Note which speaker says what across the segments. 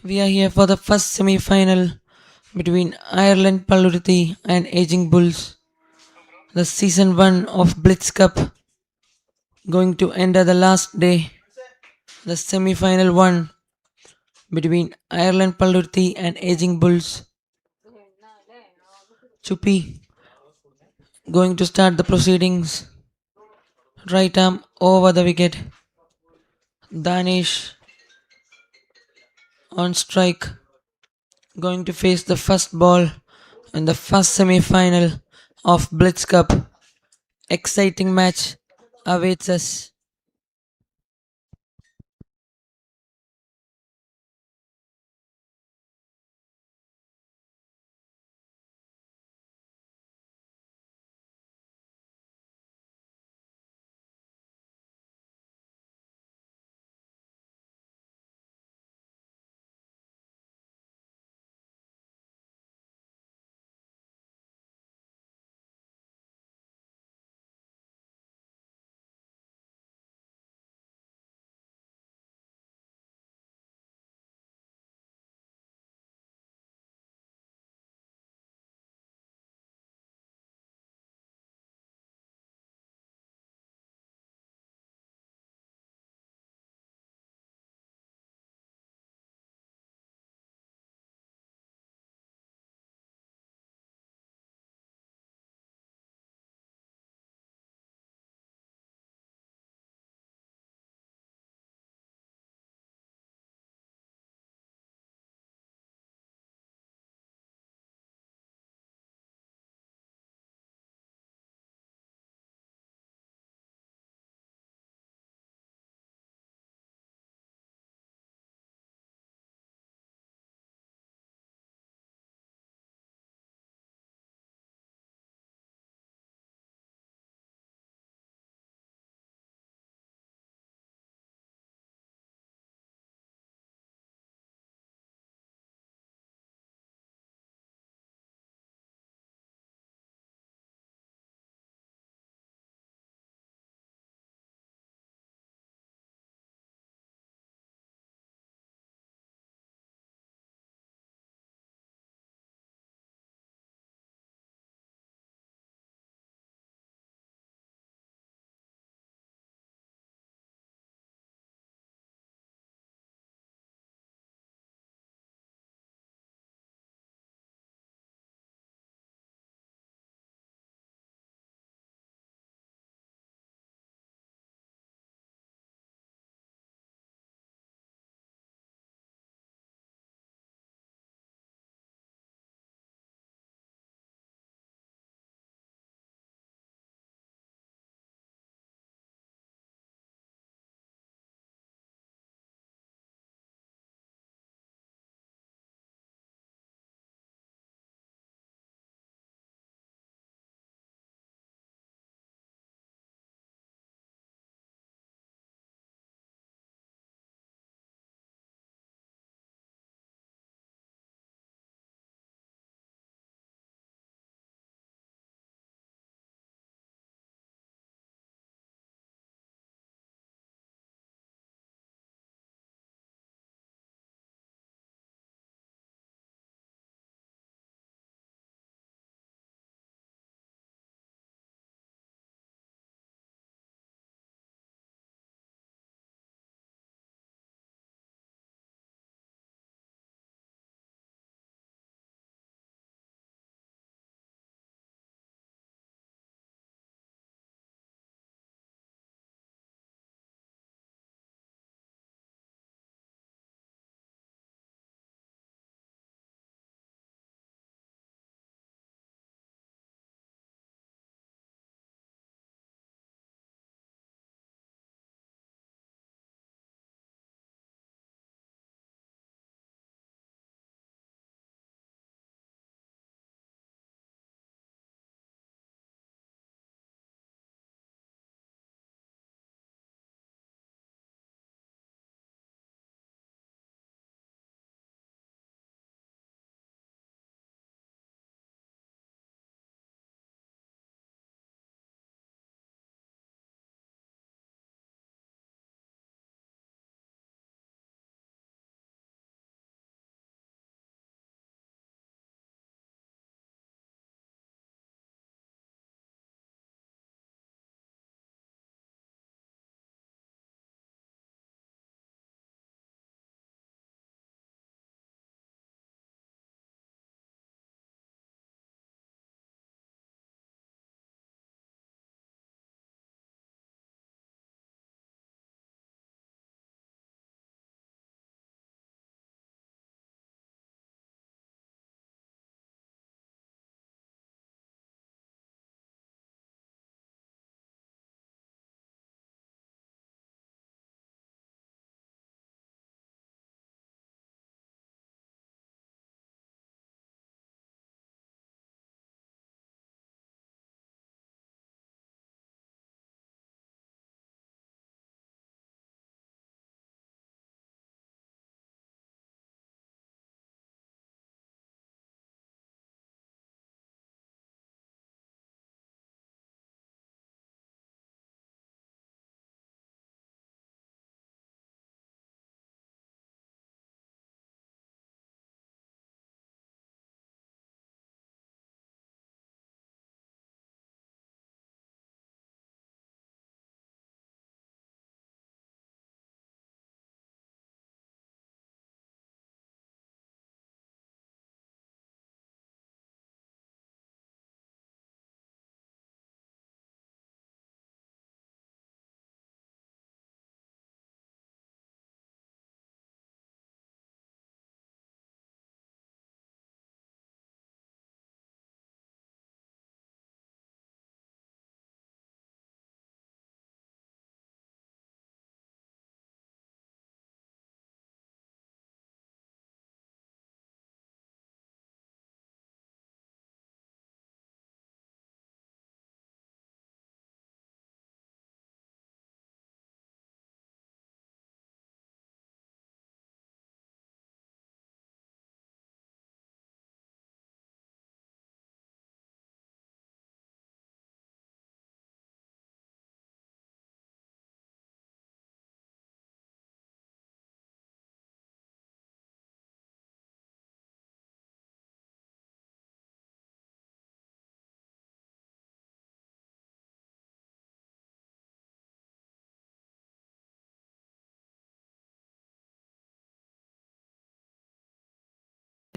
Speaker 1: We are here for the first semi-final between Ireland Palurity and Aging Bulls. The season 1 of BLITZ Cup going to end at the last day. The semi-final 1 between Ireland Palurity and Aging Bulls. Chupi going to start the proceedings. Right arm over the wicket. Danish on strike. Going to face the first ball in the first semi-final of BLITZ Cup. Exciting match awaits us.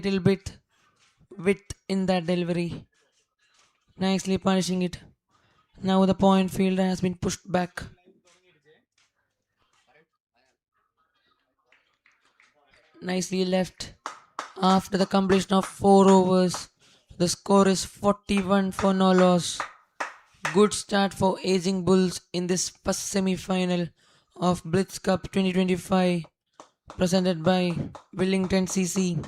Speaker 1: little bit width in that delivery, nicely punishing it. Now the point fielder has been pushed back, nicely left. After the completion of 4 overs, the score is 41 for no loss. Good start for aging Bulls in this first semi-final of Blitz Cup 2025 presented by Wellington CC.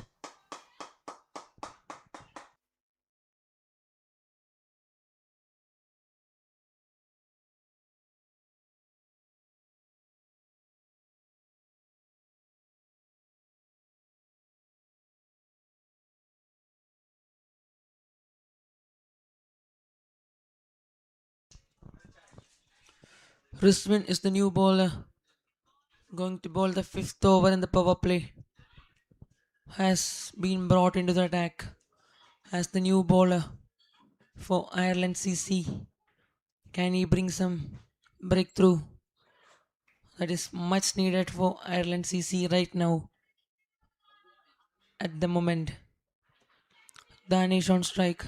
Speaker 1: Riswin is the new bowler, going to bowl the fifth over in the power play. Has been brought into the attack as the new bowler for Ireland CC. Can he bring some breakthrough that is much needed for Ireland CC right now at the moment? Danish on strike,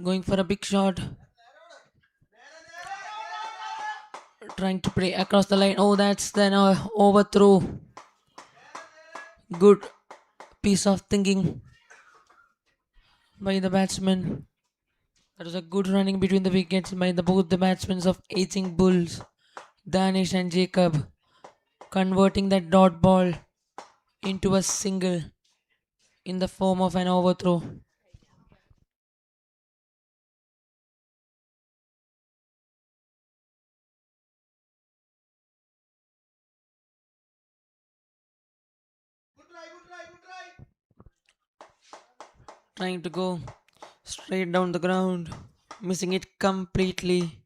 Speaker 1: going for a big shot, trying to play across the line. Oh, that's then a overthrow. Good piece of thinking by the batsman. That was a good running between the wickets by both the batsmen of aging Bulls, Danish and Jacob, converting that dot ball into a single in the form of an overthrow. Trying to go straight down the ground, missing it completely.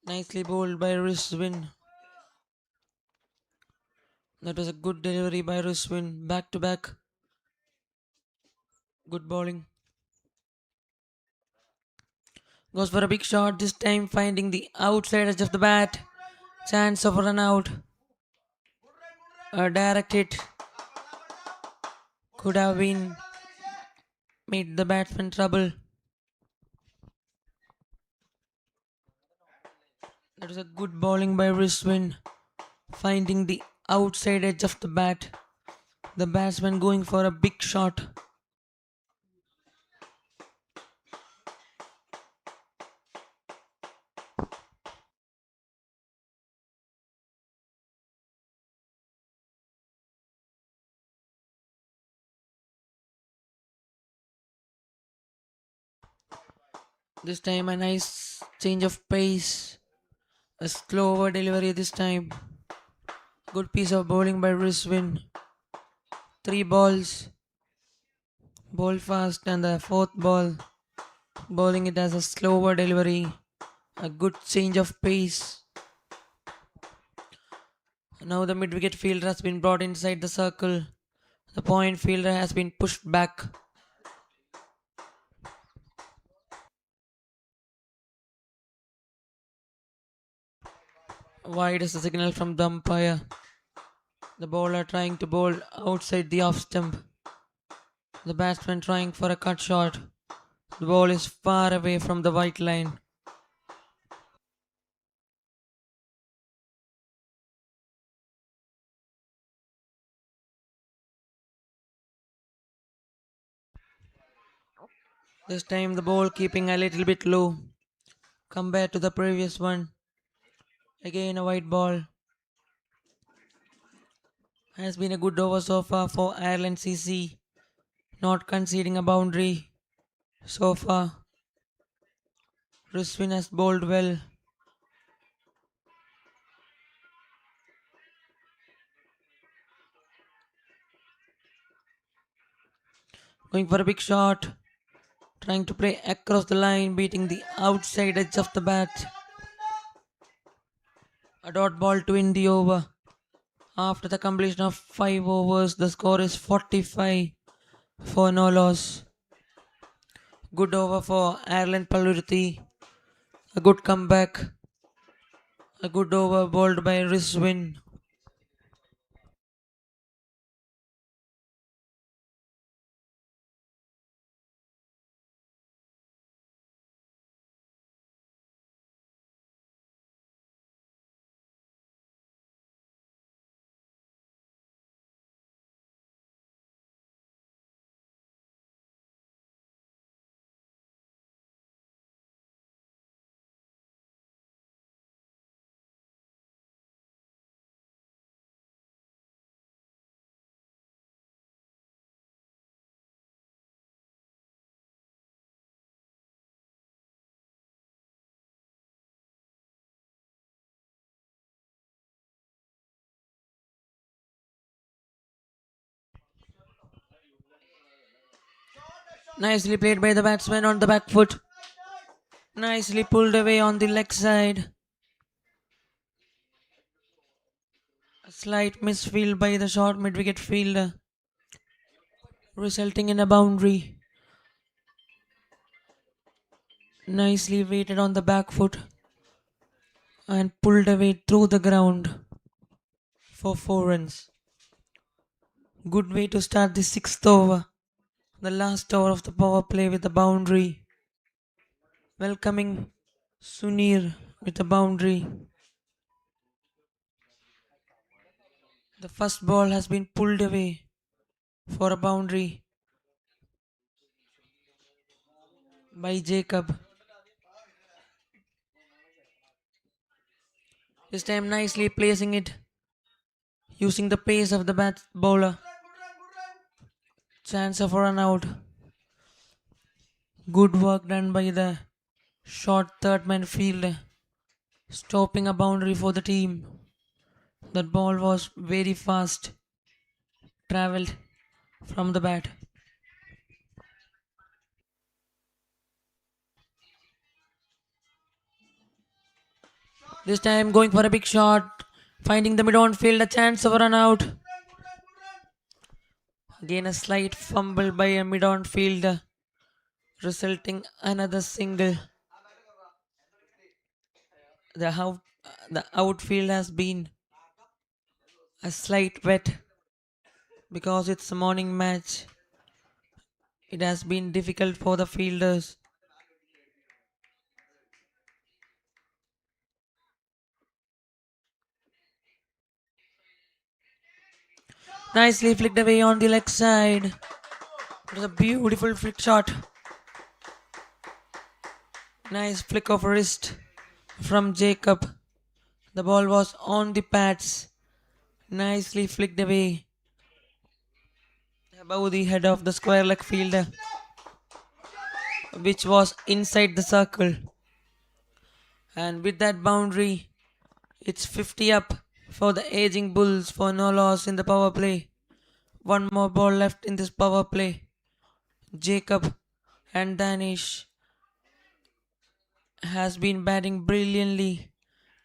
Speaker 1: Nicely bowled by Riswin. That was a good delivery by Riswin. Back to back. Good bowling. Goes for a big shot, this time finding the outside edge of the bat. Chance of a run out. A direct hit could have been made the batsman trouble. That was a good bowling by Riswin, finding the outside edge of the bat. The batsman going for a big shot. This time a nice change of pace. A slower delivery this time. Good piece of bowling by Riswin. 3 balls. Bowl fast and the fourth ball. Bowling it as a slower delivery. A good change of pace. Now the mid wicket fielder has been brought inside the circle. The point fielder has been pushed back. Wide is the signal from the umpire. The bowler trying to bowl outside the off stump. The batsman trying for a cut shot. The ball is far away from the white line. This time the ball keeping a little bit low compared to the previous one. Again a white ball. Has been a good over so far for Ireland CC. Not conceding a boundary so far. Riswin has bowled well. Going for a big shot. Trying to play across the line, beating the outside edge of the bat. A dot ball to win the over. After the completion of 5 overs, the score is 45 for no loss. Good over for Ireland Palurti. A good comeback. A good over bowled by Riswin. Nicely played by the batsman on the back foot. Nicely pulled away on the leg side. A slight misfield by the short mid wicket fielder, resulting in a boundary. Nicely weighted on the back foot and pulled away through the ground for 4 runs. Good way to start the 6th over, the last over of the power play with a boundary. Welcoming Sunir with a boundary. The first ball has been pulled away for a boundary by Jacob. This time nicely placing it using the pace of the bat bowler. Chance of a run out. Good work done by the short third man fielder, stopping a boundary for the team. That ball was very fast, travelled from the bat. This time going for a big shot, finding the mid on field, a chance of a run out. Again a slight fumble by a mid on fielder, resulting another single. The out, the outfield has been a slight wet because it's a morning match. It has been difficult for the fielders. Nicely flicked away on the leg side. It was a beautiful flick shot. Nice flick of wrist from Jacob. The ball was on the pads. Nicely flicked away above the head of the square leg fielder, which was inside the circle. And with that boundary, it's 50 up for the aging Bulls for no loss in the power play. One more ball left in this power play. Jacob and Danish has been batting brilliantly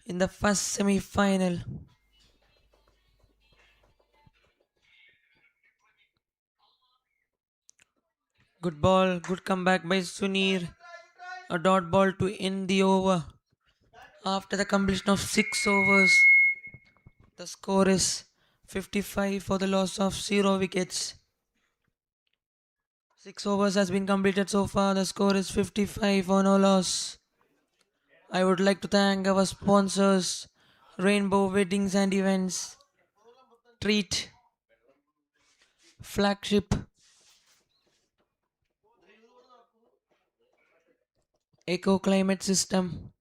Speaker 1: in the first semi-final. Good ball, good comeback by Sunir. A dot ball to end the over. After the completion of 6 overs, the score is 55 for the loss of 0 wickets. 6 overs has been completed so far. The score is 55 for no loss. I would like to thank our sponsors, Rainbow Weddings and Events, Treat, Flagship, Eco Climate System,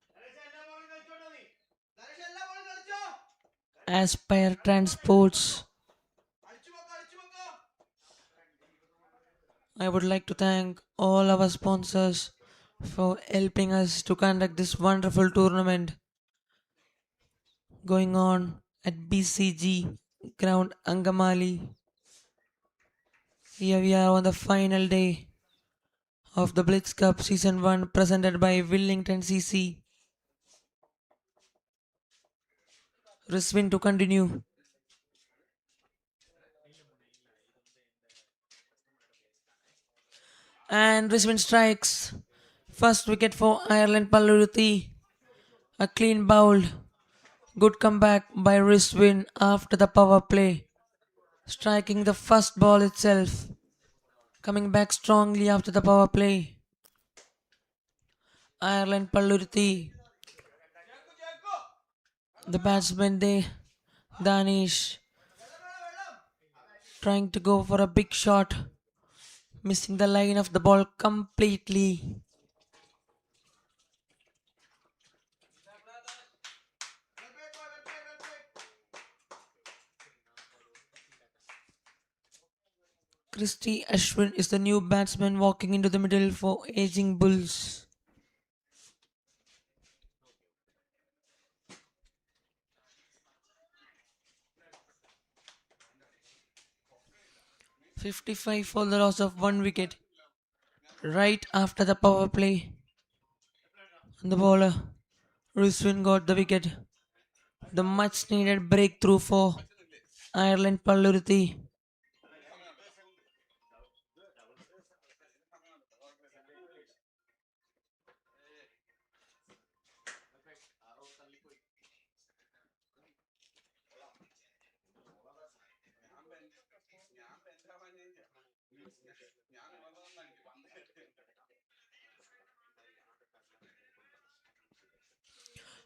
Speaker 1: Aspire Transports. I would like to thank all our sponsors for helping us to conduct this wonderful tournament going on at BCG Ground Angamali. Here we are on the final day of the Blitz Cup Season 1 presented by Wellington CC. Riswin to continue. And Riswin strikes. First wicket for Ireland Paluruthi. A clean bowl. Good comeback by Riswin after the power play. Striking the first ball itself. Coming back strongly after the power play. Ireland Paluruthi. The batsman Danish trying to go for a big shot, missing the line of the ball completely. Christy Ashwin is the new batsman walking into the middle for aging Bulls. "55 for the loss of 1 wicket. Right after the power play, the bowler Ruswin got the wicket. The much needed breakthrough for Ireland Palluriti.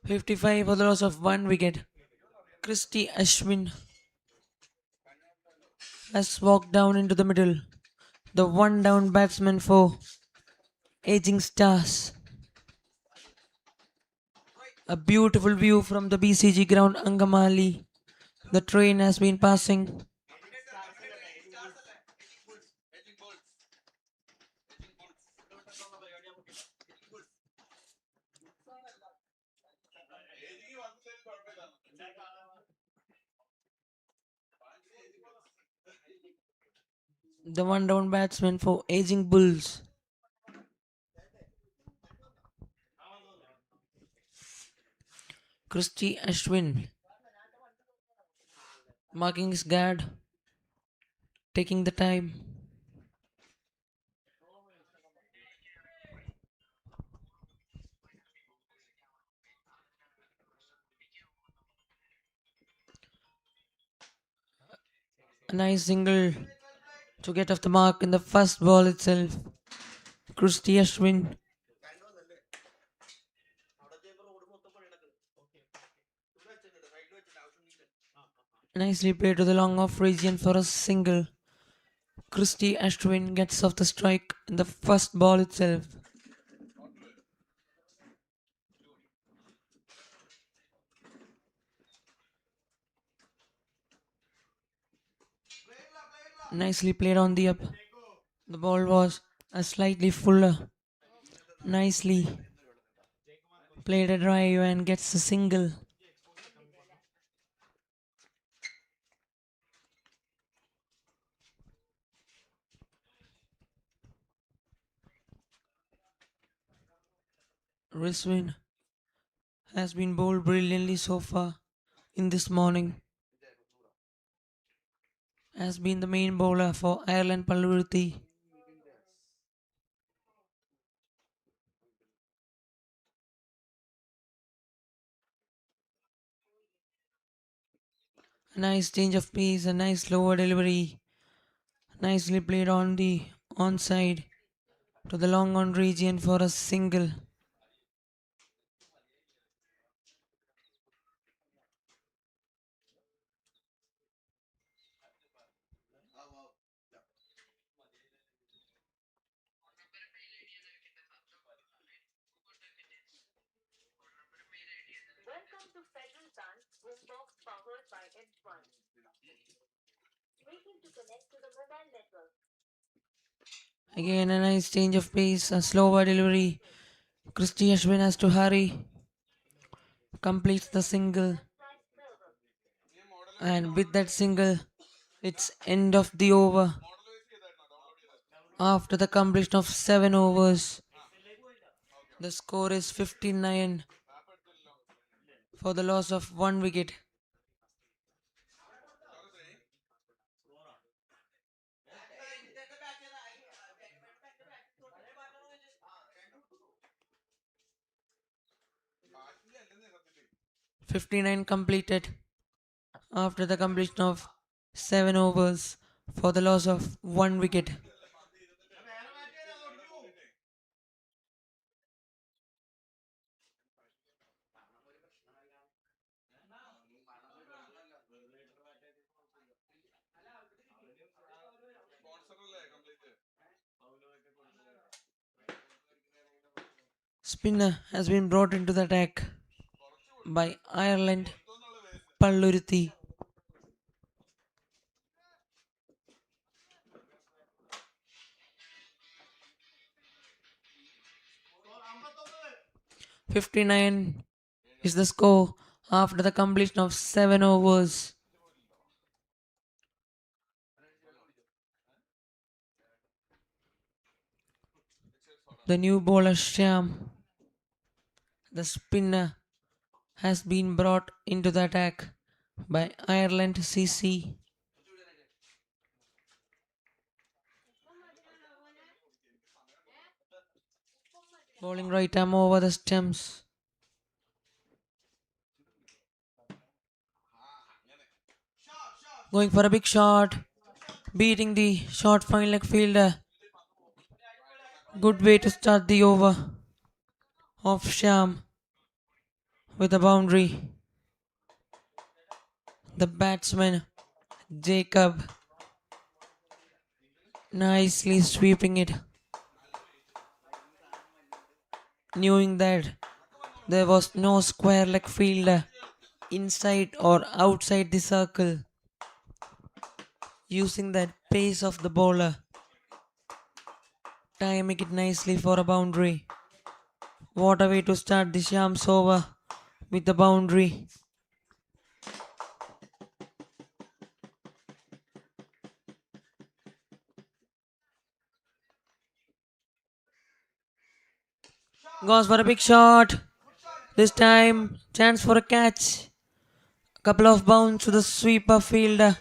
Speaker 1: 55 for the loss of one wicket. Christy Ashwin has walked down into the middle. The one down batsman for Aging Stars. A beautiful view from the BCG ground Angamali. The train has been passing. The one down batsman for Aging Bulls. Christy Ashwin marking his guard, taking the time. A nice single to get off the mark in the first ball itself. Christy Ashwin nicely played to the long off region for a single. Christy Ashwin gets off the strike in the first ball itself. Nicely played on the up. The ball was a slightly fuller. Nicely played a drive and gets a single. Riswin has been bowled brilliantly so far in this morning. Has been the main bowler for Ireland Paluriti. A nice change of pace, a nice slower delivery. Nicely played on the onside to the long on region for a single. Again, a nice change of pace, a slower delivery. Christy Ashwin has to hurry, completes the single, and with that single, it's end of the over. After the completion of 7 overs, the score is 59 for the loss of one wicket. 59 completed after the completion of 7 overs for the loss of one wicket. Spinner has been brought into the attack by Ireland Palluriti. 59 is the score after the completion of 7 overs. The new bowler Shyam, the spinner, has been brought into the attack by Ireland CC, bowling right arm over the stumps. Going for a big shot, beating the short fine leg fielder. Good way to start the over of Sham with a boundary. The batsman Jacob nicely sweeping it, knowing that there was no square leg fielder inside or outside the circle, using that pace of the bowler, timing it nicely for a boundary. What a way to start the Shams over with the boundary. Goes for a big shot. This time, chance for a catch. Couple of bounds to the sweeper fielder.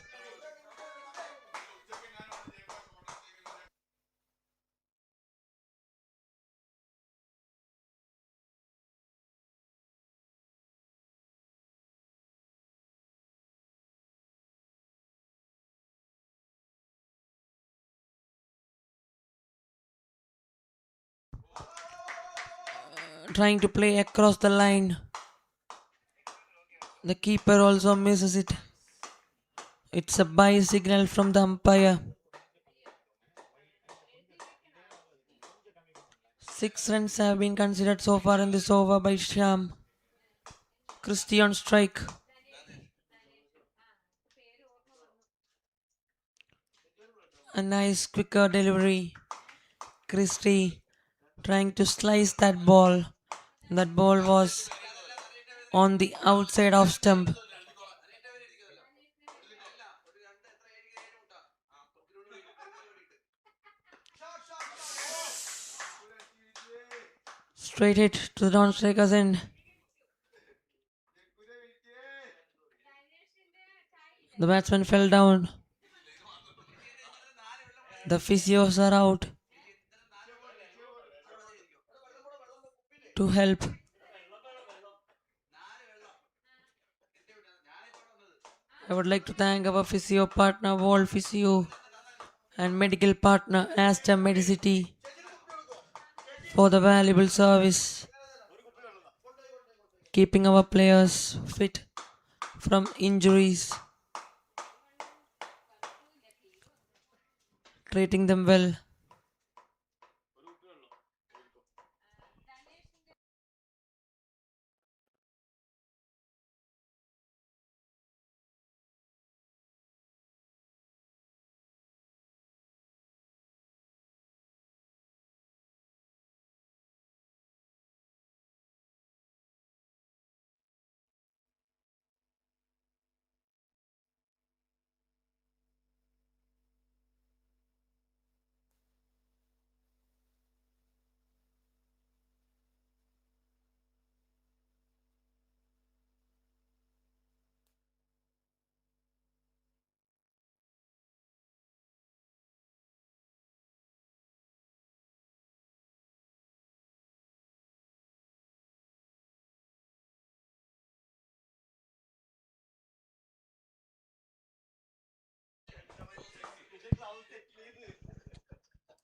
Speaker 1: Trying to play across the line. The keeper also misses it. It's a bye signal from the umpire. 6 runs have been considered so far in this over by Sham. Christie on strike. A nice quicker delivery. Christie trying to slice that ball. That ball was on the outside of stump. Straight hit to the non-striker's end. The batsman fell down. The physios are out to help. I would like to thank our physio partner, World Physio, and medical partner, Asta Medicity, for the valuable service, keeping our players fit from injuries, treating them well.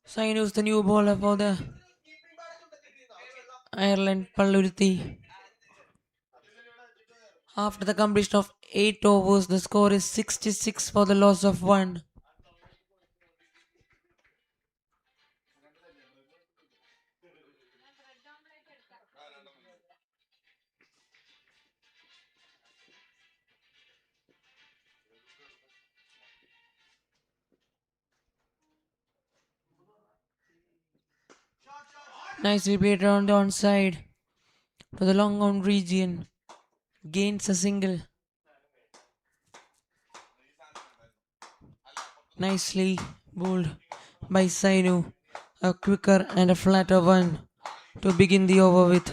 Speaker 1: Sainu is the new bowler for the Ireland Palluruthi. After the completion of 8 overs, the score is 66 for the loss of 1. Nicely played around the onside to the long on region. Gains a single. Nicely bowled by Sainu. a quicker and a flatter one to begin the over with.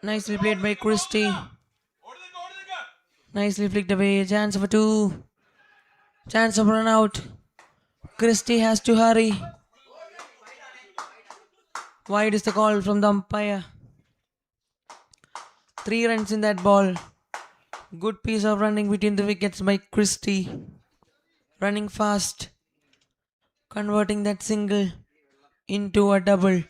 Speaker 1: Nicely played by Christie. Nicely flicked away. Chance for two. Chance of run out. Christie has to hurry. Wide is the call from the umpire. 3 runs in that ball. Good piece of running between the wickets by Christie. Running fast. Converting that single into a double.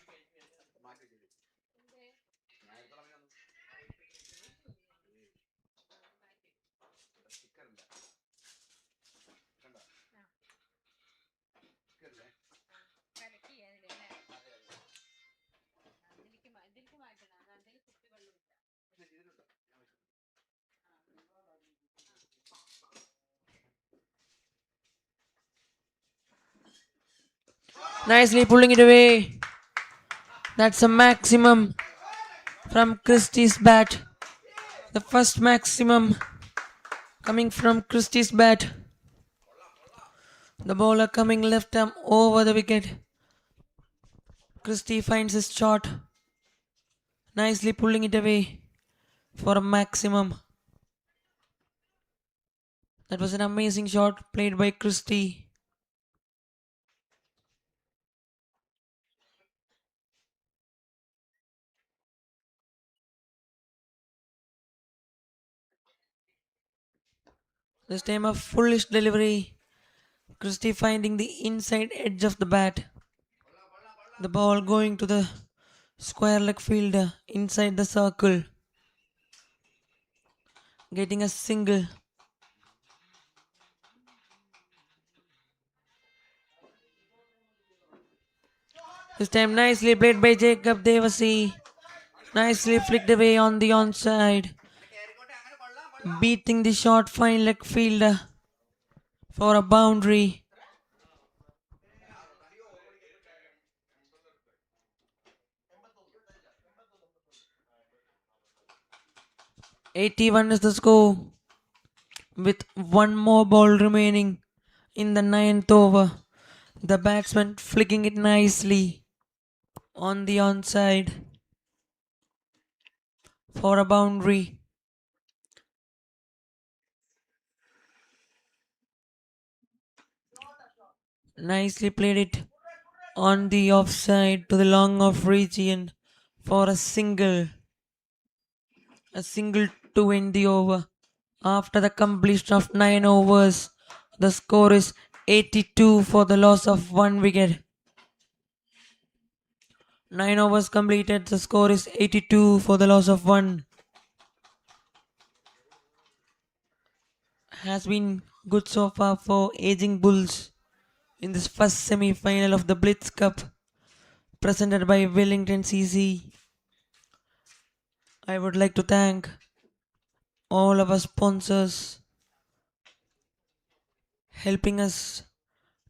Speaker 1: Nicely pulling it away. That's a maximum from Christie's bat. The first maximum coming from Christie's bat. The bowler coming left arm over the wicket. Christie finds his shot. Nicely pulling it away for a maximum. That was an amazing shot played by Christie. This time a foolish delivery. Christie finding the inside edge of the bat. The ball going to the square leg fielder inside the circle. Getting a single. This time nicely played by Jacob Devasi. Nicely flicked away on the onside. Beating the short fine leg fielder for a boundary. "81" is the score with one more ball remaining in the ninth over. The batsman flicking it nicely on the onside for a boundary. Nicely played it on the offside to the long off region for a single. A single to end the over. After the completion of 9 overs, the score is 82 for the loss of 1 wicket. 9 overs completed, the score is 82 for the loss of 1. Has been good so far for aging Bulls in this first semi-final of the BLITZ Cup presented by Wellington CC. I would like to thank all of our sponsors helping us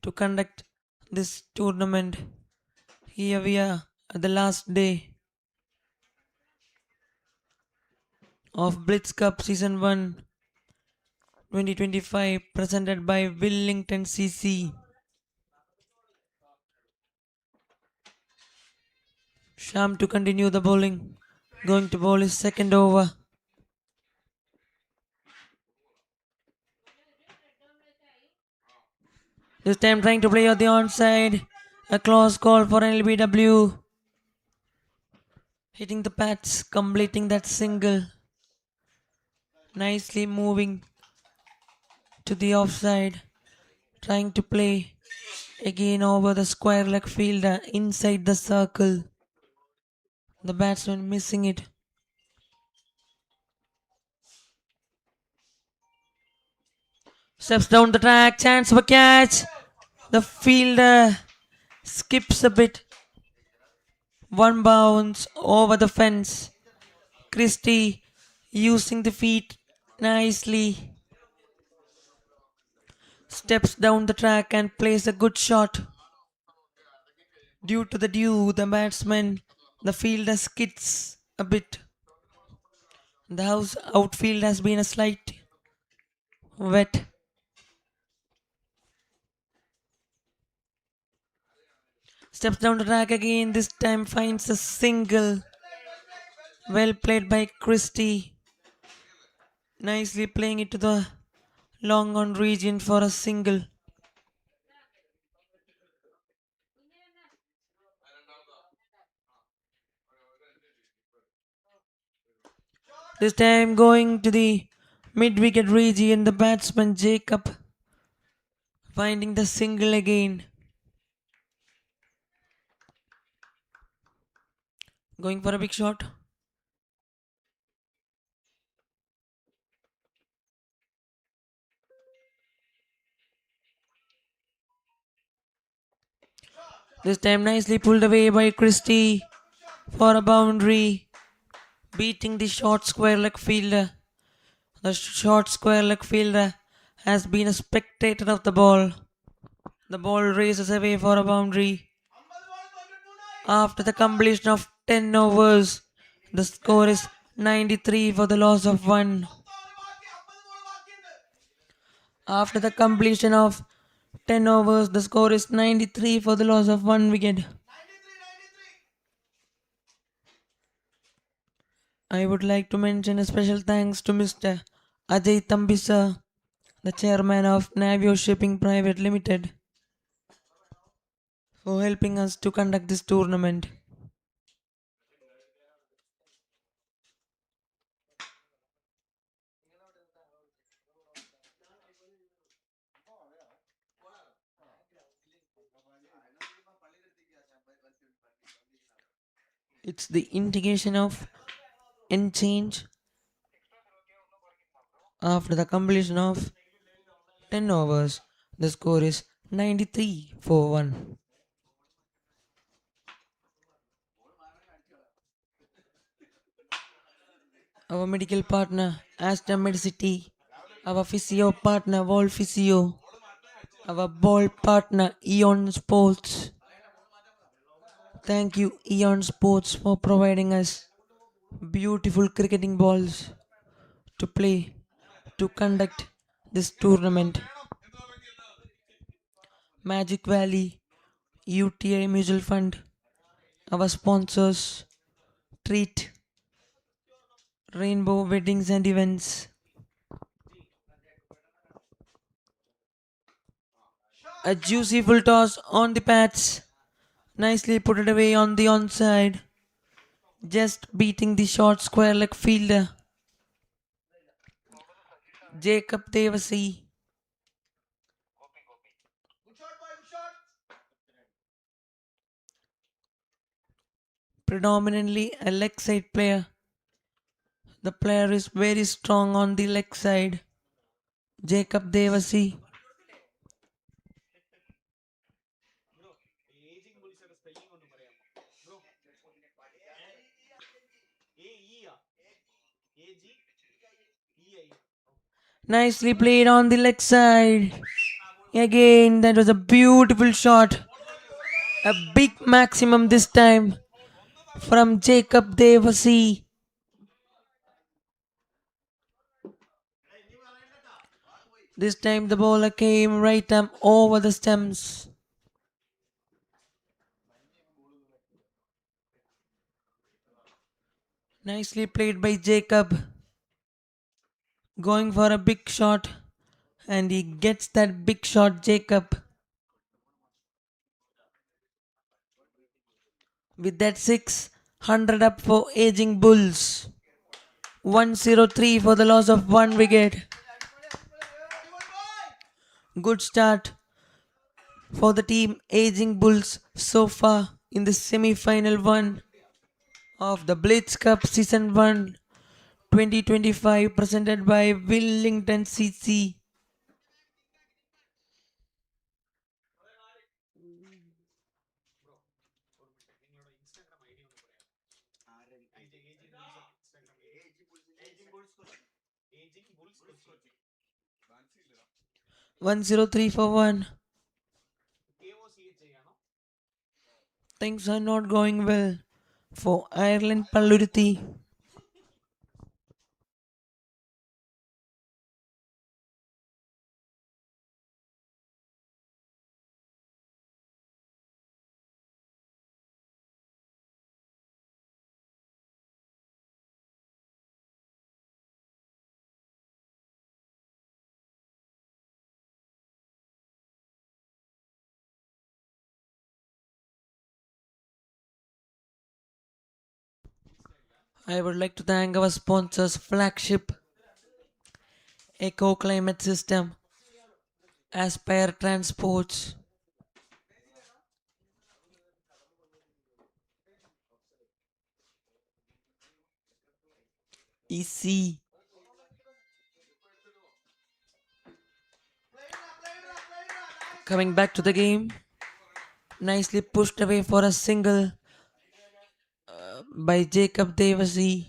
Speaker 1: to conduct this tournament. Here we are at the last day of BLITZ Cup Season 1 2025 presented by Wellington CC. Sham to continue the bowling. Going to bowl his second over. This time trying to play on the onside. A close call for LBW. Hitting the pads, completing that single. Nicely moving to the offside. Trying to play again over the square leg fielder inside the circle. The batsman missing it. Steps down the track, chance for catch. The fielder skips a bit. One bounce over the fence. Christie using the feet nicely. Steps down the track and plays a good shot. Due to the dew, the fielder skids a bit. The house outfield has been a slight wet. Steps down the track again, this time finds a single. Well played by Christie. Nicely playing it to the long on region for a single. This time going to the mid wicket region, the batsman Jacob finding the single again. Going for a big shot. This time nicely pulled away by Christie for a boundary, beating the short square leg fielder. The short square leg fielder has been a spectator of the ball. The ball races away for a boundary. After the completion of 10 overs, the score is 93 for the loss of 1. After the completion of 10 overs, the score is 93 for the loss of 1 wicket. I would like to mention a special thanks to Mr. Ajay Tambisa, the chairman of Navio Shipping Private Limited, for helping us to conduct this tournament. It's the indication of end change after the completion of 10 overs. The score is 93 for 1. Our medical partner, Astra Medicity. Our physio partner, Wall Physio. Our ball partner, Eon Sports. Thank you, Eon Sports, for providing us beautiful cricketing balls to play, to conduct this tournament. Magic Valley, UTI Mutual Fund, our sponsors, Treat, Rainbow Weddings and Events. A juicy full toss on the pads. Nicely put it away on the onside. Just beating the short square leg fielder. Jacob Devasi. Predominantly a leg side player. The player is very strong on the leg side. Jacob Devasi. Nicely played on the leg side. Again, that was a beautiful shot. A big maximum this time from Jacob Devasi. This time the bowler came right arm over the stumps. Nicely played by Jacob. Going for a big shot. And he gets that big shot, Jacob. With that 600 up for aging Bulls. 103 for the loss of 1 wicket. Good start for the team aging Bulls so far in the semi-final 1 of the BLITZ Cup Season 1 2025 presented by Wellington CC. One zero three for one. Things are not going well for Ireland Palluruthi. I would like to thank our sponsors Flagship, Eco Climate System, Aspire Transports, EC. Coming back to the game, nicely pushed away for a single by Jacob Devasi.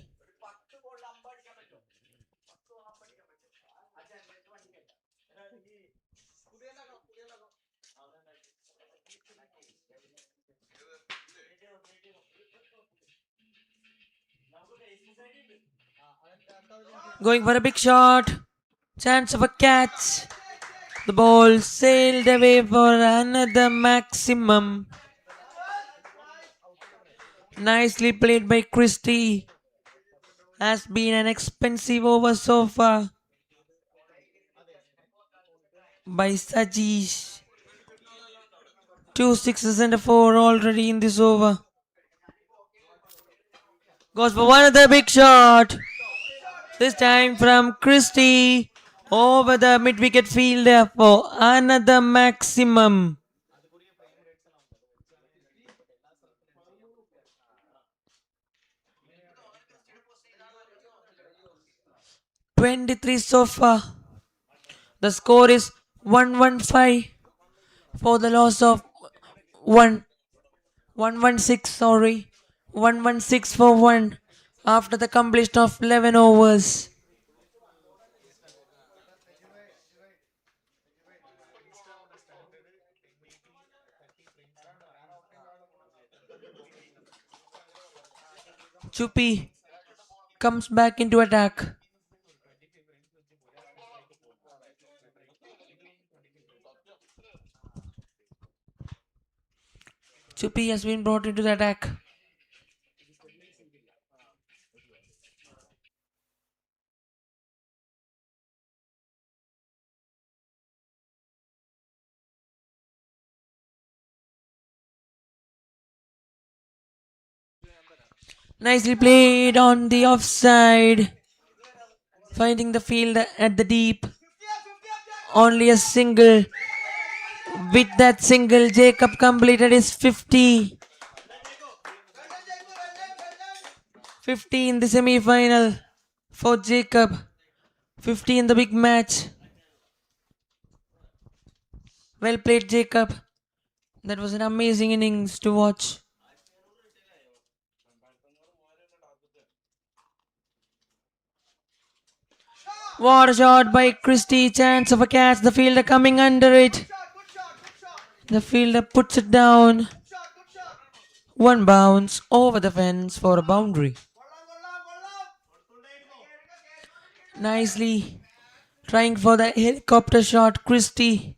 Speaker 1: Going for a big shot. Chance of a catch. The ball sailed away for another maximum. Nicely played by Christie. Has been an expensive over so far by Sajish. Two sixes and a four already in this over. Goes for one other big shot. This time from Christie over the mid-wicket fielder for another maximum. "23 so far. The score is 115 for the loss of 116, sorry. 116 for 1 after the completion of 11 overs. Chupi comes back into attack. Chupi has been brought into the attack. Nicely played on the offside. Finding the field at the deep. Only a single. With that single, Jacob completed his 50. 50 in the semi-final for Jacob. 50 in the big match. Well played, Jacob. That was an amazing innings to watch. What a shot by Christie. Chance of a catch. The fielder coming under it. The fielder puts it down. One bounce over the fence for a boundary. Nicely trying for the helicopter shot, Christie.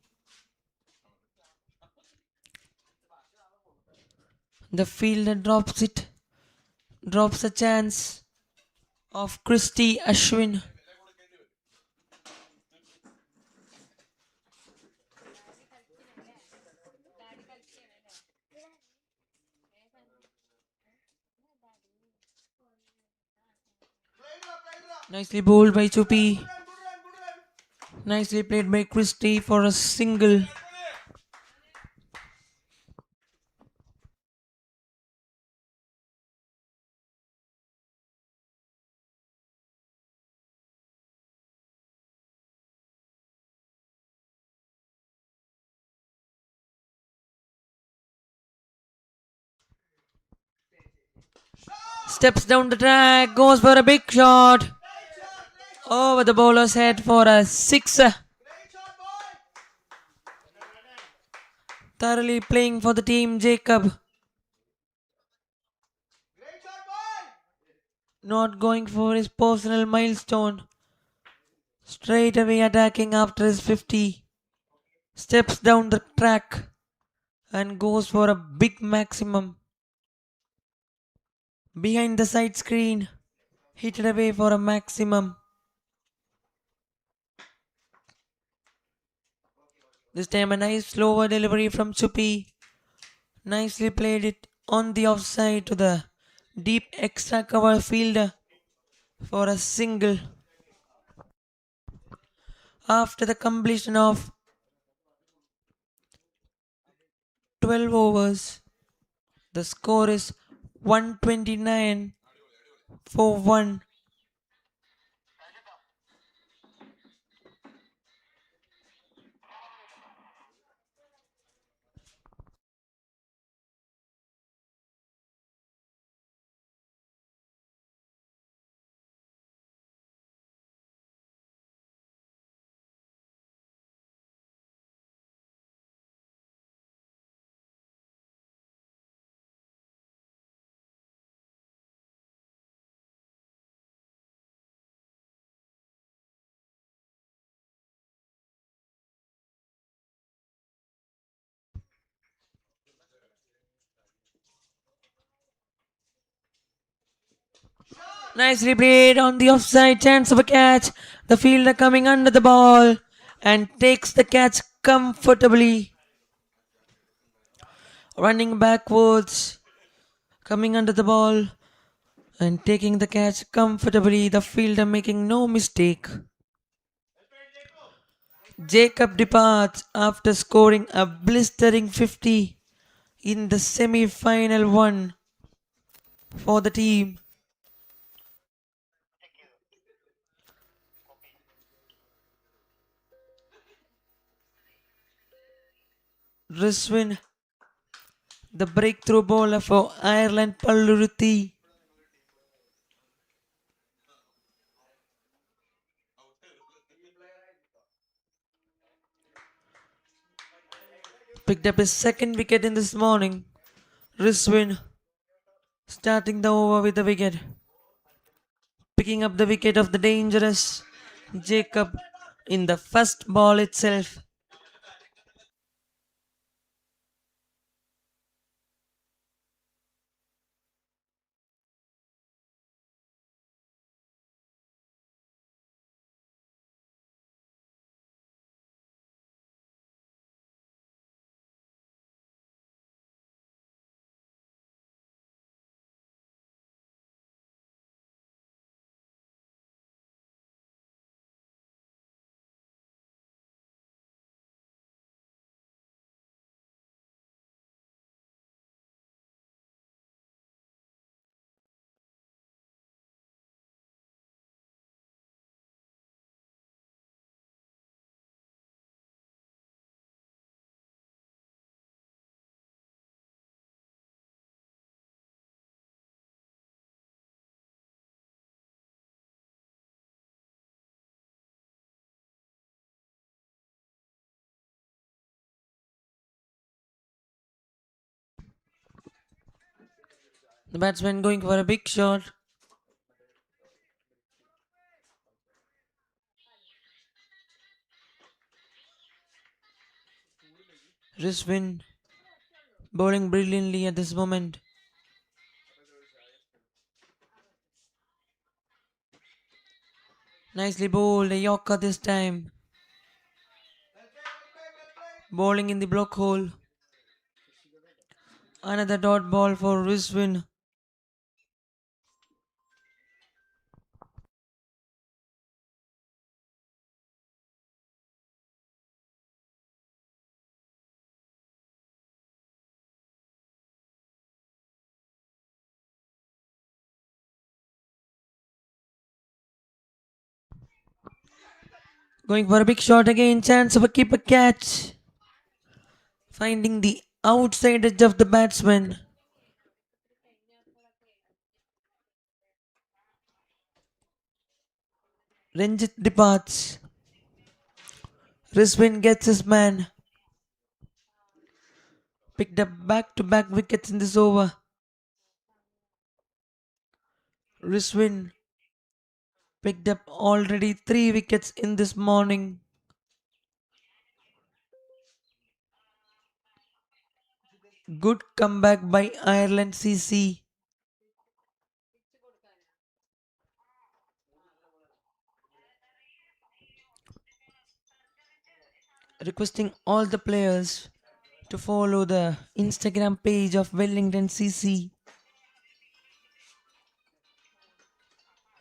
Speaker 1: The fielder drops it. Drops a chance of Christie Ashwin. Nicely bowled by Chupi. Nicely played by Christie for a single. Steps down the track, goes for a big shot. Over the bowler's head for a sixer. Thoroughly playing for the team, Jacob. not going for his personal milestone, straight away attacking after his 50, steps down the track and goes for a big maximum. Behind the side screen, hit it away for a maximum. This time a nice slower delivery from Chupi. Nicely played it on the offside to the deep extra cover fielder for a single. After the completion of 12 overs, the score is 129 for 1. Nicely played on the offside, chance of a catch. The fielder coming under the ball and takes the catch comfortably. Running backwards, coming under the ball and taking the catch comfortably. The fielder making no mistake. Jacob departs after scoring a blistering 50 in the semi-final one for the team. Riswin, the breakthrough bowler for Ireland Palluruthi. Picked up his second wicket in this morning. Riswin starting the over with a wicket. Picking up the wicket of the dangerous Jacob in the first ball itself. The batsman going for a big shot. Riswin bowling brilliantly at this moment. Nicely bowled, a Yorker this time. Bowling in the block hole. Another dot ball for Riswin. Going for a big shot again, chance of a keeper catch. Finding the outside edge of the batsman. Ranjit departs. Riswin gets his man. Picked up back-to-back wickets in this over. Riswin picked up already 3 wickets in this morning. Good comeback by Ireland CC. Requesting all the players to follow the Instagram page of Wellington CC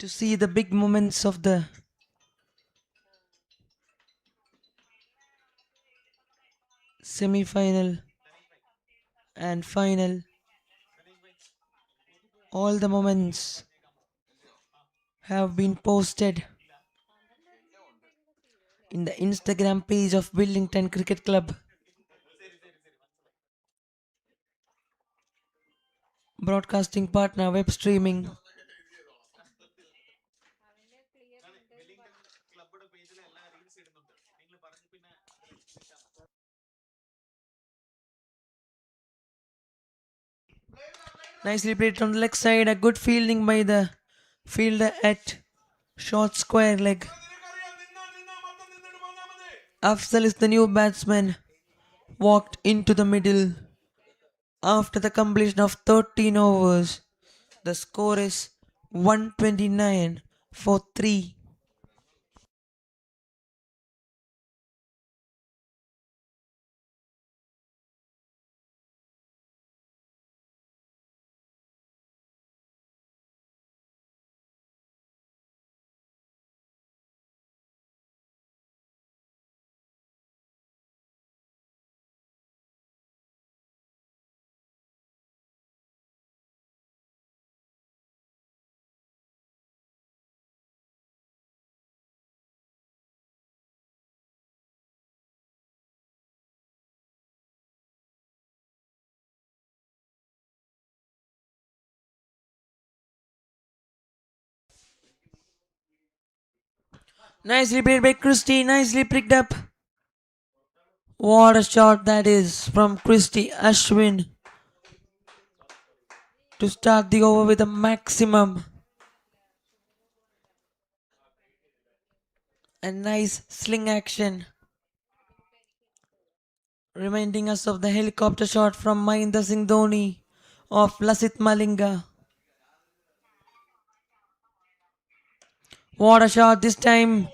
Speaker 1: to see the big moments of the semi final and final. All the moments have been posted in the Instagram page of Wellington Cricket Club. Broadcasting partner web streaming. Nicely played from the leg side. A good fielding by the fielder at short square leg. Afzal is the new batsman. Walked into the middle after the completion of 13 overs. The score is 129 for 3. Nicely played by Christie. Nicely picked up. What a shot that is from Christie Ashwin to start the over with a maximum. A nice sling action. Reminding us of the helicopter shot from Mahinda Singh Dhoni of Lasit Malinga. What a shot this time.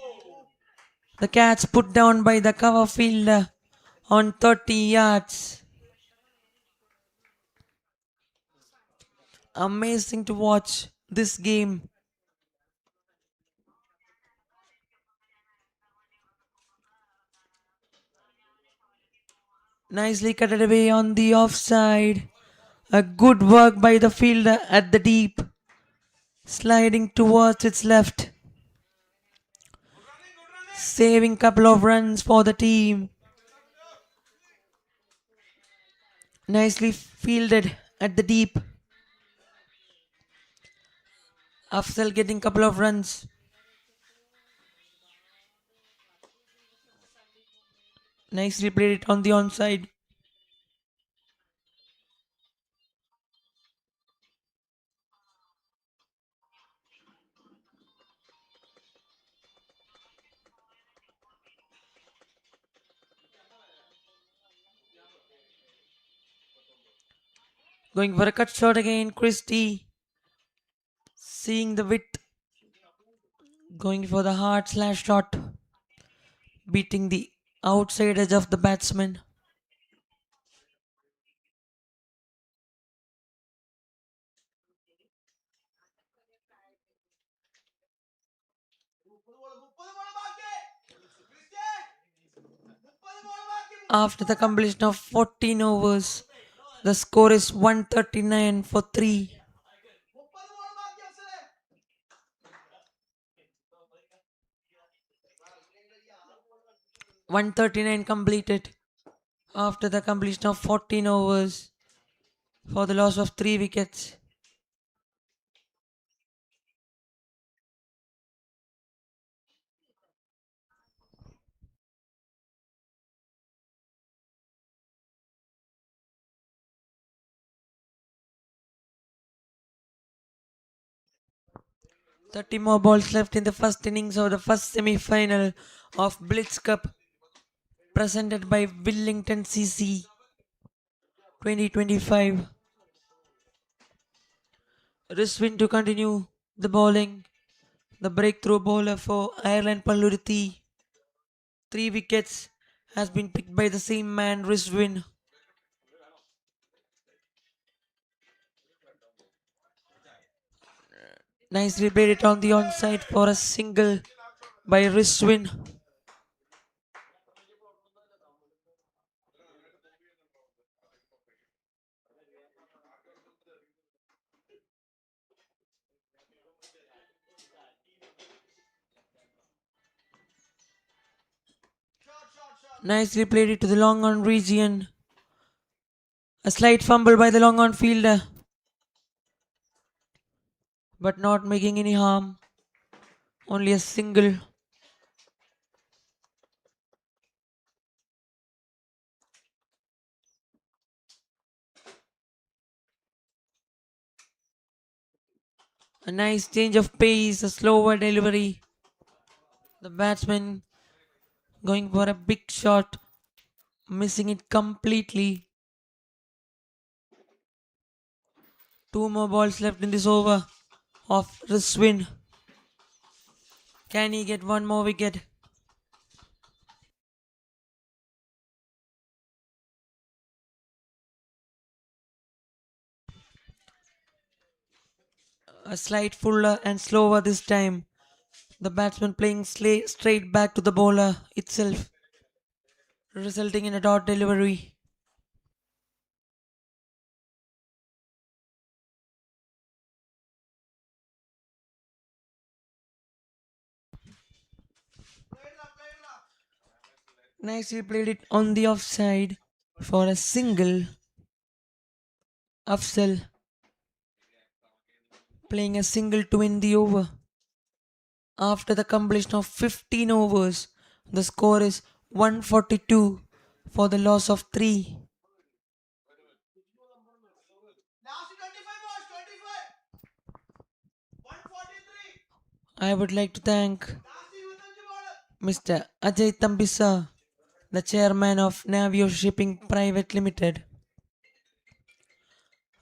Speaker 1: The catch put down by the cover fielder on 30 yards. Amazing to watch this game. Nicely cut it away on the offside. A good work by the fielder at the deep. Sliding towards its left. Saving couple of runs for the team. Nicely fielded at the deep. Afzal getting couple of runs. Nicely played it on the onside. Going for a cut shot again. Christie seeing the width. Going for the hard slash shot. Beating the outside edge of the batsman. After the completion of 14 overs, the score is 139 for 3. 139 completed after the completion of 14 overs for the loss of 3 wickets. 30 more balls left in the first innings of the first semi-final of BLITZ Cup presented by Wellington CC 2025. Riswin to continue the bowling. The breakthrough bowler for Ireland Palluriti. 3 wickets has been picked by the same man, Riswin. Nicely played it on the onside for a single by Riswin. Nicely played it to the long on region. A slight fumble by the long on fielder, but not making any harm. Only a single. A nice change of pace, a slower delivery. The batsman going for a big shot, missing it completely. 2 more balls left in this over of Riswin. Can he get 1 more wicket? A slight fuller and slower this time. The batsman playing straight back to the bowler itself, resulting in a dot delivery. Nicely played it on the offside for a single. Afzal playing a single to win the over. After the completion of 15 overs, the score is 142 for the loss of 3. I would like to thank Mr. Ajay Tambisa, the chairman of Navio Shipping Private Limited.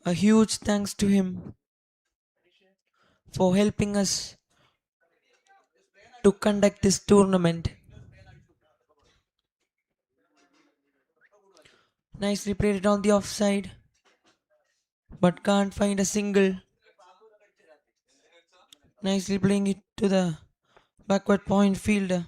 Speaker 1: A huge thanks to him for helping us to conduct this tournament. Nicely played it on the offside, but can't find a single. Nicely playing it to the backward point fielder.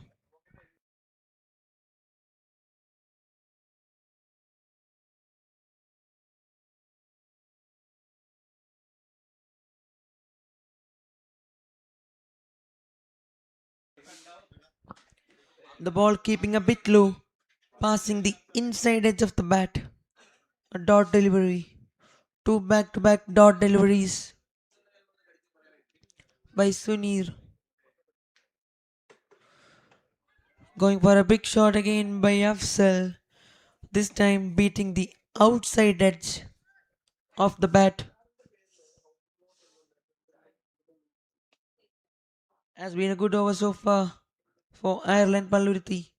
Speaker 1: The ball keeping a bit low, passing the inside edge of the bat. A dot delivery. 2 back-to-back dot deliveries by Sunir. Going for a big shot again by Afzal. This time beating the outside edge of the bat. Has been a good over so far for Ireland Palluriti.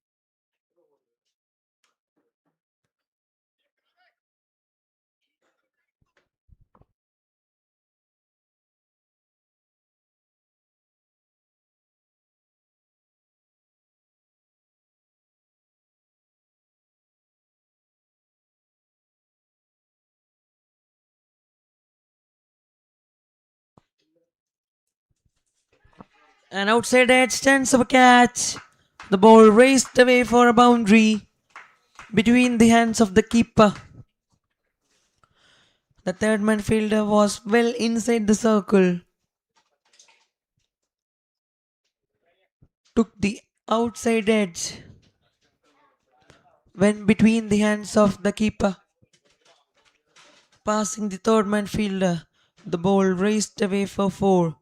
Speaker 1: An outside edge stands of a catch. The ball raced away for a boundary between the hands of the keeper. The third man fielder was well inside the circle. Took the outside edge. Went between the hands of the keeper. Passing the third man fielder. The ball raced away for 4.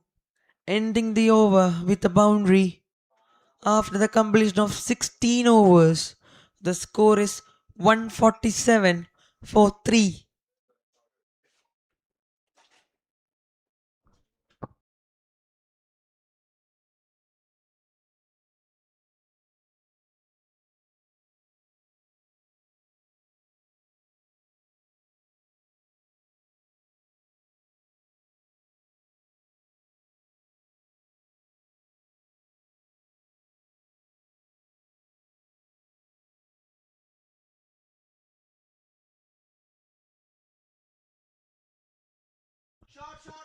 Speaker 1: Ending the over with a boundary. After the completion of 16 overs, the score is 147 for 3.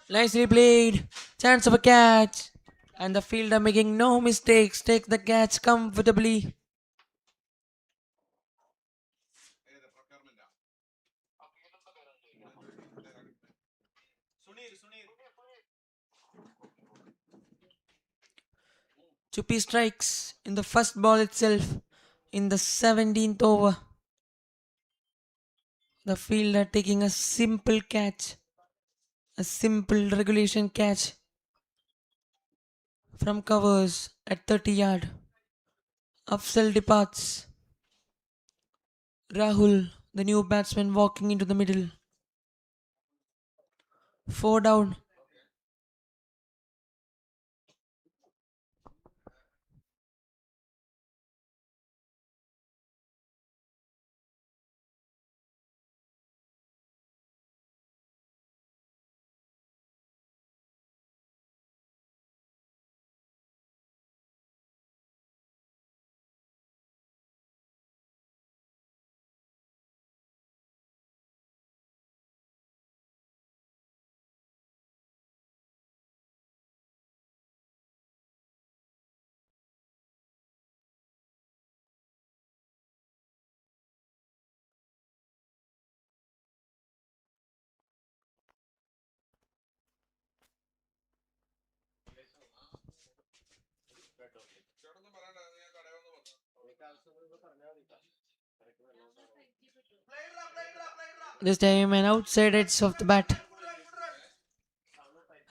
Speaker 1: Nicely played. Chance of a catch. And the fielder making no mistakes takes the catch comfortably. Chupi strikes in the first ball itself in the 17th over. The fielder taking a simple catch, a simple regulation catch from covers at 30 yard. Afzal departs. Rahul, the new batsman, walking into the middle. 4 down. This time an outside edge of the bat.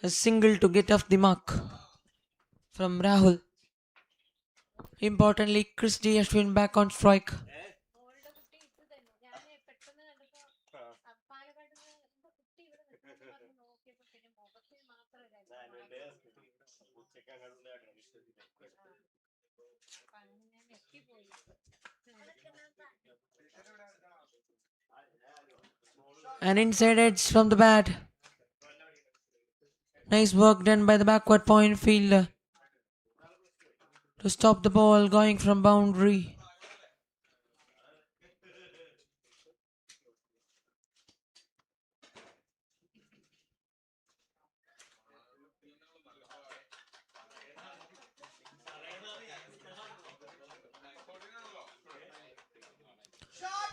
Speaker 1: A single to get off the mark from Rahul. Importantly, Christy Ashwin back on strike. An inside edge from the bat. Nice work done by the backward point fielder to stop the ball going from boundary.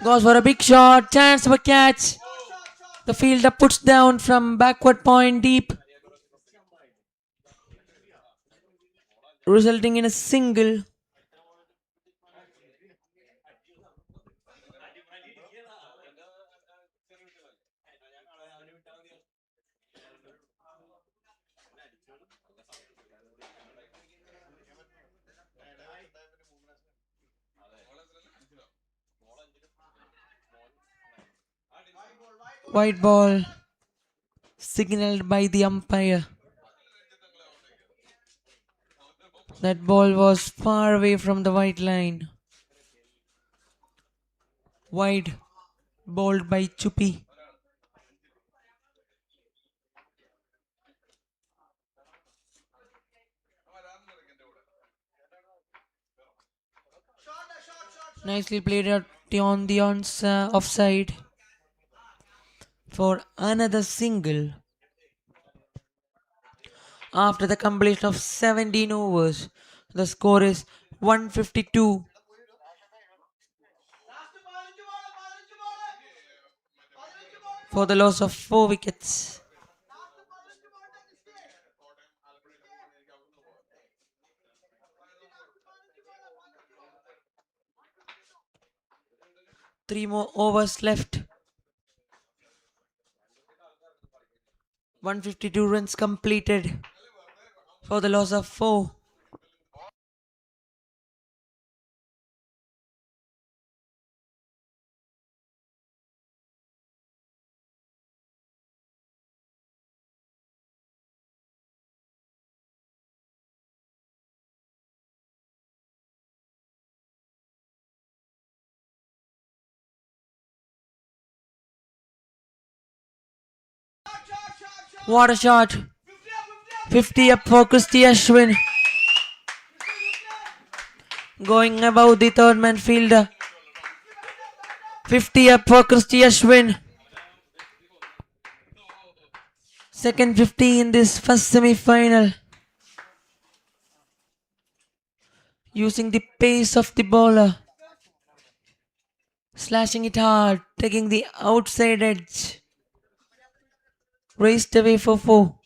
Speaker 1: Goes for a big shot. Chance of a catch. The fielder puts down from backward point deep, resulting in a single. White ball signaled by the umpire. That ball was far away from the white line. Wide, bowled by Chupi. Nicely played out on the offside for another single. After the completion of 17 overs, the score is 152. For the loss of 4 wickets. Three more overs left. 152 runs completed for the loss of 4. What a shot! 50 up for Christy Ashwin. Going above the third man fielder. 50 up for Christy Ashwin. second 50 in this first semi-final. Using the pace of the bowler. Slashing it hard, taking the outside edge. Raced away for 4.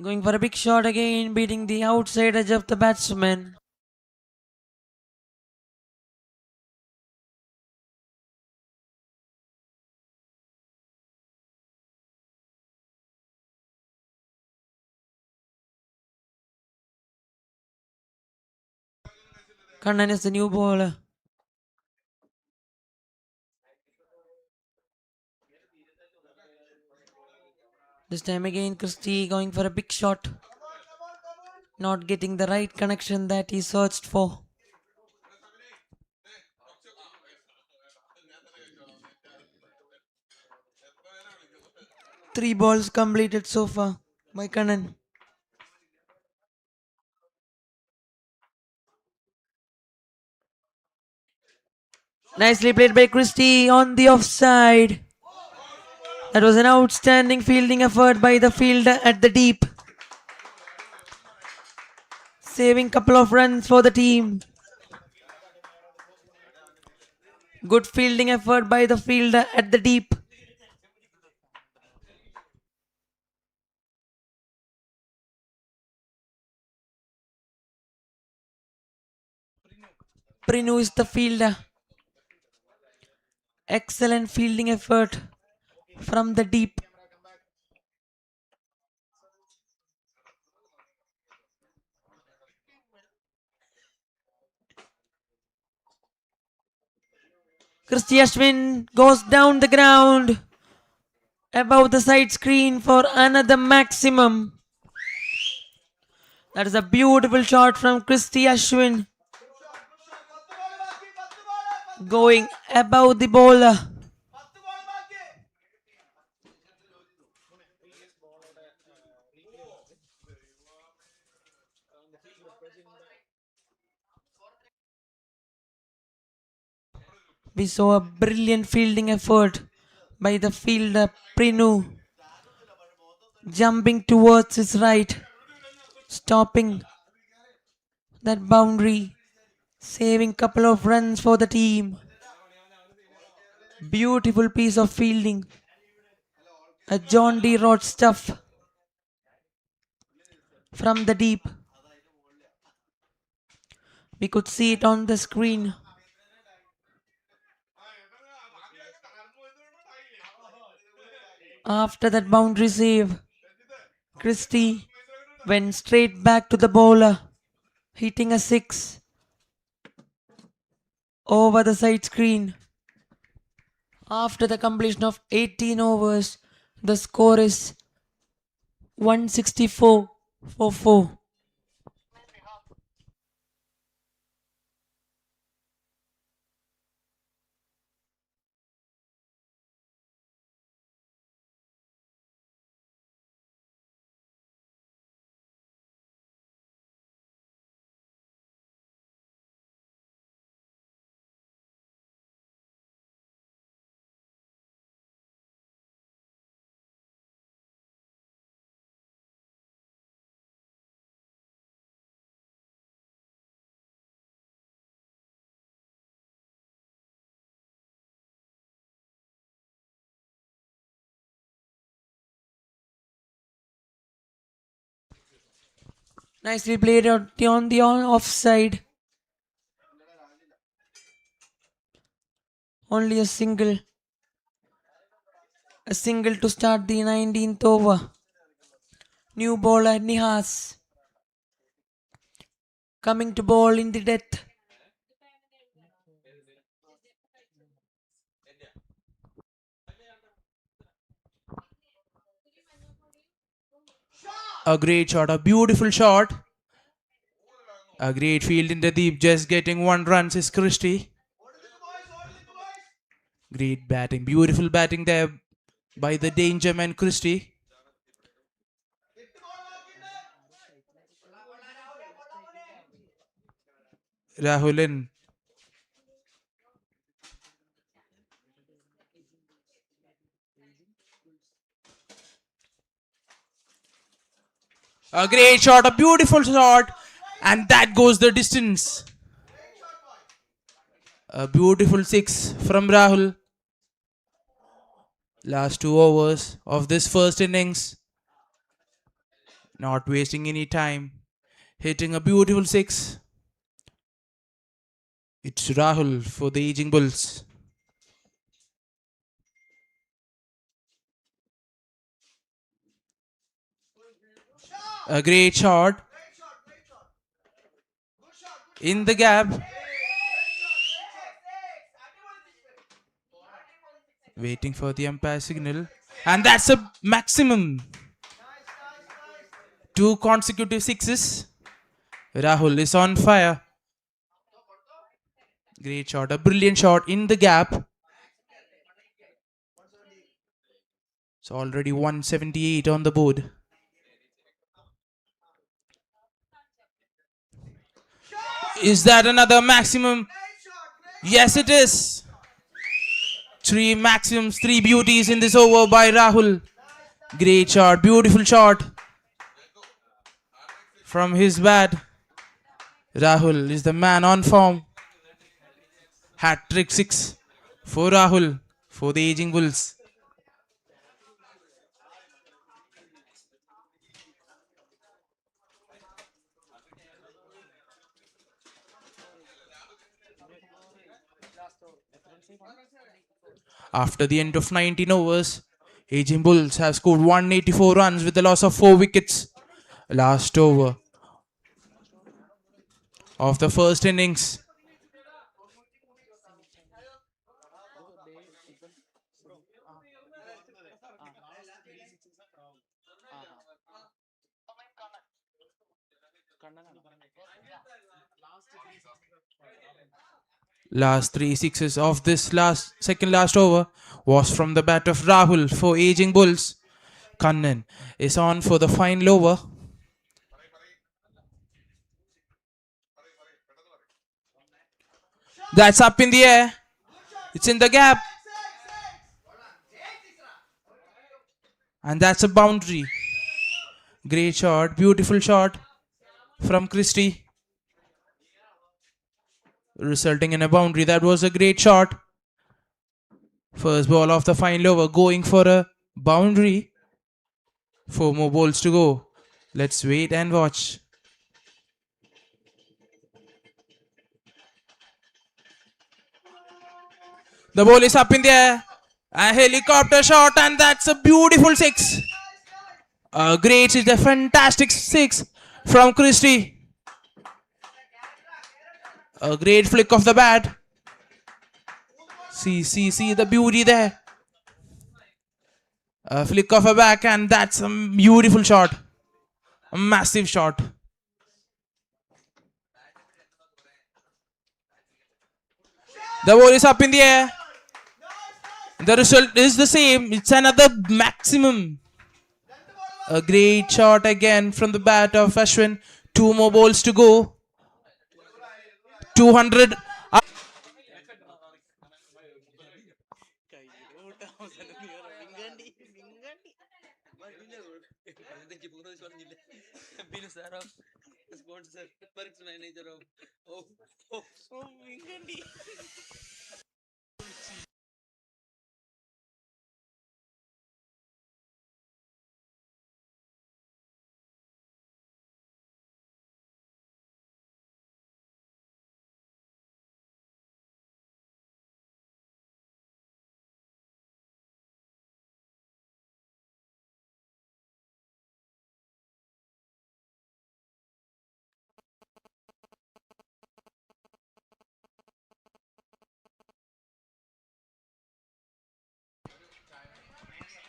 Speaker 1: Going for a big shot again, beating the outside edge of the batsman. Kannan is the new bowler. This time again, Christie going for a big shot. Not getting the right connection that he searched for. Three balls completed so far by Kannan. Nicely played by Christie on the offside. That was an outstanding fielding effort by the fielder at the deep. Saving couple of runs for the team. Good fielding effort by the fielder at the deep. Prinu is the fielder. Excellent fielding effort from the deep. Christy Ashwin goes down the ground above the side screen for another maximum. That is a beautiful shot from Christy Ashwin. Going above the bowler. We saw a brilliant fielding effort by the fielder Prinu, jumping towards his right, stopping that boundary, saving couple of runs for the team. Beautiful piece of fielding. A John D. Rod stuff from the deep. We could see it on the screen. After that boundary save, Christie went straight back to the bowler, hitting a 6 over the side screen. After the completion of 18 overs, the score is 164 for 4. Nicely played out on the offside. Only a single. A single to start the 19th over. New bowler Nihas coming to bowl in the death.
Speaker 2: A great shot, a beautiful shot. A great field in the deep, just getting 1 run is Christie. Great batting. Beautiful batting there by the danger man Christie. Rahul in. A great shot, a beautiful shot, and that goes the distance. A beautiful six from Rahul. Last 2 overs of this first innings. Not wasting any time. Hitting a beautiful six. It's Rahul for the aging Bulls. A great shot. In the gap. Waiting for the umpire signal. And that's a maximum. 2 consecutive sixes. Rahul is on fire. Great shot. A brilliant shot in the gap. It's already 178 on the board. Is that another maximum? Yes, it is. 3 maximums, 3 beauties in this over by Rahul. Great shot. Beautiful shot from his bat. Rahul is the man on form. Hat-trick 6 for Rahul for the aging Bulls. After the end of 19 overs, aging Bulls have scored 184 runs with the loss of 4 wickets. Last over of the first innings. Last 3 sixes of this second last over was from the bat of Rahul for aging Bulls. Kannan is on for the final over. That's up in the air. It's in the gap. And that's a boundary. Great shot. Beautiful shot from Christie. Resulting in a boundary. That was a great shot. First ball of the final over going for a boundary. 4 more balls to go. Let's wait and watch. The ball is up in the air. A helicopter shot, and that's a beautiful six. A great, it's a fantastic six from Christie. A great flick of the bat. See the beauty there. A flick of a back, and that's a beautiful shot. A massive shot. The ball is up in the air. The result is the same. It's another maximum. A great shot again from the bat of Ashwin. 2 more balls to go. 200.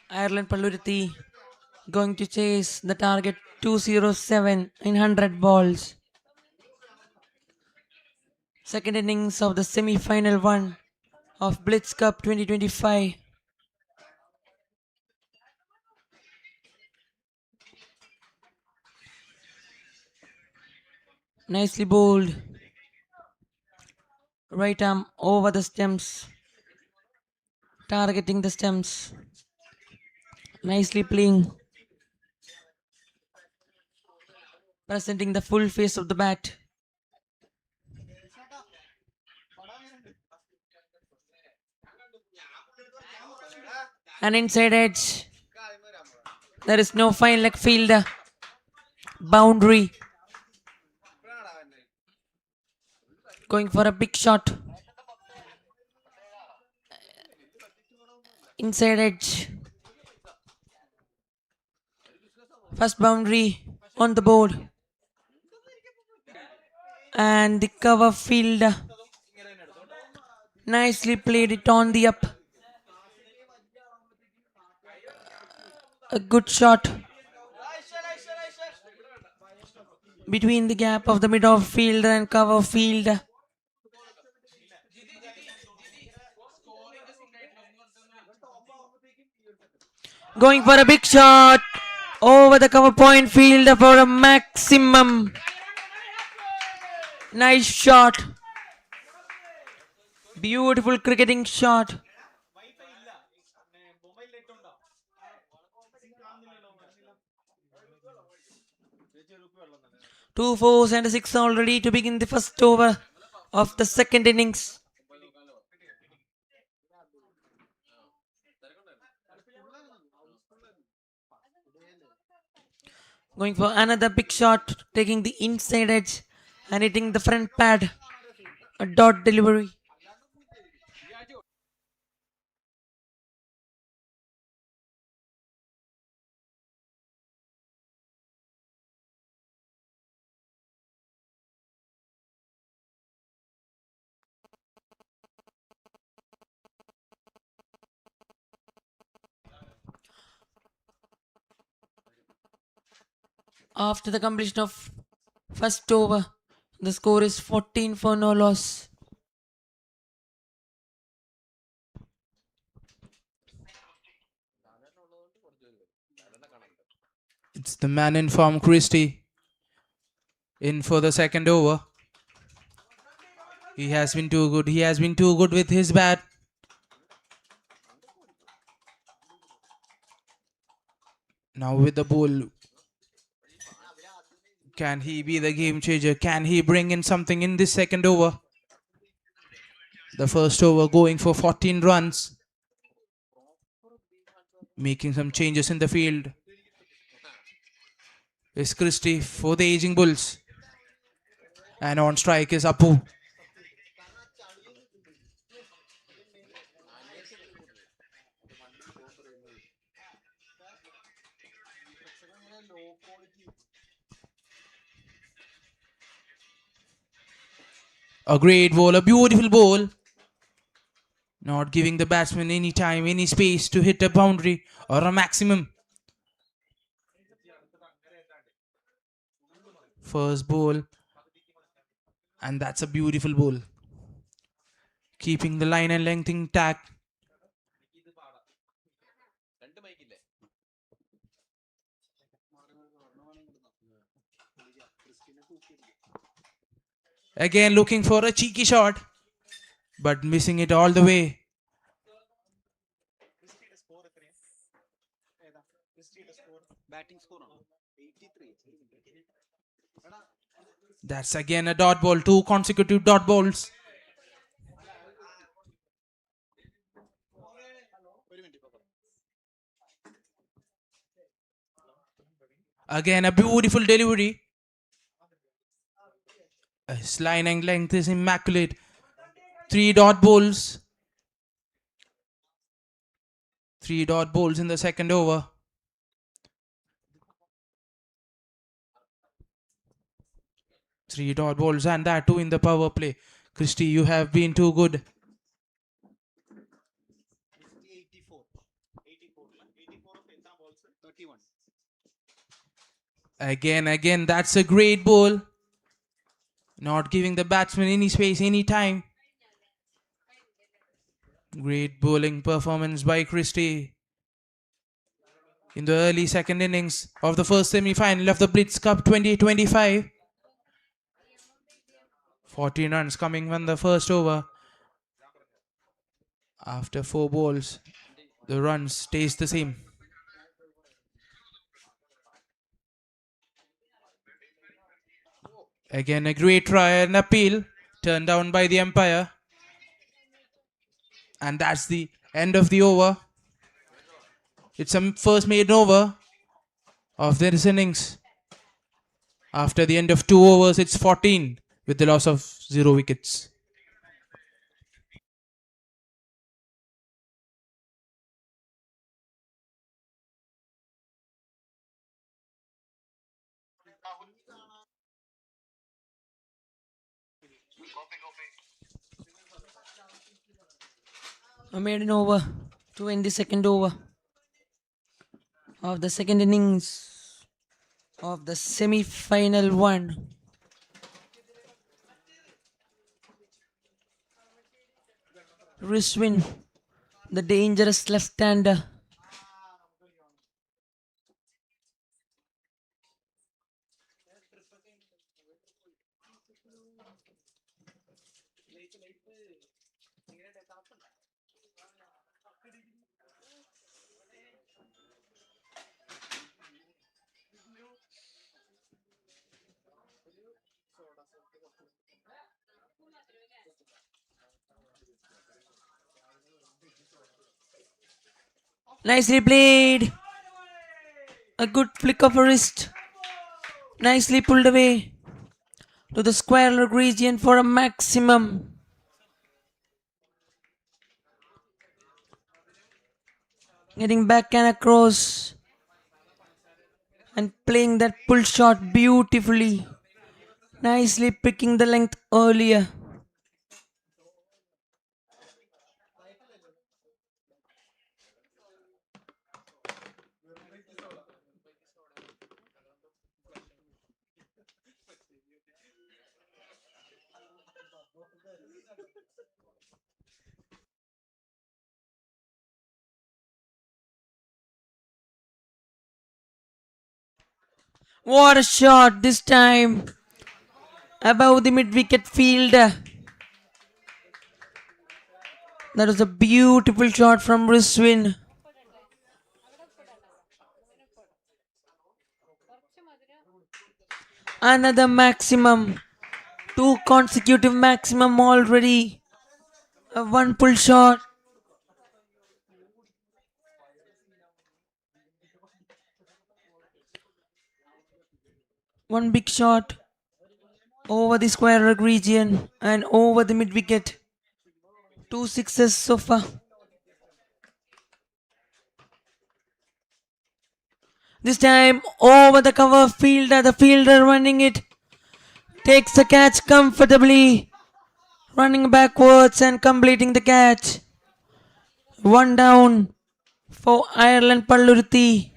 Speaker 1: Ireland Palluruthi going to chase the target 207 in 100 balls. Second innings of the semi-final one. of Blitz Cup 2025. Nicely bowled. Right arm over the stems. Targeting the stems. Nicely playing. Presenting the full face of the bat. An inside edge. There is no fine leg fielder. Boundary. Going for a big shot. Inside edge. First boundary on the board. And the cover fielder. Nicely played it on the up. A good shot. Between the gap of the middle fielder and cover fielder. Going for a big shot over the cover point fielder for a maximum. Nice shot. Beautiful cricketing shot. Two fours and a six already to begin the first over of the second innings. Going for another big shot, taking the inside edge and hitting the front pad. A dot delivery. After the completion of first over, the score is 14 for no loss.
Speaker 2: It's the man in form, Christie, in for the second over. He has been too good. He has been too good with his bat. Now with the ball. Can he be the game changer? Can he bring in something in this second over? The first over going for 14 runs. Making some changes in the field is Christie for the aging Bulls. And on strike is Apu. A great ball, a beautiful ball. Not giving the batsman any time, any space to hit a boundary or a maximum. First ball. And that's a beautiful ball. Keeping the line and length intact. Again looking for a cheeky shot. But missing it all the way. That's again a dot ball. Two consecutive dot balls. Again a beautiful delivery. His line and length is immaculate. Three dot balls. Three dot balls in the second over. Three dot balls and that too in the power play. Christie, you have been too good. Again, that's a great ball. Not giving the batsman any space, any time. Great bowling performance by Christie in the early second innings of the first semi-final of the Blitz Cup 2025. 14 runs coming from the first over. After 4 balls, the run stays the same. Again, a great try and appeal turned down by the umpire. And that's the end of the over. It's a first maiden over of this innings. After the end of 2 overs, it's 14 with the loss of 0 wickets.
Speaker 1: A maiden over to end the second over of the second innings of the semi-final one. Riswin, the dangerous left-hander. Nicely played. A good flick of a wrist. Nicely pulled away to the square leg region for a maximum. Getting back and across and playing that pull shot beautifully. Nicely picking the length earlier. What a shot this time. Above the mid-wicket field. That was a beautiful shot from Riswin. Another maximum. 2 consecutive maximum already. A 1 pull shot. One big shot over the square leg region and over the mid wicket. 2 sixes so far. This time over the cover fielder, the fielder running it. Takes the catch comfortably. Running backwards and completing the catch. 1 down for Ireland Pallurthi.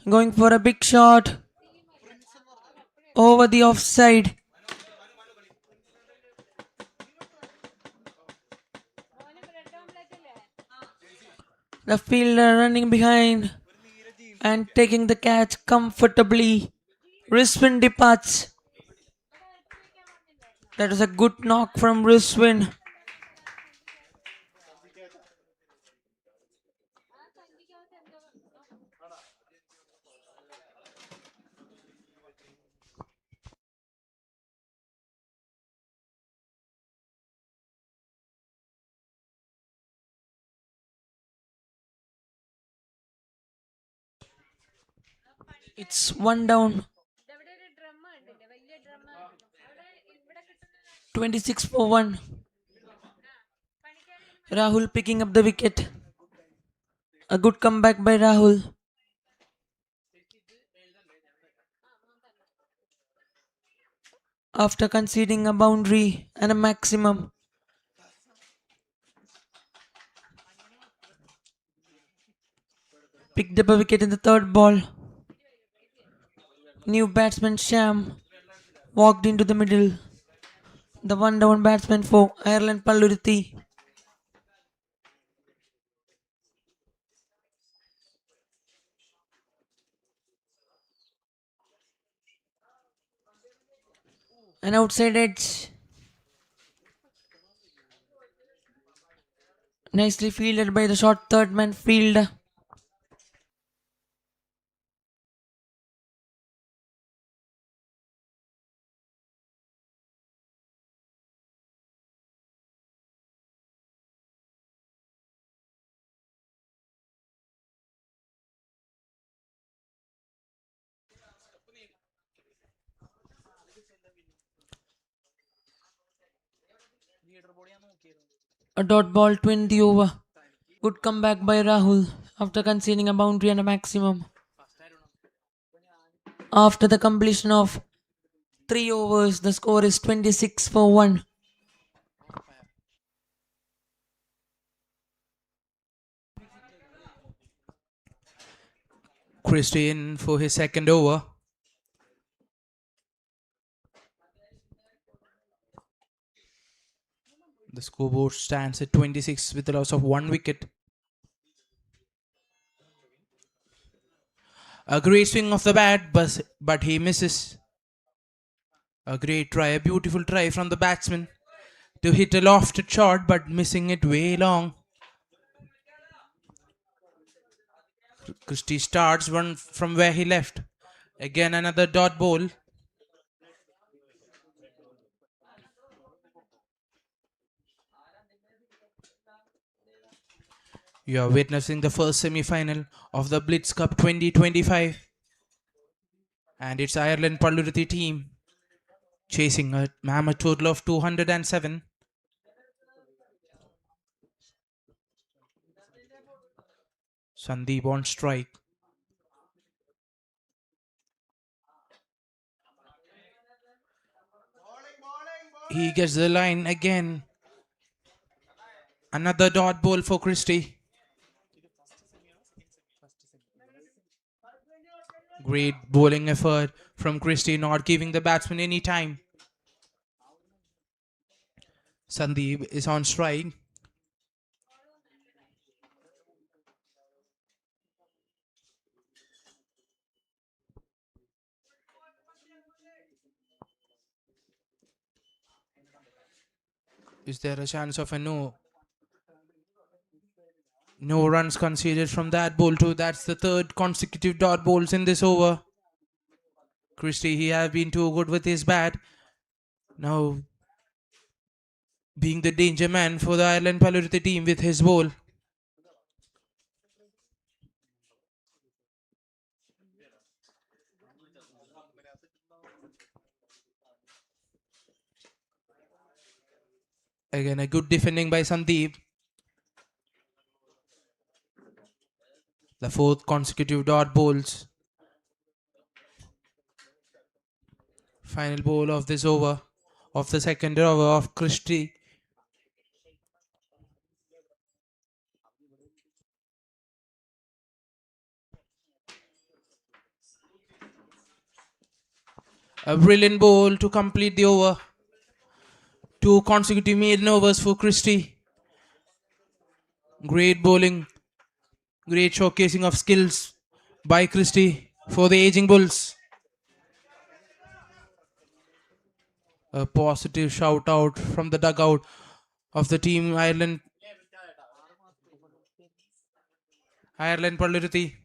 Speaker 1: Going for a big shot over the offside. The fielder running behind and taking the catch comfortably. Riswin departs. That is a good knock from Riswin. It's 1 down. 26 for 1. Rahul picking up the wicket. A good comeback by Rahul. After conceding a boundary and a maximum. Picked up a wicket in the third ball. New batsman Sham walked into the middle. the one down batsman for Ireland Palluriti. An outside edge. Nicely fielded by the short third man field. A dot ball 20 over. Good comeback by Rahul after conceding a boundary and a maximum. After the completion of 3 overs, the score is 26 for 1.
Speaker 2: Christie in for his second over. The scoreboard stands at 26 with the loss of 1 wicket. A great swing of the bat, but he misses. A great try, a beautiful try from the batsman to hit a lofted shot, but missing it way long. Christie starts one from where he left. Again another dot ball. You are witnessing the first semi-final of the BLITZ Cup 2025. And it's Ireland Palluriti team chasing a mammoth total of 207. Sandeep on strike. He gets the line again. Another dot ball for Christie. Great bowling effort from Christie, not giving the batsman any time. Sandeep is on strike. Is there a chance of a no? No runs conceded from that ball too. That's the third consecutive dot balls in this over. Christie, he has been too good with his bat. Now being the danger man for the Ireland Palluriti team with his ball. Again, a good defending by Sandeep. The fourth consecutive dot balls. Final ball of this over, of the second over of Christie. A brilliant ball to complete the over. Two consecutive maiden overs for Christie. Great bowling, great showcasing of skills by Christie for the aging Bulls. A positive shout out from the dugout of the team Ireland Palluriti.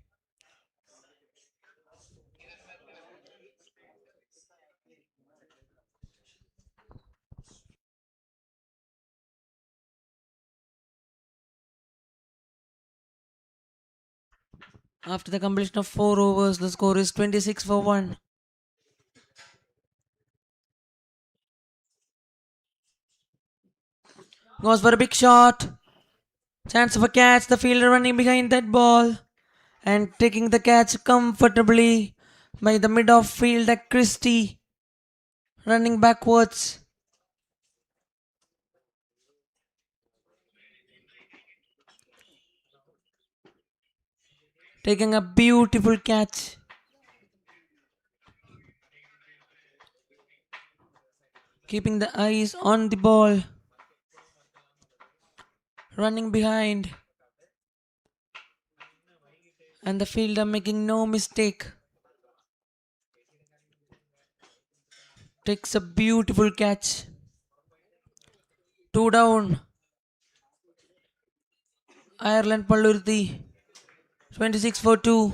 Speaker 1: After the completion of 4 overs, the score is 26 for 1. Goes for a big shot. Chance of a catch. The fielder running behind that ball and taking the catch comfortably by the mid off fielder Christie. Running backwards. Taking a beautiful catch. keeping the eyes on the ball, running behind, and the fielder making no mistake. Takes a beautiful catch. Two down. Ireland Pallurthi. 26 for 2.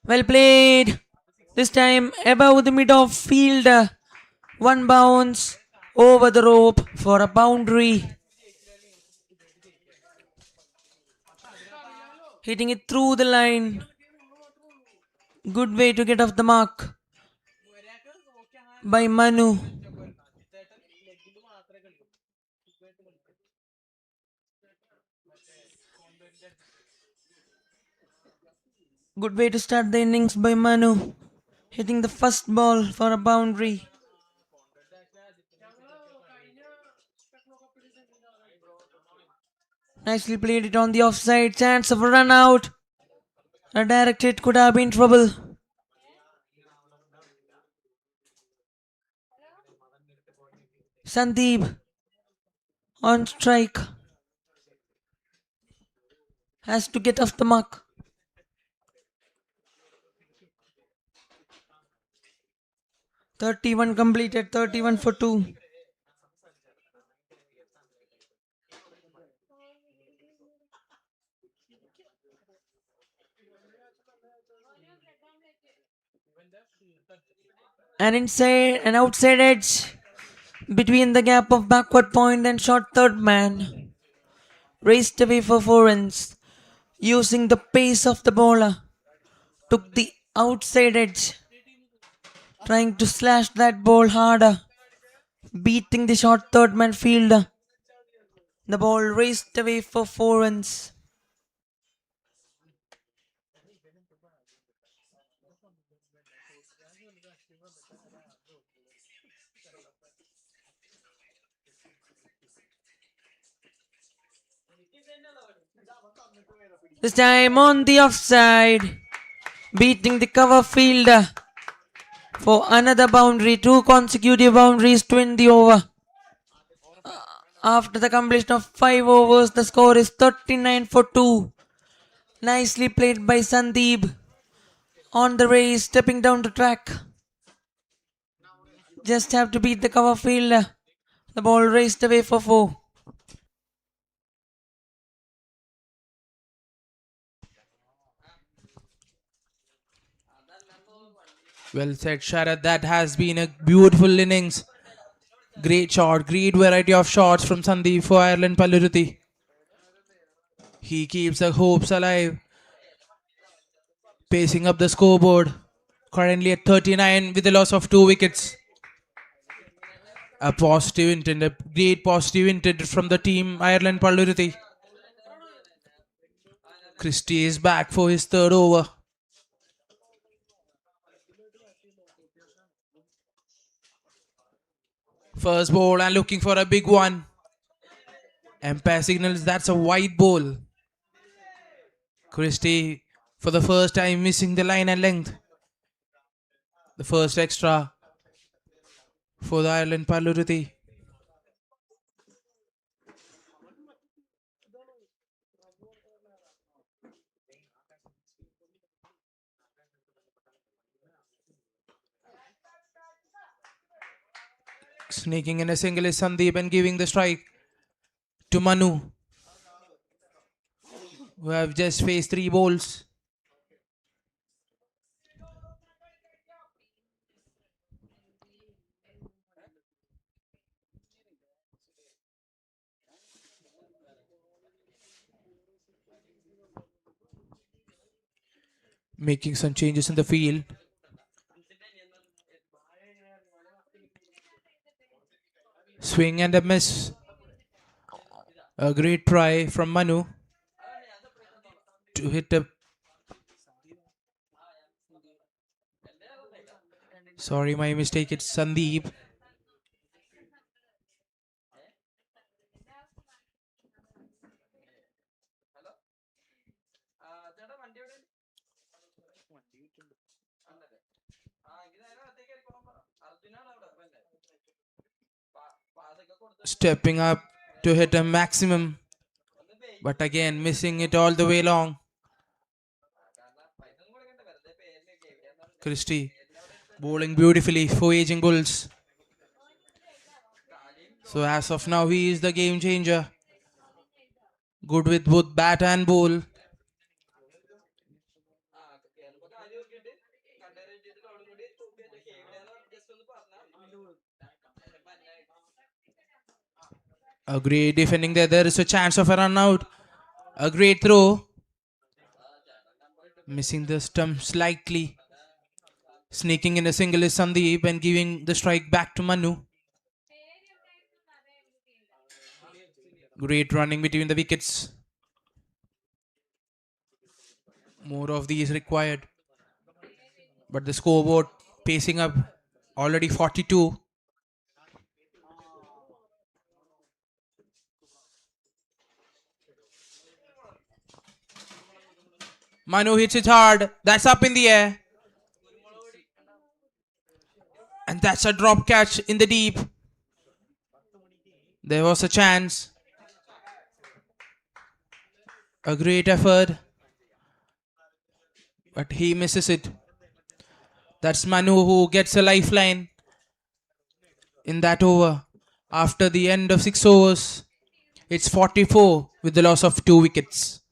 Speaker 1: Well played. This time above the mid of field. One bounce over the rope for a boundary. Hitting it through the line. Good way to get off the mark by Manu. Good way to start the innings by Manu. Hitting the first ball for a boundary. Nicely played it on the offside. Chance of a run out. A direct hit could have been trouble. Sandeep on strike. Has to get off the mark. "31 completed, 31 for 2. An outside edge between the gap of backward point and short third man. Raced away for 4 runs. Using the pace of the bowler. Took the outside edge. Trying to slash that ball harder. Beating the short third man fielder. The ball raced away for 4 runs. This time on the offside. Beating the cover fielder for another boundary. 2 consecutive boundaries to end the over. After the completion of 5 overs, the score is 39 for 2. Nicely played by Sandeep. On the race, stepping down the track. Just have to beat the cover fielder. The ball raced away for 4.
Speaker 2: Well said, Sharad. That has been a beautiful innings. Great shot, great variety of shots from Sandeep for Ireland Pallurthi. He keeps the hopes alive, pacing up the scoreboard. Currently at 39 with a loss of 2 wickets. A positive intent, a great positive intent from the team Ireland Pallurthi. Christie is back for his third over. First ball and looking for a big one. Umpire signals that's a wide ball. Christie for the first time missing the line and length. The first extra for the Ireland Pallurthi. Sneaking in a single is Sandeep and giving the strike to Manu, who have just faced 3 balls. making some changes in the field. Swing and a miss. A great try from Manu to hit a. Sorry, my mistake. It's Sandeep. Stepping up to hit a maximum, but again missing it all the way long. Christie bowling beautifully for aging Bulls. So as of now, he is the game changer. Good with both bat and ball. A great defending there. There is a chance of a run out. A great throw. Missing the stump slightly. Sneaking in a single is Sandeep and giving the strike back to Manu. Great running between the wickets. More of these required. But the scoreboard pacing up. Already 42. Manu hits it hard. That's up in the air. And that's a drop catch in the deep. There was a chance. A great effort. But he misses it. That's Manu who gets a lifeline in that over. After the end of 6 overs, it's 44 with the loss of 2 wickets.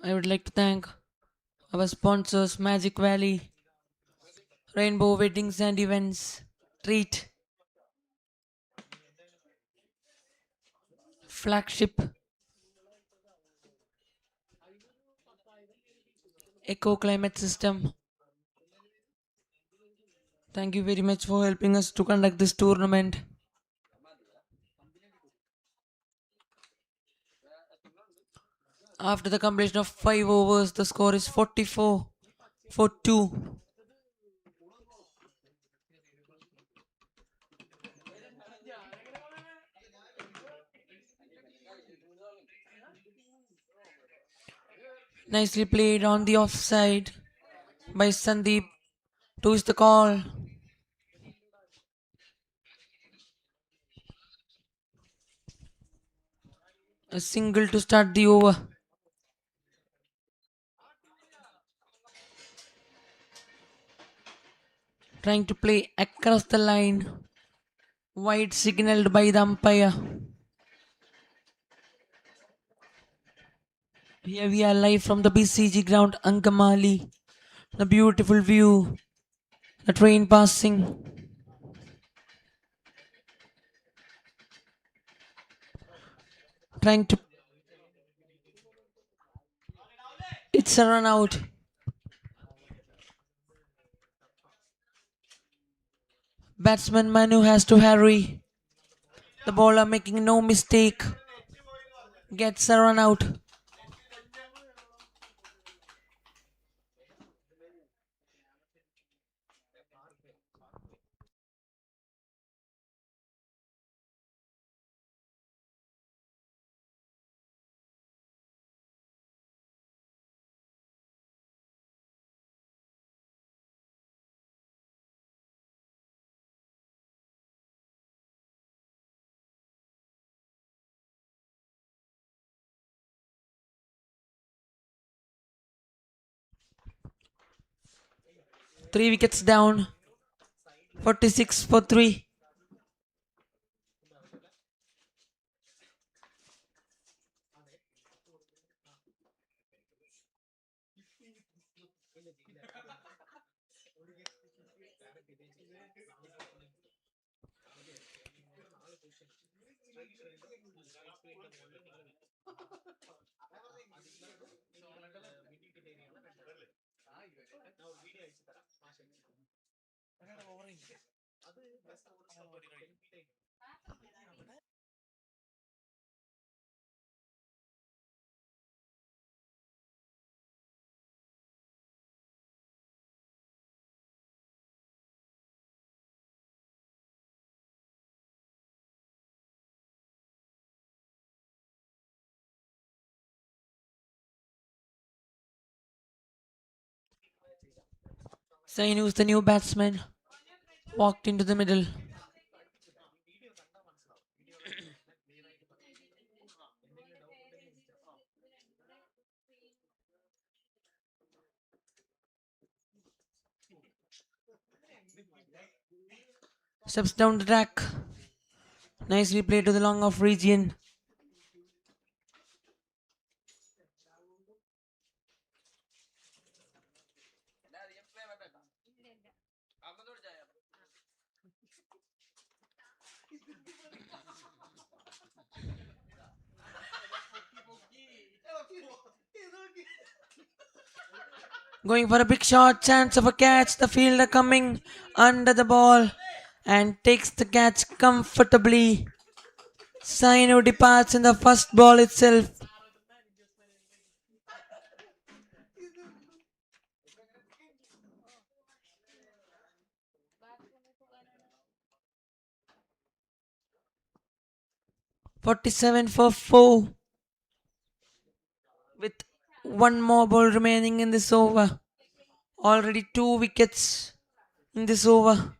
Speaker 1: I would like to thank our sponsors Magic Valley, Rainbow Weddings and Events, Treat, Flagship, Eco Climate System. Thank you very much for helping us to conduct this tournament. After the completion of 5 overs, the score is 44 for 2. Nicely played on the offside by Sandeep. Two is the call. A single to start the over. Trying to play across the line. Wide signaled by the umpire. Here we are live from the BCG ground, Ankamali. The beautiful view. The train passing. Trying to. It's a run out. Batsman Manu has to hurry. The bowler making no mistake. Gets a run out. Three wickets down. 46 for 3. Sain, who's the new batsman, walked into the middle. Steps down the track. Nicely played to the long off region. Going for a big shot, chance of a catch. The fielder coming under the ball and takes the catch comfortably. Sainu departs in the first ball itself. "47 for 4" with one more ball remaining in this over. Already 2 wickets in this over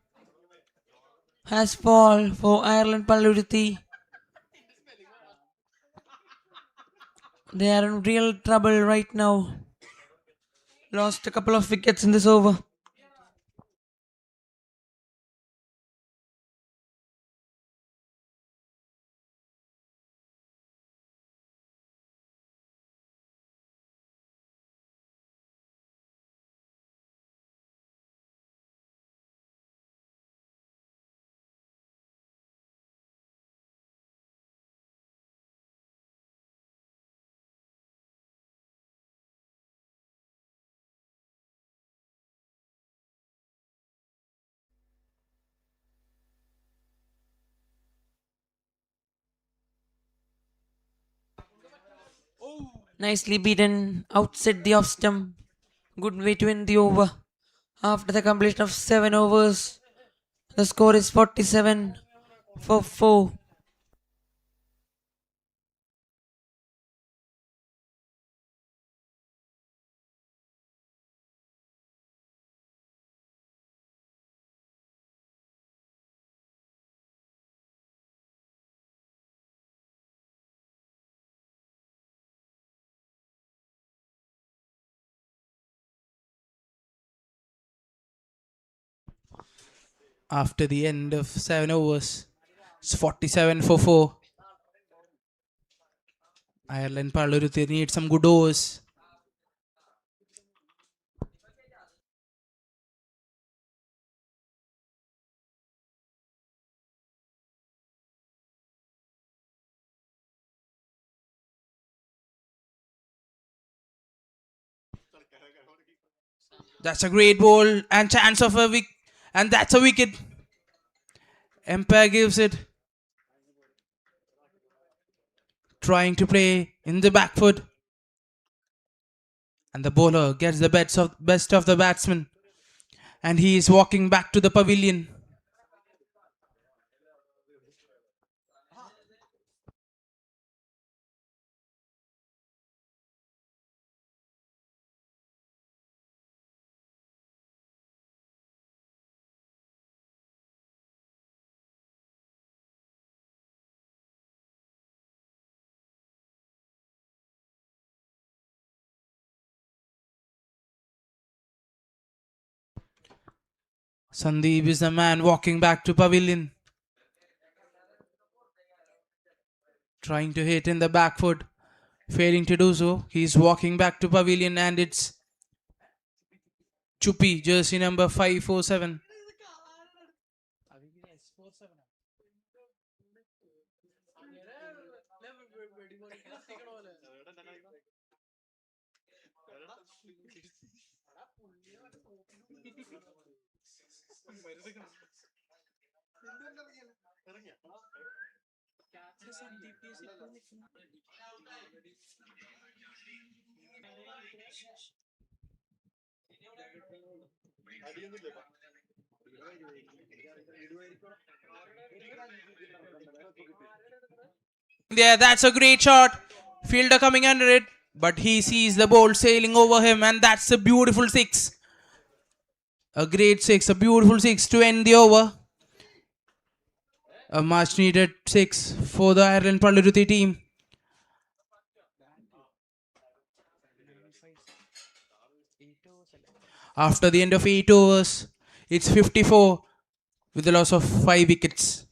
Speaker 1: has fall for Ireland Palluruthi. They are in real trouble right now. Lost a couple of wickets in this over. Nicely beaten outside the off stump. Good way to end the over. After the completion of 7 overs, the score is 47 for 4.
Speaker 2: After the end of 7 overs, it's 47 for 4. Ireland Palluruthi need some good overs. That's a great ball and chance of a wicket, and that's a wicket. Empire gives it. Trying to play in the back foot, and the bowler gets the best of the batsman, and he is walking back to the pavilion. Sandeep is the man walking back to pavilion, trying to hit in the back foot, failing to do so. He's walking back to pavilion, and it's Chupi, jersey number 547. Yeah, that's a great shot. Fielder coming under it, but he sees the ball sailing over him, and that's a beautiful six. A great six, a beautiful six to end the over. A much needed six for the Ireland Paluruthi team. After the end of 8 overs, it's 54 with a loss of 5 wickets.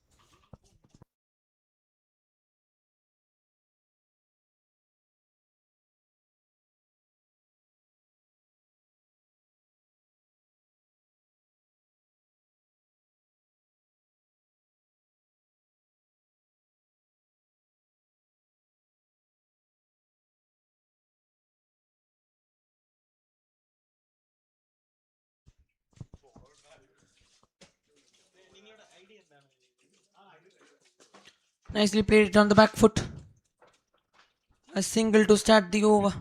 Speaker 1: Nicely played it on the back foot. A single to start the over.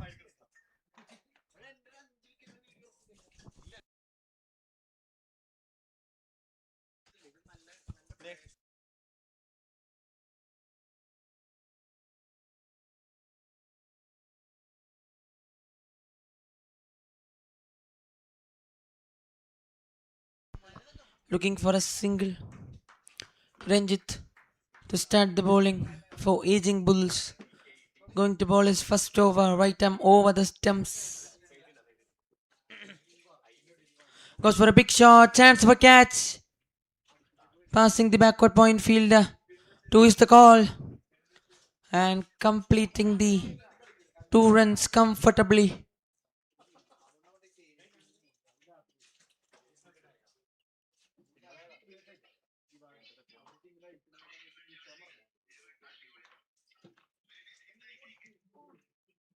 Speaker 1: Looking for a single. Ranjit to start the bowling for aging Bulls. Going to bowl his first over, right arm over the stumps. Goes for a big shot, chance for catch. Passing the backward point fielder. Two is the call. And completing the 2 runs comfortably.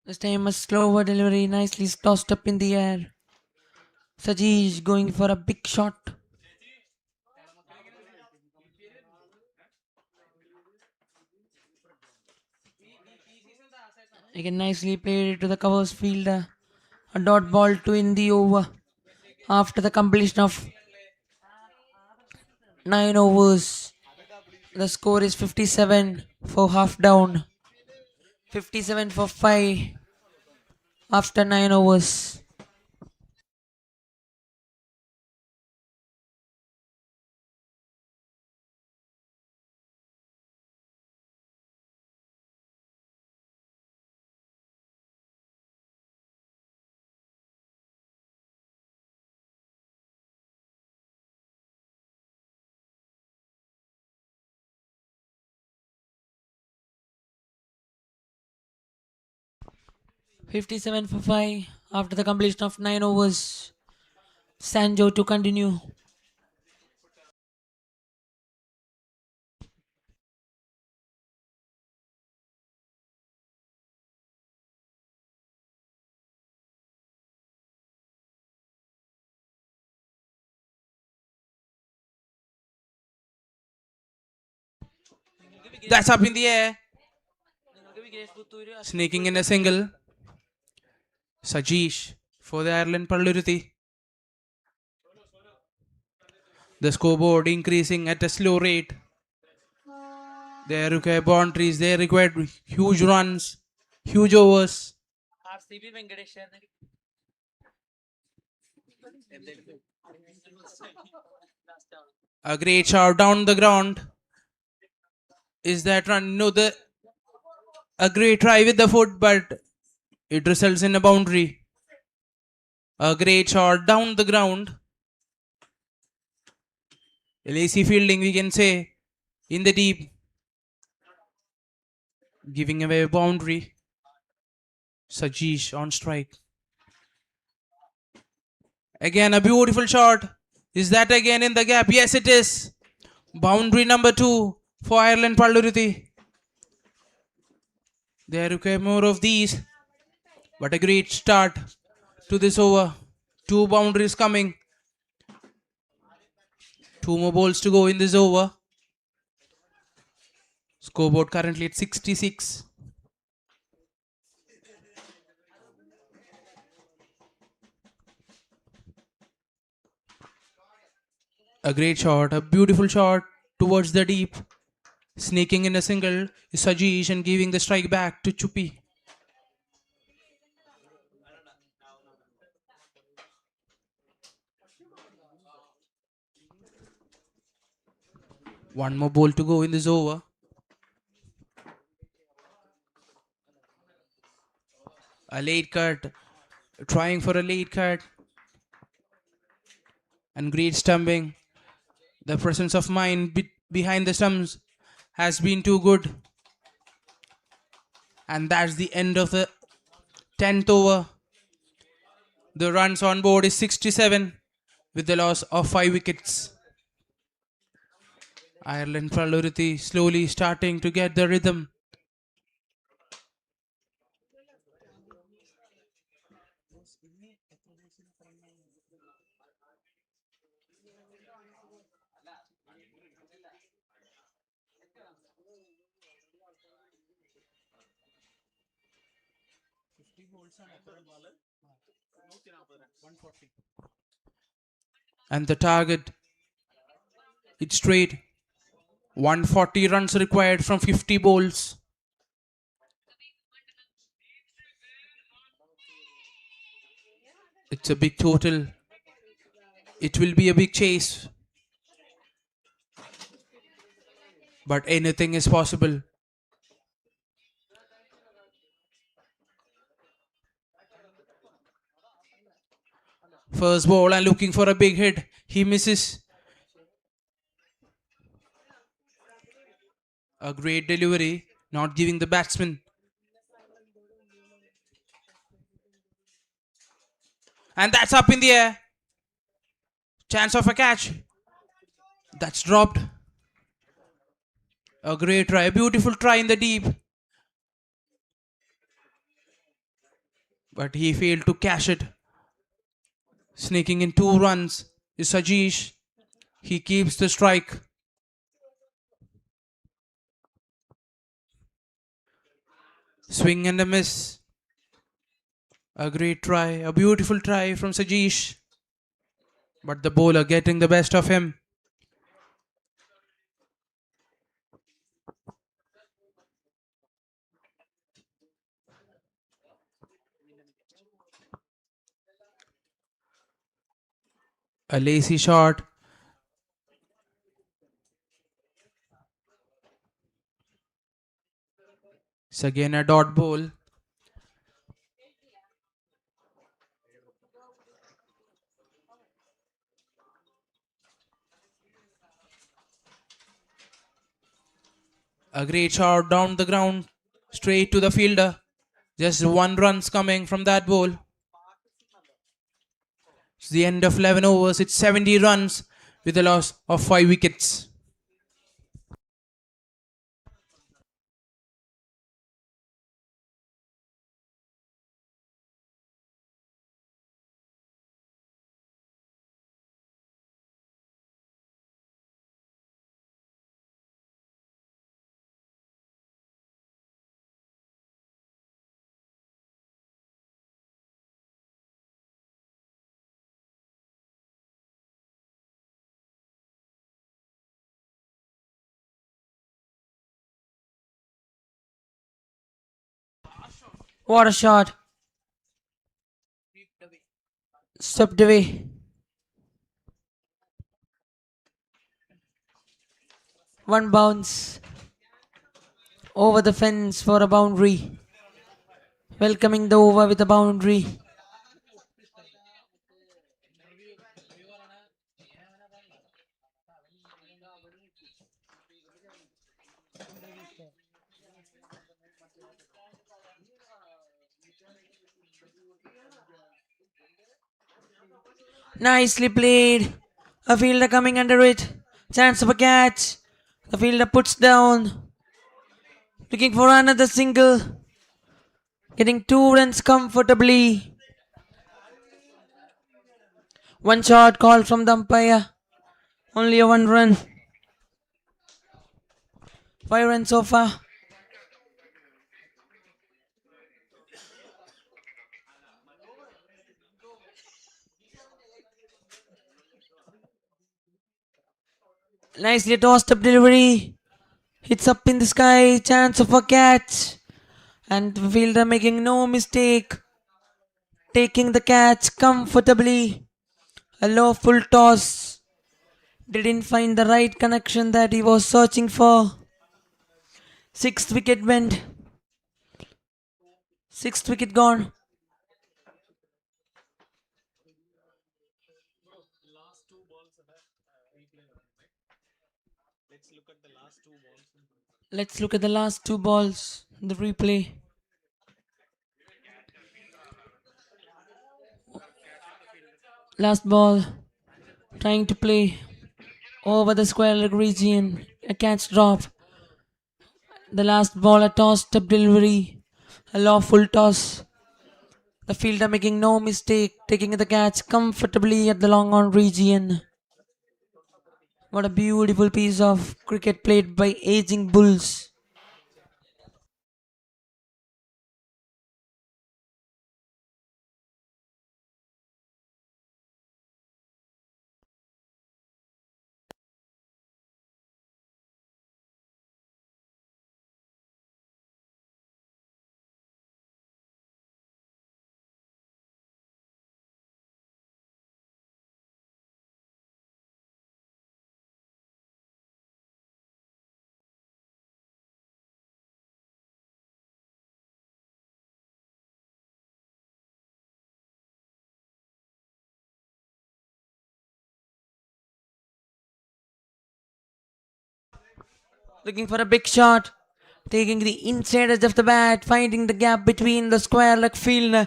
Speaker 1: This time a slower delivery, nicely tossed up in the air. Sajeesh going for a big shot. Again nicely played it to the covers fielder. A dot ball to end the over. After the completion of 9 overs, the score is 57 for half down. 57 for 5 after 9 overs. $57 for 5 after the completion of 9 overs. Sanjo to continue.
Speaker 2: That's up in the air. Sneaking in a single. Sajeesh for the Ireland Paluruthi. The scoreboard increasing at a slow rate. They require boundaries, they require huge runs, huge overs. A great shot down the ground. Is that run? No, a great try with the foot, but it results in a boundary. A great shot down the ground. Lazy fielding, we can say, in the deep. Giving away a boundary. Sajeesh on strike. Again, a beautiful shot. Is that again in the gap? Yes, it is. Boundary number 2 for Ireland Palluruthi. They require more of these. But a great start to this over. Two boundaries coming. Two more balls to go in this over. Scoreboard currently at 66. A great shot, a beautiful shot towards the deep. Sneaking in a single is Sajish and giving the strike back to Chupi. One more ball to go in this over. A late cut, trying for a late cut. And great stumping. The presence of mind behind the stumps has been too good. And that's the end of the 10th over. The runs on board is 67 with the loss of 5 wickets. Ireland Palluruthi slowly starting to get the rhythm. And the target, it's straight. 140 runs required from 50 balls. It's a big total. It will be a big chase. But anything is possible. First ball and looking for a big hit. He misses. A great delivery, not giving the batsman. And that's up in the air. Chance of a catch. That's dropped. A great try, a beautiful try in the deep. But he failed to cash it. Sneaking in 2 runs is Sajish. He keeps the strike. Swing and a miss. A great try, a beautiful try from Sajish. But the bowler getting the best of him. A lazy shot. It's again a dot ball. A great shot down the ground, straight to the fielder. Just 1 run's coming from that ball. It's the end of 11 overs. It's 70 runs with a loss of 5 wickets.
Speaker 1: What a shot. Swept away. One bounce. Over the fence for a boundary. Welcoming the over with a boundary. Nicely played. A fielder coming under it. Chance of a catch. The fielder puts down, looking for another single, getting 2 runs comfortably. One shot called from the umpire, only a 1 run. 5 runs so far. Nicely tossed up delivery. Hits up in the sky, chance of a catch. And the fielder making no mistake, taking the catch comfortably. A low full toss. Didn't find the right connection that he was searching for. Sixth wicket went. Sixth wicket gone. Let's look at the last 2 balls. The replay. Last ball. Trying to play over the square leg region. A catch drop. The last ball, a tossed up delivery. A lawful toss. The fielder making no mistake, taking the catch comfortably at the long on region. What a beautiful piece of cricket played by aging bulls. Looking for a big shot, taking the inside edge of the bat, finding the gap between the square leg field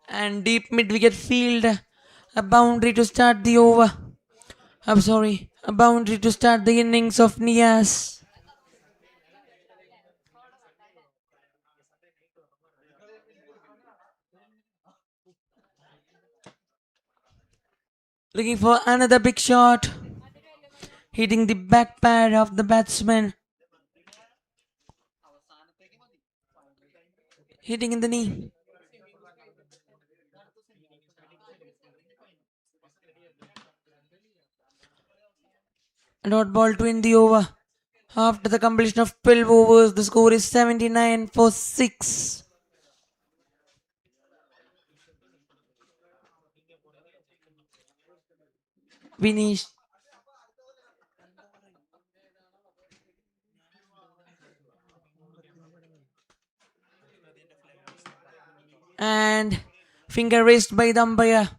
Speaker 1: and deep mid wicket field. A boundary to start the over. I'm sorry, a boundary to start the innings of Nias. Looking for another big shot, hitting the back pad of the batsman, hitting in the knee. A dot ball to end the over. After the completion of 12 overs, the score is 79 for 6. Finish. And finger raised by the umpire.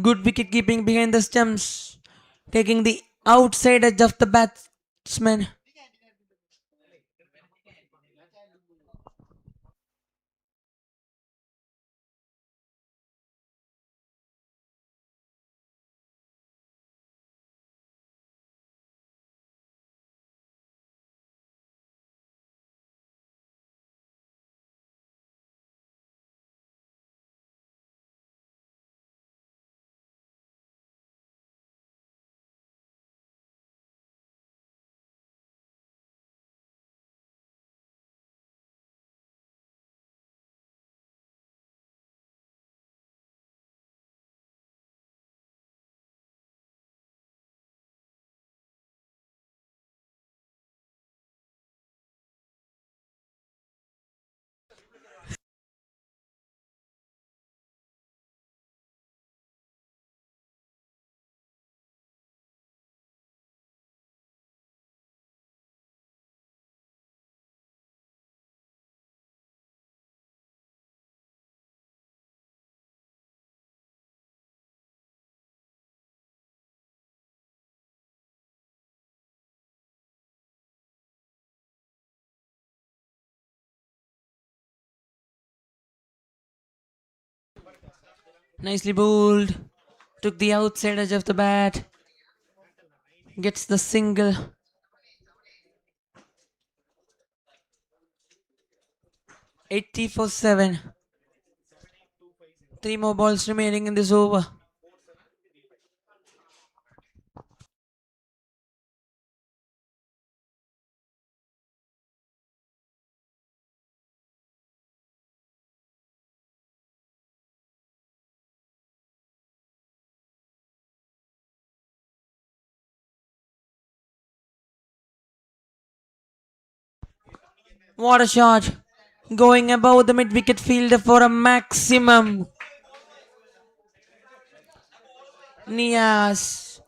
Speaker 1: Good wicket keeping behind the stumps, taking the outside edge of the batsman. Nicely bowled. Took the outside edge of the bat. Gets the single. 80 for 7. Three more balls remaining in this over. What a shot! Going above the mid wicket fielder for a maximum. Nias.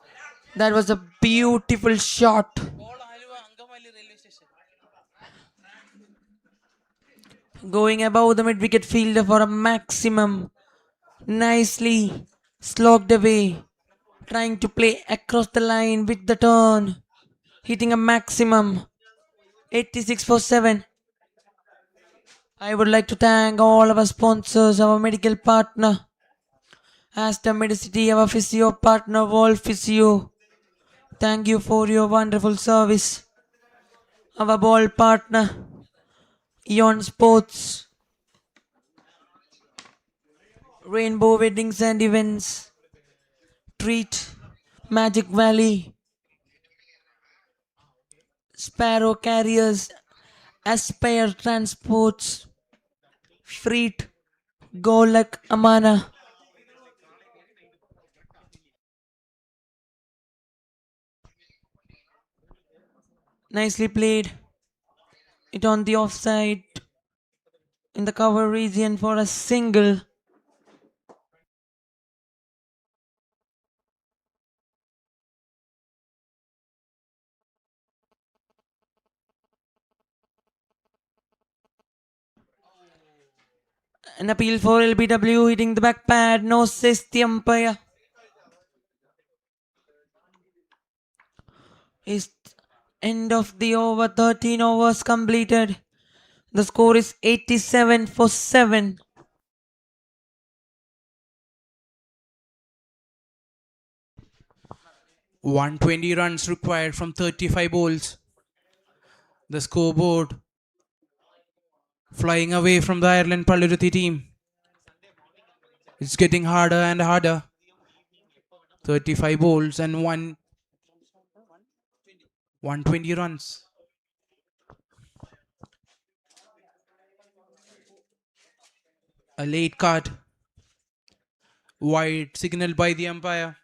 Speaker 1: That was a beautiful shot. Going above the mid wicket fielder for a maximum. Nicely slogged away. Trying to play across the line with the turn. Hitting a maximum. 86 for 7. I would like to thank all our sponsors, our medical partner, Asta Medicity, our physio partner, World Physio. Thank you for your wonderful service. Our ball partner, Eon Sports, Rainbow Weddings and Events, Treat, Magic Valley, Sparrow Carriers, Aspire Transports, Freet, Golak Amana. Nicely played. It on the offside in the cover region for a single. An appeal for LBW hitting the back pad. No, says the umpire. Is end of the over. 13 overs completed. The score is 87 for 7.
Speaker 2: 120 runs required from 35 balls. The scoreboard flying away from the Ireland Palluruthi team. It's getting harder and harder. 35 balls and 120 runs. A late card. Wide signal by the umpire.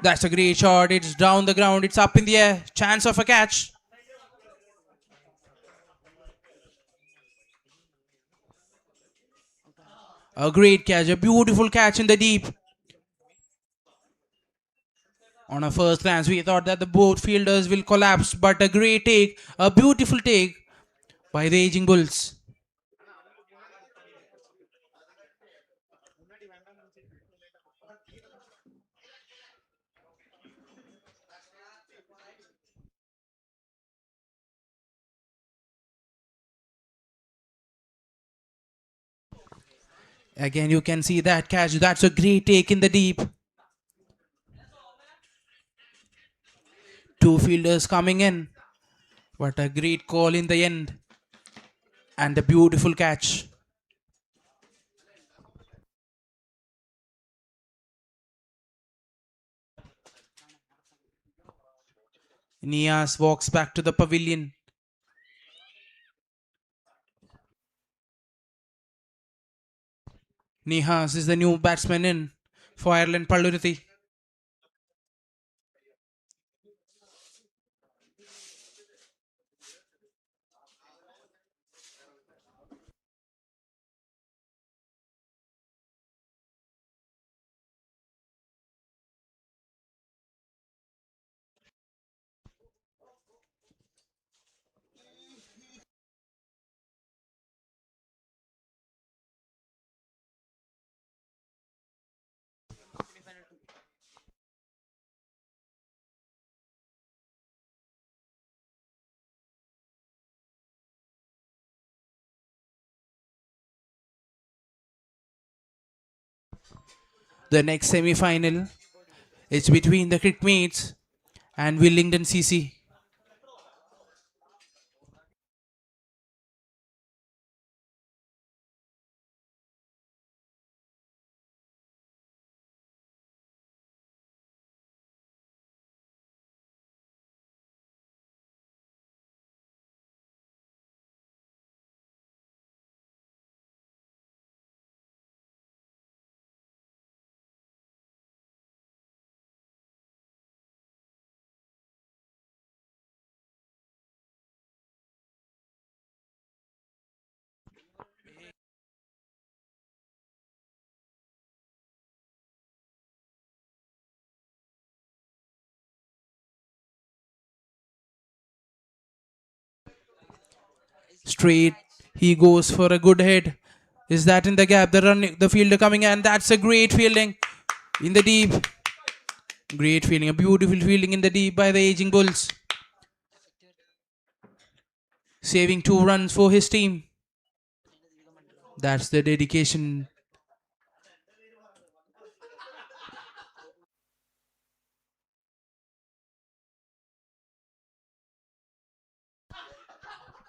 Speaker 2: That's a great shot. It's down the ground. It's up in the air. Chance of a catch. A great catch. A beautiful catch in the deep. On a first glance, we thought that the both fielders will collapse, but a great take, a beautiful take by the aging Bulls. Again, you can see that catch. That's a great take in the deep. Two fielders coming in. What a great call in the end. And a beautiful catch. Nias walks back to the pavilion. Nias is the new batsman in for Ireland Palluruthi. The next semi-final is between the Crickmates and Wellington CC. Straight, he goes for a good hit. Is that in the gap? The fielder coming in. That's a great fielding in the deep. Great fielding, a beautiful fielding in the deep by the aging Bulls. Saving 2 runs for his team. That's the dedication.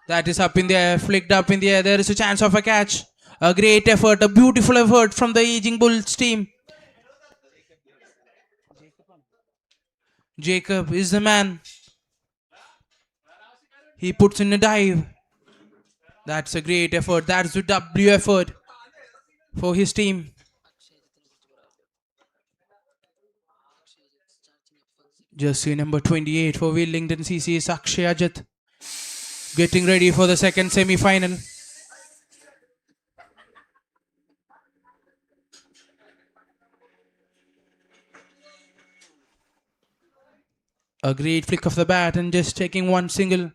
Speaker 2: That is up in the air, flicked up in the air. There is a chance of a catch. A great effort, a beautiful effort from the aging Bulls team. Jacob is the man. He puts in a dive. That's a great effort. That's the W effort for his team. Jersey number 28 for Wellington CC is Akshay Ajit. Getting ready for the second semi-final. A great flick of the bat and just taking one single.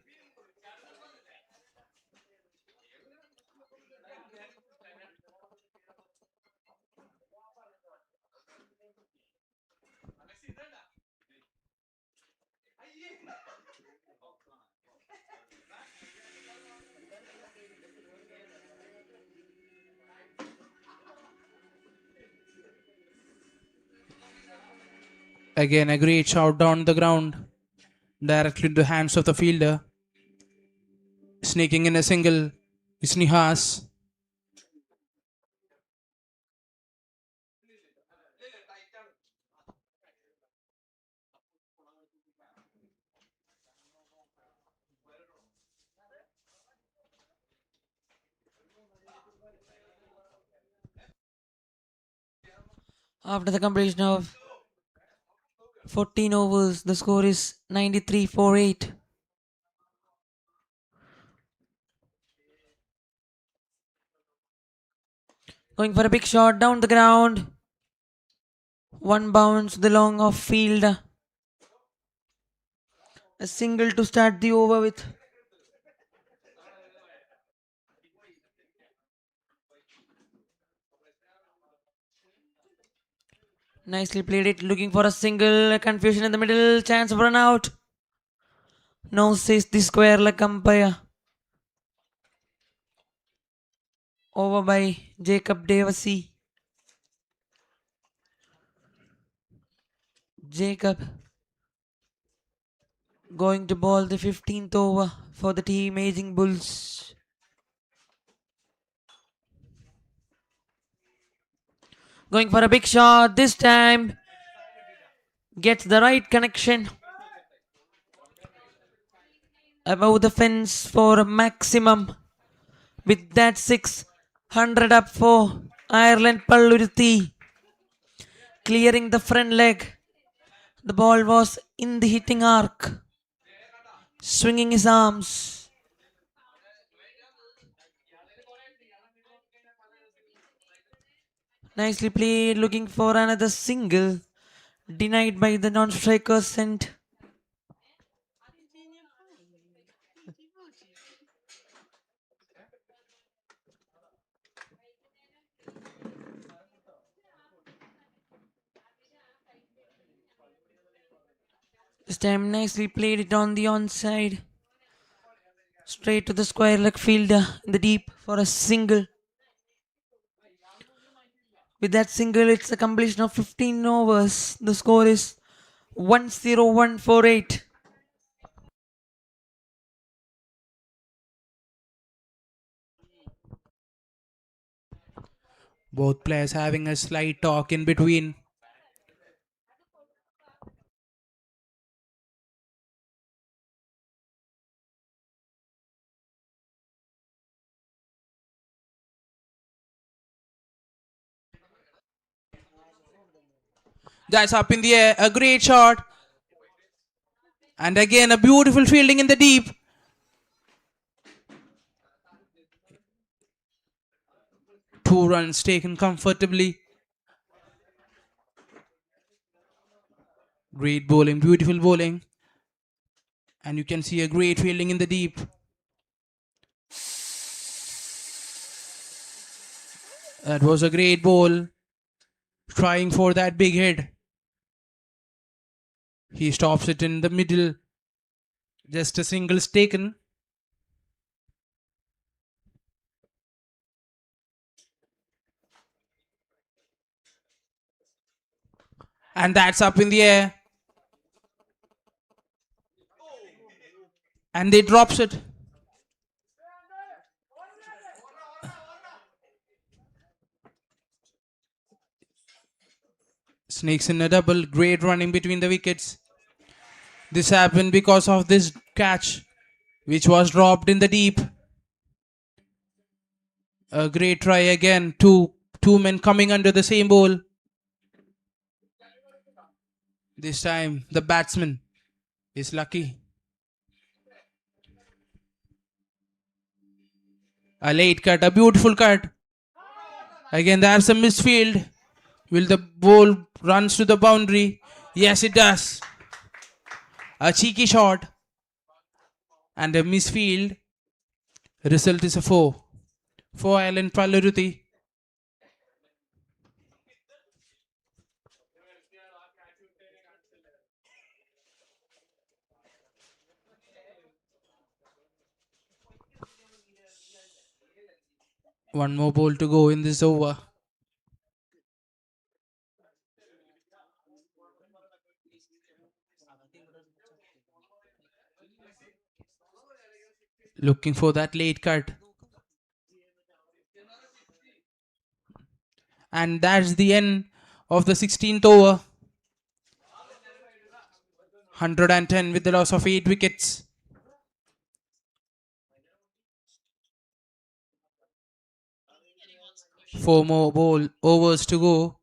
Speaker 2: Again, a great shot down the ground, directly into the hands of the fielder. Sneaking in a single is Nihas.
Speaker 1: After the completion of 14 overs, the score is 93 for 8. Going for a big shot down the ground. One bounce to the long off field. A single to start the over with. Nicely played it, looking for a single. A confusion in the middle, chance of run out. No, says the square leg umpire. Over by Jacob Davasi. Jacob going to ball the 15th over for the team Aging Bulls. Going for a big shot this time. Gets the right connection. Above the fence for a maximum. With that 600 up for Ireland Pallurthi. Clearing the front leg. The ball was in the hitting arc. Swinging his arms. Nicely played, looking for another single. Denied by the non-strikers and this time nicely played it on the onside. Straight to the square leg fielder in the deep for a single. With that single, it's a completion of 15 overs. The score is 10148.
Speaker 2: Both players having a slight talk in between. That's up in the air. A great shot. And again, a beautiful fielding in the deep. Two runs taken comfortably. Great bowling, beautiful bowling. And you can see a great fielding in the deep. That was a great ball. Trying for that big hit. He stops it in the middle. Just a single taken. And that's up in the air. And they drops it. Snakes in a double. Great running between the wickets. This happened because of this catch, which was dropped in the deep. A great try again. Two men coming under the same ball. This time the batsman is lucky. A late cut, a beautiful cut. Again, there's a misfield. Will the ball runs to the boundary? Yes, it does. A cheeky shot and a misfield. Result is a 4 for Ireland Paluruthi. One more ball to go in this over. Looking for that late cut. And that's the end of the 16th over. 110 with the loss of 8 wickets. 4 more ball overs to go.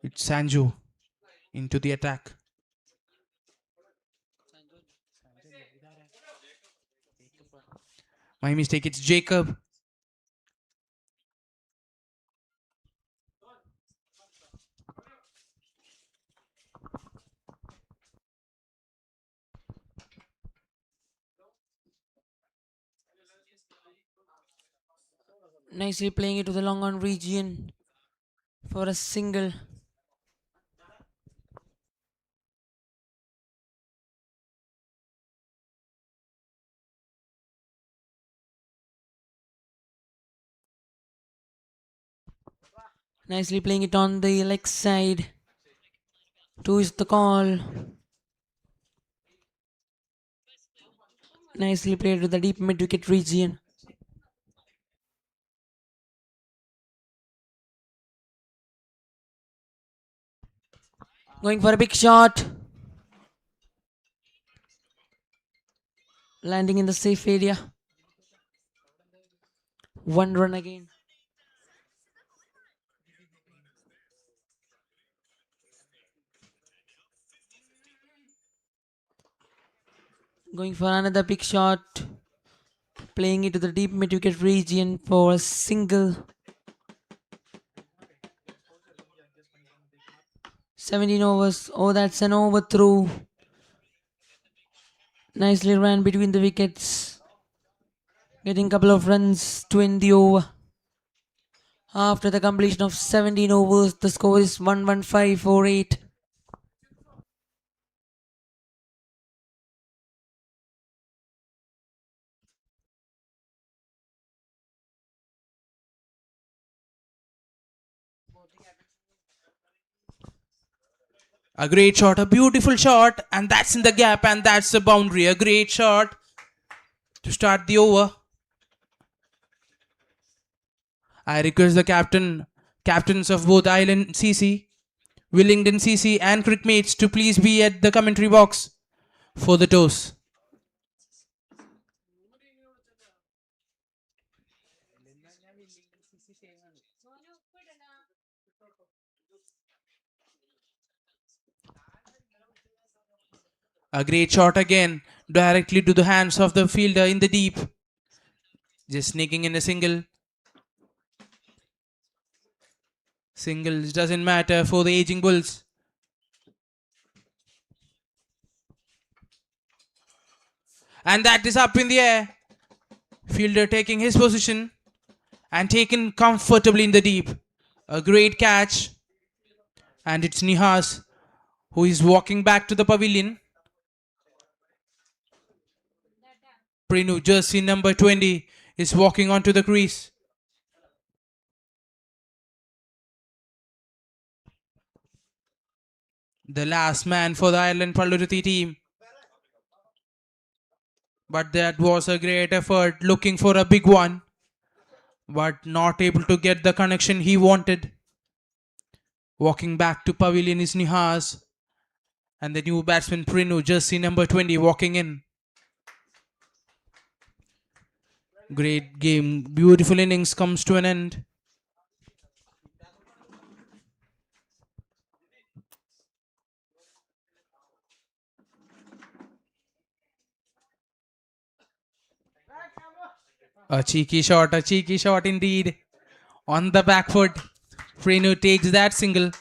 Speaker 2: It's Sanju into the attack. My mistake, it's Jacob.
Speaker 1: Nicely playing it to the long on region for a single. Nicely playing it on the leg side. Two is the call. Nicely played to the deep mid wicket region. Going for a big shot. Landing in the safe area. One run again. Going for another big shot. Playing it to the deep mid wicket region for a single. 17 overs. Oh, that's an overthrow. Nicely ran between the wickets. Getting a couple of runs to end the over. After the completion of 17 overs, the score is 11548.
Speaker 2: A great shot, a beautiful shot, and that's in the gap, and that's the boundary. A great shot to start the over. I request the captains of both Island CC, Wellington CC, and Crickmates to please be at the commentary box for the toss. A great shot again, directly to the hands of the fielder in the deep. Just sneaking in a single. Singles doesn't matter for the aging Bulls. And that is up in the air. Fielder taking his position and taken comfortably in the deep. A great catch. And it's Nihas who is walking back to the pavilion. Prinu, jersey number 20, is walking onto the crease. The last man for the Ireland Palluruthi team. But that was a great effort, looking for a big one, but not able to get the connection he wanted. Walking back to pavilion is Nihas, and the new batsman Prinu, jersey number 20, walking in. Great game, beautiful innings comes to an end. A cheeky shot indeed. On the back foot, Prenu takes that single.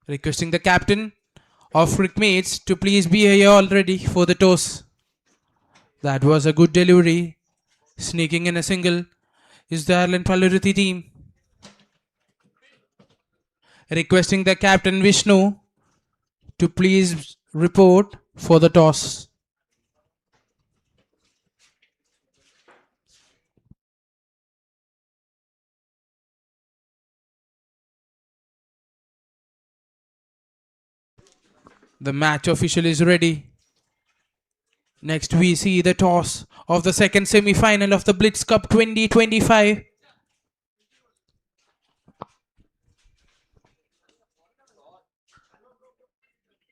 Speaker 2: Requesting the captain of Crickmates to please be here already for the toss. That was a good delivery. Sneaking in a single is the Ireland Palluruthi team. Requesting the captain Vishnu to please report for the toss. The match official is ready. Next we see the toss of the second semi-final of the BLITZ Cup 2025.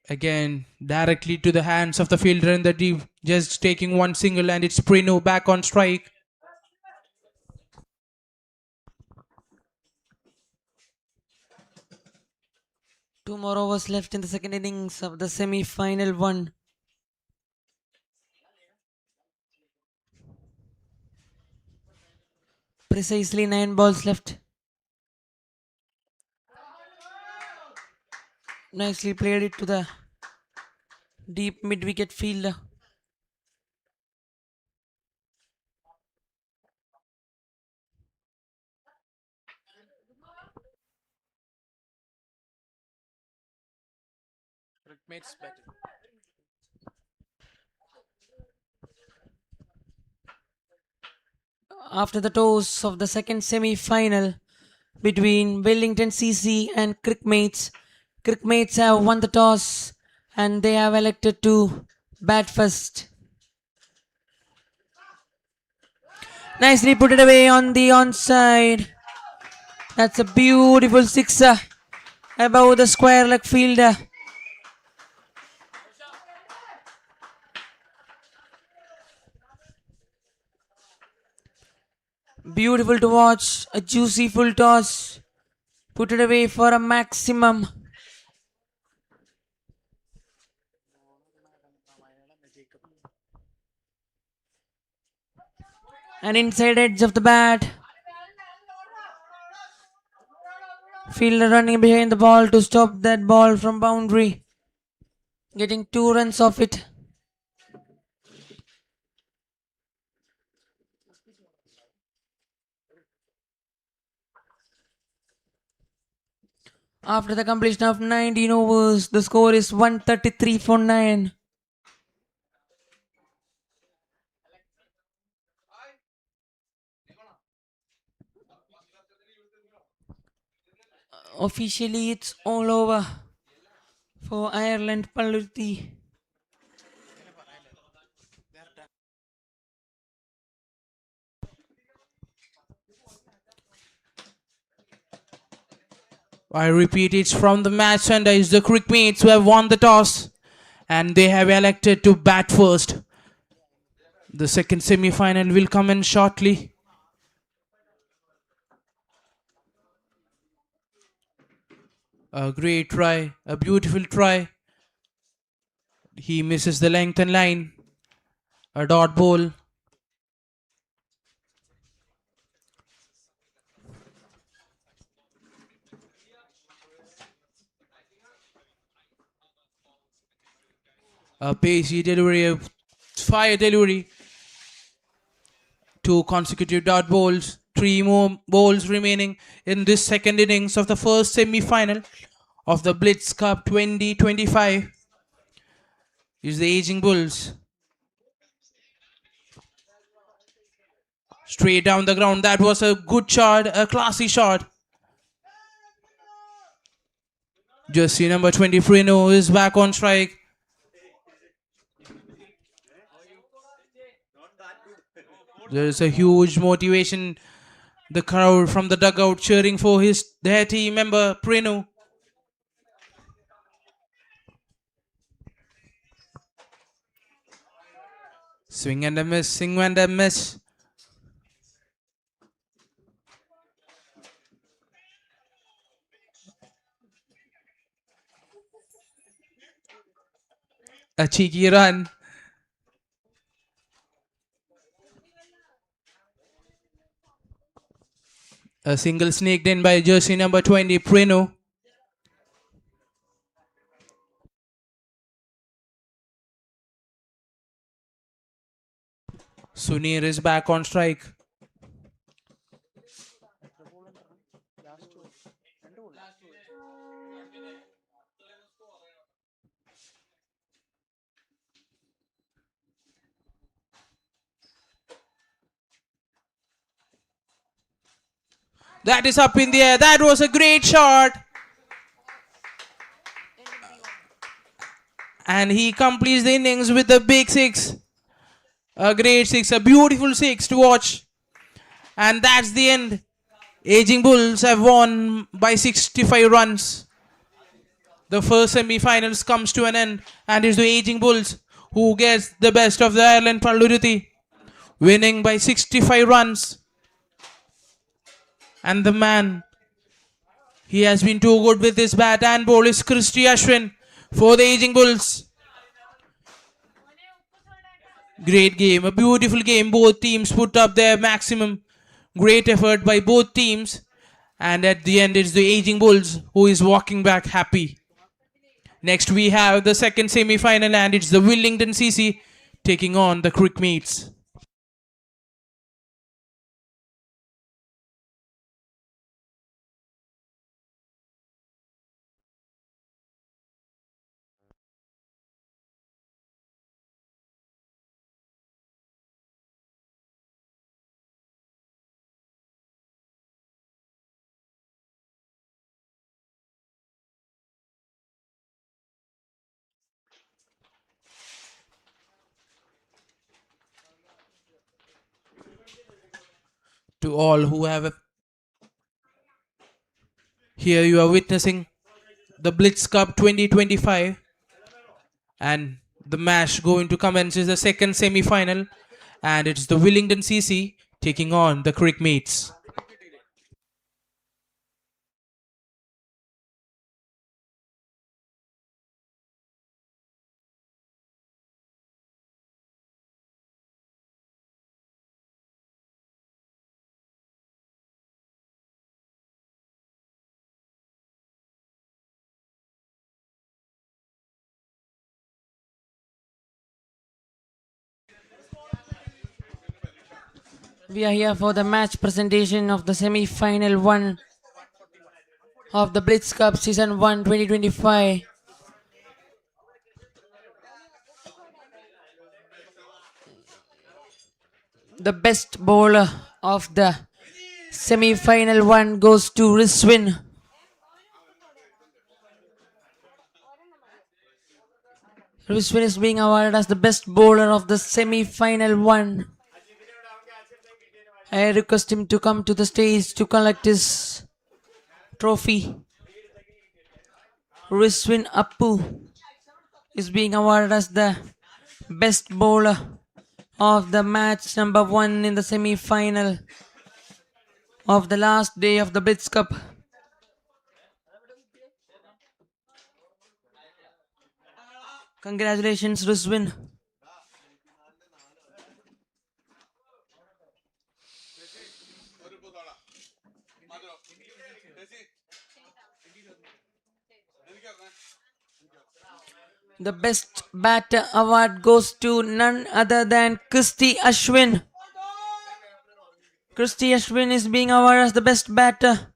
Speaker 2: Again, directly to the hands of the fielder in the deep, just taking one single, and it's Prino back on strike.
Speaker 1: Two more overs left in the second innings of the semi-final one. Precisely 9 balls left. Nicely played it to the deep mid-wicket fielder. After the toss of the second semi-final between Wellington CC and Crickmates, Crickmates have won the toss and they have elected to bat first. Nicely put it away on the onside. That's a beautiful sixer above the square leg fielder. Beautiful to watch. A juicy full toss. Put it away for a maximum. And inside edge of the bat. Fielder running behind the ball to stop that ball from boundary. Getting 2 runs off it. After the completion of 19 overs, the score is 133 for 9. Officially, it's all over for Ireland Palluti.
Speaker 2: I repeat, it's from the match center. It's the crickmates who have won the toss and they have elected to bat first. The second semi-final will come in shortly. A great try, a beautiful try. He misses the length and line. A dot ball. A pacey delivery, a fire delivery. Two consecutive dot balls. Three more balls remaining in this second innings of the first semi-final of the BLITZ Cup 2025. Is the aging Bulls. Straight down the ground. That was a good shot, a classy shot. Jersey number 20, Freno, is back on strike. There is a huge motivation. The crowd from the dugout cheering for their team member, Prenu. Swing and a miss, swing and a miss. A cheeky run. A single snaked in by jersey number 20, Prenu. Sunir is back on strike. That is up in the air. That was a great shot. And he completes the innings with a big six. A great six, a beautiful six to watch. And that's the end. Aging Bulls have won by 65 runs. The first semi-finals comes to an end, and it's the Aging Bulls who gets the best of the Ireland Palluruthi, winning by 65 runs. And the man, he has been too good with his bat and ball, is Christy Ashwin for the Aging Bulls. Great game, a beautiful game. Both teams put up their maximum. Great effort by both teams. And at the end, it's the Aging Bulls who is walking back happy. Next, we have the second semi-final, and it's the Wellington CC taking on the Crickmates. To all who have here, you are witnessing the Blitz Cup 2025, and the match going to commence is the second semi-final, and it's the Wellington CC taking on the Crickmates.
Speaker 1: We are here for the match presentation of the semi-final one of the Blitz Cup Season 1 2025. The best bowler of the semi-final one goes to Rizwin. Ruswin is being awarded as the best bowler of the semi-final one. I request him to come to the stage to collect his trophy. Riswin Appu is being awarded as the best bowler of the match number 1 in the semi-final of the last day of the BLITZ Cup. Congratulations, Ruswin. The best batter award goes to none other than Christy Ashwin. Christy Ashwin is being awarded as the best batter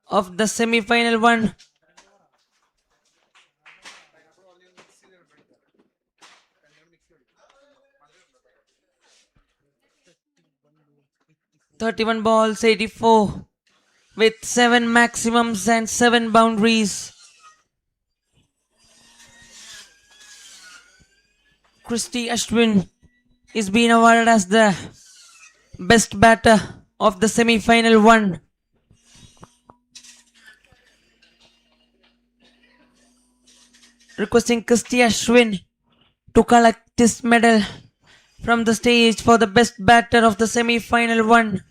Speaker 1: of the semi-final one. "31 balls, 84 with 7 maximums and 7 boundaries." Christy Ashwin is being awarded as the best batter of the semi-final one. Requesting Christy Ashwin to collect this medal from the stage for the best batter of the semi-final one.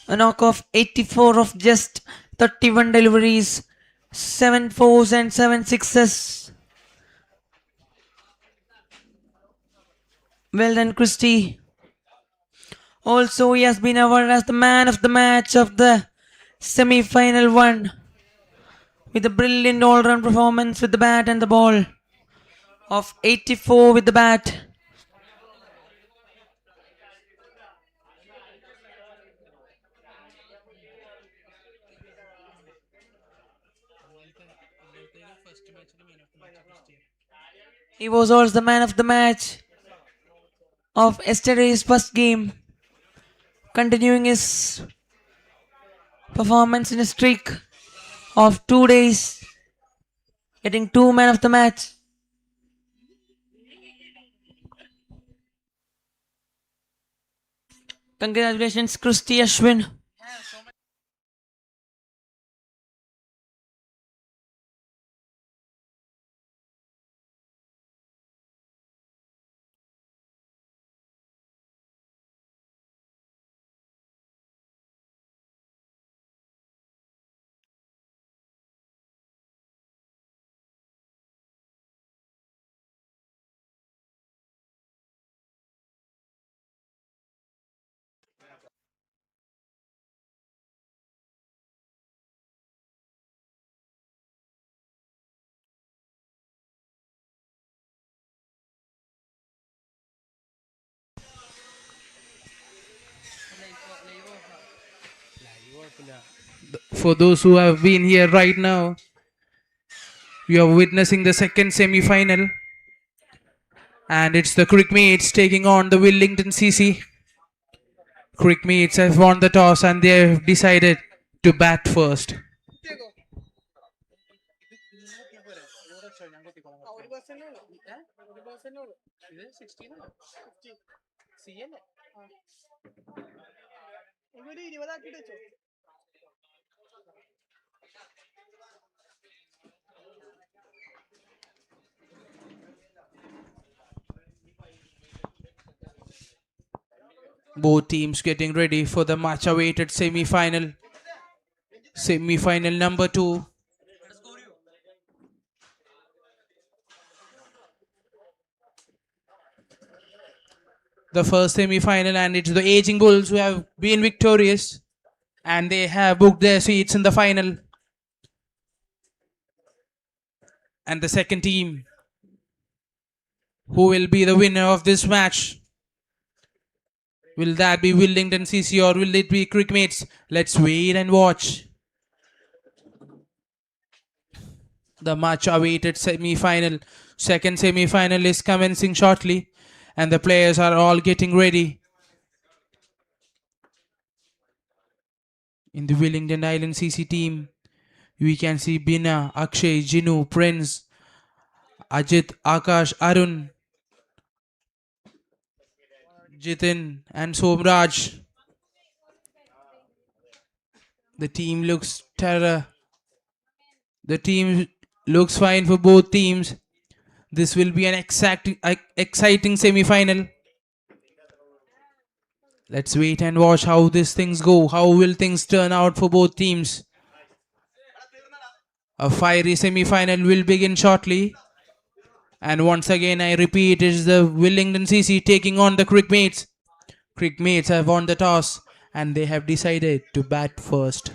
Speaker 1: A knock of 84 of just 31 deliveries, 7 fours and 7 sixes. Well done, Christy. Also, he has been awarded as the man of the match of the semi-final one with a brilliant all-round performance with the bat and the ball of 84 with the bat. He was also the man of the match of yesterday's first game, continuing his performance in a streak of 2 days, getting 2 man of the match. Congratulations, Christy Ashwin.
Speaker 2: For those who have been here right now, we are witnessing the second semi-final, and it's the Crickmates taking on the Wellington CC. Crickmates have won the toss and they have decided to bat first. Both teams getting ready for the much awaited semi-final. Semi-final number 2. The first semi-final, and it's the aging Bulls who have been victorious and they have booked their seats in the final. And the second team, who will be the winner of this match? Will that be Wellington CC or will it be Crickmates? Let's wait and watch. The much awaited semi-final. Second semi-final is commencing shortly and the players are all getting ready. In the Wellington Island CC team, we can see Bina, Akshay, Jinu, Prince, Ajit, Akash, Arun, Jitin, and Somraj. The team looks terror. The team looks fine for both teams. This will be an exciting semi-final. Let's wait and watch how these things go. How will things turn out for both teams? A fiery semi-final will begin shortly. And once again, I repeat, it is the Wellington CC taking on the Crickmates. Crickmates have won the toss and they have decided to bat first.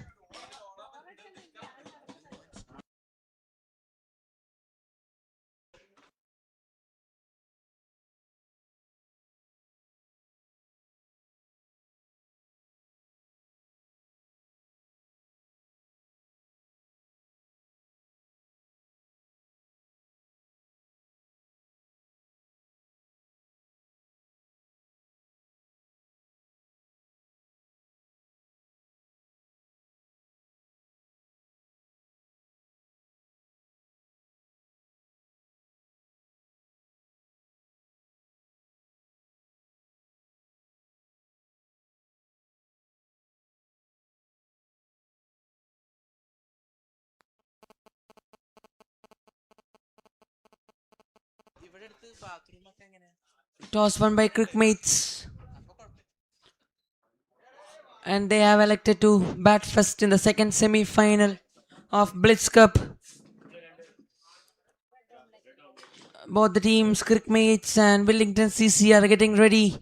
Speaker 1: Toss won by Crickmates, and they have elected to bat first in the second semi-final of Blitz Cup. Both the teams, Crickmates and Wellington CC, are getting ready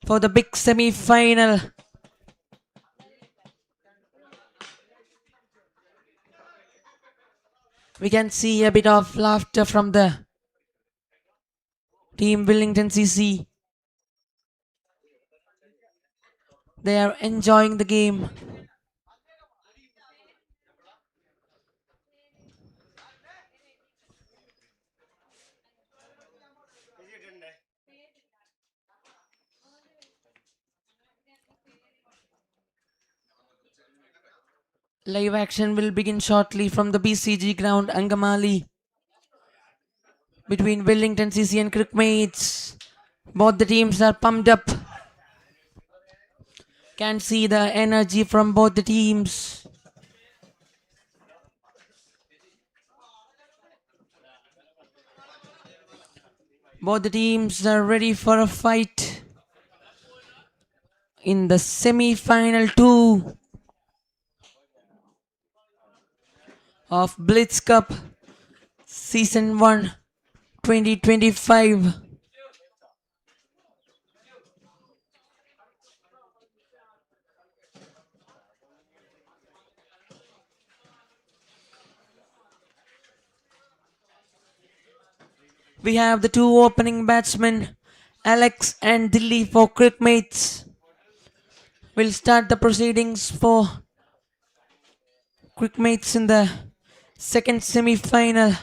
Speaker 1: for the big semi-final. We can see a bit of laughter from the team Wellington CC. They are enjoying the game. Live action will begin shortly from the BCG ground Angamali between Wellington CC and Crickmates. Both the teams are pumped up. Can see the energy from both the teams. Both the teams are ready for a fight in the semi-final 2 of Blitz Cup Season 1 2025. We have the two opening batsmen, Alex and Dilly for Crickmates. Will start the proceedings for Crickmates in the second semi-final.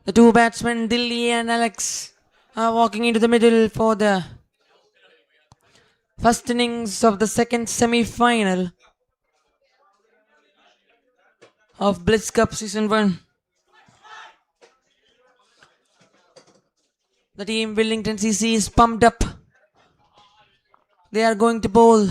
Speaker 1: The two batsmen, Dilly and Alex, are walking into the middle for the first innings of the second semi-final of Blitz Cup Season 1. The team Wellington CC is pumped up. They are going to bowl.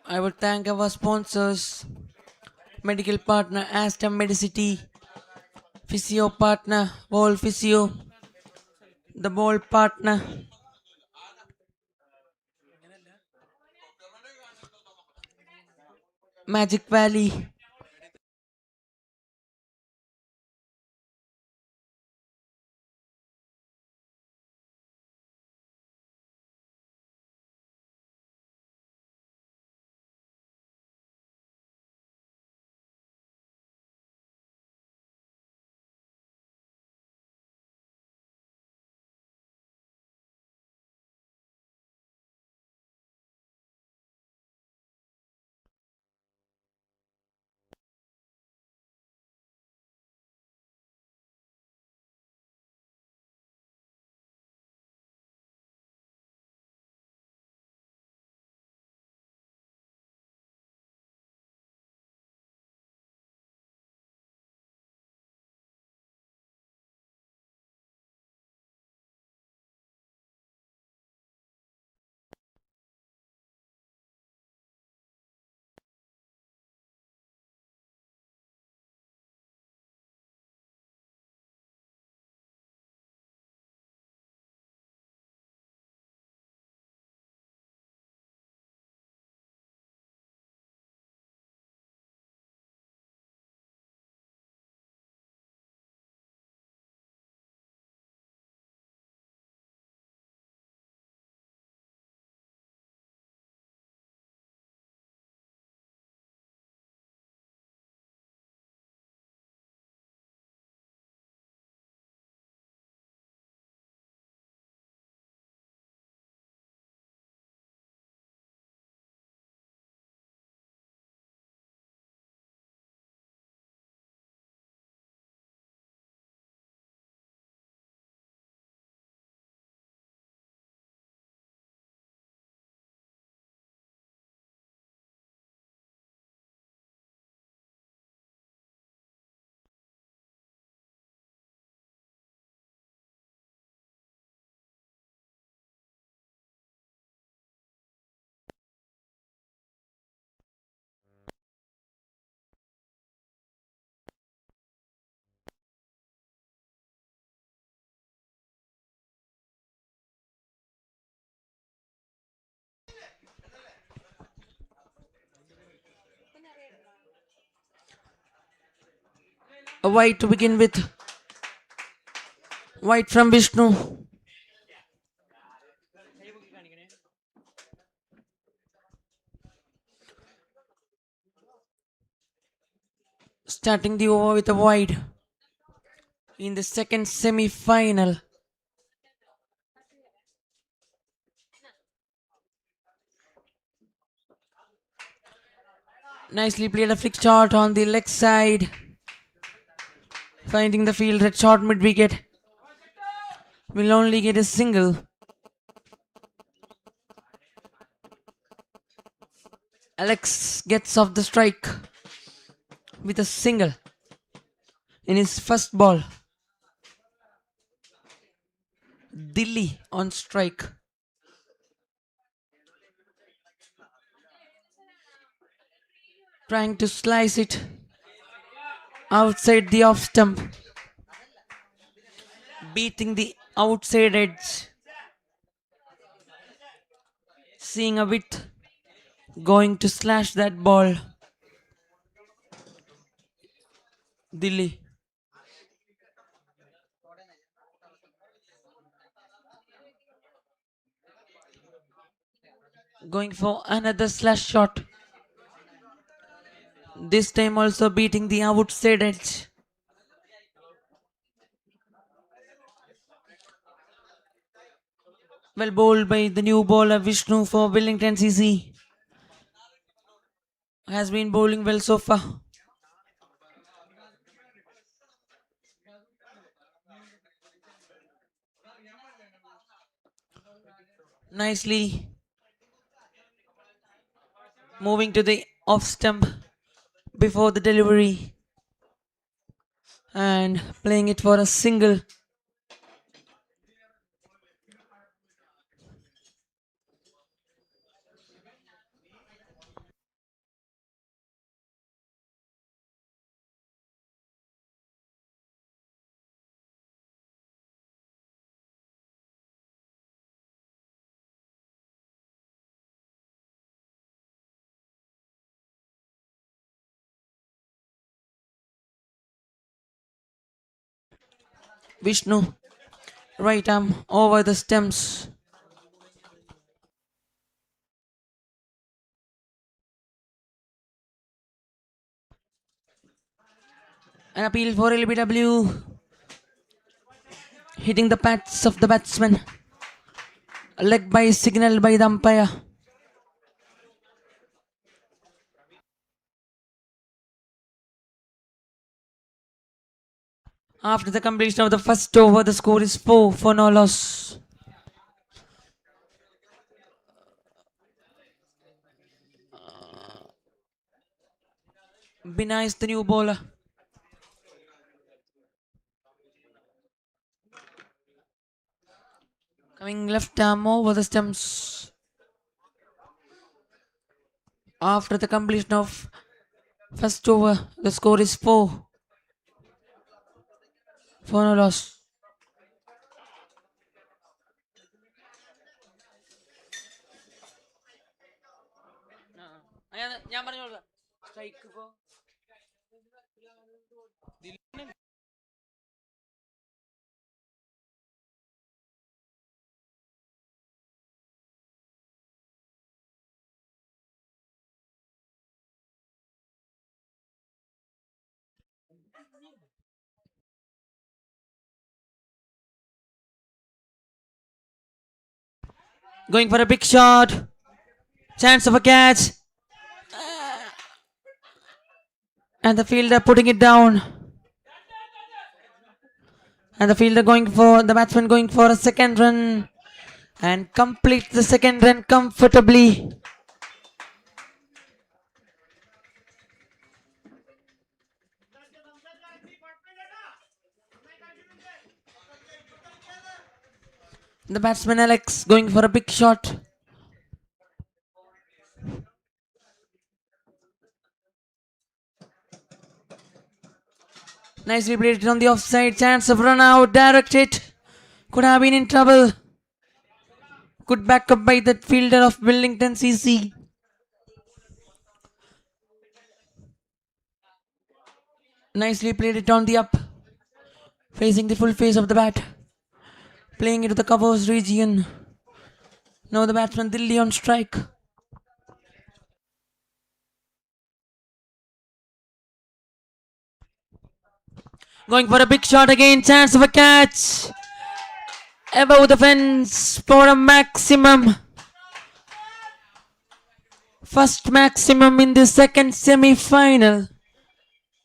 Speaker 1: I would thank our sponsors, medical partner Asta Medicity, physio partner Ball Physio, the ball partner Magic Valley. A white to begin with. White from Vishnu. Starting the over with a wide in the second semi-final. Nicely played a flick shot on the leg side. Finding the field at short mid wicket. Will only get a single. Alex gets off the strike with a single in his first ball. Dilly on strike. Trying to slice it outside the off stump. Beating the outside edge. Seeing a bit. Going to slash that ball. Dilly. going for another slash shot. This time also beating the outside edge. Well bowled by the new bowler Vishnu for Wellington CC. Has been bowling well so far. Nicely moving to the off stump before the delivery and playing it for a single. Vishnu, right arm over the stumps. An appeal for LBW, hitting the pads of the batsman. A leg by signal by the umpire. After the completion of the first over, the score is 4 for no loss. Be nice, the new bowler. Coming left arm over the stumps. After the completion of first over, the score is 4 for no loss. Going for a big shot. Chance of a catch. And the fielder putting it down. And the batsman going for a second run. And complete the second run comfortably. The batsman Alex going for a big shot. Nicely played it on the offside. Chance of run out. Direct hit. Could have been in trouble. Good backup by the fielder of Wellington CC. Nicely played it on the up. Facing the full face of the bat. Playing it to the covers region. Now the batsman Dilli on strike. Going for a big shot again. Chance of a catch. Above the fence for a maximum. First maximum in the second semi-final.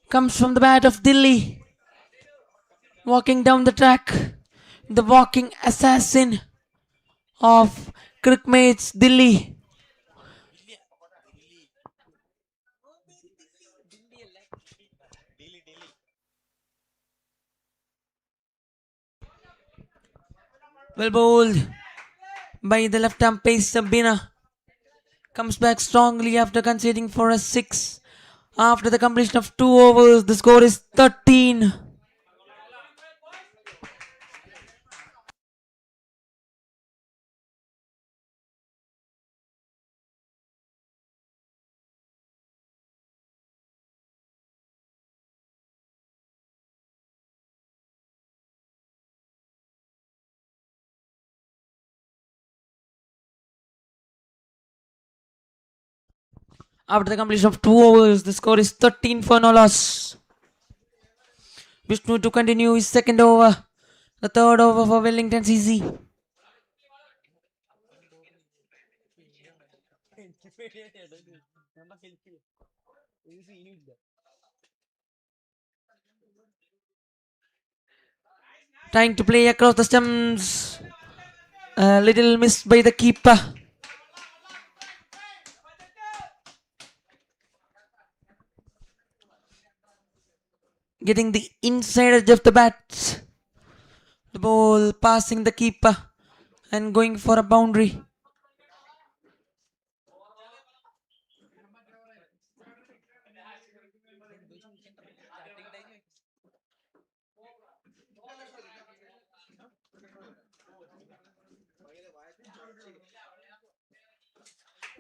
Speaker 1: Comes from the bat of Dilli. Walking down the track. The walking assassin of crickmates Dilli. Well bowled by the left arm pacer Bina. Comes back strongly after conceding for a 6. After the completion of 2 overs, the score is 13. After the completion of 2 overs, the score is 13 for no loss. Vishnu to continue his second over. The third over for Wellington CC. Trying to play across the stumps. A little missed by the keeper. Getting the inside edge of the bat. The ball passing the keeper and going for a boundary.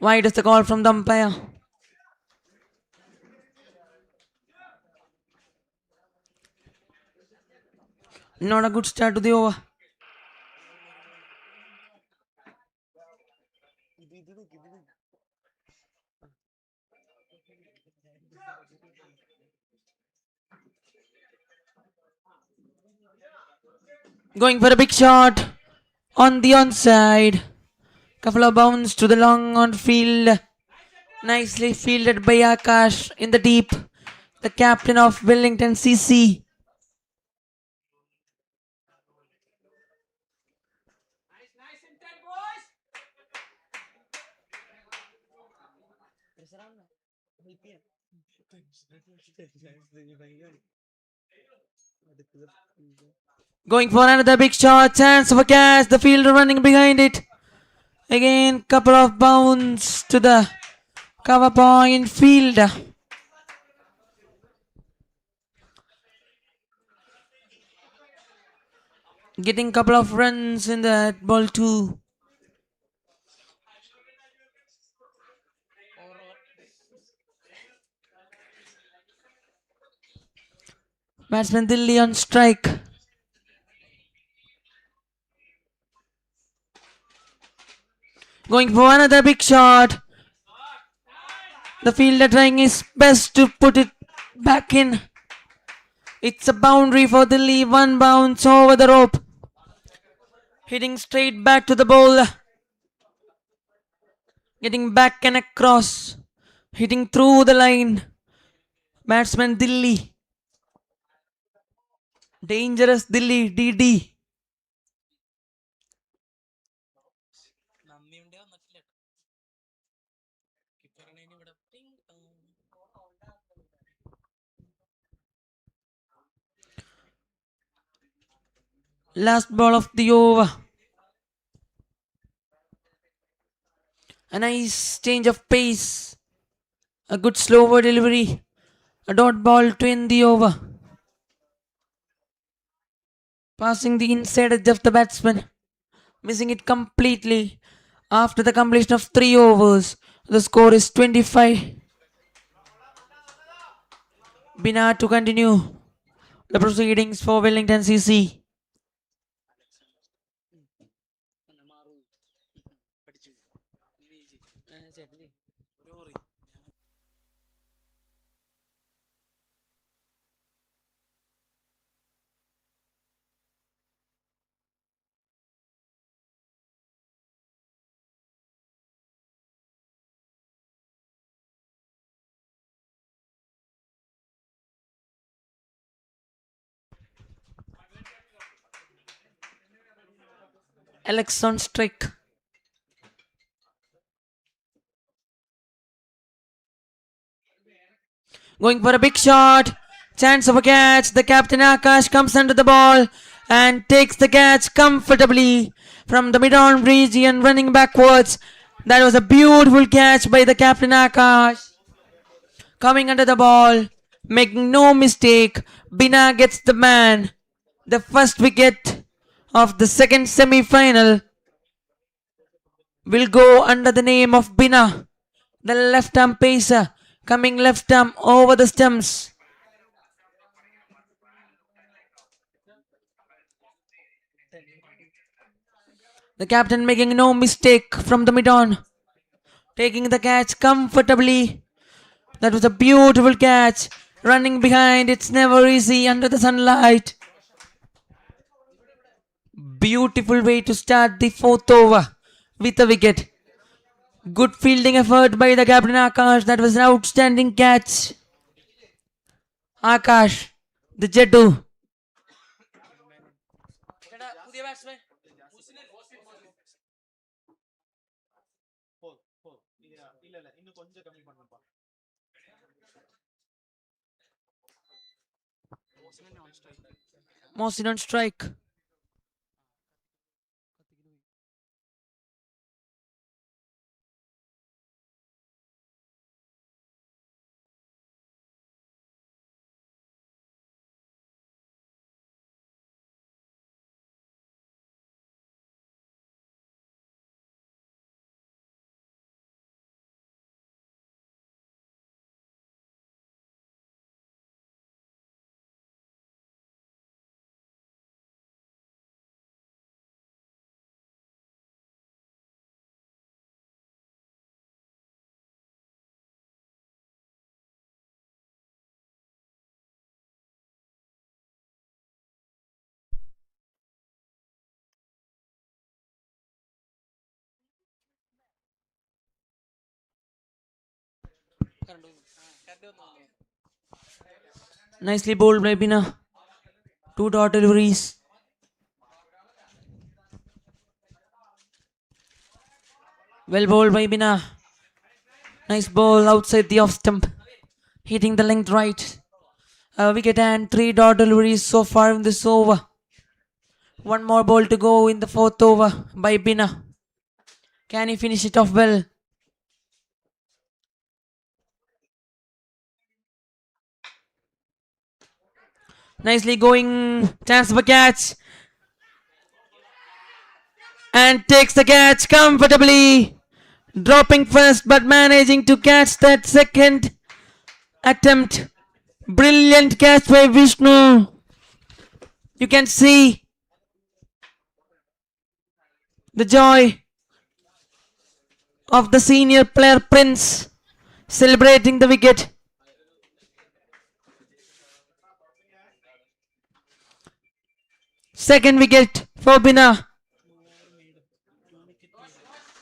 Speaker 1: Wide is the call from the umpire. Not a good start to the over. Going for a big shot on the onside. Couple of bounce to the long on field. Nicely fielded by Akash in the deep. The captain of Wellington CC. Going for another big shot. Chance for catch. The fielder running behind it. Again, couple of bounce to the cover point field. Getting couple of runs in that ball too. Batsman Dilli on strike. Going for another big shot. The fielder trying his best to put it back in. It's a boundary for Dilli. One bounce over the rope. Hitting straight back to the bowler. Getting back and across. Hitting through the line. Batsman Dilli. Dangerous Dilli DD. Last ball of the over. A nice change of pace. A good slower delivery. A dot ball to end the over. Passing the inside edge of the batsman. Missing it completely. After the completion of 3 overs, the score is 25. Bina to continue the proceedings for Wellington CC. Alex on strike. Going for a big shot. Chance of a catch. The captain Akash comes under the ball and takes the catch comfortably from the mid-on region, running backwards. That was a beautiful catch by the captain Akash. Coming under the ball, making no mistake. Bina gets the man. The first wicket of the second semi-final will go under the name of Bina, the left-arm pacer, coming left arm over the stumps. The captain making no mistake from the mid-on, taking the catch comfortably That was a beautiful catch. Running behind, it's never easy under the sunlight. Beautiful way to start the fourth over with a wicket. Good fielding effort by the captain Akash. That was an outstanding catch. Akash, the Jettu. Mohsin on strike. Nicely bowled by Bina. Two dot deliveries. Well bowled by Bina. Nice ball outside the off stump. Hitting the length right. A wicket and three dot deliveries so far in this over. One more ball to go in the fourth over by Bina. Can he finish it off well? Nicely going. Chance for catch. And takes the catch comfortably. Dropping first but managing to catch that second attempt. Brilliant catch by Vishnu. You can see the joy of the senior player Prince celebrating the wicket. Second wicket for Bina.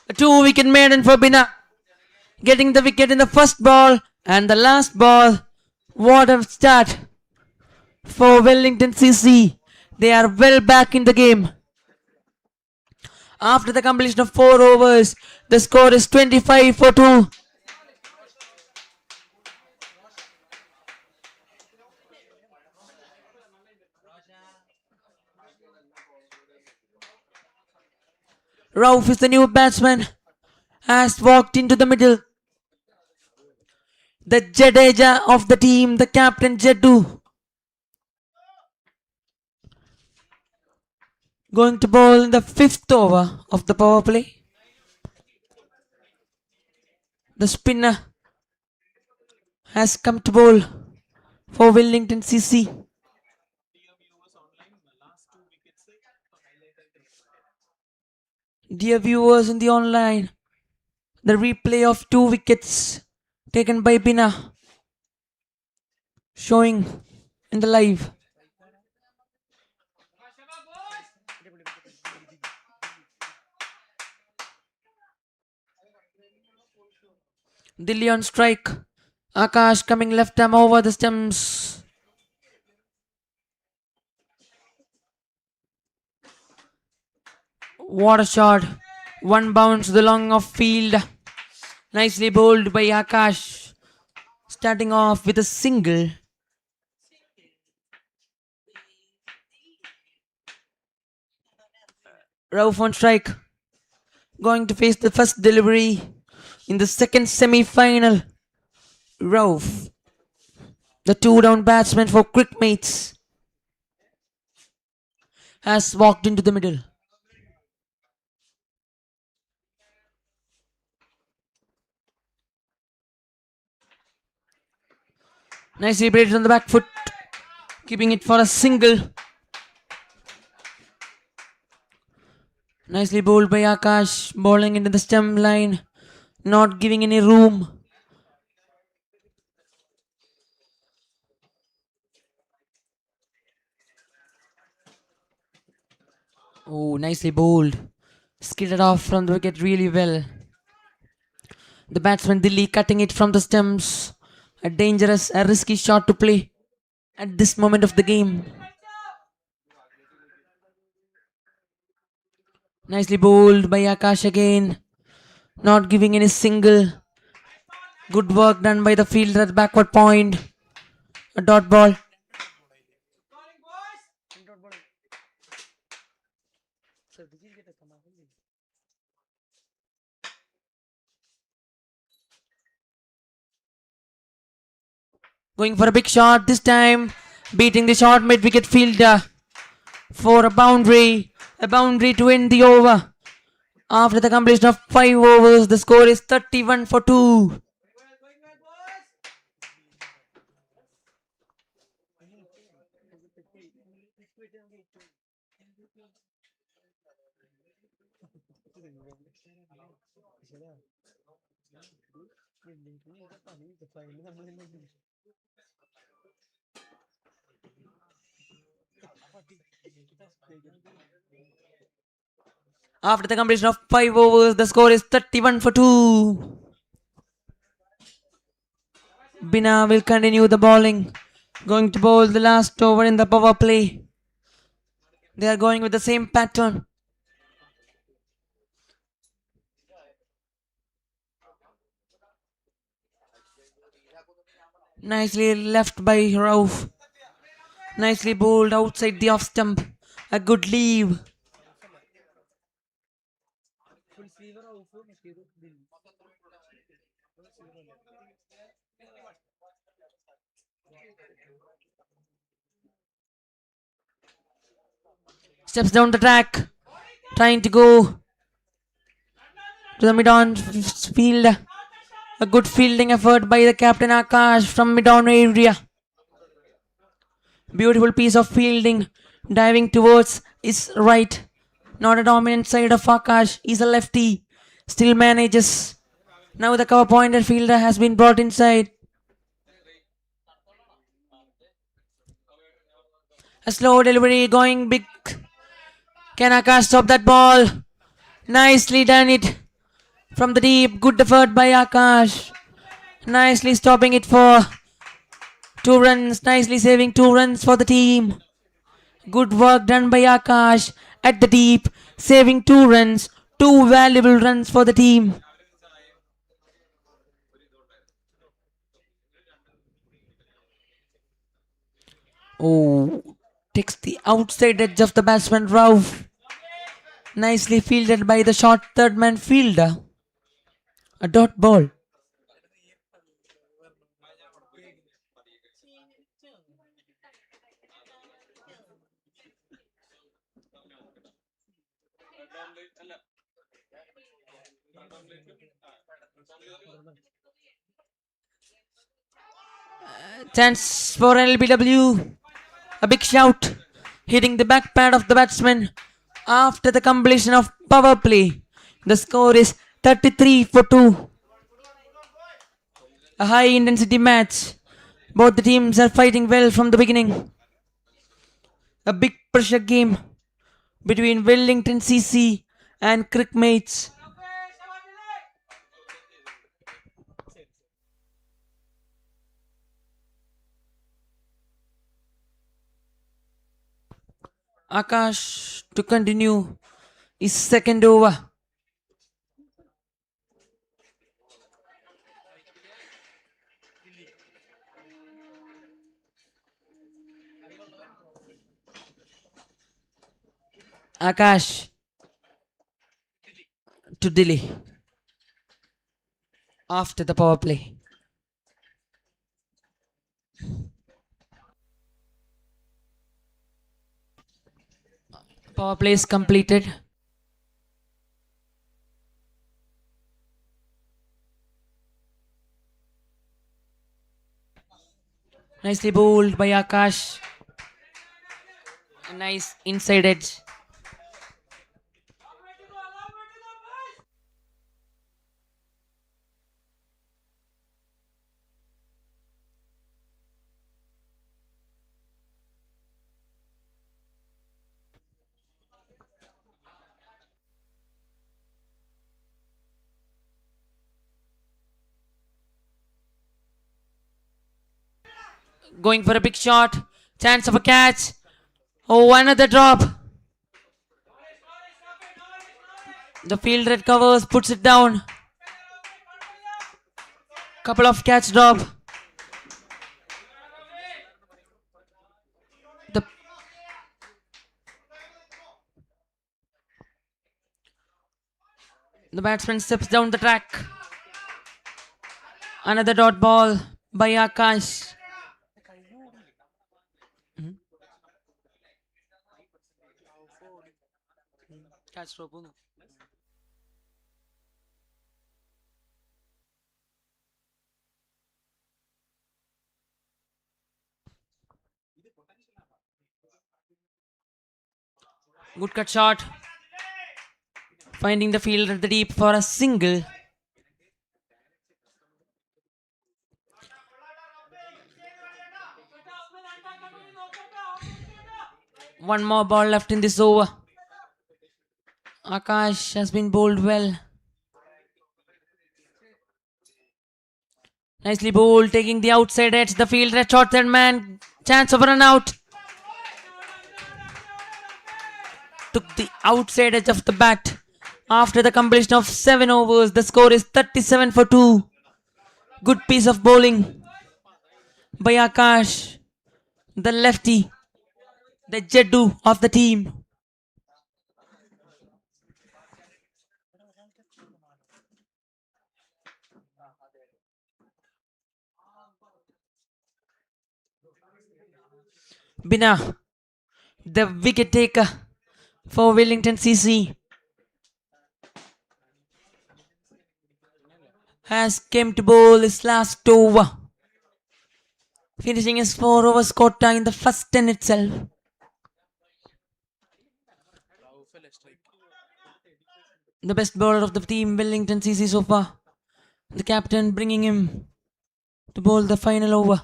Speaker 1: A 2-wicket maiden for Bina. Getting the wicket in the first ball and the last ball. What a start for Wellington CC. They are well back in the game. After the completion of 4 overs, the score is 25 for 2. Rauf is the new batsman. Has walked into the middle. The Jadeja of the team, the captain Jaddu. Going to bowl in the 5th over of the power play. The spinner has come to bowl for Wellington CC. Dear viewers in the online, the replay of 2 wickets taken by Bina showing in the live. Dilly on strike. Akash coming left arm over the stumps. What a shot. One bounce to the long off field. Nicely bowled by Akash. Starting off with a single. Rauf on strike. Going to face the first delivery in the second semi-final. Rauf, the 2-down batsman for Crickmates, has walked into the middle. Nicely braided on the back foot, keeping it for a single. Nicely bowled by Akash, bowling into the stump line, not giving any room Oh, nicely bowled. Skidded off from the wicket really well. The batsman Dilly cutting it from the stumps. A dangerous, a risky shot to play at this moment of the game. Nicely bowled by Akash again. Not giving any single. Good work done by the fielder at the backward point. A dot ball. Going for a big shot this time. Beating the short mid wicket fielder for a boundary. A boundary to end the over. After the completion of 5 overs, the score is 31 for 2. After the completion of 5 overs, the score is 31 for 2. Bina will continue the bowling. Going to bowl the last over in the power play. They are going with the same pattern. Nicely left by Rauf. Nicely bowled outside the off stump. A good leave. Steps down the track. Trying to go to the mid-on field. A good fielding effort by the captain Akash from mid-on area. Beautiful piece of fielding. Diving towards his right. Not a dominant side of Akash. He's a lefty. Still manages. Now the cover pointed fielder has been brought inside. A slow delivery going big. Can Akash stop that ball? Nicely done it from the deep. Good effort by Akash. Nicely stopping it for 2 runs. Nicely saving 2 runs for the team. Good work done by Akash at the deep. Saving 2 runs. 2 valuable runs for the team. Oh, takes the outside edge of the batsman Rauf. Nicely fielded by the short third man fielder. A dot ball. Chance for LBW. A big shout. Hitting the back pad of the batsman after the completion of power play. The score is 33 for 2. A high intensity match. Both the teams are fighting well from the beginning. A big pressure game between Wellington CC and Crickmates. Akash to continue his second over. Akash to Delhi after the power play. Power play is completed. Nicely bowled by Akash. A nice inside edge. Going for a big shot. Chance of a catch. Oh, another drop. The fielder recovers, puts it down. Couple of catch drop. The the batsman steps down the track. Another dot ball by Akash. Catch drop. Good cut shot. Finding the fielder at the deep for a single. One more ball left in this over. Akash has been bowled well. Nicely bowled, taking the outside edge. The fielder shot that man. Chance of a run out. Took the outside edge of the bat. After the completion of 7 overs, the score is 37 for 2. Good piece of bowling by Akash, the lefty, the Jeddu of the team. Bina, the wicket taker for Wellington CC, has came to bowl his last over, finishing his 4 overs quota in the first 10 itself. The best bowler of the team, Wellington CC so far. The captain bringing him to bowl the final over.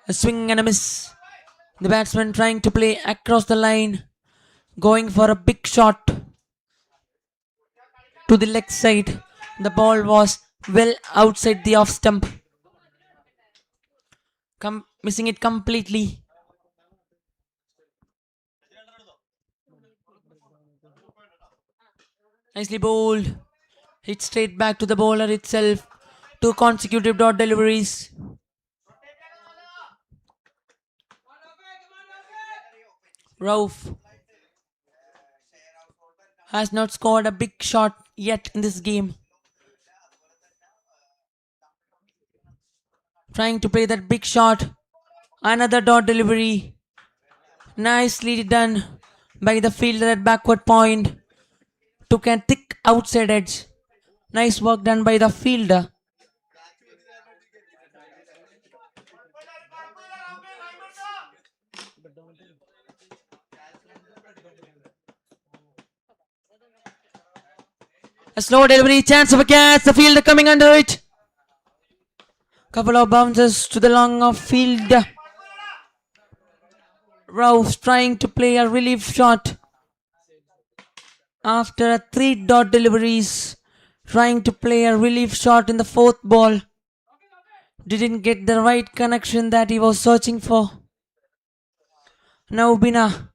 Speaker 1: A swing and a miss. The batsman trying to play across the line, going for a big shot to the leg side. The ball was well outside the off stump. Missing it completely. Nicely bowled. Hit straight back to the bowler itself. 2 consecutive dot deliveries. Rauf has not scored a big shot yet in this game. Trying to play that big shot. Another dot delivery. Nicely done by the fielder at backward point. Took a thick outside edge. Nice work done by the fielder. A slow delivery, chance of a catch. The fielder coming under it. Couple of bounces to the long of field. Rouse trying to play a relief shot. After a 3 dot deliveries, trying to play a relief shot in the 4th ball. Didn't get the right connection that he was searching for. Now Bina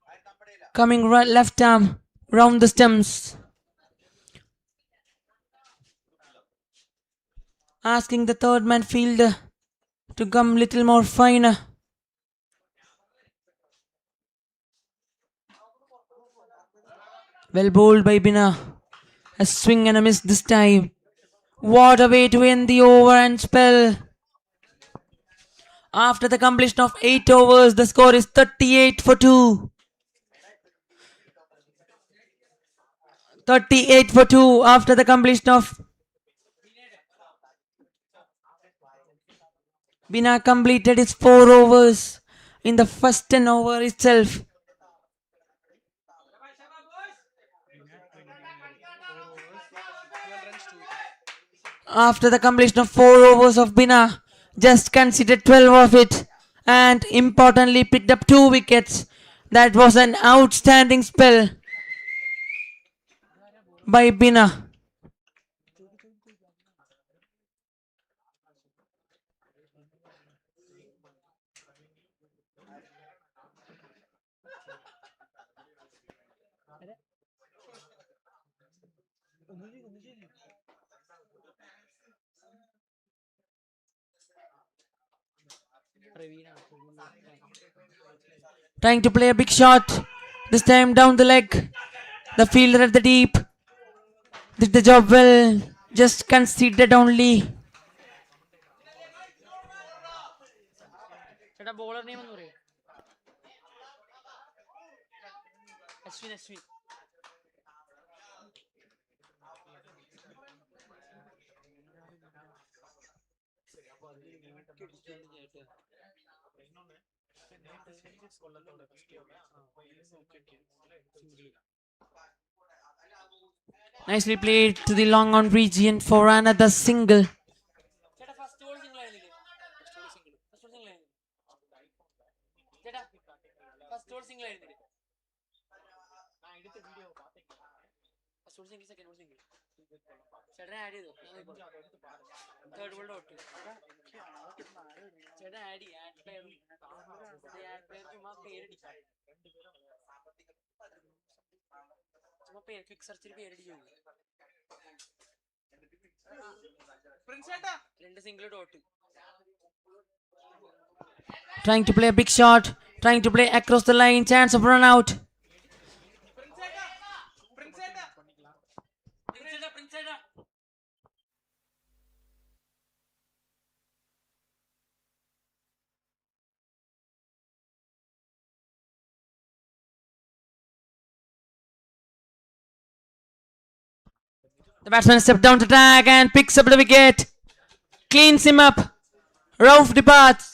Speaker 1: coming right left arm round the stumps. Asking the third man fielder to come little more finer. Well bowled by Bina. A swing and a miss this time. What a way to end the over and spell. After the completion of 8 overs, the score is 38 for 2. 38 for 2 after the completion of Bina completed his 4 overs in the first 10 over itself. After the completion of 4 overs of Bina, just conceded 12 of it and importantly picked up 2 wickets. That was an outstanding spell by Bina. Trying to play a big shot. This time down the leg. The fielder at the deep did the job well. Just conceded only. Nicely played to the long on region for another single. Trying to play a big shot. Trying to play across the line. Chance of run out. The batsman steps down to tag and picks up the wicket. Cleans him up. Rauf departs.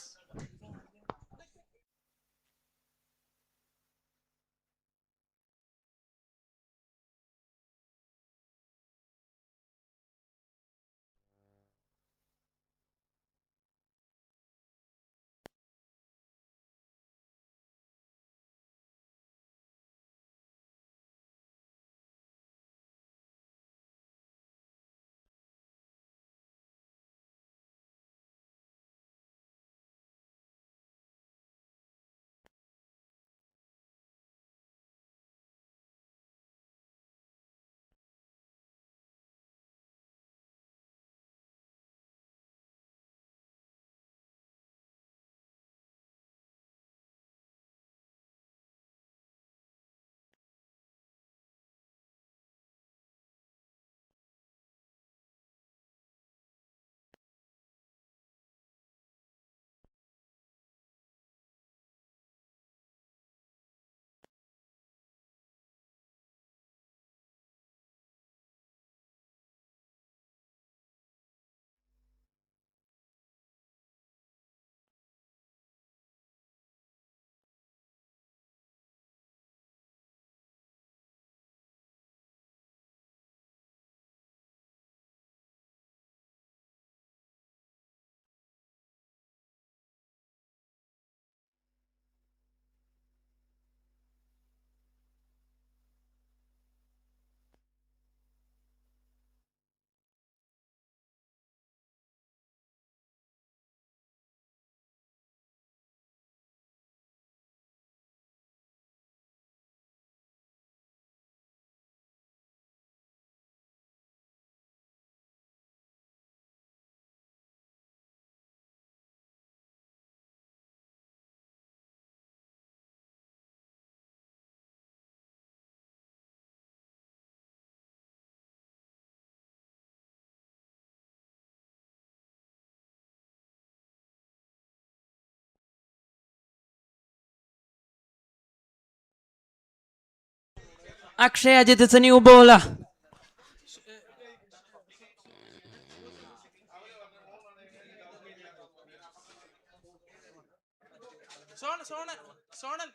Speaker 1: Akshay Ajit is a new bowler.
Speaker 2: Sonal.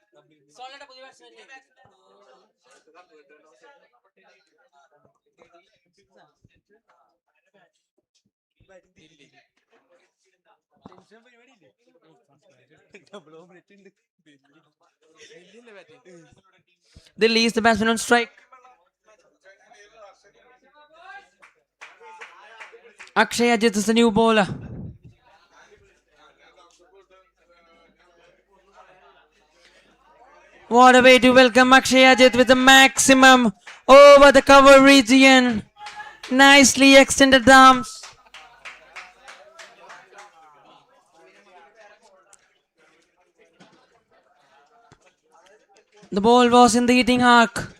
Speaker 1: Delhi is the batsman on strike. Akshay Ajit is a new bowler. What a way to welcome Akshay Ajit with a maximum over the cover region. Nicely extended arms. The ball was in the hitting arc,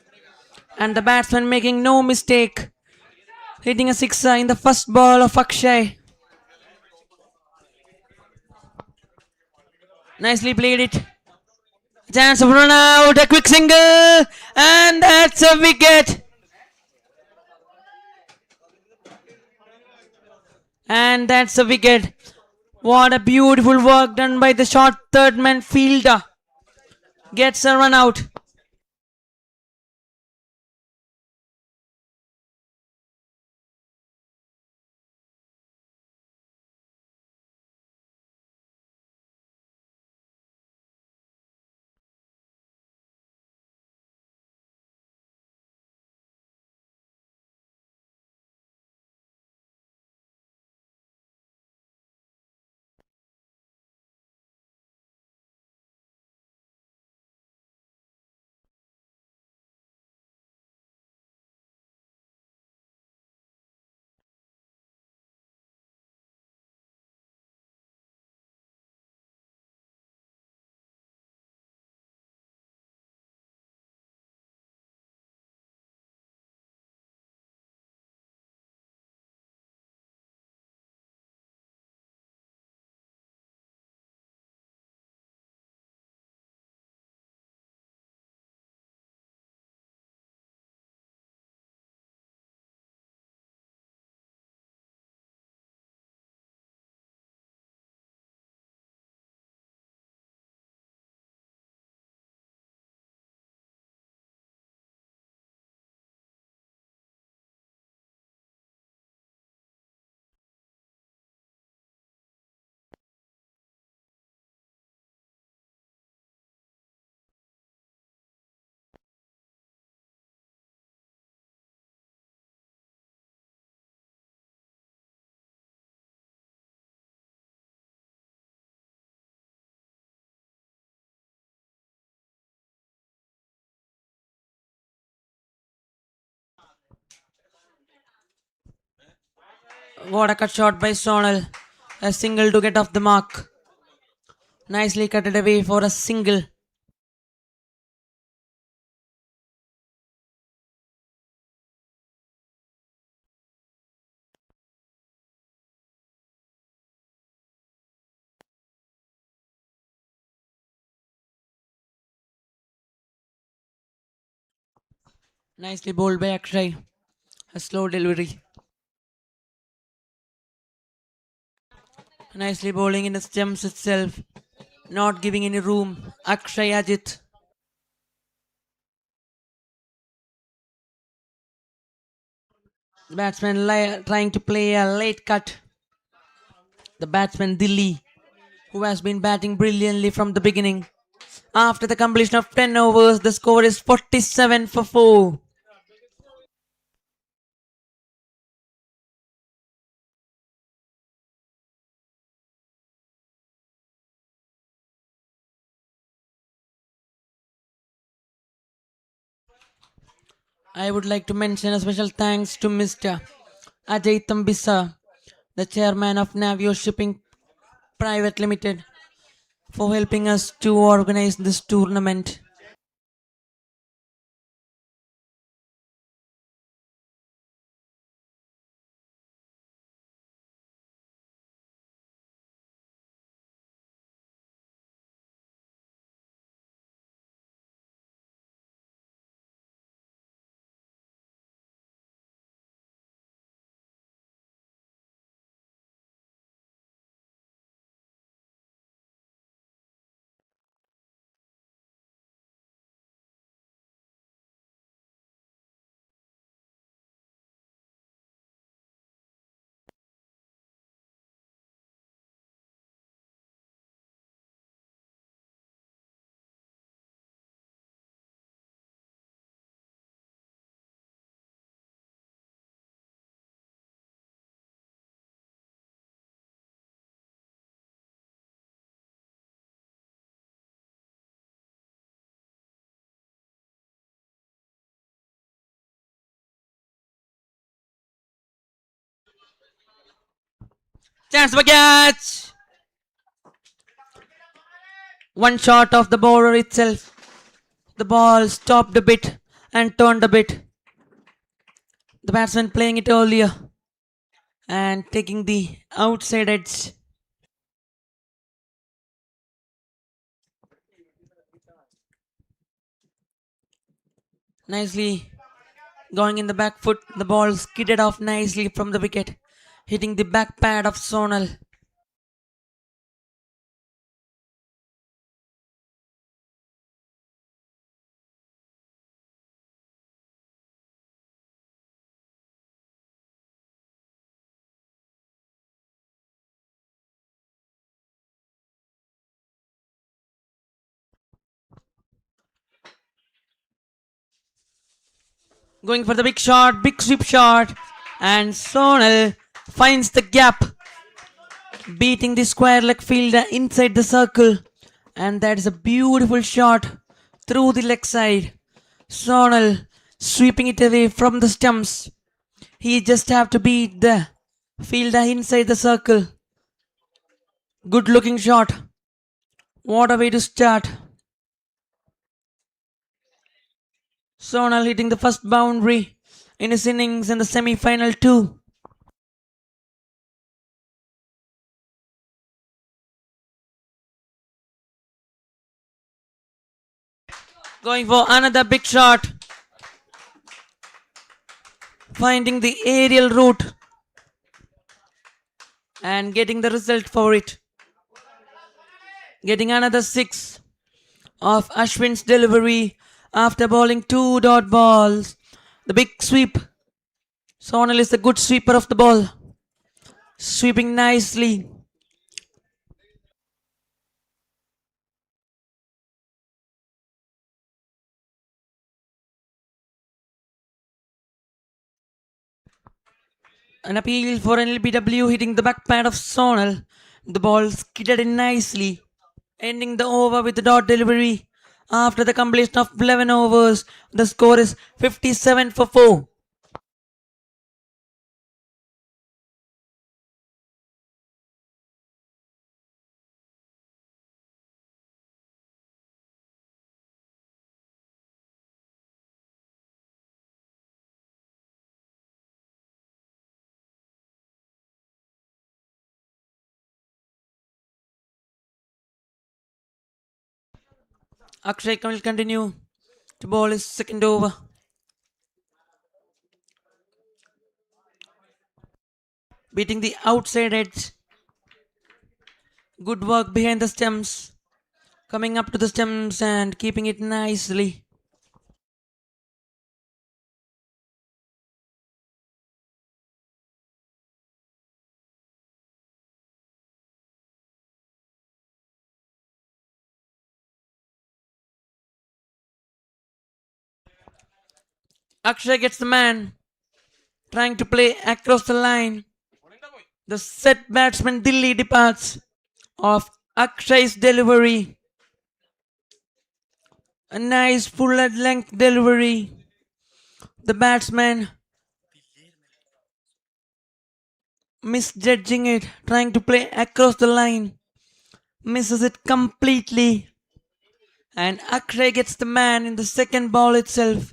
Speaker 1: and the batsman making no mistake, hitting a sixer in the first ball of Akshay. Nicely played it. Chance of run out, a quick single, and that's a wicket. And that's a wicket. What a beautiful work done by the short third man fielder. Gets a run out. What a cut shot by Sonal. A single to get off the mark. Nicely cut it away for a single. Nicely bowled by Akshay. A slow delivery. Nicely bowling in the stumps itself. Not giving any room. Akshay Ajit. The batsman trying to play a late cut. The batsman Dilli, who has been batting brilliantly from the beginning. After the completion of 10 overs, the score is 47 for 4. I would like to mention a special thanks to Mr. Ajay Tambisa, the chairman of Navio Shipping Private Limited, for helping us to organize this tournament. Chance for catch. One shot of the bowler itself. The ball stopped a bit and turned a bit. The batsman playing it earlier and taking the outside edge. Nicely going in the back foot. The ball skidded off nicely from the wicket, hitting the back pad of Sonal. Going for the big shot, big sweep shot, and Sonal finds the gap, beating the square leg fielder inside the circle. And that is a beautiful shot through the leg side. Sonal sweeping it away from the stumps. He just have to beat the fielder inside the circle. Good looking shot. What a way to start. Sonal hitting the first boundary in his innings in the semi-final too. Going for another big shot. Finding the aerial route and getting the result for it. Getting another 6 of Ashwin's delivery after bowling 2 dot balls. The big sweep. Sonal is a good sweeper of the ball. Sweeping nicely. An appeal for an LBW hitting the back pad of Sonal. The ball skidded in nicely, ending the over with the dot delivery. After the completion of 11 overs, the score is 57 for 4. Akshay will continue to bowl his second over. Beating the outside edge. Good work behind the stumps. Coming up to the stumps and keeping it nicely. Akshay gets the man. Trying to play across the line. The set batsman Dilly departs of Akshay's delivery. A nice full length delivery. The batsman misjudging it, trying to play across the line. Misses it completely. And Akshay gets the man in the second ball itself.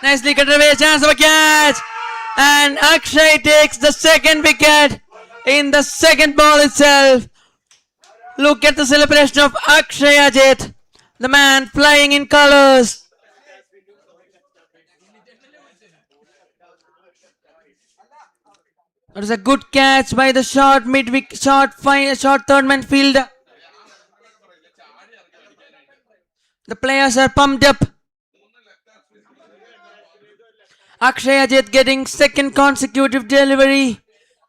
Speaker 1: Nicely cut away, chance of a catch. And Akshay takes the second wicket in the second ball itself. Look at the celebration of Akshay Ajit, the man flying in colors. It was a good catch by the short midweek, short third man fielder. The players are pumped up. Akshay Ajit getting second consecutive delivery.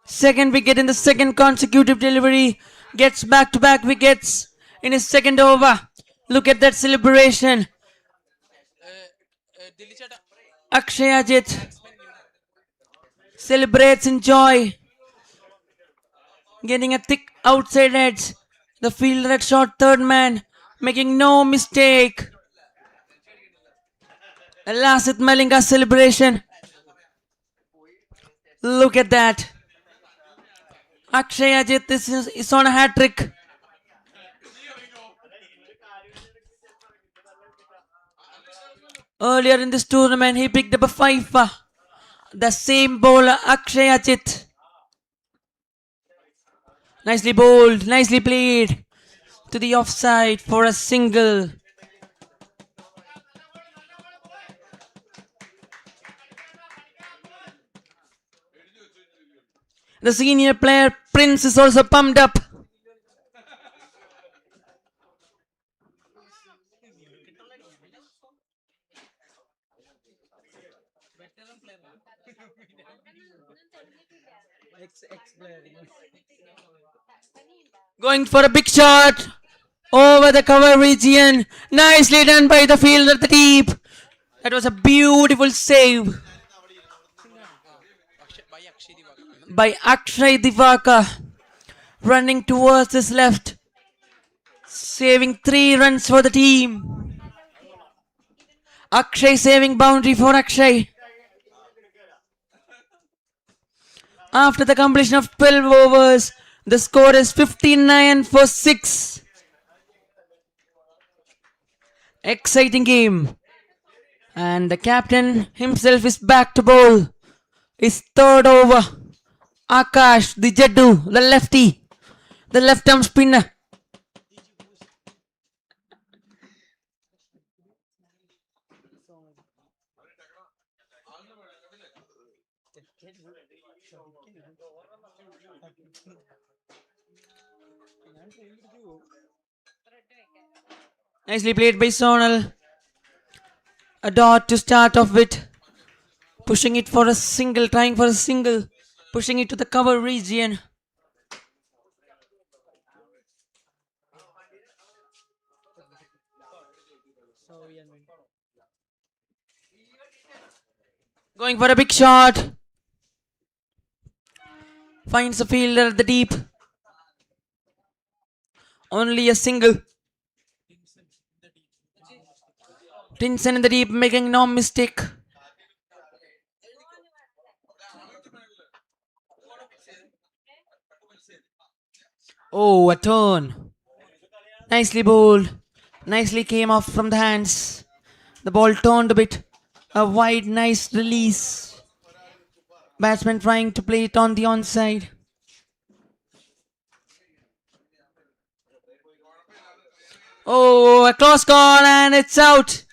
Speaker 1: Second wicket in the second consecutive delivery. Gets back-to-back wickets in his second over. Look at that celebration. Akshay Ajit celebrates in joy. Getting a thick outside edge. The fielder at short third man. Making no mistake. A Lasit Malinga celebration. Look at that. Akshay Ajit is on a hat trick. Earlier in this tournament, he picked up a 5. The same bowler, Akshay Ajit. Nicely bowled, nicely played. To the offside for a single. The senior player, Prince, is also pumped up. Going for a big shot over the cover region. Nicely done by the fielder at the deep. That was a beautiful save by Akshay Divaka. Running towards his left. Saving 3 runs for the team. Akshay saving boundary for Akshay. After the completion of 12 overs, the score is 59 for 6. Exciting game. And the captain himself is back to bowl. His third over. Akash, the Jaddu, the lefty, the left arm spinner. Nicely played by Sonal. A dot to start off with. Pushing it for a single, trying for a single. Pushing it to the cover region. Going for a big shot. Finds a fielder at the deep. Only a single. Tinson in the deep, making no mistake. Oh, a turn. Nicely bowled. Nicely came off from the hands. The ball turned a bit. A wide, nice release. Batsman trying to play it on the onside. Oh, a close call and it's out.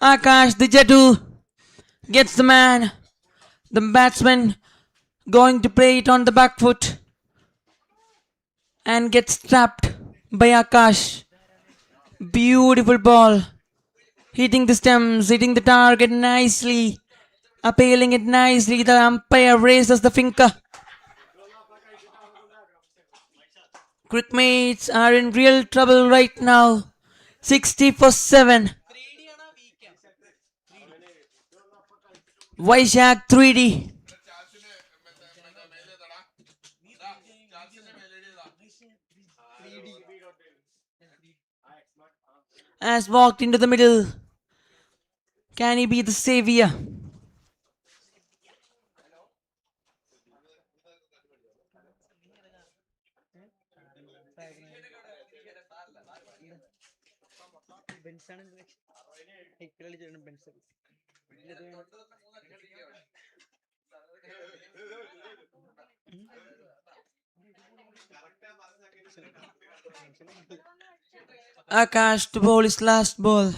Speaker 1: Akash, the Jaddu, gets the man. The batsman going to play it on the back foot and gets trapped by Akash. Beautiful ball. Hitting the stems, hitting the target nicely. Appealing it nicely. The umpire raises the finger. Crickmates are in real trouble right now. 60 for 7. Vaishak 3D. Has walked into the middle. Can he be the savior? Akash to bowl his last ball.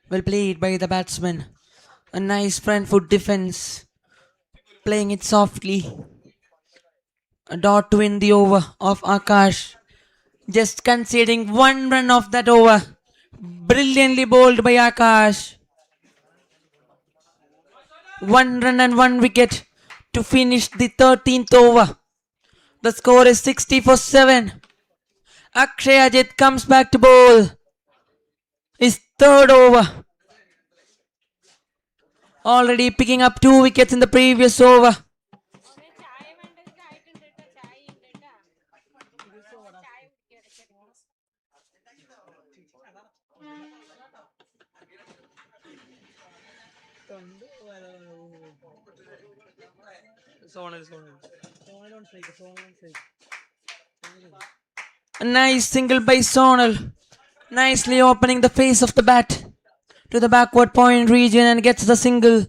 Speaker 1: Well played by the batsman. A nice front foot defense. Playing it softly. A dot to win the over of Akash. Just conceding one run of that over. Brilliantly bowled by Akash. 1 run and 1 wicket to finish the 13th over. The score is 60 for 7. Akshay Ajit comes back to bowl his third over. Already picking up 2 wickets in the previous over. A nice single by Sonal. Nicely opening the face of the bat to the backward point region and gets the single.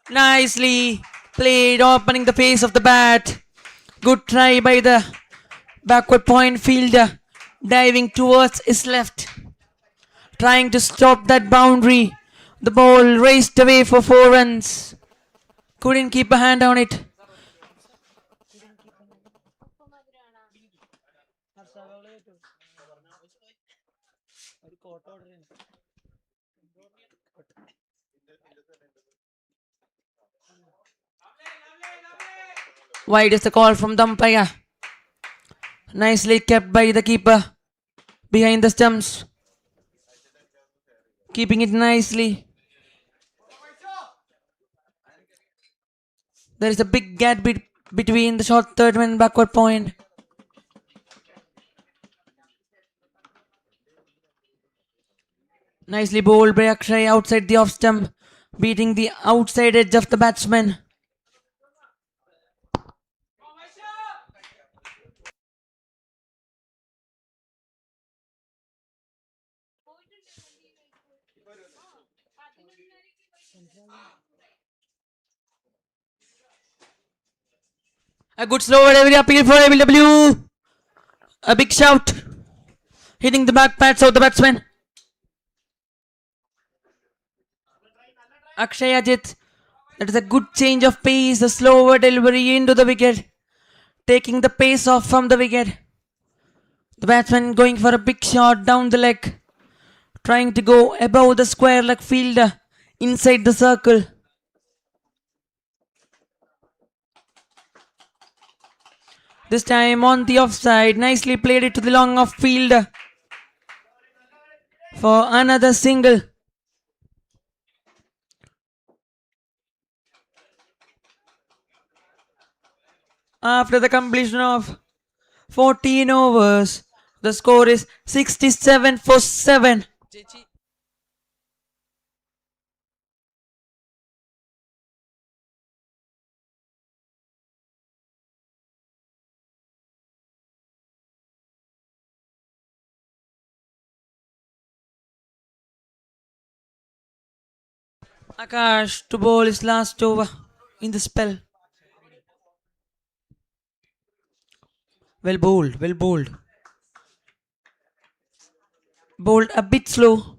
Speaker 1: Nicely played, opening the face of the bat. Good try by the backward point fielder, diving towards his left, trying to stop that boundary. The ball raced away for 4 runs. Couldn't keep a hand on it. Wide is the call from the umpire. Nicely kept by the keeper behind the stumps. Keeping it nicely. There is a big gap between the short third and backward point. Nicely bowled by Akshay outside the off stump, beating the outside edge of the batsman. A good slow delivery appeal for ABW. A big shout. Hitting the back pads of the batsman. Akshay Ajit. That is a good change of pace. A slower delivery into the wicket. Taking the pace off from the wicket. The batsman going for a big shot down the leg. Trying to go above the square leg fielder. Inside the circle. This time on the offside. Nicely played it to the long off fielder. For another single. After the completion of 14 overs, the score is 67 for 7. Akash to bowl his last over in the spell. Well bowled, well bowled. Bowled a bit slow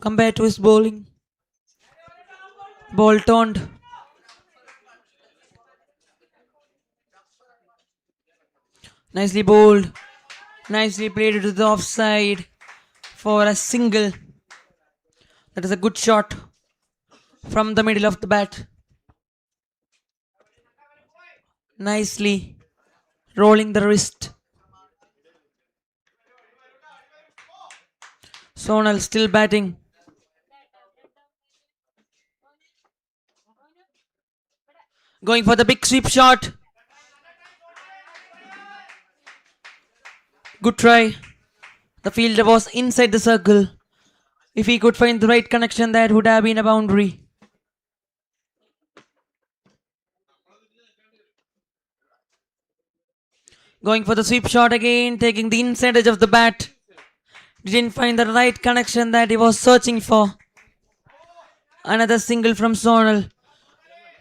Speaker 1: compared to his bowling. Ball turned. Nicely bowled. Nicely played it to the offside for a single. That is a good shot from the middle of the bat. Nicely rolling the wrist. Sonal still batting. Going for the big sweep shot. Good try. The fielder was inside the circle. If he could find the right connection, that would have been a boundary. Going for the sweep shot again, taking the inside edge of the bat. Didn't find the right connection that he was searching for. Another single from Sonal.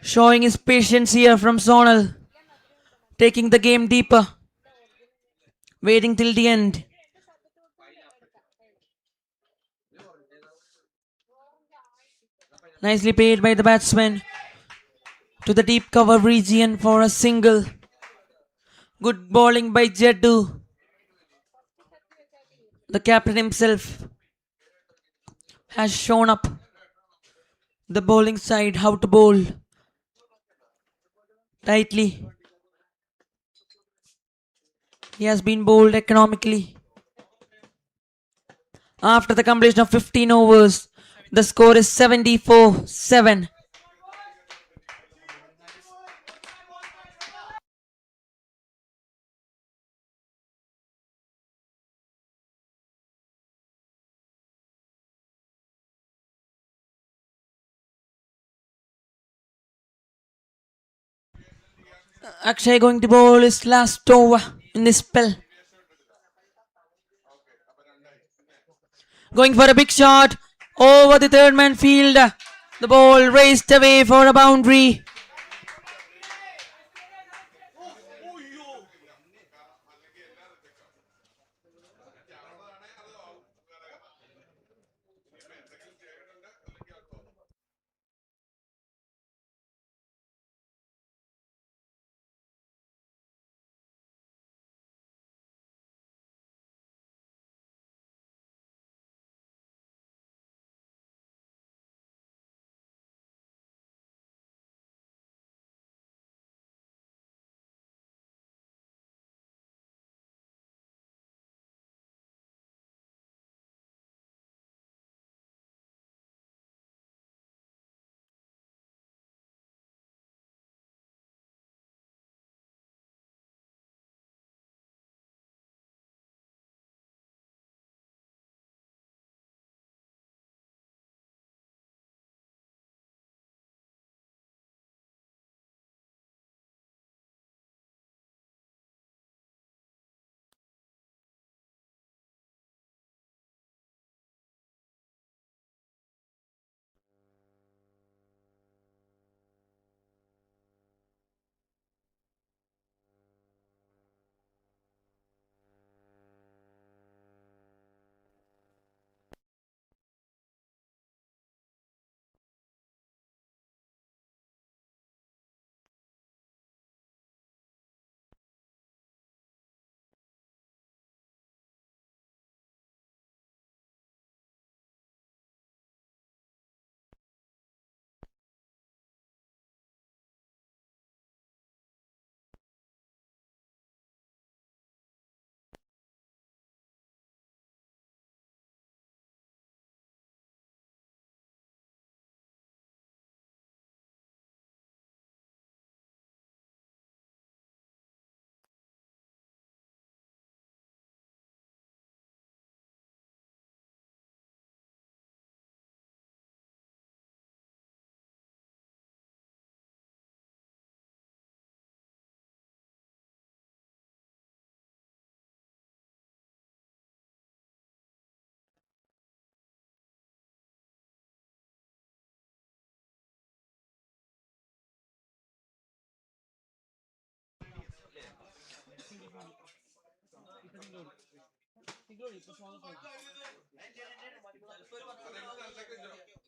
Speaker 1: Showing his patience here from Sonal. Taking the game deeper. Waiting till the end. Nicely played by the batsman to the deep cover region for a single. Good bowling by Jeddu. The captain himself has shown up the bowling side how to bowl tightly. He has been bowled economically. After the completion of 15 overs, the score is 74-7. Akshay going to bowl his last over in this spell. Going for a big shot over the third man field. The ball raced away for a boundary.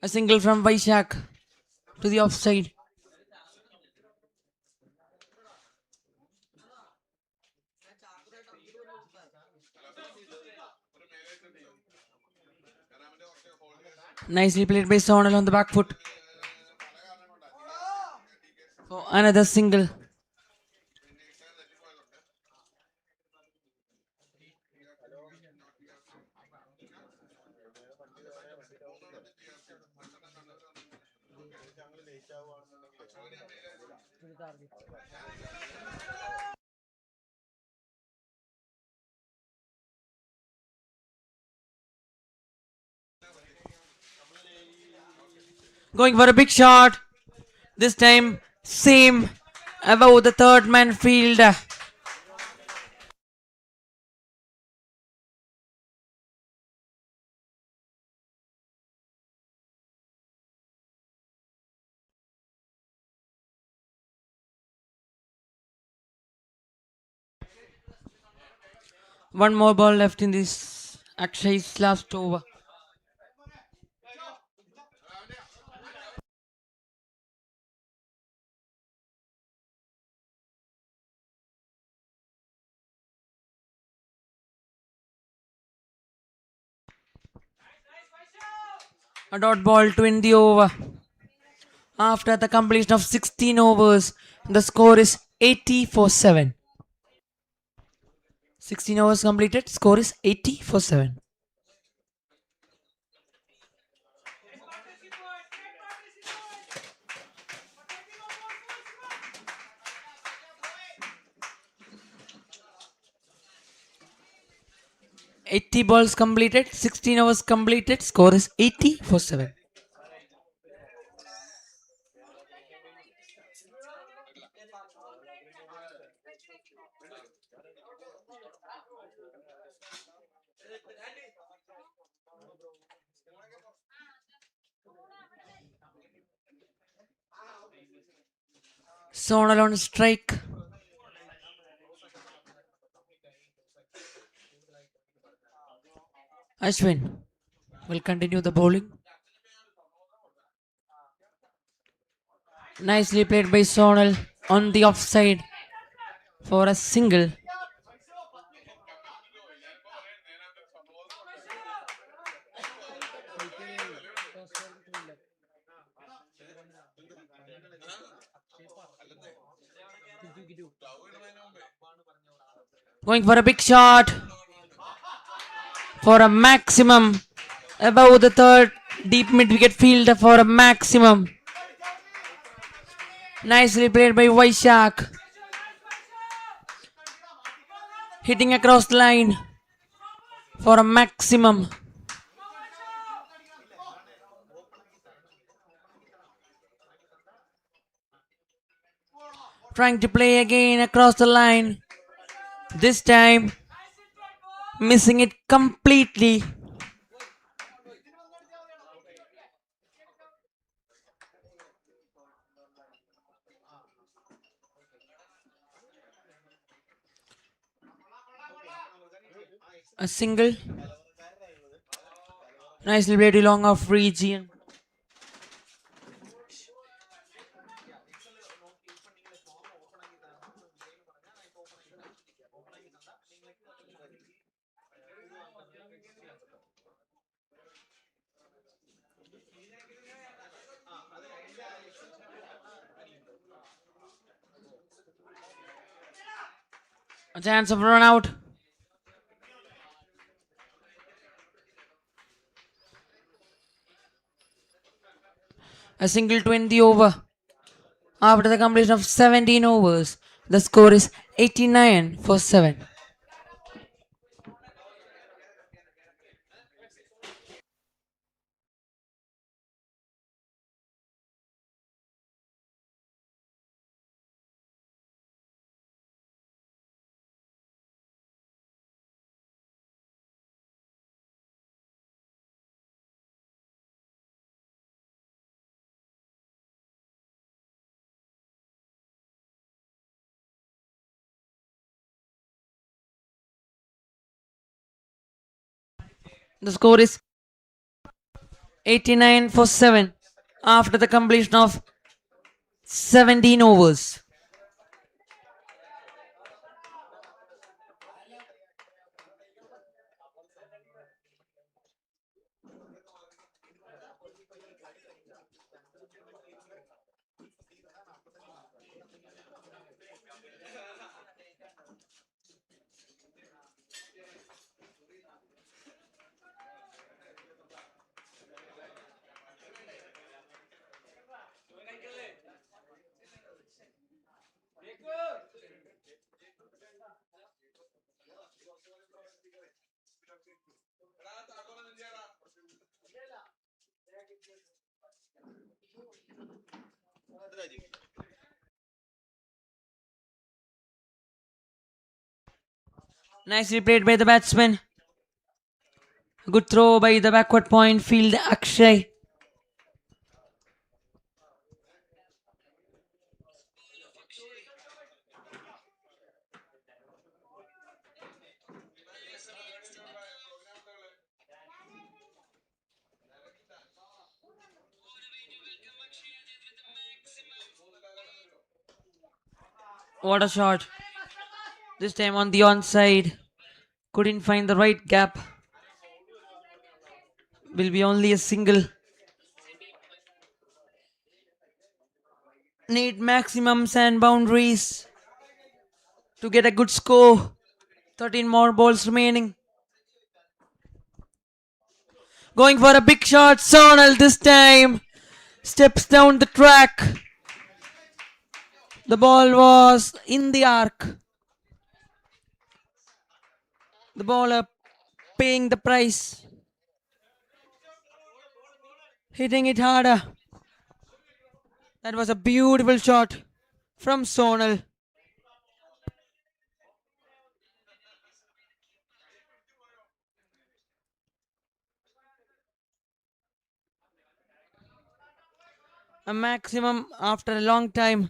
Speaker 1: A single from Vaishak to the offside. Nicely played by Sonal on the back foot for another single. Going for a big shot. This time, same above the third man field. One more ball left in this Akshay's last over. A dot ball to end the over. After the completion of 16 overs, the score is 80 for 7. 16 overs completed, score is 80 for 7. Eighty balls completed, 16 overs completed, score is 80 for 7. Sonal on strike. Ashwin will continue the bowling. Nicely played by Sonal on the offside for a single. Going for a big shot for a maximum above the third deep mid wicket field for a maximum. Nicely played by Vaishak. Hitting across the line for a maximum. Trying to play again across the line. This time missing it completely. A single. Nicely played along off region. A chance of run out. A single to end the over. After the completion of 17 overs, the score is 89 for 7. The score is 89 for 7 after the completion of 17 overs. Nicely played by the batsman. Good throw by the backward point field Akshay. What a shot. This time on the onside. Couldn't find the right gap. Will be only a single. Need maximums and boundaries to get a good score. 13 more balls remaining. Going for a big shot. Sonal this time steps down the track. The ball was in the arc. The bowler paying the price. Hitting it harder. That was a beautiful shot from Sonal. A maximum after a long time.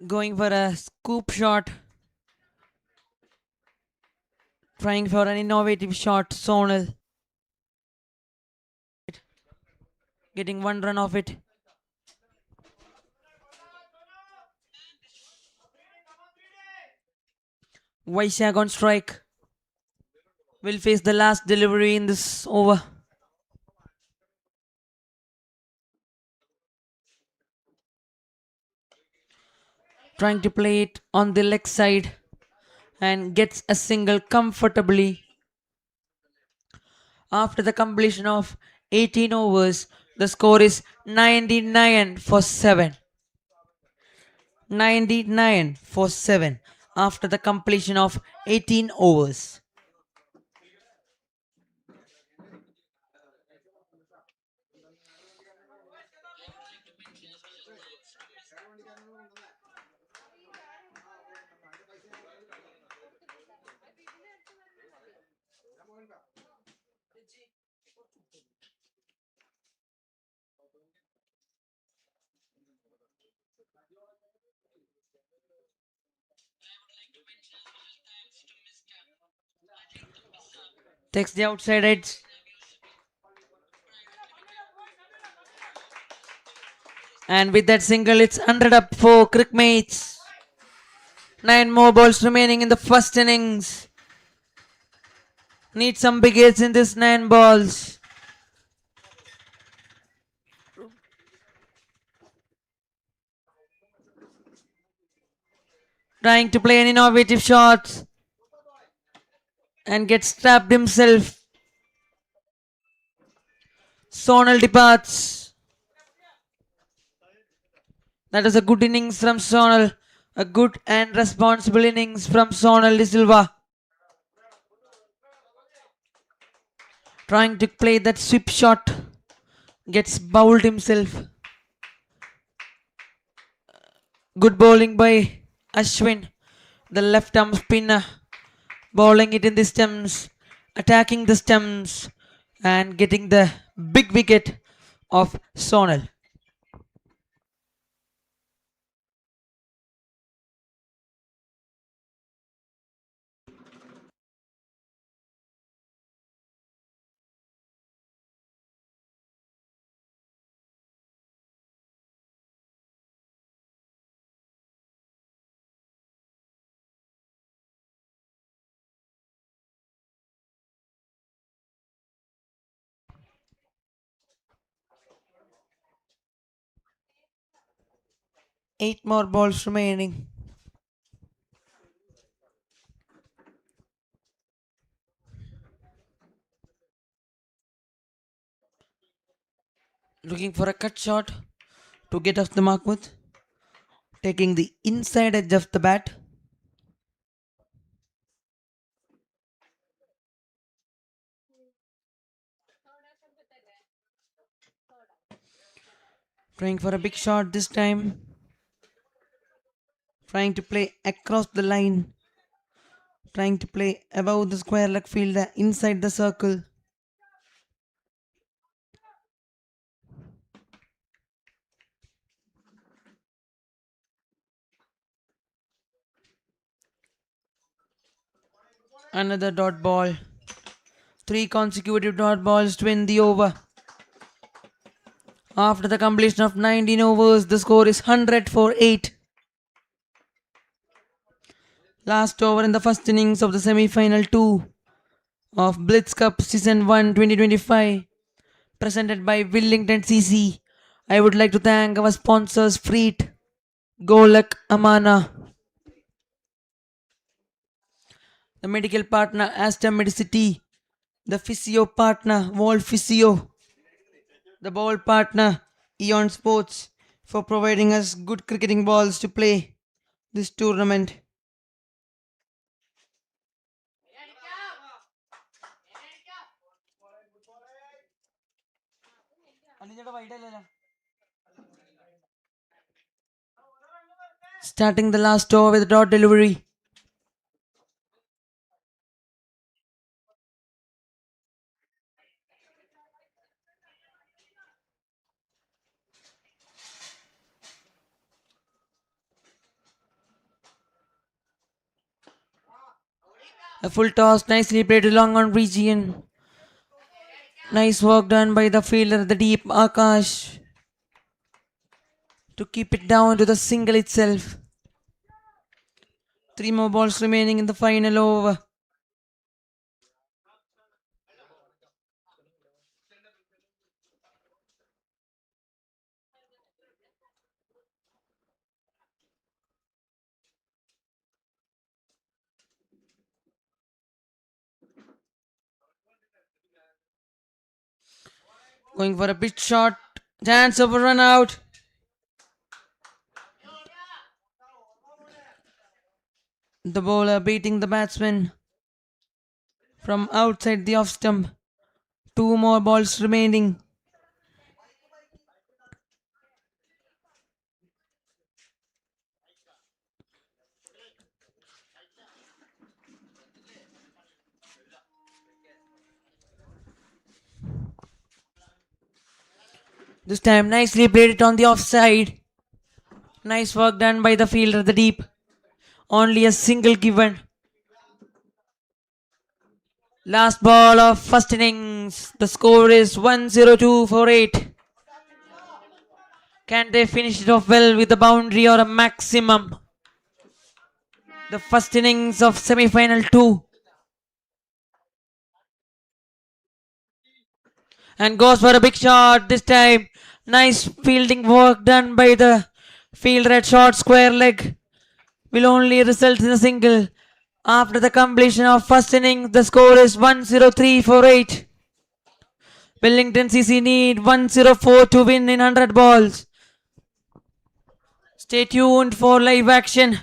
Speaker 1: Going for a scoop shot. Trying for an innovative shot. Sonal getting one run off it. Vaishak on strike. Will face the last delivery in this over. Trying to play it on the leg side and gets a single comfortably. After the completion of 18 overs, the score is 99 for 7. 99 for 7 after the completion of 18 overs. Takes the outside edge. And with that single, it's 100 up for Crickmates. 9 more balls remaining in the first innings. Need some big hits in this 9 balls. Trying to play an innovative shot and gets trapped himself. Sonal departs. That is a good innings from Sonal. A good and responsible innings from Sonal De Silva. Trying to play that sweep shot. Gets bowled himself. Good bowling by Ashwin. The left arm spinner. Bowling it in the stumps. Attacking the stumps. And getting the big wicket of Sonal. Eight more balls remaining. Looking for a cut shot. to get off the mark with, taking the inside edge of the bat. Trying for a big shot this time. Trying to play across the line. Trying to play above the square leg fielder inside the circle. Another dot ball. Three consecutive dot balls to win the over. After the completion of 19 overs, the score is 100 for 8. Last over in the first innings of the semi-final 2 of BLITZ Cup Season 1 2025, presented by Wellington CC. I would like to thank our sponsors Freet, Golak Amana, the medical partner Aston Medicity, the physio partner Wall Physio, the ball partner Eon Sports for providing us good cricketing balls to play this tournament. Starting the last over with a dot delivery. A full toss, nicely played along on region. Nice work done by the fielder, the deep Akash, to keep it down to the single itself. Three more balls remaining in the final over. Going for a big shot. Chance of a run out. The bowler beating the batsman from outside the off stump. Two more balls remaining. This time nicely played it on the offside. Nice work done by the fielder, the deep. Only a single given. Last ball of first innings. The score is 102 for 8. Can they finish it off well with a boundary or a maximum? The first innings of semi-final 2. And goes for a big shot this time. Nice fielding work done by the fielder at short square leg. Will only result in a single. After the completion of first innings, the score is 103 for 8. Wellington CC need 104 to win in 100 balls. Stay tuned for live action.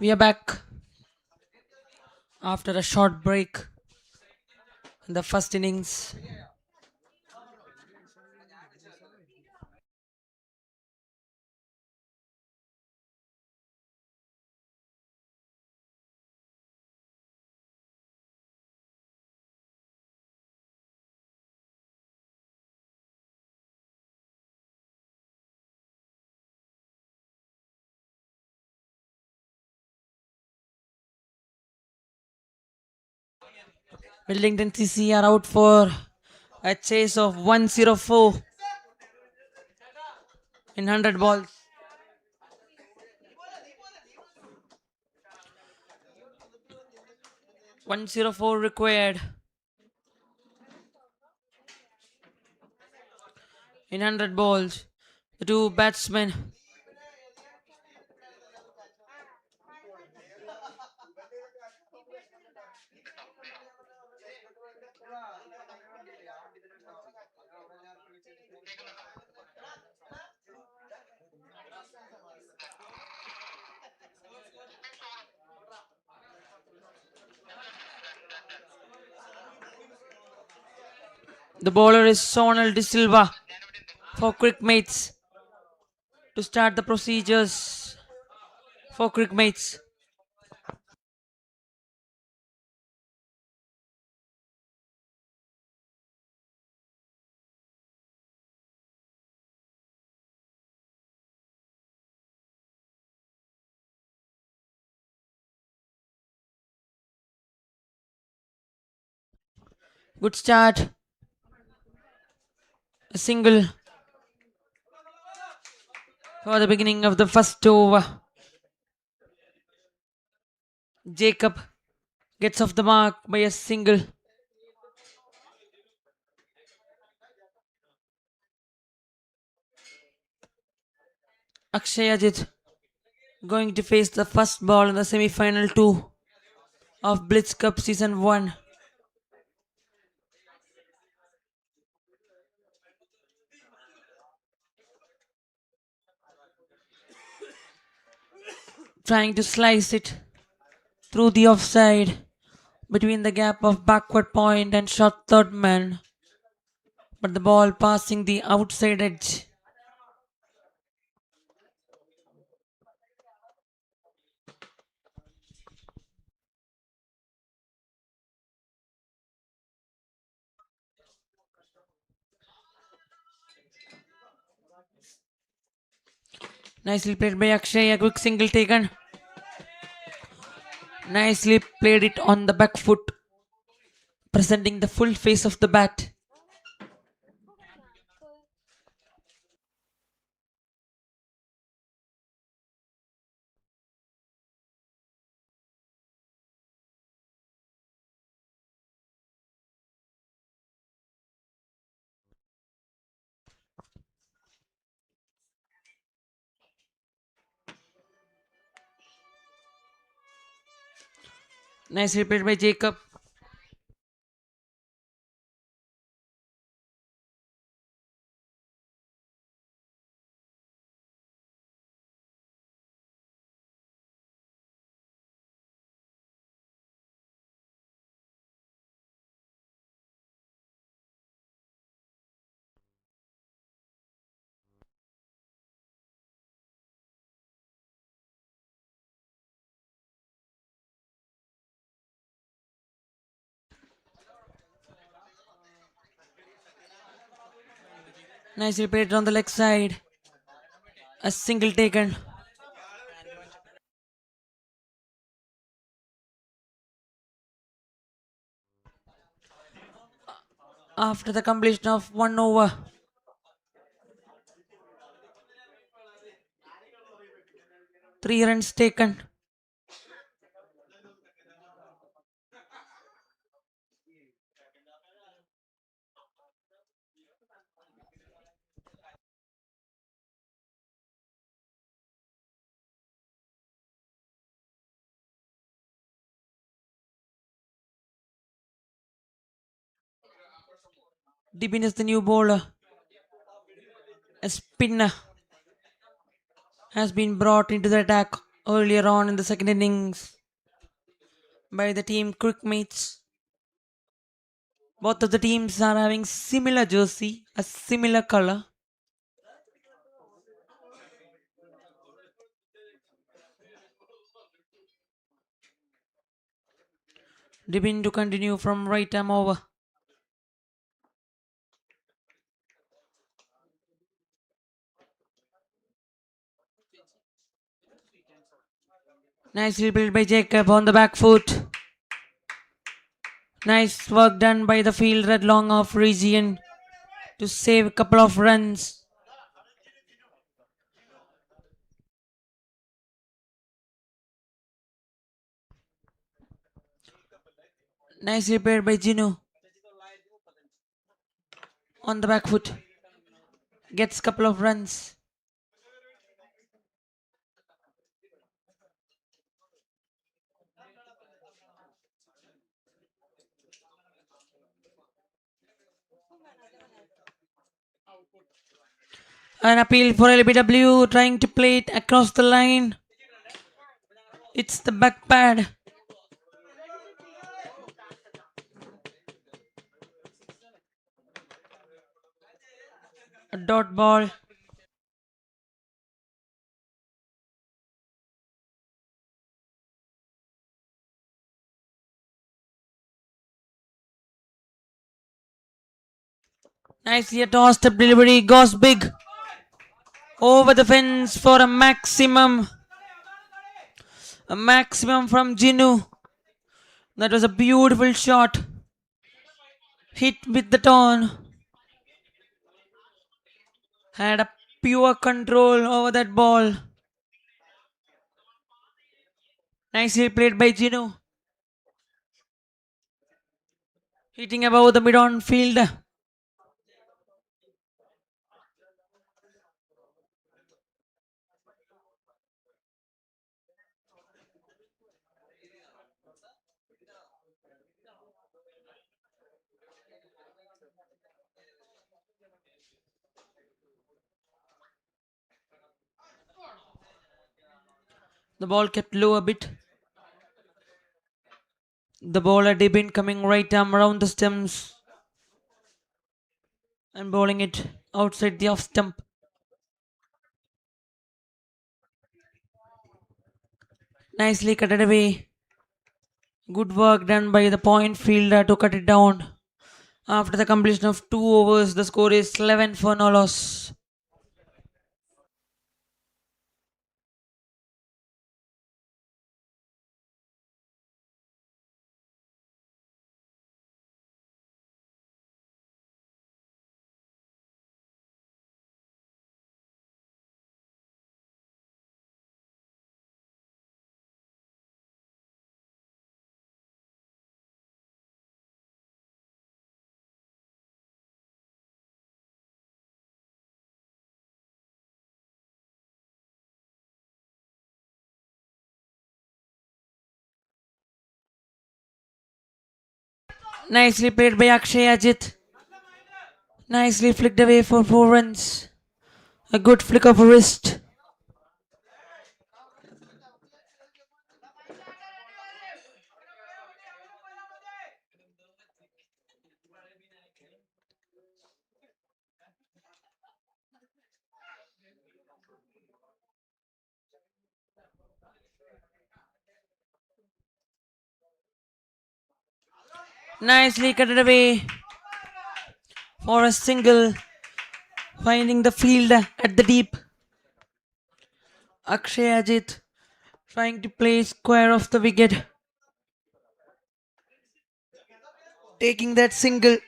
Speaker 1: We are back after a short break in the first innings. Wellington CC are out for a chase of 104 in 100 balls. 104 required in 100 balls. The two batsmen. The bowler is Sonal De Silva for Crickmates to start the procedures for Crickmates. Good start. A single for the beginning of the first over. Jacob gets off the mark by a single. Akshay Ajit going to face the first ball in the semi-final 2 of BLITZ Cup Season 1. Trying to slice it through the offside between the gap of backward point and short third man, but the ball passing the outside edge. Nicely played by Akshay, a quick single taken. Nicely played it on the back foot, presenting the full face of the bat. Nicely played by Jacob. Nicely played on the leg side. A single taken. After the completion of 1 over, 3 runs taken. Dibin is the new bowler. A spinner has been brought into the attack earlier on in the second innings by the team crickmates. Both of the teams are having similar jersey, a similar color. Dibin to continue from right arm over. Nicely played by Jacob on the back foot. Nice work done by the fielder at long off region to save a couple of runs. Nicely played by Ginu on the back foot. Gets a couple of runs. An appeal for LBW trying to play it across the line. It's the back pad. A dot ball. Nicely tossed up delivery. Goes big. Over the fence for a maximum. A maximum from Ginu. That was a beautiful shot. Hit with the turn. Had a pure control over that ball. Nicely played by Ginu. Hitting above the mid-on field. The ball kept low a bit. The bowler Dibin coming right arm around the stems and bowling it outside the off stump. Nicely cut it away. Good work done by the point fielder to cut it down. After the completion of 2 overs, the score is 11 for no loss. Nicely played by Akshay Ajit. Nicely flicked away for 4 runs. A good flick of a wrist. Nicely cut it away for a single. Finding the field at the deep. Akshay Ajit trying to play square off the wicket. Taking that single.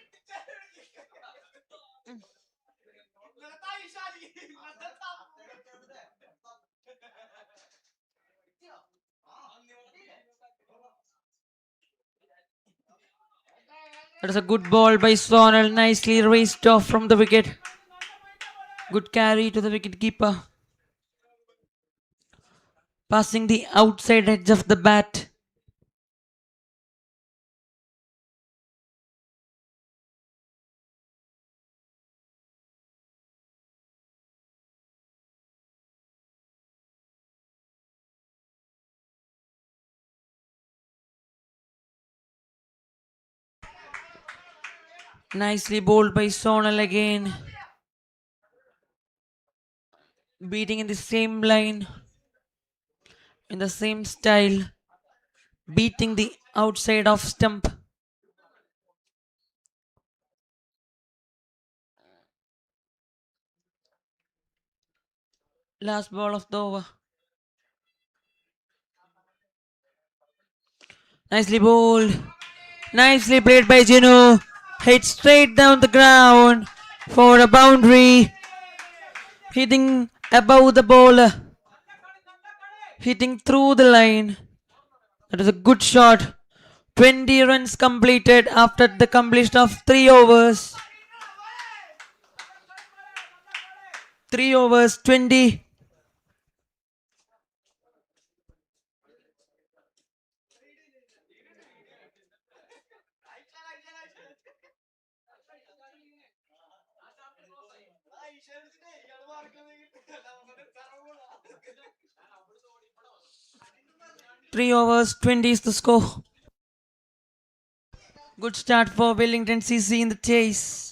Speaker 1: That is a good ball by Sonal. Nicely raced off from the wicket. Good carry to the wicket keeper. Passing the outside edge of the bat. Nicely bowled by Sonal again. Beating in the same line, in the same style. Beating the outside of stump. Last ball of the over. Nicely bowled. Nicely played by Ginu. Hit straight down the ground for a boundary. Hitting above the bowler. Hitting through the line. That is a good shot. 20 runs completed after the completion of 3 overs. 3 overs, 20. Three overs, 20 is the score. Good start for Wellington CC in the chase.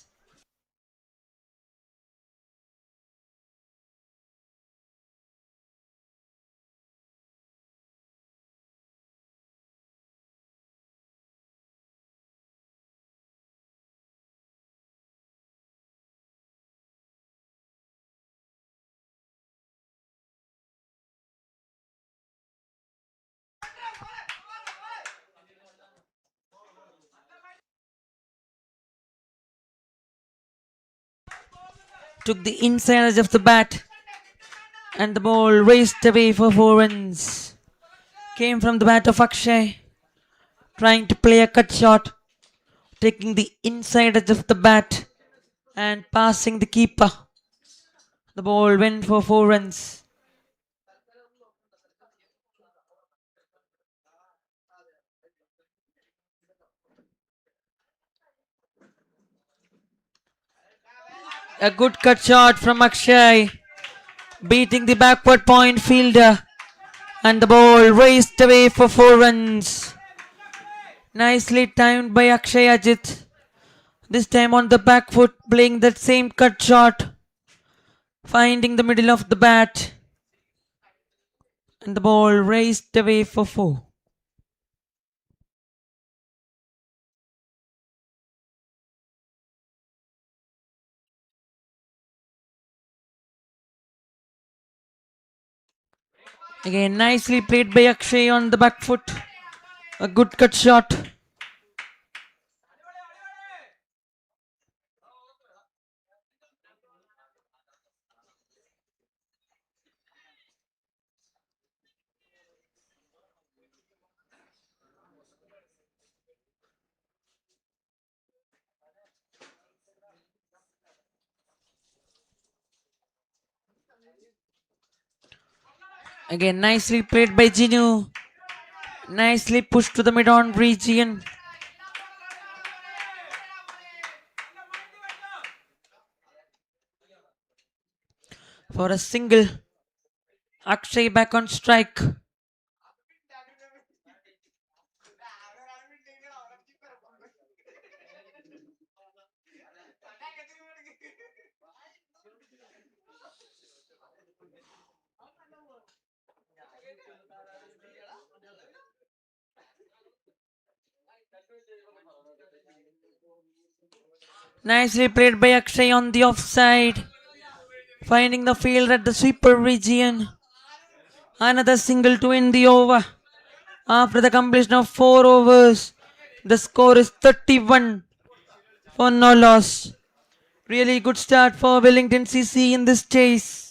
Speaker 1: Took the inside edge of the bat and the ball raced away for 4 runs. Came from the bat of Akshay, trying to play a cut shot, taking the inside edge of the bat and passing the keeper. The ball went for 4 runs. A good cut shot from Akshay, beating the backward point fielder, and the ball raced away for 4 runs. Nicely timed by Akshay Ajit. This time on the back foot, playing that same cut shot, finding the middle of the bat, and the ball raced away for 4. Again, nicely played by Akshay on the back foot. A good cut shot. Again, nicely played by Ginu. Nicely pushed to the mid-on region for a single. Akshay back on strike. Nicely played by Akshay on the offside. Finding the field at the sweeper region. Another single to end the over. After the completion of 4 overs, the score is 31 for no loss. Really good start for Wellington CC in this chase.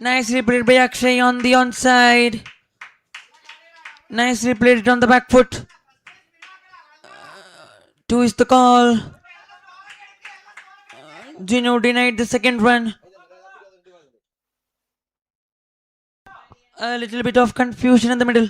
Speaker 1: Nicely played by Akshay on the onside. Nicely played it on the back foot. Two is the call. Gino denied the second run. A little bit of confusion in the middle.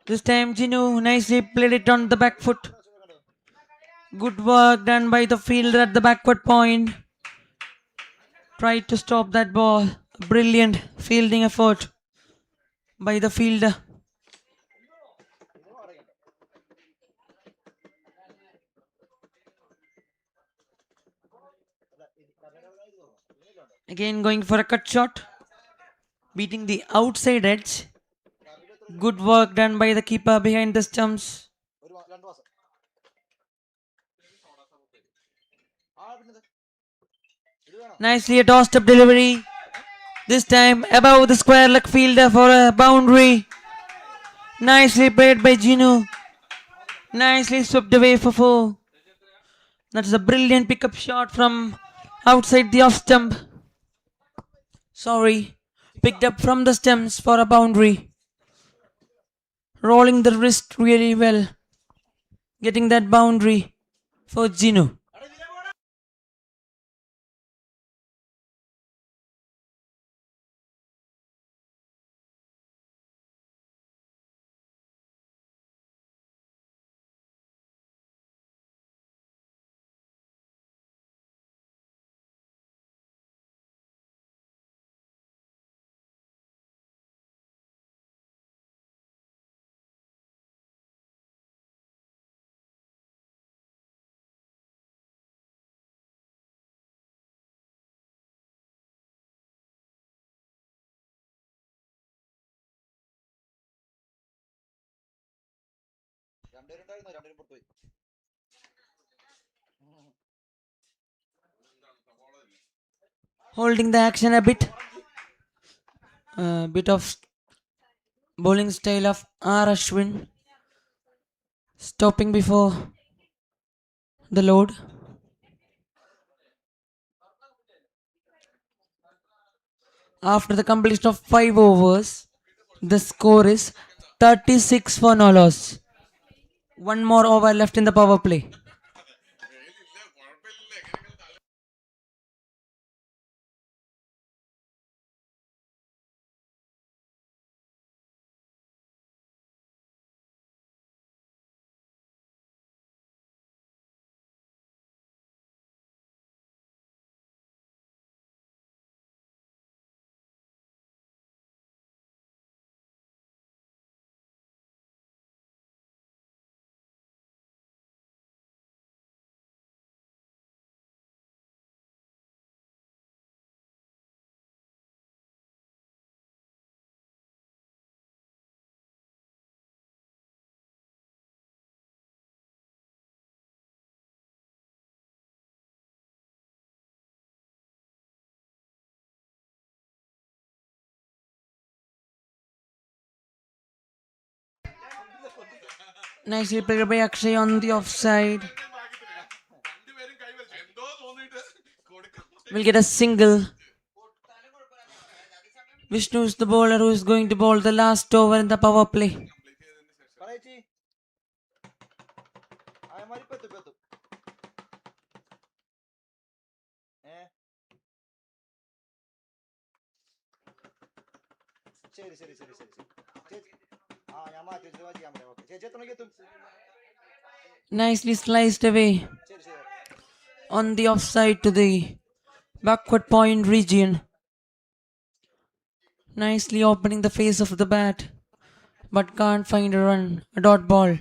Speaker 1: This time Gino nicely played it on the back foot. Good work done by the fielder at the backward point. Tried to stop that ball. Brilliant fielding effort by the fielder. Again going for a cut shot. Beating the outside edge. Good work done by the keeper behind the stumps. Nicely a tossed up delivery. This time above the square leg fielder for a boundary. Nicely played by Gino. Nicely swept away for four. That's a brilliant pickup shot from outside the off stump. Sorry. Picked up from the stumps for a boundary. Rolling the wrist really well. Getting that boundary for Gino. Holding the action a bit. A bit of bowling style of R. Ashwin. Stopping before the load. After the completion of 5 overs, the score is 36 for no loss. One more over left in the power play. Nicely played by Akshay on the offside. Will get a single. Vishnu is the bowler who is going to bowl the last over in the power play. Nicely sliced away on the offside to the backward point region. Nicely opening the face of the bat, but can't find a run. A dot ball.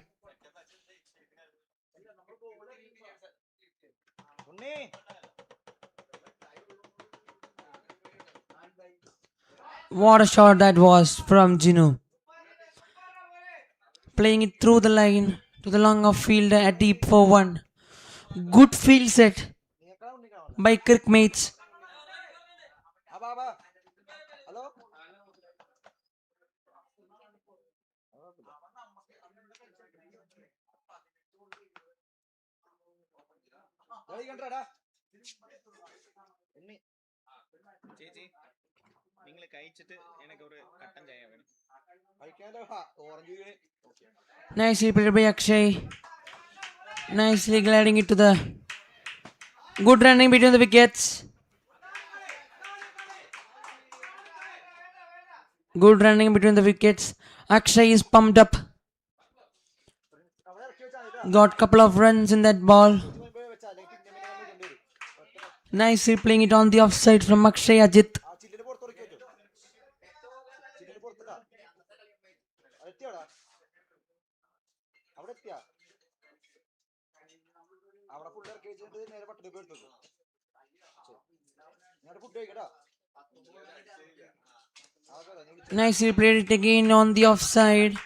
Speaker 1: What a shot that was from Gino. Playing it through the line to the long off fielder at deep for one. Good field set by Kirkmates. Nicely played by Akshay. Nicely gliding it to the good running between the wickets. Good running between the wickets. Akshay is pumped up. Got couple of runs in that ball. Nicely playing it on the offside from Akshay Ajit. Nicely played it again on the offside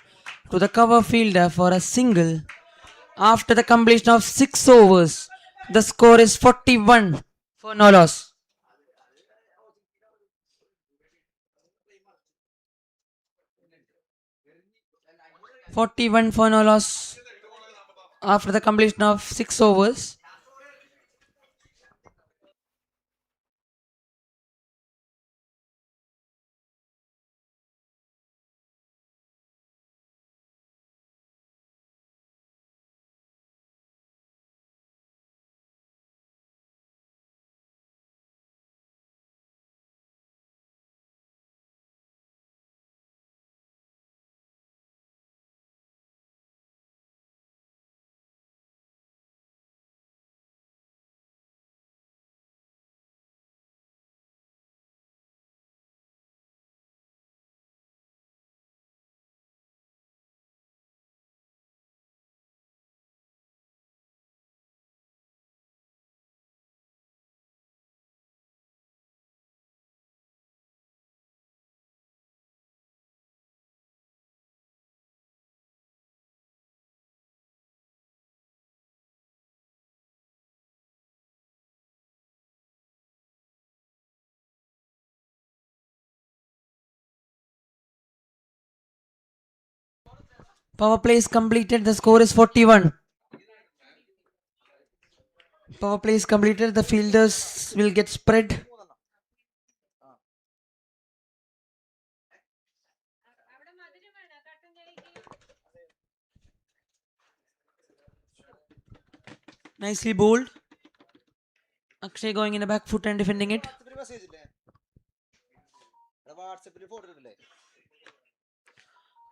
Speaker 1: to the cover fielder for a single. After the completion of 6 overs, the score is 41 for no loss. 41 for no loss after the completion of 6 overs. Power play is completed. The score is 41. Power play is completed. The fielders will get spread. Nicely bowled. Akshay going in the back foot and defending it.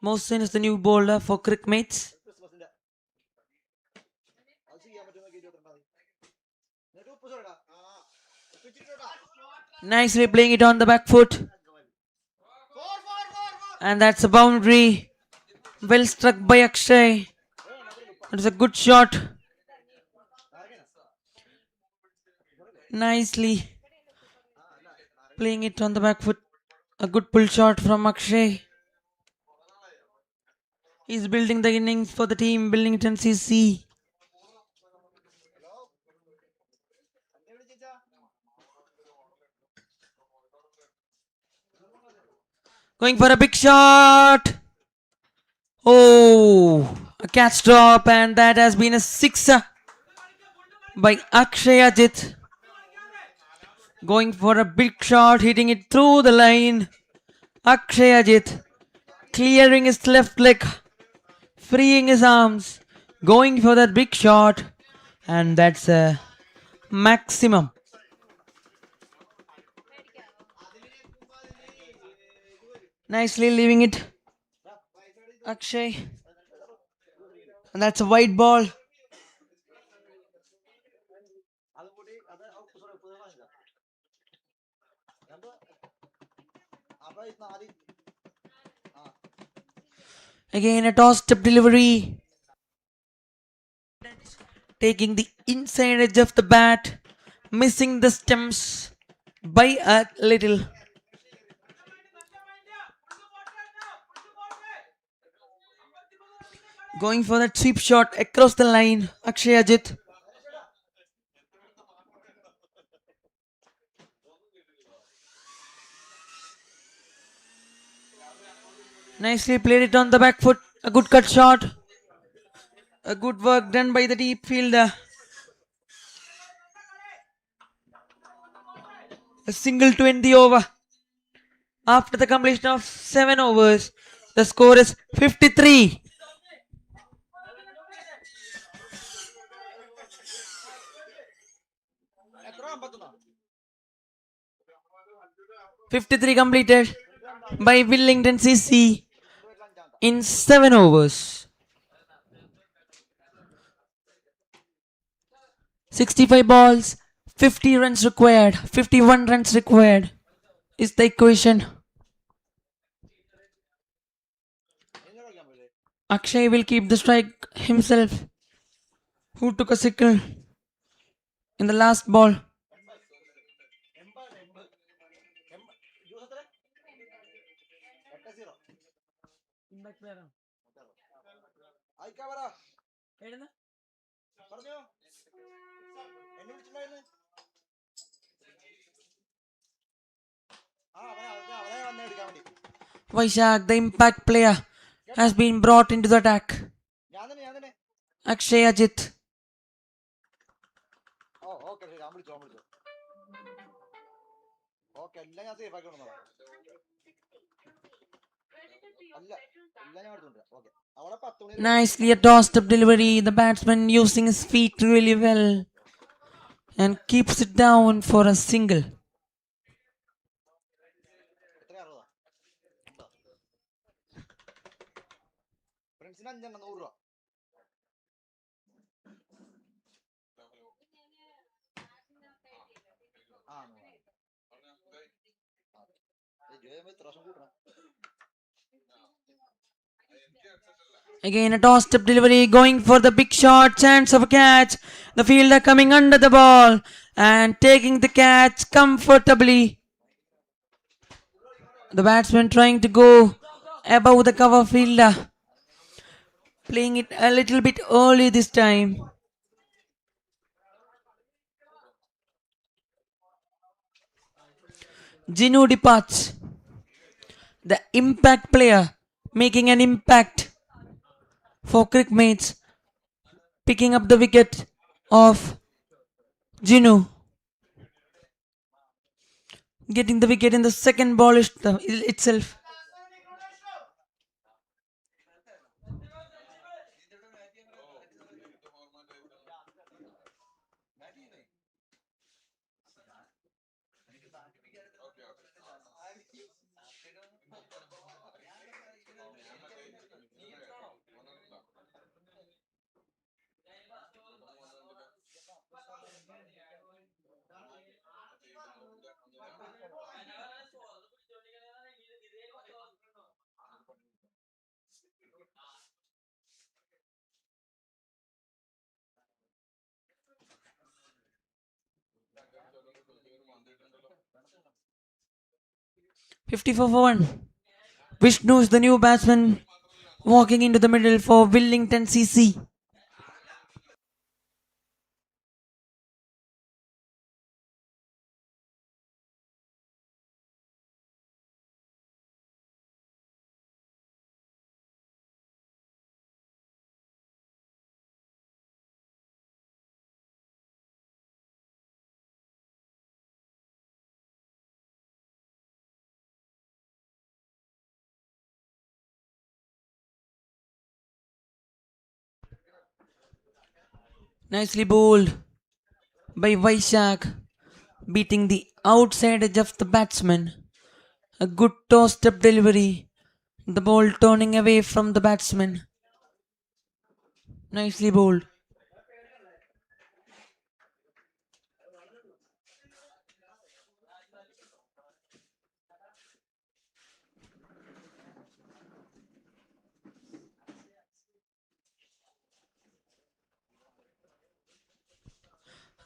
Speaker 1: Mohsin is the new bowler for Crickmates. Nicely playing it on the back foot. And that's a boundary. Well struck by Akshay. It's a good shot. Nicely playing it on the back foot. A good pull shot from Akshay. He's building the innings for the team, Wellington CC. Going for a big shot. Oh, a catch drop, and that has been a sixer by Akshay Ajit. Going for a big shot, hitting it through the line. Akshay Ajit clearing his left leg, freeing his arms, going for that big shot, and that's a maximum. Nicely leaving it, Akshay. And that's a wide ball. Again a toss step delivery. Taking the inside edge of the bat, missing the stems by a little. Going for that sweep shot across the line, Akshay Ajit. Nicely played it on the back foot. A good cut shot. A good work done by the deep fielder. A single to end the over. After the completion of 7 overs, the score is 53. 53 completed by Wellington CC in 7 overs. 65 balls, 50 runs required, 51 runs required is the equation. Akshay will keep the strike himself, who took a sickle in the last ball. Vaishak, the impact player, has been brought into the attack. Akshay Ajit. Nicely a tossed up delivery. The batsman using his feet really well and keeps it down for a single. Again a tossed up delivery, going for the big shot, chance of a catch. The fielder coming under the ball and taking the catch comfortably. The batsman trying to go above the cover fielder, playing it a little bit early this time. Jinu departs. The impact player making an impact for crickmates, picking up the wicket of Jinu. Getting the wicket in the second ball itself. $54 for 1. Vishnu is the new batsman walking into the middle for Wellington CC. Nicely bowled by Vaishak, beating the outside edge of the batsman. A good tossed up delivery. The ball turning away from the batsman. Nicely bowled.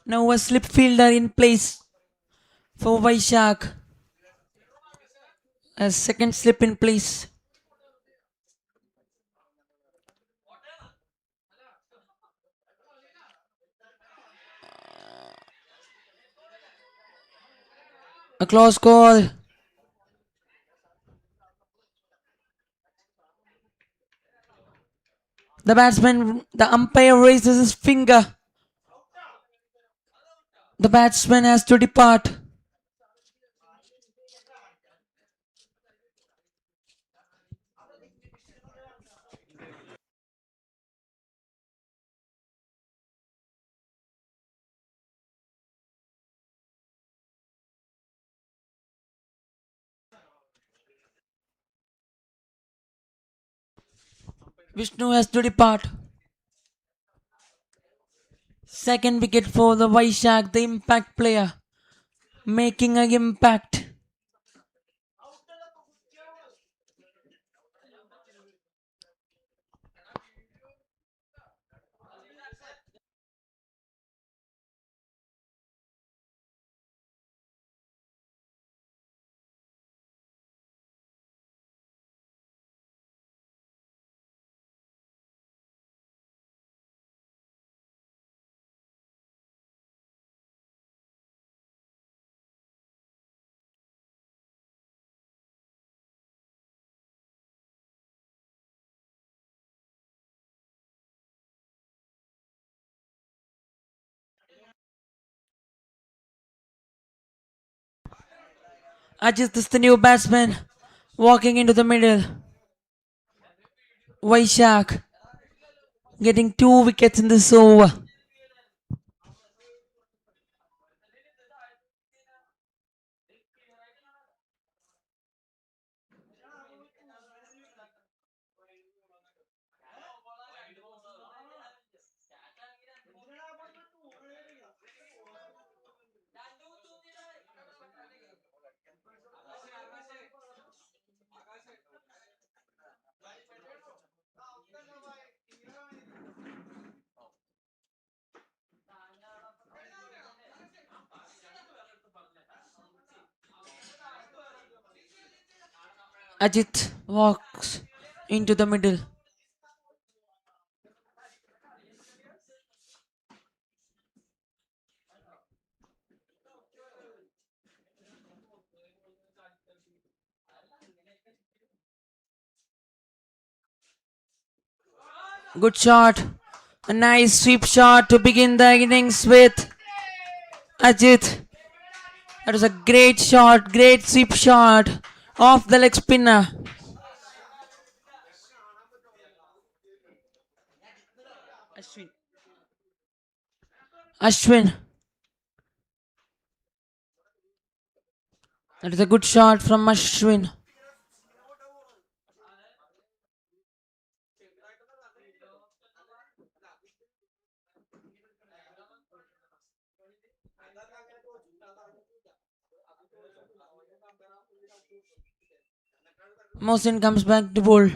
Speaker 1: Now a slip fielder in place for Vaishak. A second slip in place. A close call. The umpire raises his finger. The batsman has to depart. Vishnu has to depart. Second wicket for the Vaishak, the impact player, making an impact. Ajit is the new batsman, walking into the middle. Vaishak getting 2 wickets in this over. Ajit walks into the middle. Good shot. A nice sweep shot to begin the innings with Ajit. That was a great shot, great sweep shot off the leg spinner. Ashwin. That is a good shot from Ashwin. Mohsin comes back to bowl.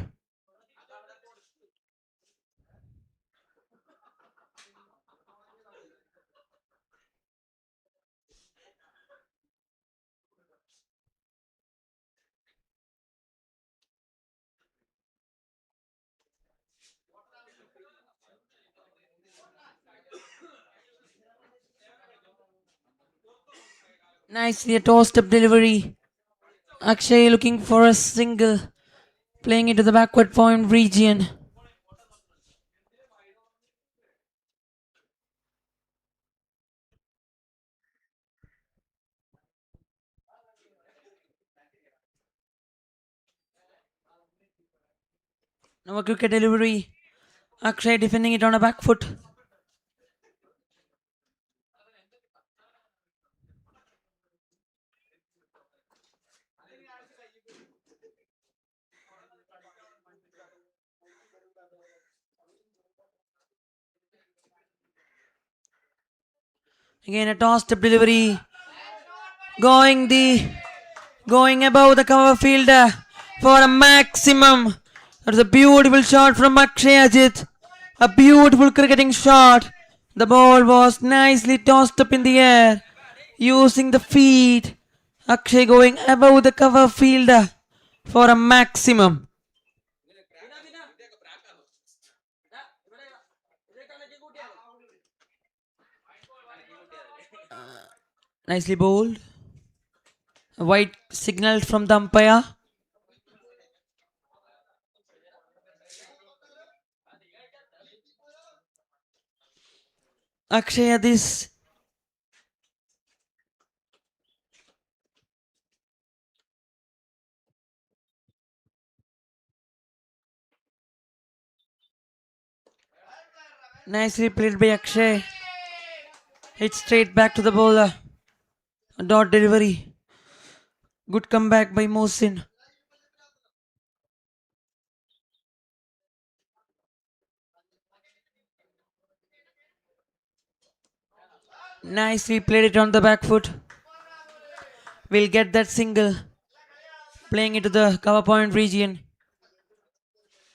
Speaker 1: Nicely a tossed up delivery. Akshay looking for a single, playing into the backward point region. Now a cricket delivery. Akshay defending it on a back foot. Again a tossed up delivery. Going above the cover fielder for a maximum. That's a beautiful shot from Akshay Ajit. A beautiful cricketing shot. The ball was nicely tossed up in the air using the feet. Akshay going above the cover fielder for a maximum. Nicely bowled. A white signal from the umpire. Akshay this Nicely played by Akshay. Hit straight back to the bowler. A dot delivery. Good comeback by Mohsin. Nicely played it on the back foot. We'll get that single. Playing into the cover point region.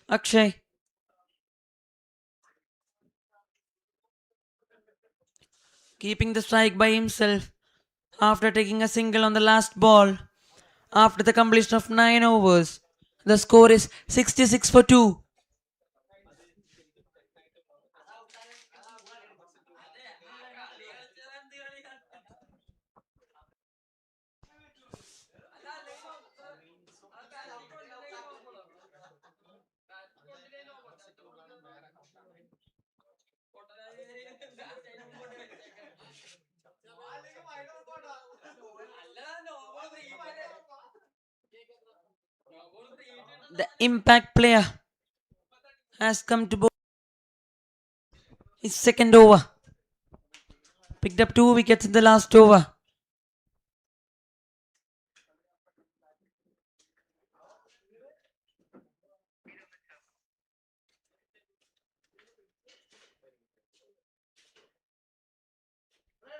Speaker 1: Akshay. Keeping the strike by himself. After taking a single on the last ball. After the completion of 9 overs. The score is 66 for 2. The impact player has come to bowl his second over. Picked up 2 wickets in the last over.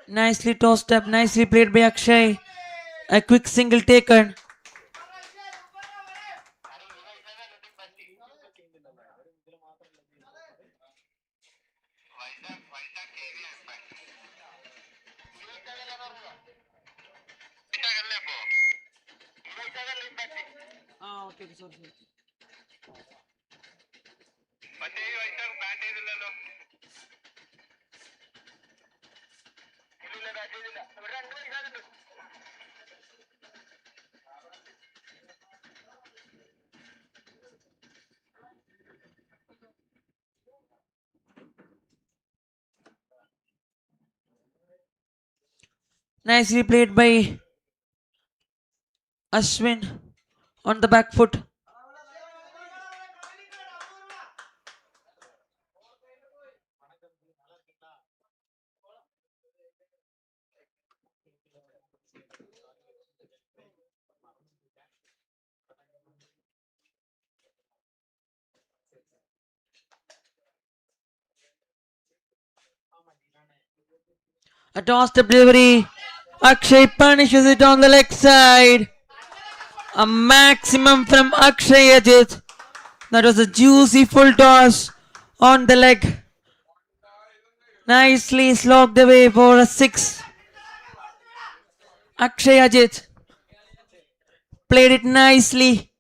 Speaker 1: Nicely tossed up, nicely played by Akshay. A quick single taken. Nicely played by Ashwin on the back foot. A tossed up delivery. Akshay punishes it on the leg side. A maximum from Akshay Ajit. That was a juicy full toss on the leg. Nicely slogged away for a 6. Akshay Ajit played it nicely.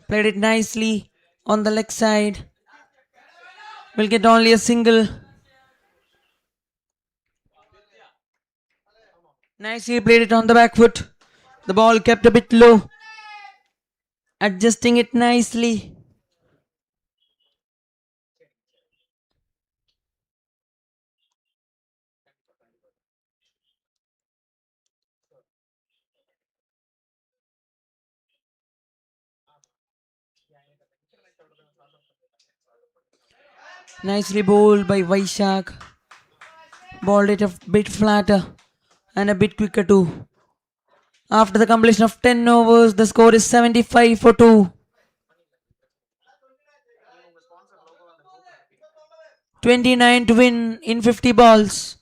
Speaker 1: Played it nicely on the leg side. Will get only a single. Nicely played it on the back foot. The ball kept a bit low. Adjusting it nicely. Nicely bowled by Vaishak. Balled it a bit flatter and a bit quicker too. After the completion of 10 overs, the score is 75 for 2. 29 to win in 50 balls.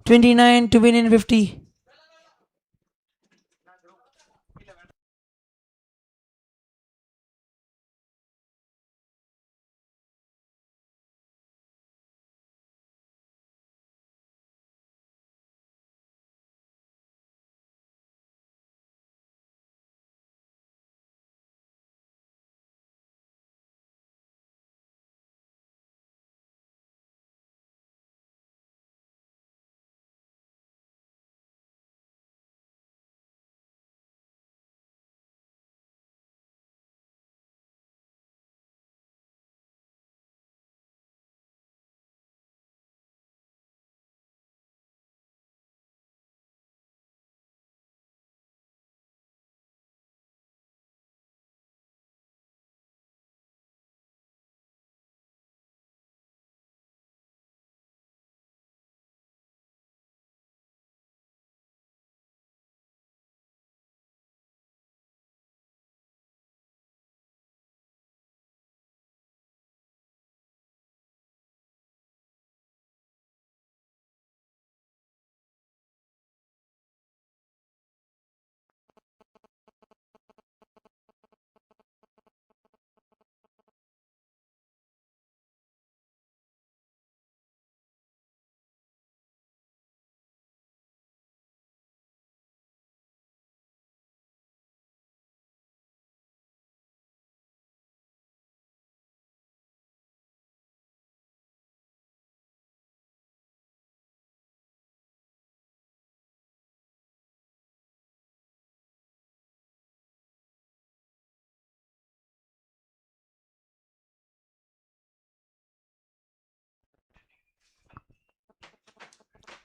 Speaker 1: 29 to win in 50.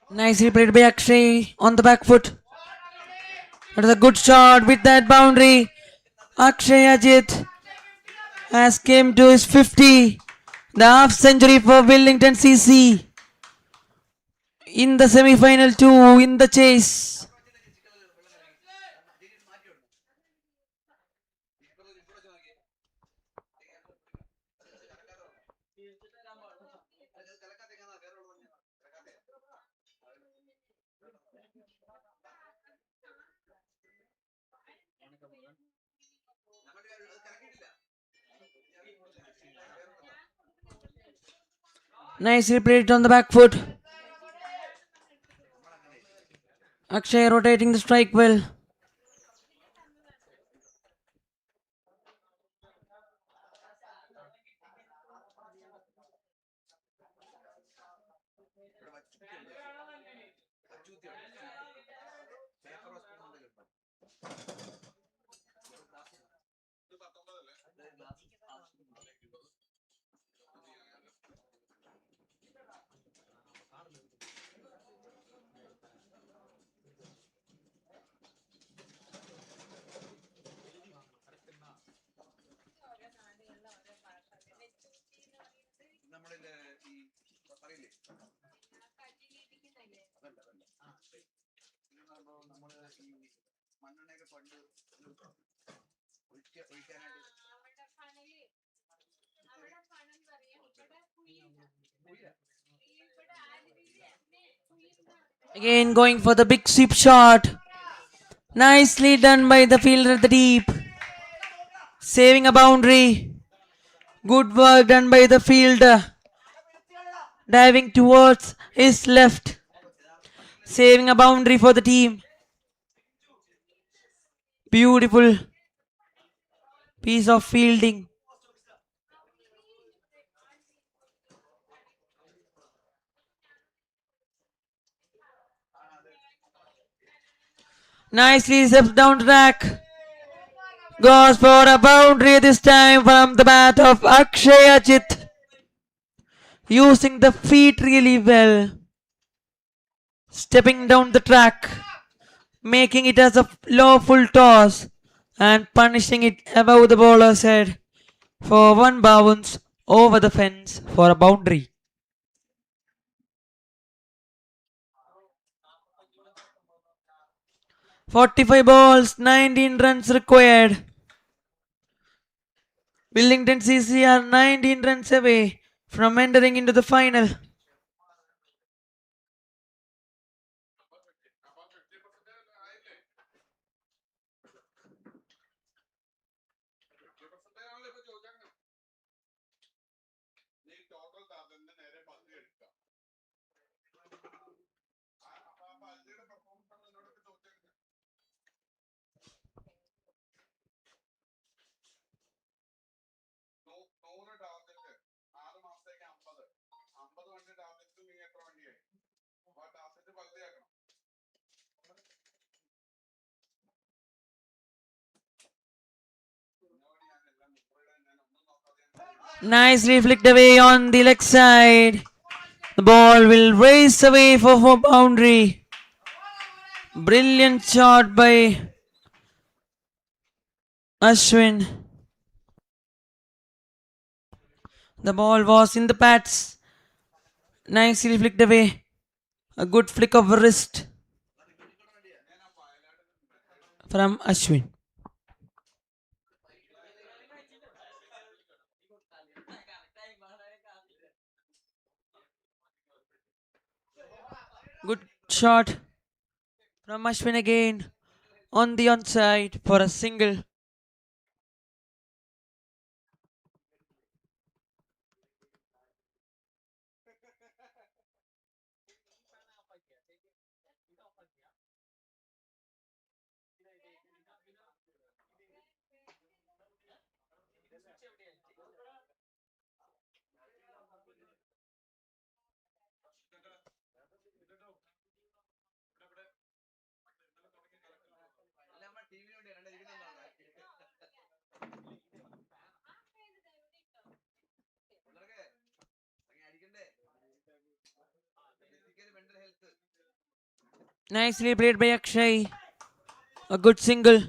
Speaker 1: Nicely played by Akshay on the back foot. That is a good shot with that boundary. Akshay Ajit has came to his 50. The half century for Wellington CC in the semi-final 2 in the chase. Nicely played on the back foot. Akshay rotating the strike well. Again going for the big sweep shot. Nicely done by the fielder at the deep. Saving a boundary. Good work done by the fielder. Diving towards his left. Saving a boundary for the team. Beautiful piece of fielding. Nicely steps down track. Goes for a boundary this time from the bat of Akshay Ajit. Using the feet really well. Stepping down the track. Making it as a low full toss. And punishing it above the bowler's head. For one bounce over the fence for a boundary. "45 balls, 19 runs required. Wellington CC are 19 runs away from entering into the final. Nicely flicked away on the leg side. The ball will race away for boundary. Brilliant shot by Ashwin. The ball was in the pads. Nicely flicked away. A good flick of wrist from Ashwin. Good shot from Ashwin again on the onside for a single. Nicely played by Akshay. A good single.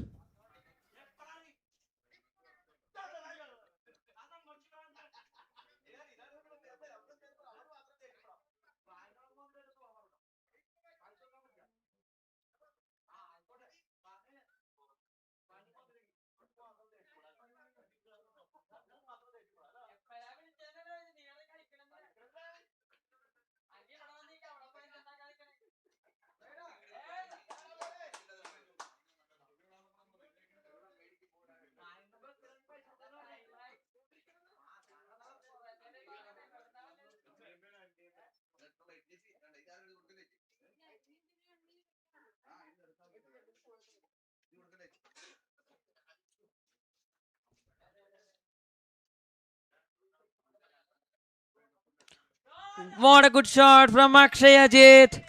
Speaker 1: What a good shot from Akshay Ajit.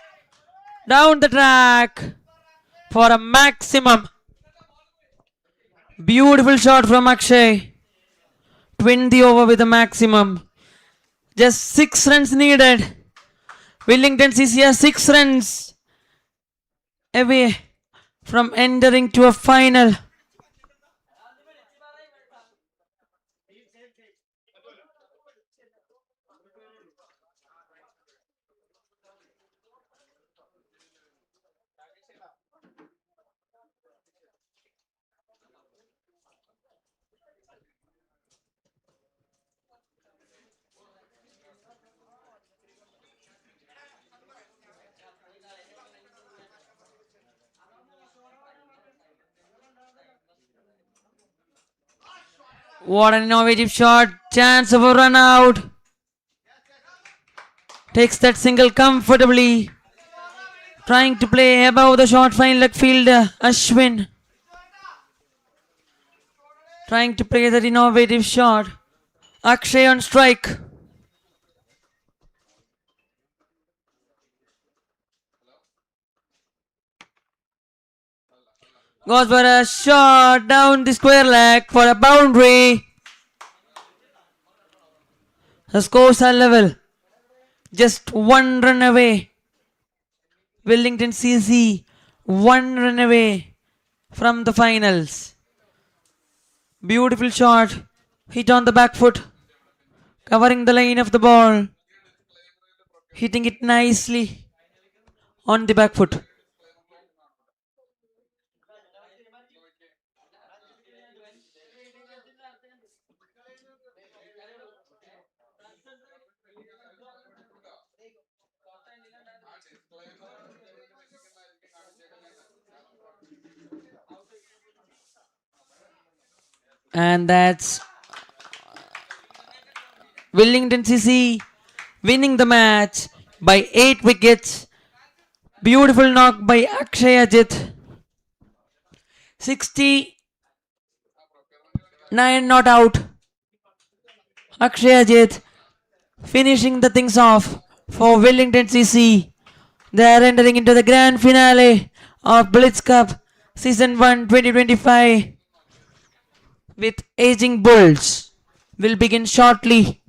Speaker 1: Down the track for a maximum. Beautiful shot from Akshay. To win the over with a maximum. Just 6 runs needed. Wellington CC has 6 runs away from entering to a final. What an innovative shot. Chance of a run out. Takes that single comfortably. Trying to play above the short fine leg fielder Ashwin. Trying to play that innovative shot. Akshay on strike. Goes for a shot down the square leg for a boundary. The scores are level. Just 1 run away. Wellington CC 1 run away from the finals. Beautiful shot. Hit on the back foot. Covering the line of the ball. Hitting it nicely on the back foot. And that's Wellington CC winning the match by 8 wickets. Beautiful knock by Akshay Ajit. 69 not out. Akshay Ajit finishing the things off for Wellington CC. They are entering into the grand finale of BLITZ Cup Season 1 2025 with Aging Bulls. Will begin shortly.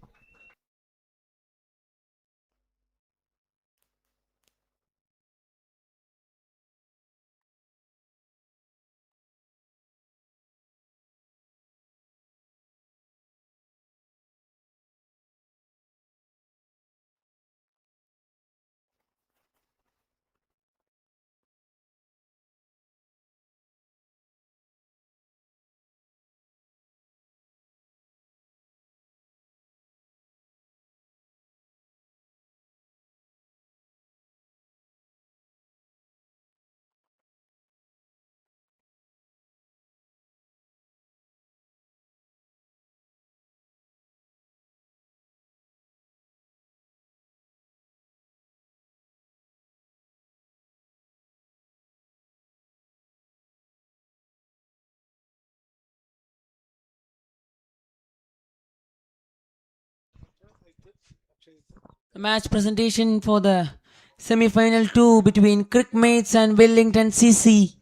Speaker 1: The match presentation for the semi-final 2 between Crickmates and Wellington CC.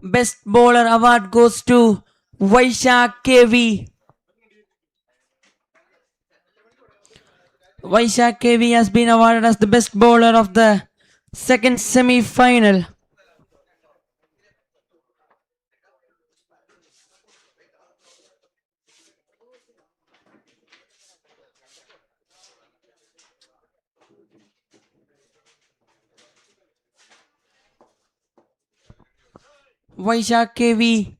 Speaker 1: Best bowler award goes to Vaishak KV. Vaishak KV has been awarded as the best bowler of the second semi-final. Vaishak KV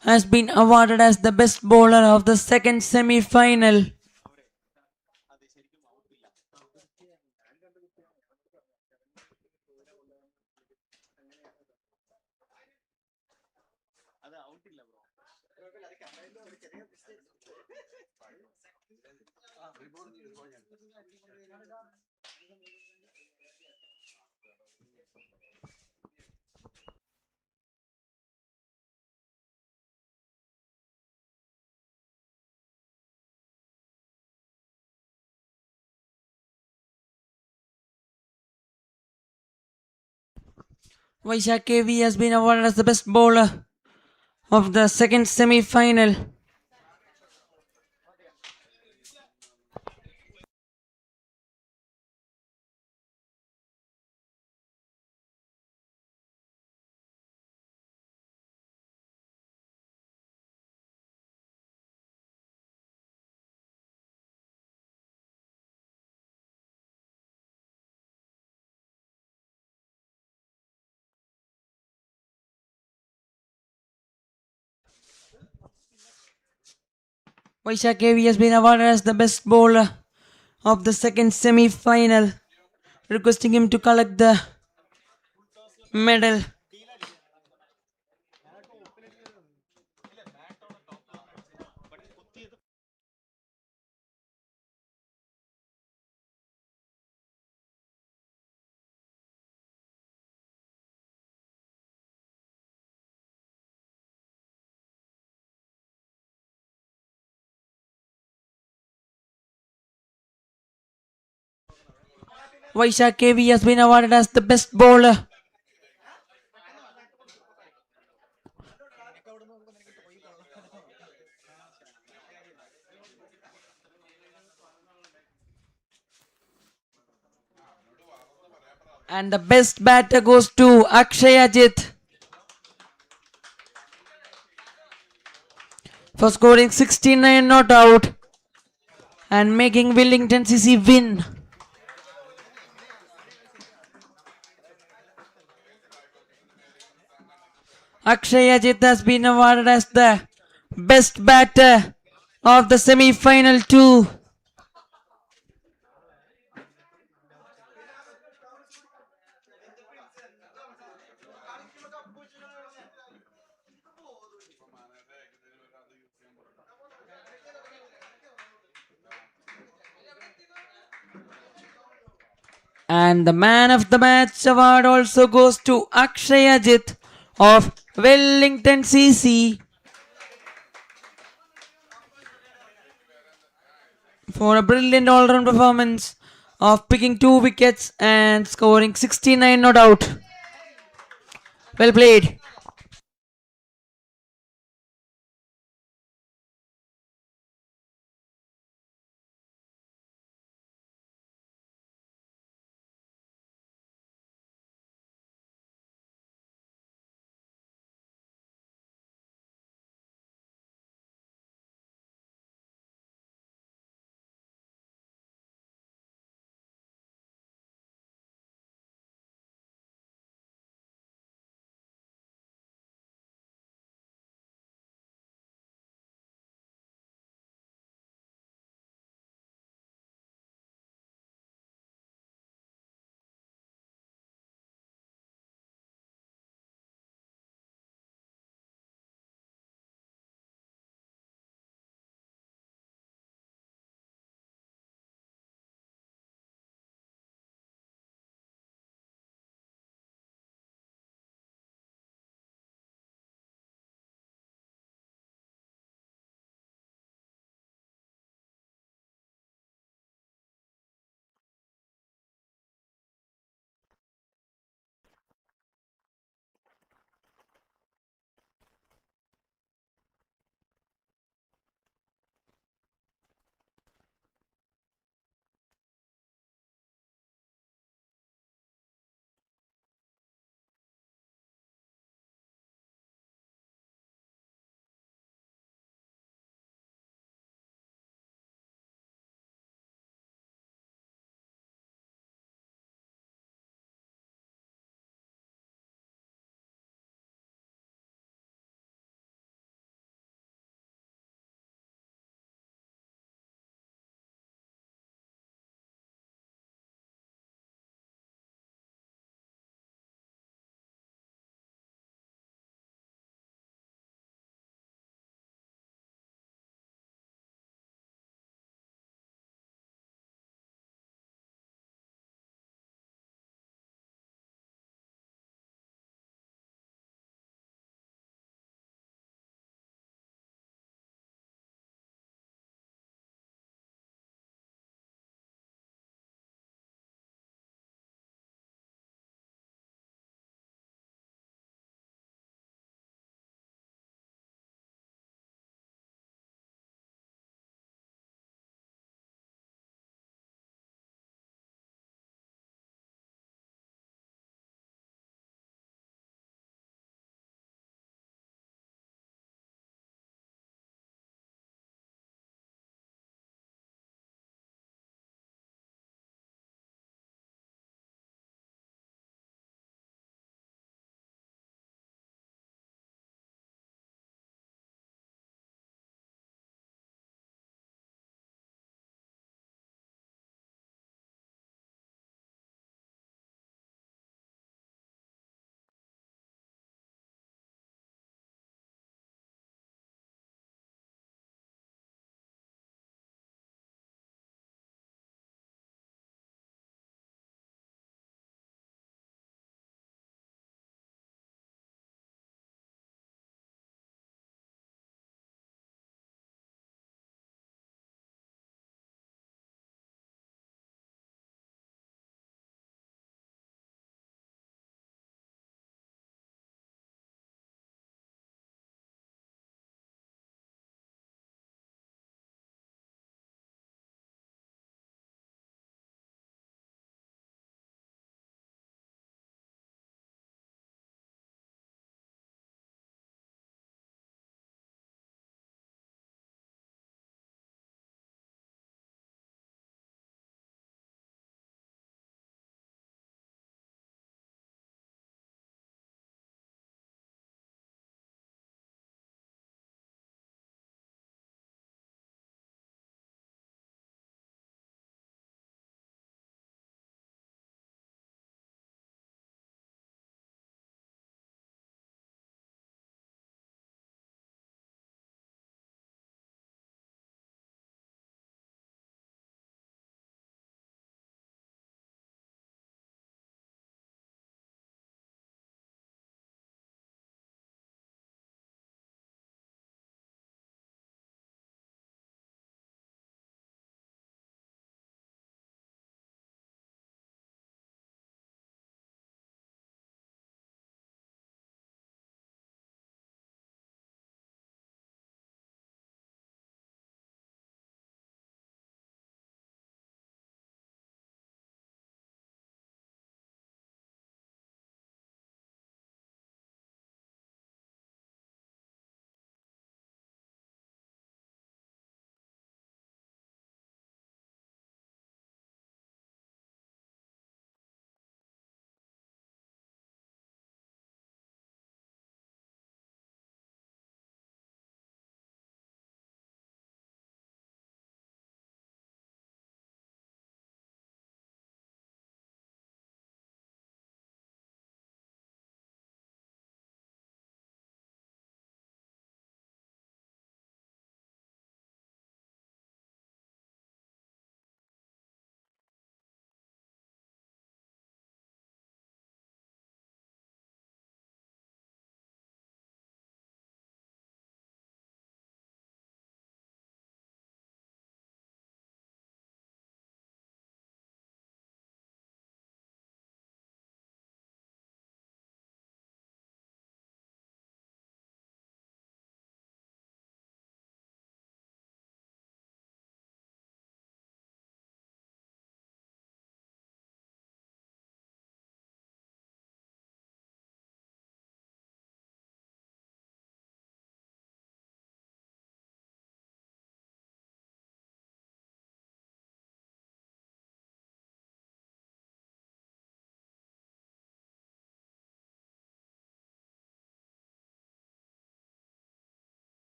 Speaker 1: has been awarded as the best bowler of the second semi-final. Vaishak KV has been awarded as the best bowler of the second semi-final. Vaishak KV has been awarded as the best bowler of the second semi-final, requesting him to collect the medal. Vaishak KV has been awarded as the best bowler. And the best batter goes to Akshay Ajit for scoring 69 not out and making Wellington CC win. Akshay Ajit has been awarded as the best batter of the semi-final too. And the man of the match award also goes to Akshay Ajit of Wellington CC for a brilliant all-round performance of picking 2 wickets and scoring 69 not out. Well played.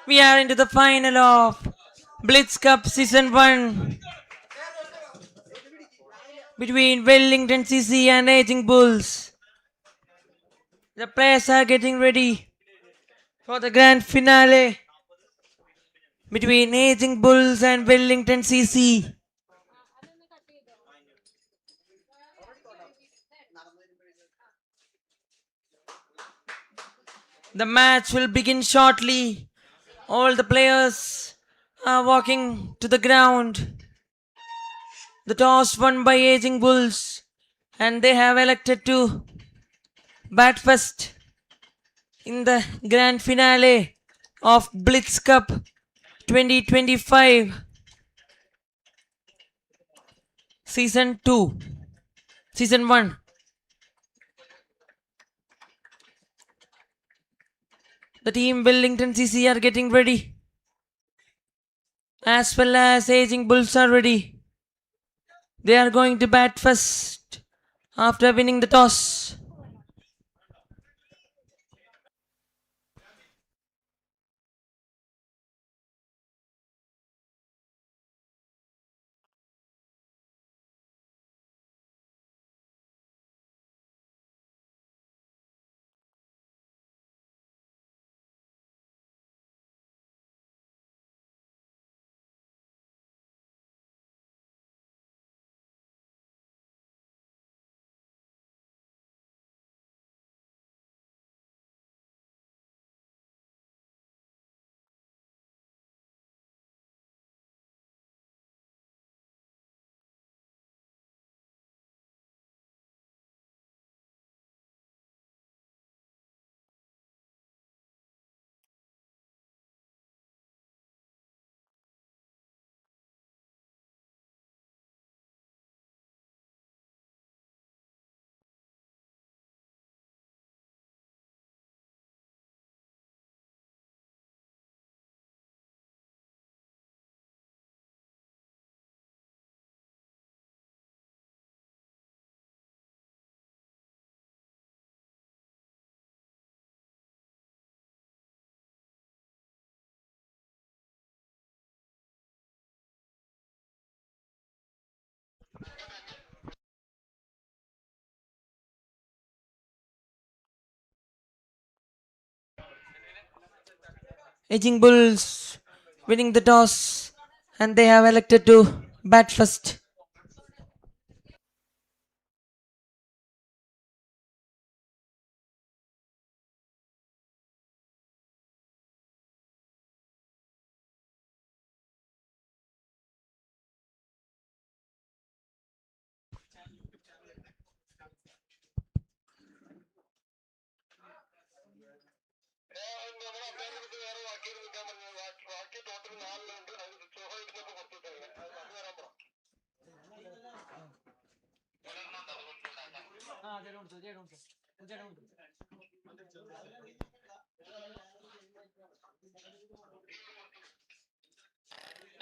Speaker 1: We are into the final of Blitz Cup Season 1 between Wellington CC and Aging Bulls. The players are getting ready for the grand finale between Aging Bulls and Wellington CC. The match will begin shortly. All the players are walking to the ground. The toss won by Aging Bulls, and they have elected to bat first in the grand finale of Blitz Cup 2025 Season 2, Season 1. The team Wellington CC are getting ready, as well as Aging Bulls are ready. They are going to bat first after winning the toss. Aging Bulls winning the toss, and they have elected to bat first.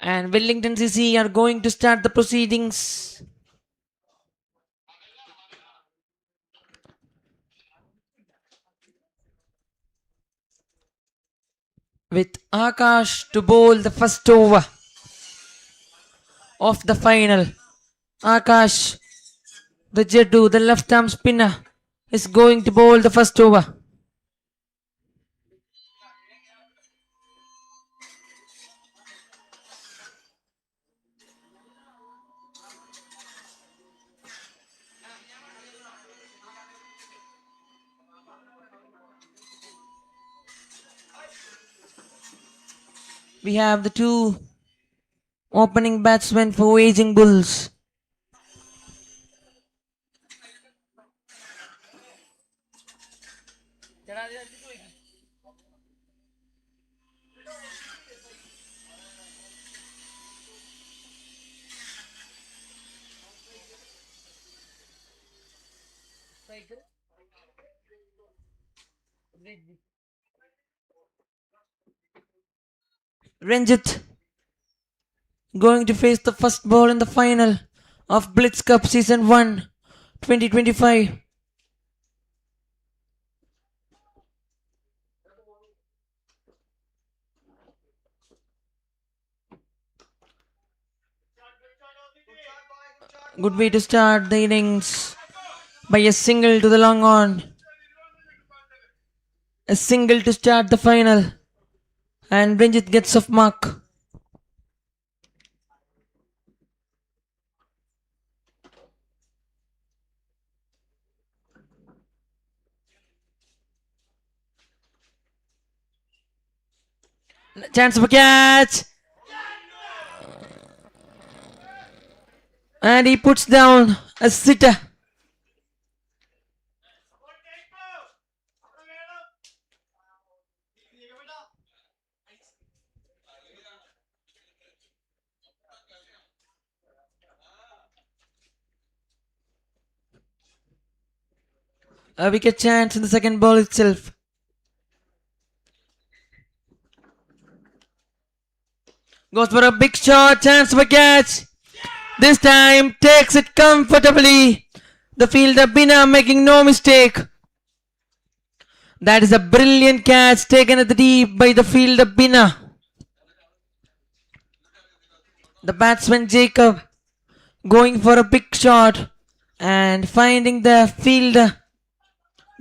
Speaker 1: And Wellington CC are going to start the proceedings with Akash to bowl the first over of the final. Akash, the Jeddu, the left arm spinner, is going to bowl the first over. We have the two opening batsmen for Aging Bulls. Ranjit going to face the first ball in the final of Blitz Cup Season 1 2025. Good way to start the innings by a single to the long on. A single to start the final. And Ranjit gets off mark. Chance of a catch. And he puts down a sitter. A wicket chance in the second ball itself. Goes for a big shot, chance for a catch. This time takes it comfortably. The fielder Bina making no mistake. That is a brilliant catch taken at the deep by the fielder Bina. The batsman Jacob going for a big shot and finding the fielder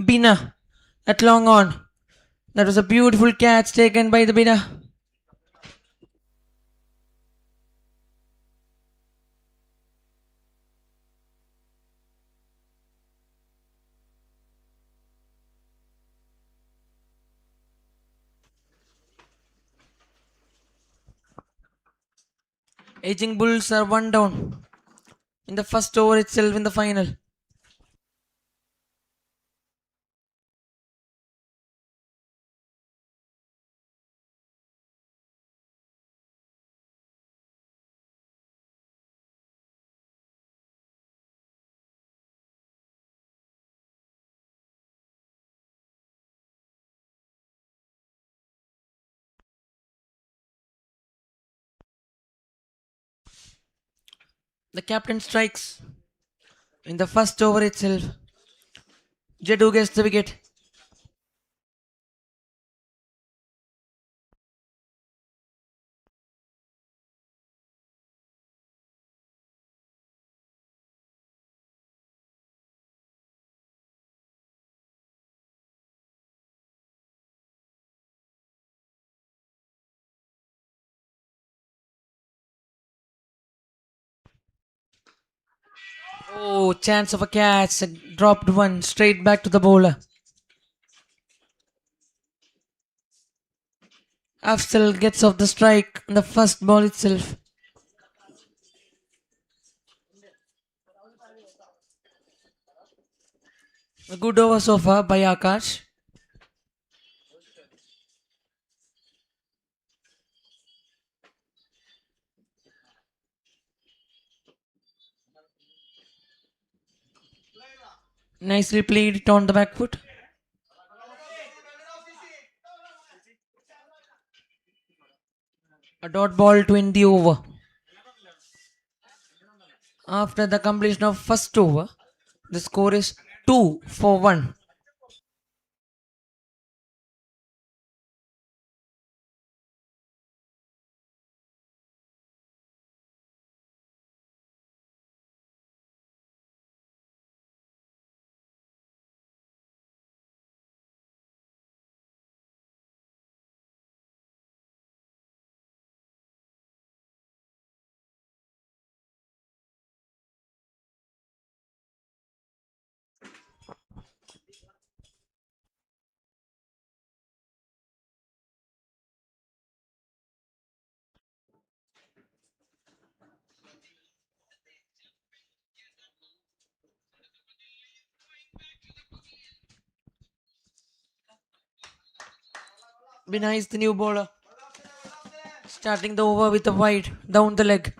Speaker 1: Bina at long on. That was a beautiful catch taken by the Bina. Aging Bulls are one down in the first over itself in the final. The captain strikes in the first over itself. Jaddu gets the wicket. Oh, chance of a catch. A dropped one straight back to the bowler. Afzal gets off the strike in the first ball itself. A good over so far by Akash. Nicely played it on the back foot. A dot ball to end the over. After the completion of first over, the score is 2-1. Be nice, the new bowler. Starting the over with a wide down the leg.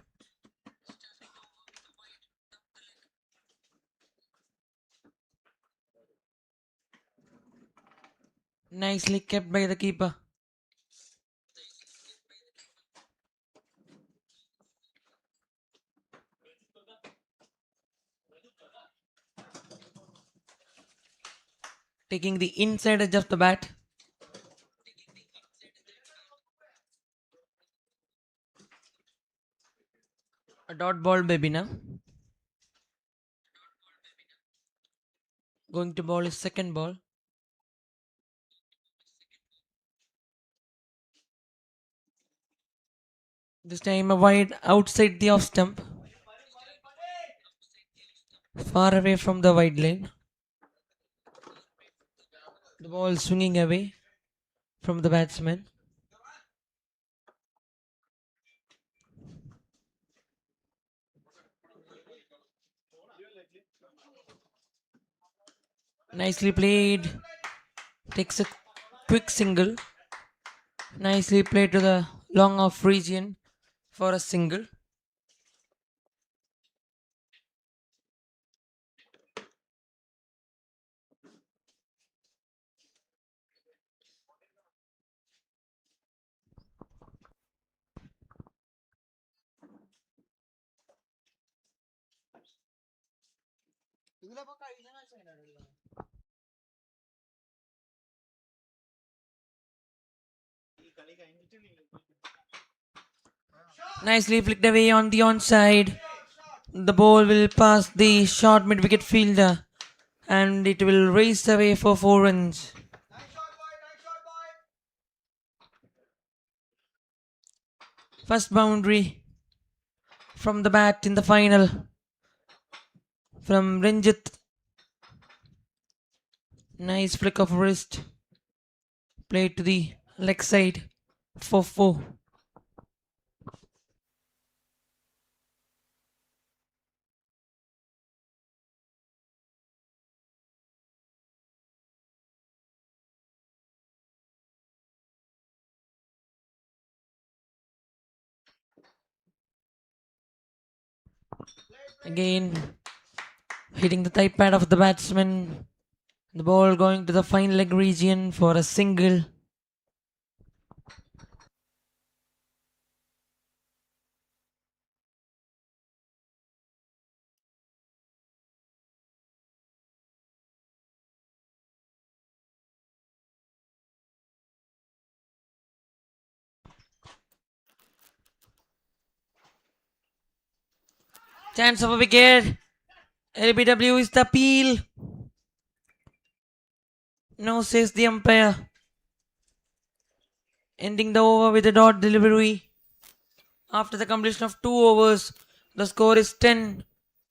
Speaker 1: Nicely kept by the keeper. Taking the inside edge of the bat. A dot ball baby now. Going to bowl his second ball. This time a wide outside the off stump. Far away from the wide line. The ball swinging away from the batsman. Nicely played. Takes a quick single. Nicely played to the long off region for a single. Nicely flicked away on the onside. The ball will pass the short mid wicket fielder and it will race away for 4 runs. First boundary from the bat in the final from Ranjit. Nice flick of wrist. Played to the leg side for 4. Again, hitting the thigh pad of the batsman. The ball going to the fine leg region for a single. Chance of a wicket. LBW is the appeal. No, says the umpire. Ending the over with a dot delivery. After the completion of 2 overs, the score is 10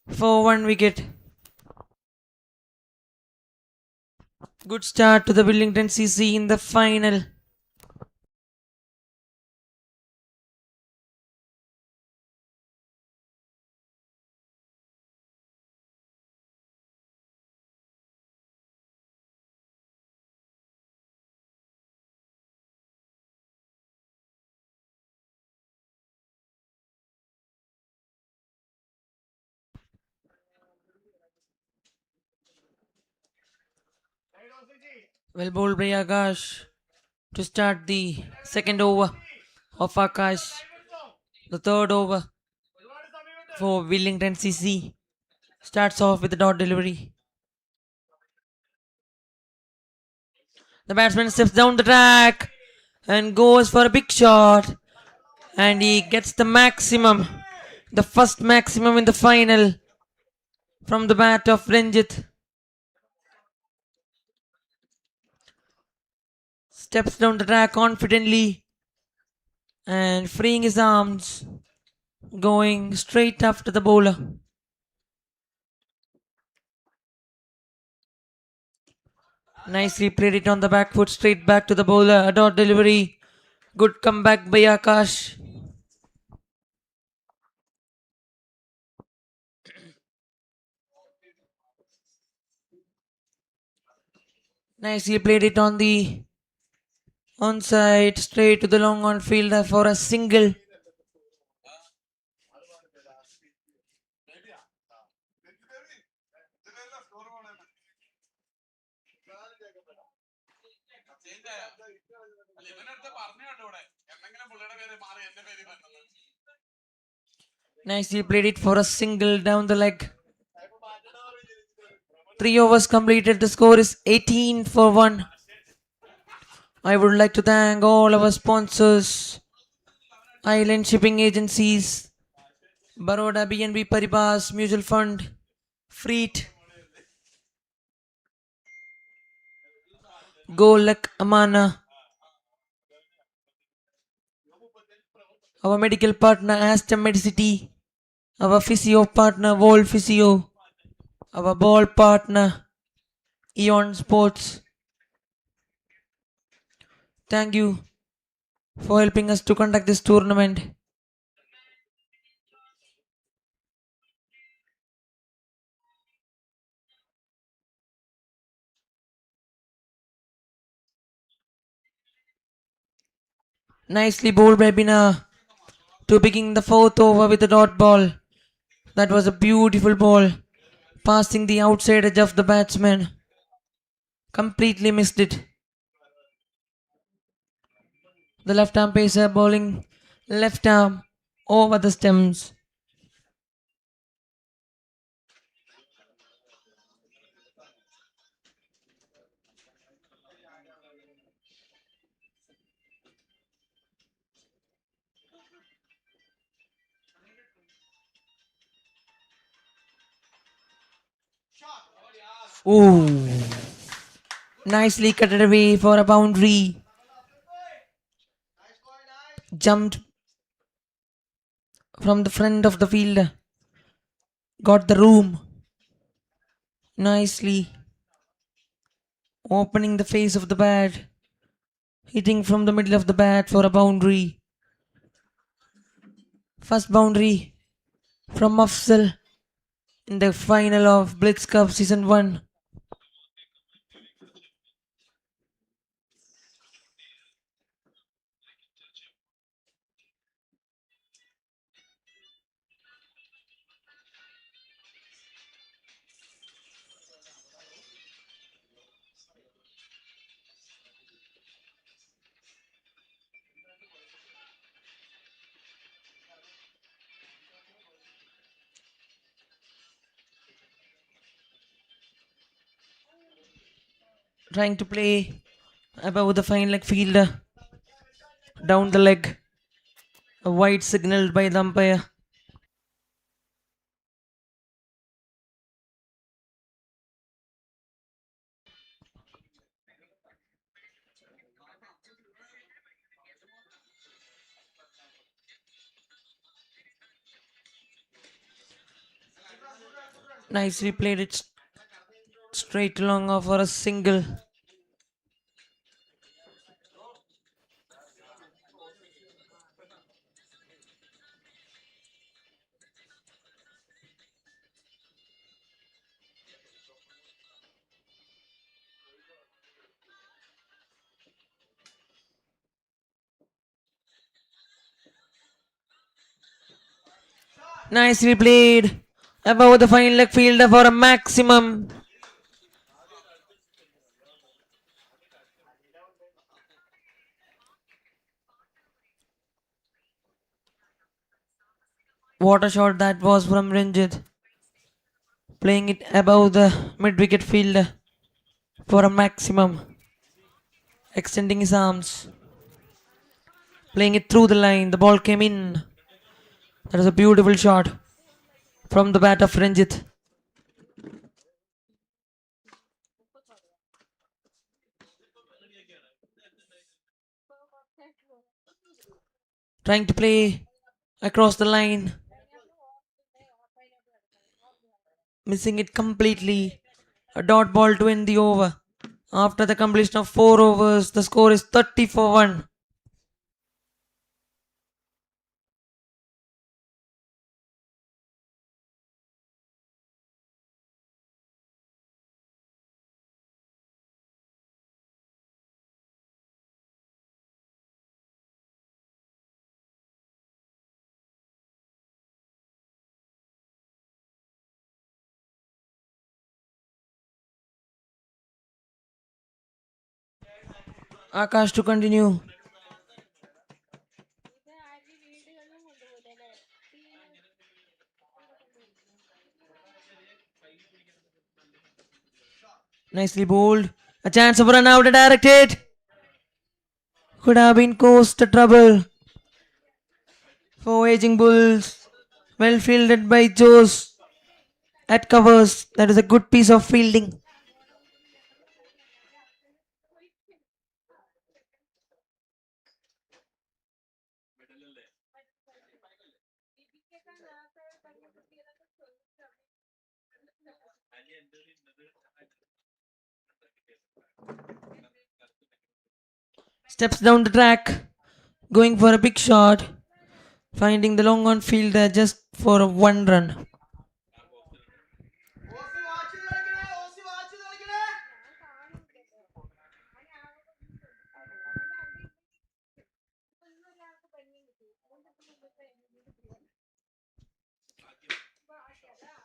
Speaker 1: for 1 wicket. Good start to the Wellington CC in the final. Well bowled by Akash to start the second over of Akash. The third over for Wellington CC starts off with a dot delivery. The batsman steps down the track and goes for a big shot. And he gets the maximum, the first maximum in the final from the bat of Ranjit. Steps down the track confidently and freeing his arms, going straight after the bowler. Nicely played it on the back foot, straight back to the bowler. A dot delivery. Good comeback by Akash. Nicely played it on the Onside, straight to the long on fielder for a single. Nicely played it for a single down the leg. 3 overs completed. The score is 18 for 1. I would like to thank all our sponsors, Island Shipping Agencies, Baroda BNB Paribas Mutual Fund, Freet, Golak Amana, our medical partner Aston Medicity, our physio partner Wall Physio, our ball partner Eon Sports. Thank you for helping us to conduct this tournament. Nicely bowled by Bina to begin the fourth over with a dot ball. That was a beautiful ball, passing the outside edge of the batsman. Completely missed it. The left arm pacer bowling left arm over the stems. Ooh. Nicely cut it away for a boundary. Jumped from the front of the field. Got the room. Nicely opening the face of the bat. Hitting from the middle of the bat for a boundary. First boundary from Afzal in the final of BLITZ Cup Season 1. Trying to play above the fine leg fielder. Down the leg. A wide signaled by the umpire. Nicely played it straight along for a single. Nicely played above the fine leg fielder for a maximum. What a shot that was from Ranjit. Playing it above the mid wicket fielder for a maximum. Extending his arms. Playing it through the line. The ball came in. That was a beautiful shot from the bat of Ranjit. Trying to play across the line. Missing it completely. A dot ball to end the over. After the completion of 4 overs, the score is 30 for 1. Akash to continue. Nicely bowled. A chance of run out, directed. Could have been caused the trouble for aging bulls. Well fielded by Jose at covers. That is a good piece of fielding. Steps down the track, going for a big shot, finding the long on fielder just for a one run.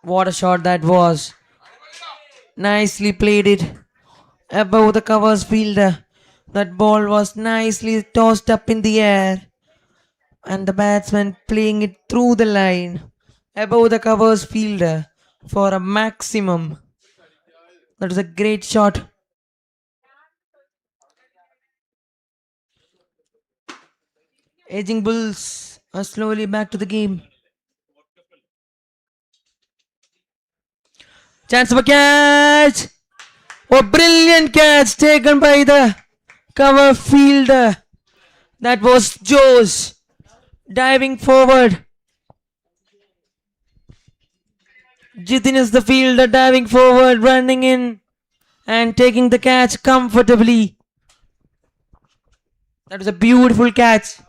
Speaker 1: What a shot that was. Nicely played it above the covers fielder. That ball was nicely tossed up in the air, and the batsman playing it through the line above the covers fielder for a maximum. That was a great shot. Aging Bulls are slowly back to the game. Chance of a catch! A brilliant catch taken by the cover fielder. That was Joes diving forward. Jitin is the fielder diving forward, running in and taking the catch comfortably. That was a beautiful catch.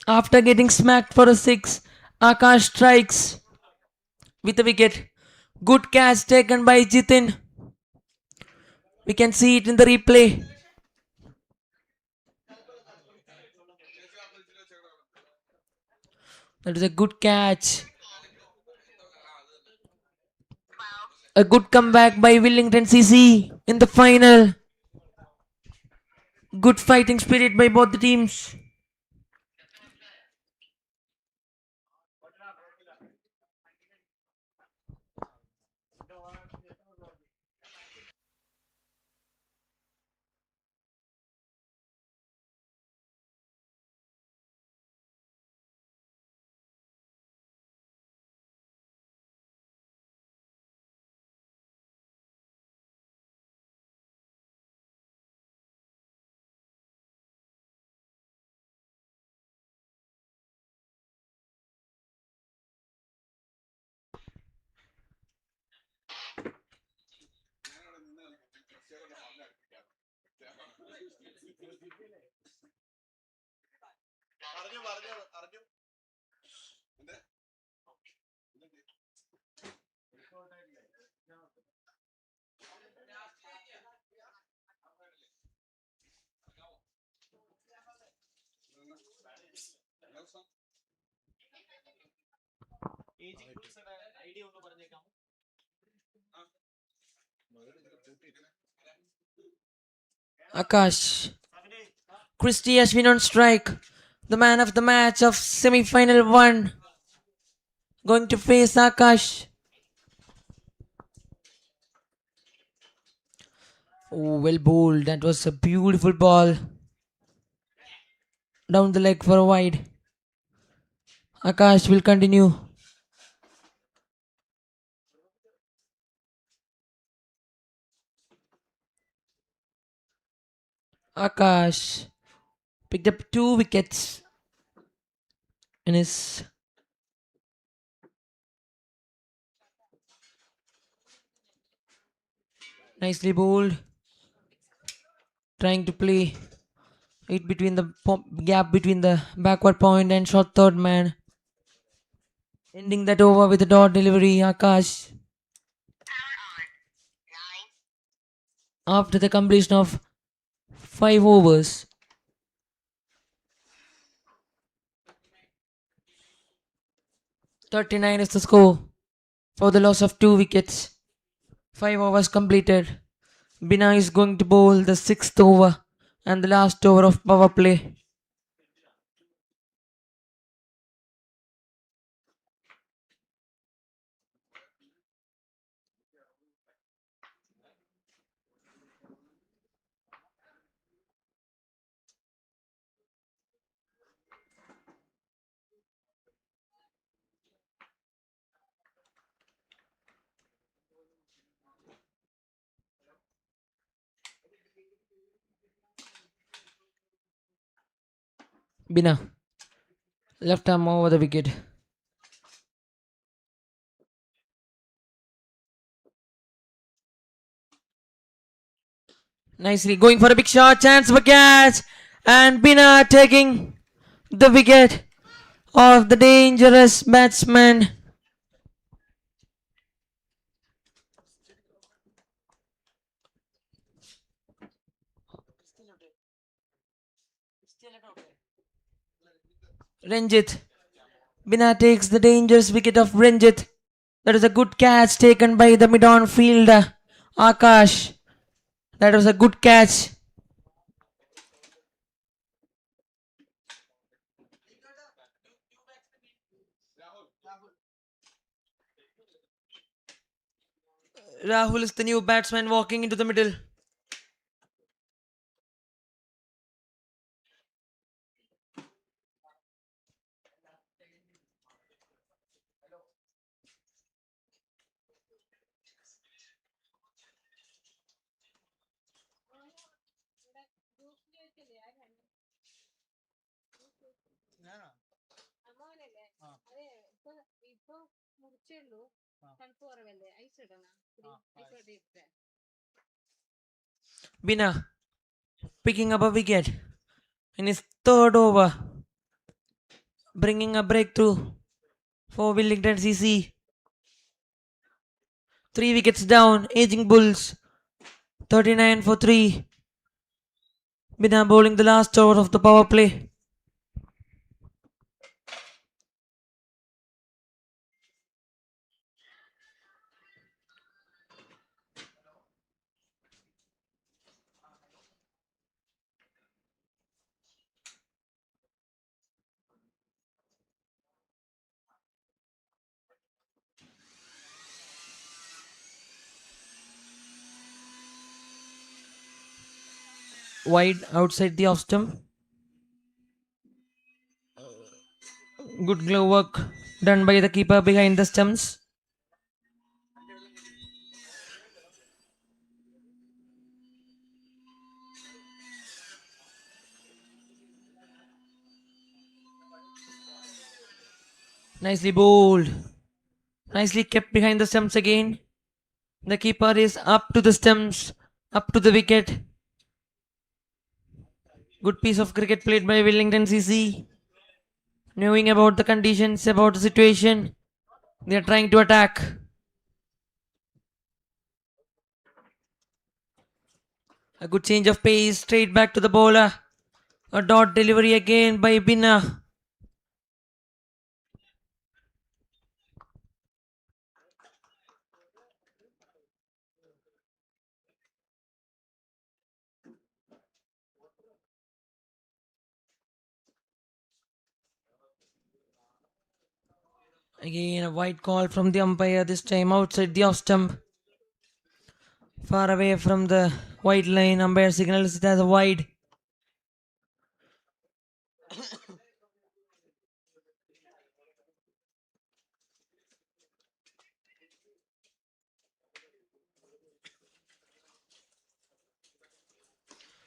Speaker 1: After getting smacked for a six, Akash strikes with a wicket. Good catch taken by Jitin. We can see it in the replay. That is a good catch. A good comeback by Wellington CC in the final. Good fighting spirit by both the teams. Akash. Christy has been on strike. The man of the match of semi-final 1. Going to face Akash. Oh, well bowled. That was a beautiful ball. Down the leg for a wide. Akash will continue. Akash picked up 2 wickets in his nicely bowled. Trying to play it between the gap between the backward point and short third man. Ending that over with a dot delivery. Akash. After the completion of 5 overs. 39 is the score for the loss of 2 wickets. 5 overs completed. Bina is going to bowl the sixth over and the last over of power play. Bina, left arm over the wicket. Nicely going for a big shot, chance for catch, and Bina taking the wicket of the dangerous batsman. Ranjit. Bina takes the dangerous wicket of Ranjit. That is a good catch taken by the mid-on fielder Akash. That was a good catch. Rahul is the new batsman walking into the middle. Bina picking up a wicket in his third over, bringing a breakthrough for Wellington CC. 3 wickets down, aging Bulls 39 for 3. Bina bowling the last over of the power play. Wide outside the off stump. Good glove work done by the keeper behind the stumps. Nicely bowled. Nicely kept behind the stumps again. The keeper is up to the stumps, up to the wicket. Good piece of cricket played by Wellington CC. Knowing about the conditions, about the situation, they are trying to attack. A good change of pace, straight back to the bowler. A dot delivery again by Bina. Again a wide call from the umpire, this time outside the off stump. Far away from the white line, umpire signals it as a wide.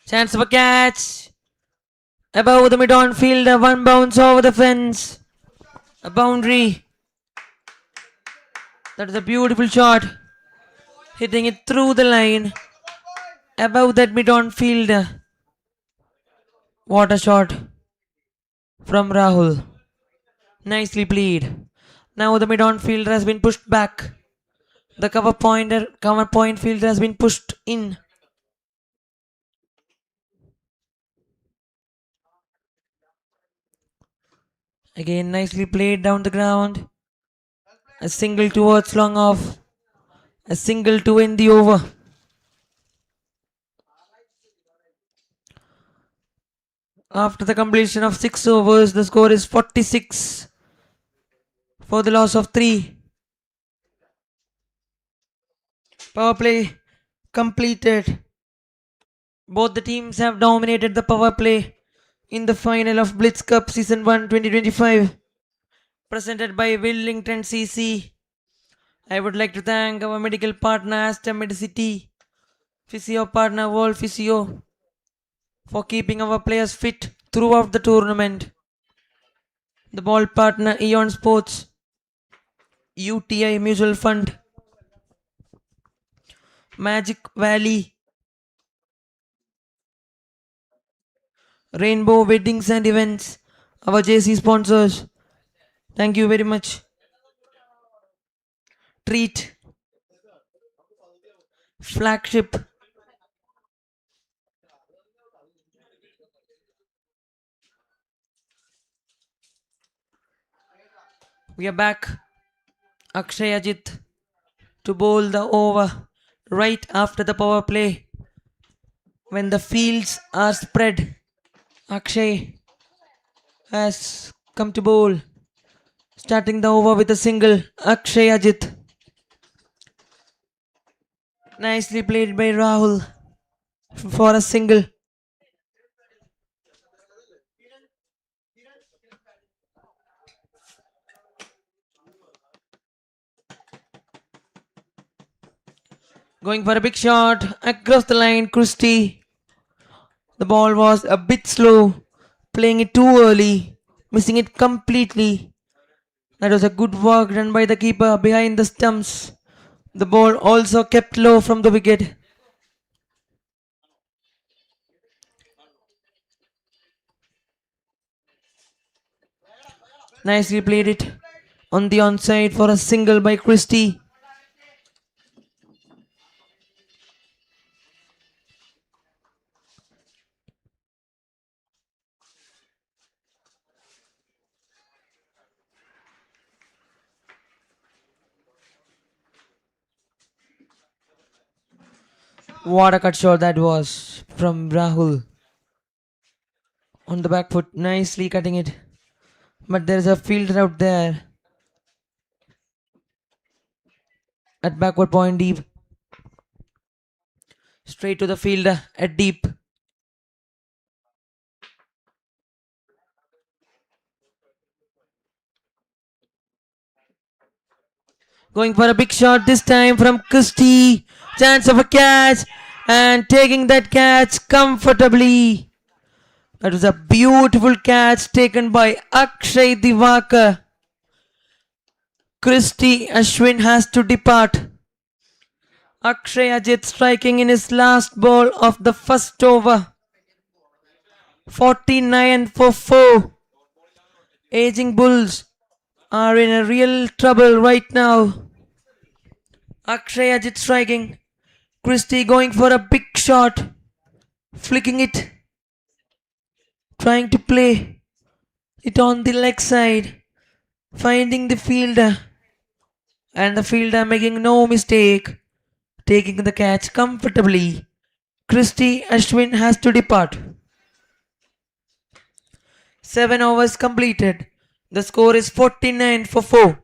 Speaker 1: Chance of a catch. Above the mid-on fielder, one bounce over the fence. A boundary. That is a beautiful shot. Hitting it through the line. Above that mid-on fielder. What a shot from Rahul. Nicely played. Now the mid-on fielder has been pushed back. The cover point fielder has been pushed in. Again, nicely played down the ground. A single towards long off. A single to end the over. After the completion of 6 overs, the score is 46 for the loss of 3. Power play completed. Both the teams have dominated the power play in the final of BLITZ Cup Season 1 2025, presented by Wellington CC. I would like to thank our medical partner Asta Medicity, physio partner World Physio, for keeping our players fit throughout the tournament. The ball partner Eon Sports, UTI Mutual Fund, Magic Valley, Rainbow Weddings and Events, our JC sponsors. Thank you very much. Treat, Flagship, we are back. Akshay Ajit to bowl the over right after the power play when the fields are spread. Akshay has come to bowl, starting the over with a single. Akshay Ajit. Nicely played by Rahul for a single. Going for a big shot across the line, Christie. The ball was a bit slow, playing it too early, missing it completely. That was a good work done by the keeper behind the stumps. The ball also kept low from the wicket. Nicely played it on the onside for a single by Christie. What a cut shot that was from Rahul. On the back foot, nicely cutting it. But there's a fielder out there at backward point deep. Straight to the fielder at deep. Going for a big shot this time from Christie. Chance of a catch and taking that catch comfortably. That was a beautiful catch taken by Akshay Divakar. Christie Ashwin has to depart. Akshay Ajit striking in his last ball of the first over. 49 for 4. Aging Bulls are in a real trouble right now. Akshay Ajit striking. Christie going for a big shot. Flicking it. Trying to play it on the leg side. Finding the fielder. And the fielder making no mistake. Taking the catch comfortably. Christie Ashwin has to depart. 7 overs completed. The score is 49 for 4.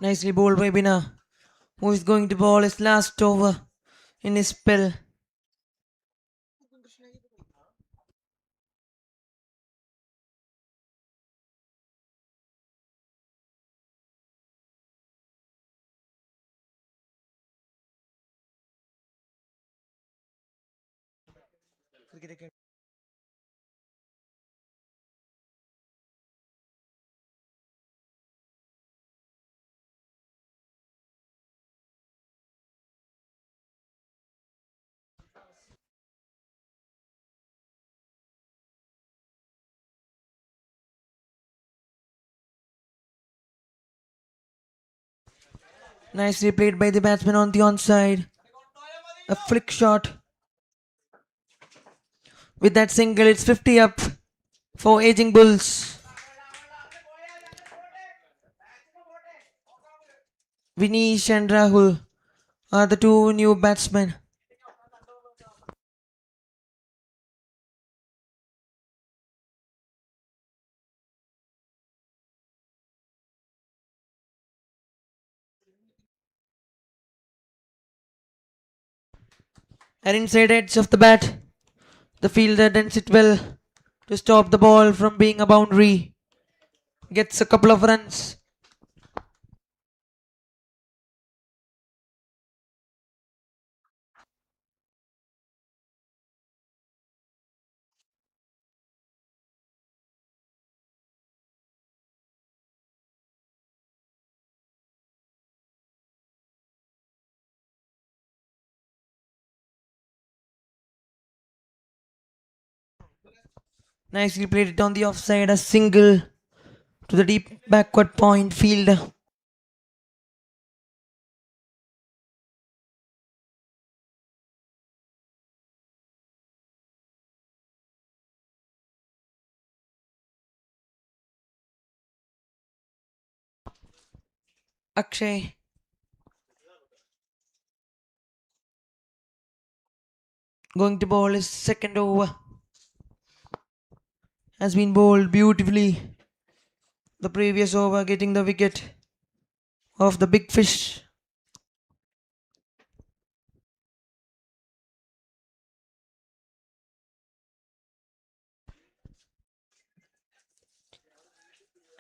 Speaker 1: Nicely bowled by Bina, who is going to bowl his last over in his spell. Nicely played by the batsman on the onside. A flick shot. With that single, it's 50 up for Aging Bulls. Vinesh and Rahul are the two new batsmen. And inside edge of the bat, the fielder dents it well to stop the ball from being a boundary. Gets a couple of runs. Nicely played it on the offside, a single to the deep backward point field. Akshay going to bowl his second over. Has been bowled beautifully. The previous over getting the wicket of the big fish.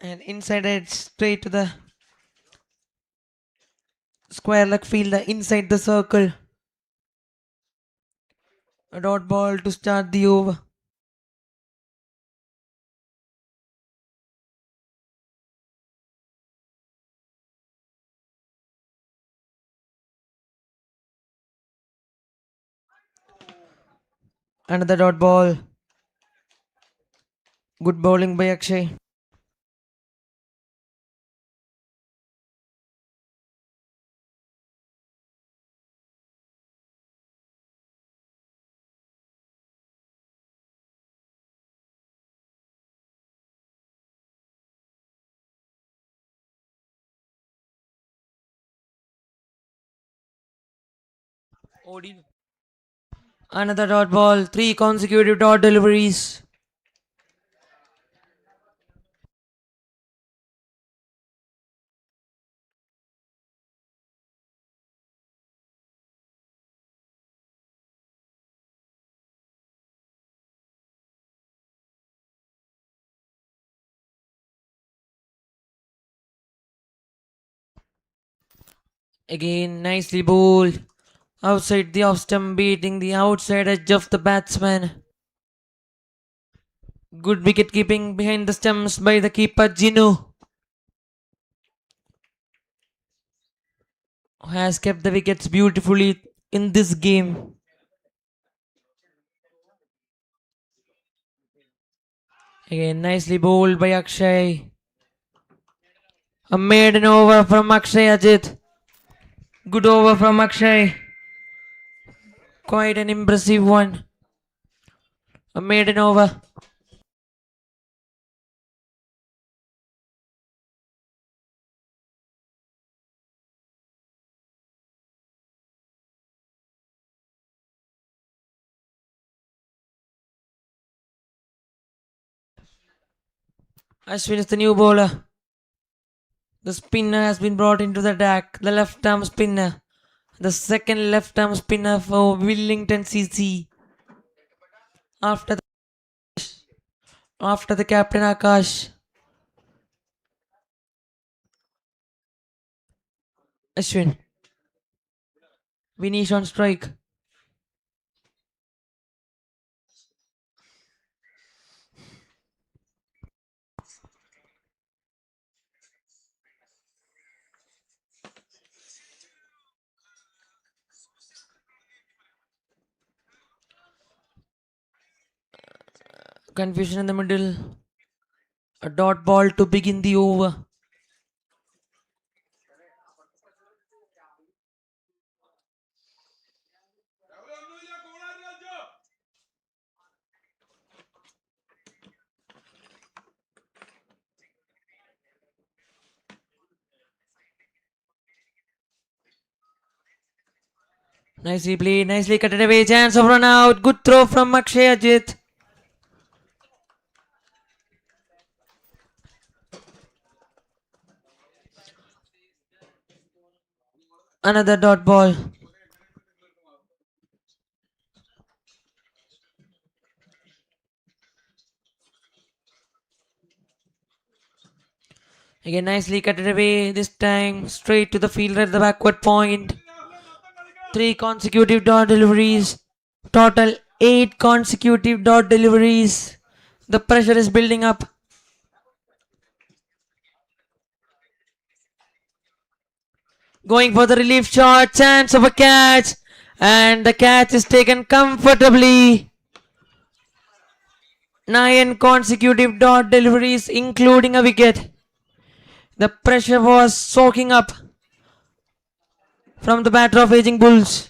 Speaker 1: And inside edge straight to the square leg fielder inside the circle. A dot ball to start the over. Another dot ball. Good bowling by Akshay. Another dot ball. Three consecutive dot deliveries. Again, nicely bowled. Outside the off stump, beating the outside edge of the batsman. Good wicket keeping behind the stumps by the keeper Gino, who has kept the wickets beautifully in this game. Again, nicely bowled by Akshay. A maiden over from Akshay Ajit. Good over from Akshay. Quite an impressive one. A maiden over. Ashwin is the new bowler. The spinner has been brought into the deck. The left arm spinner. The second left arm spinner for Wellington CC. After the, after the captain Akash. Ashwin. Vinesh on strike. Confusion in the middle. A dot ball to begin the over. Nicely played, nicely cut it away. Chance of run out. Good throw from Akshay Ajit. Another dot ball. Again, nicely cut it away. This time, straight to the fielder at the backward point. Three consecutive dot deliveries. Total 8 consecutive dot deliveries. The pressure is building up. Going for the relief shot. Chance of a catch. And the catch is taken comfortably. 9 consecutive dot deliveries, including a wicket. The pressure was soaking up from the batter of Aging Bulls.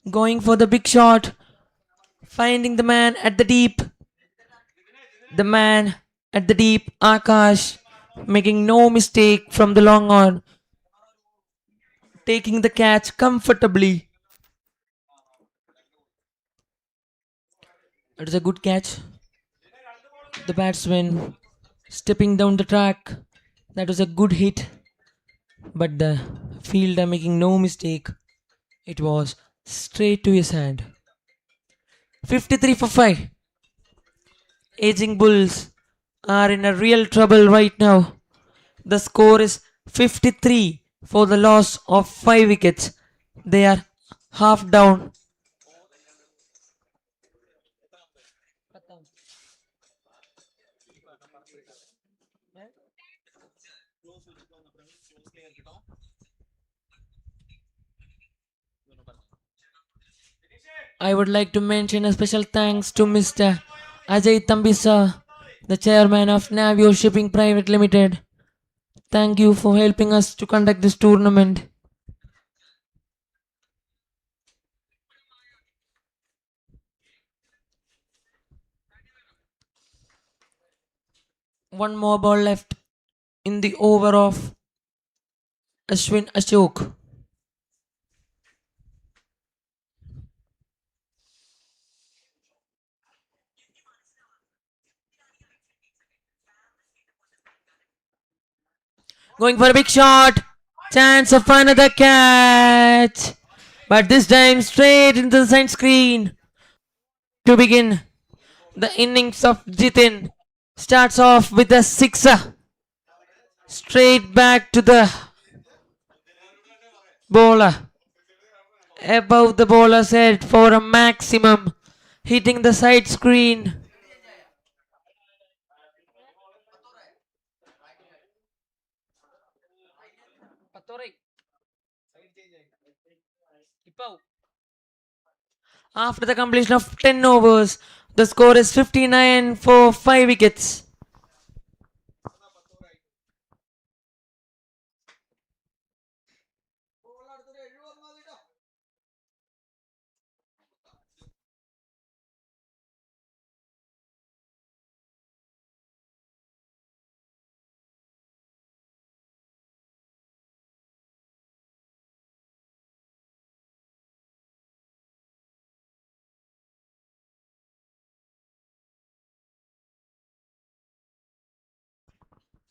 Speaker 1: Going for the big shot. Finding the man at the deep. The man at the deep, Akash, making no mistake from the long on. Taking the catch comfortably. It is a good catch. The batsman stepping down the track. That was a good hit. But the fielder making no mistake. It was straight to his hand. 53 for 5. Aging Bulls are in a real trouble right now. The score is 53 for the loss of 5 wickets. They are half down. I would like to mention a special thanks to Mr. Ajay Tambisa, the chairman of Navio Shipping Private Limited. Thank you for helping us to conduct this tournament. One more ball left in the over of Ashwin Ashok. Going for a big shot. Chance of another catch. But this time straight into the side screen. To begin, the innings of Jitin starts off with a sixer. Straight back to the bowler. Above the bowler's head for a maximum. Hitting the side screen. After the completion of 10 overs, the score is 59 for 5 wickets.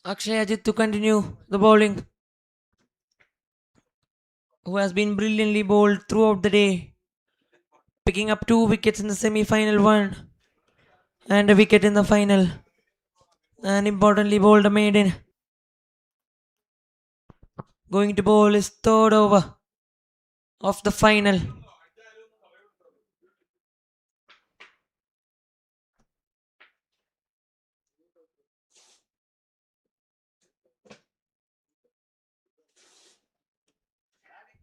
Speaker 1: Akshay Ajit to continue the bowling, who has been brilliantly bowled throughout the day, picking up 2 wickets in the semi-final one and a wicket in the final, and importantly bowled a maiden. Going to bowl his third over of the final.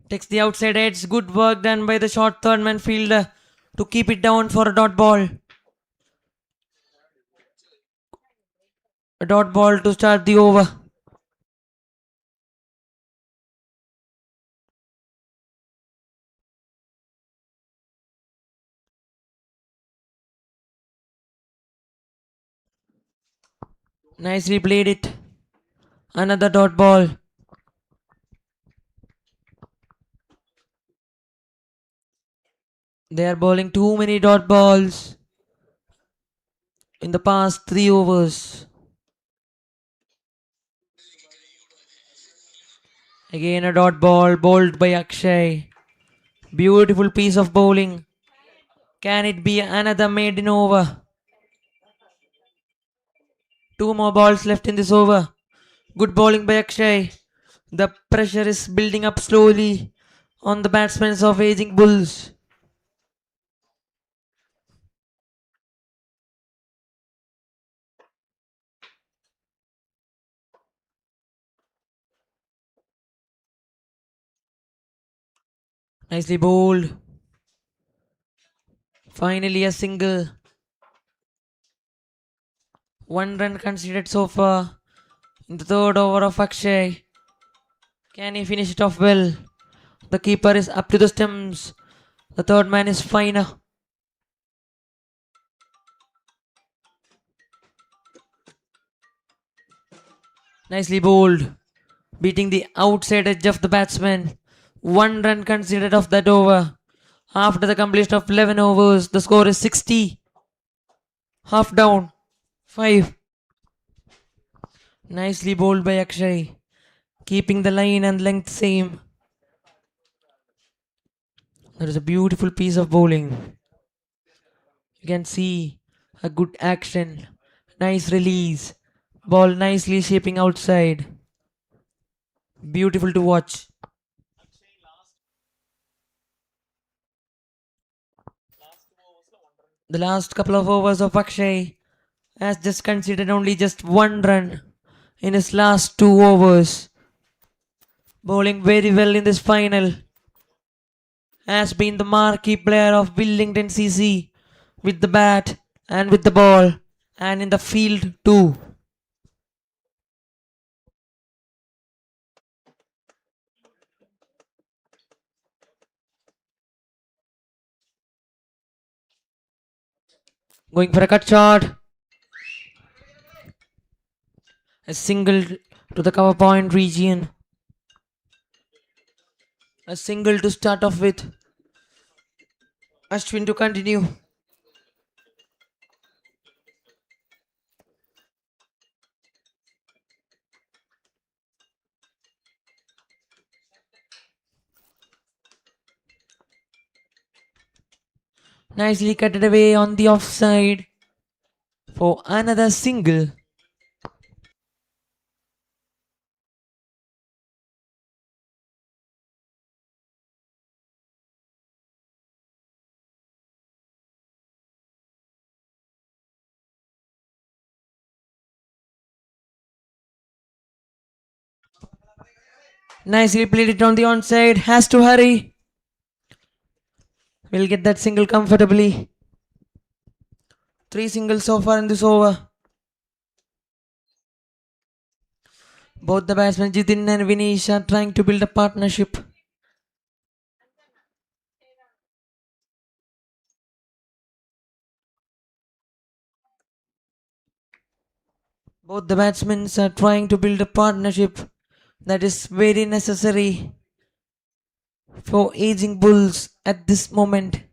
Speaker 1: Takes the outside edge. Good work done by the short third man fielder to keep it down for a dot ball. A dot ball to start the over. Nicely played it. Another dot ball. They are bowling too many dot balls in the past 3 overs. Again a dot ball bowled by Akshay. Beautiful piece of bowling. Can it be another maiden over? Two more balls left in this over. Good bowling by Akshay. The pressure is building up slowly on the batsmen of aging Bulls. Nicely bowled. Finally a single. 1 run conceded so far in the third over of Akshay. Can he finish it off well? The keeper is up to the stumps. The third man is finer. Nicely bowled. Beating the outside edge of the batsman. 1 run conceded off that over. After the completion of 11 overs, the score is 60. Half down. 5. Nicely bowled by Akshay. Keeping the line and length same. That is a beautiful piece of bowling. You can see a good action. Nice release. Ball nicely shaping outside. Beautiful to watch. The last couple of overs of Akshay has just conceded only just 1 run in his last 2 overs. Bowling very well in this final. Has been the marquee player of Wellington CC with the bat and with the ball and in the field too. Going for a cut shot. A single to the cover point region. A single to start off with. Ashwin to continue. Nicely cut it away on the offside for another single. Nicely played it on the onside. Has to hurry. Will get that single comfortably. 3 singles so far in this over. Both the batsmen Jitin and Vinesh are trying to build a partnership. Both the batsmen are trying to build a partnership that is very necessary for aging Bulls at this moment.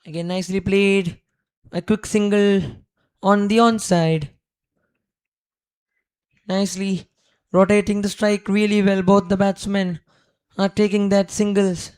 Speaker 1: Again, nicely played. A quick single on the onside. Nicely rotating the strike really well. Both the batsmen are taking that singles.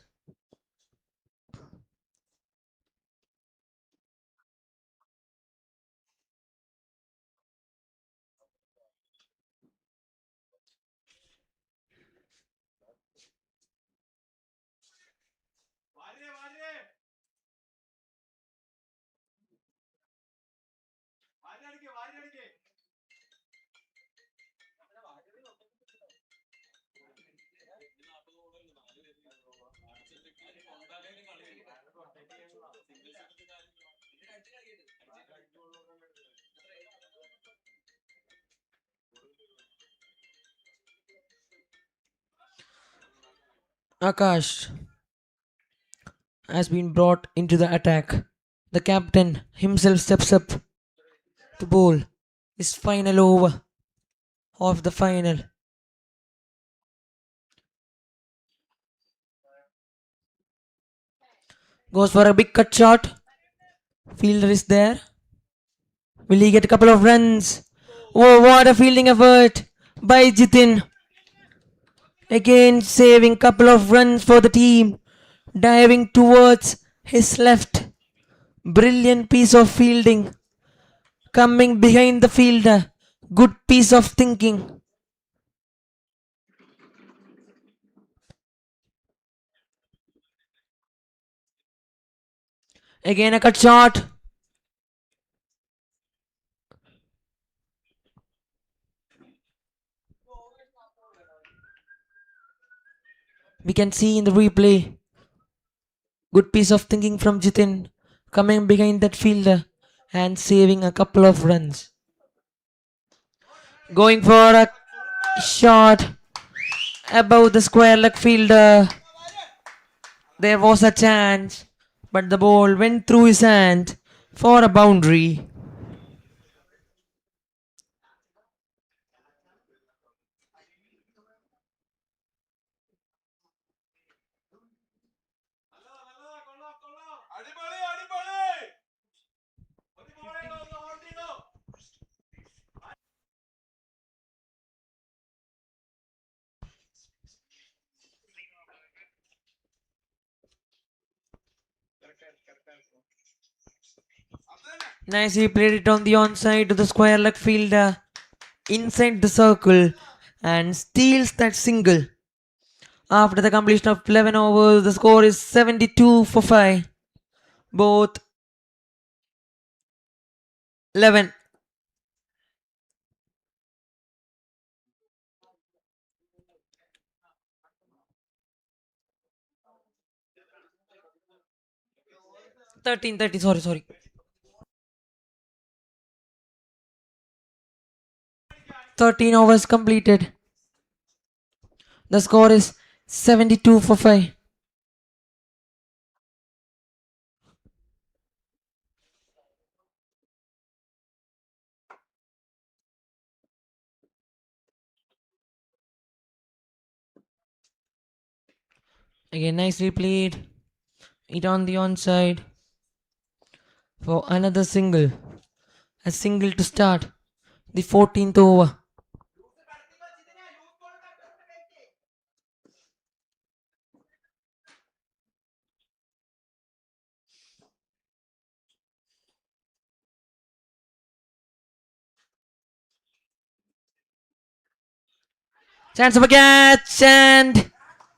Speaker 1: Akash has been brought into the attack. The captain himself steps up to bowl his final over of the final. Goes for a big cut shot. Fielder is there. Will he get a couple of runs? Oh, what a fielding effort by Jitin. Again saving couple of runs for the team. Diving towards his left. Brilliant piece of fielding. Coming behind the fielder. Good piece of thinking. Again a cut shot. We can see in the replay. Good piece of thinking from Jitin. Coming behind that fielder and saving a couple of runs. Going for a shot above the square leg fielder. There was a chance, but the ball went through his hand for a boundary. Nicely played it on the onside to the square leg fielder inside the circle and steals that single. After the completion of 11 overs, the score is 72 for 5. Both 11. 13-30, sorry. 13 overs completed. The score is 72 for 5. Again, nicely played. It on the onside for another single. A single to start the 14th over. Chance of a catch, and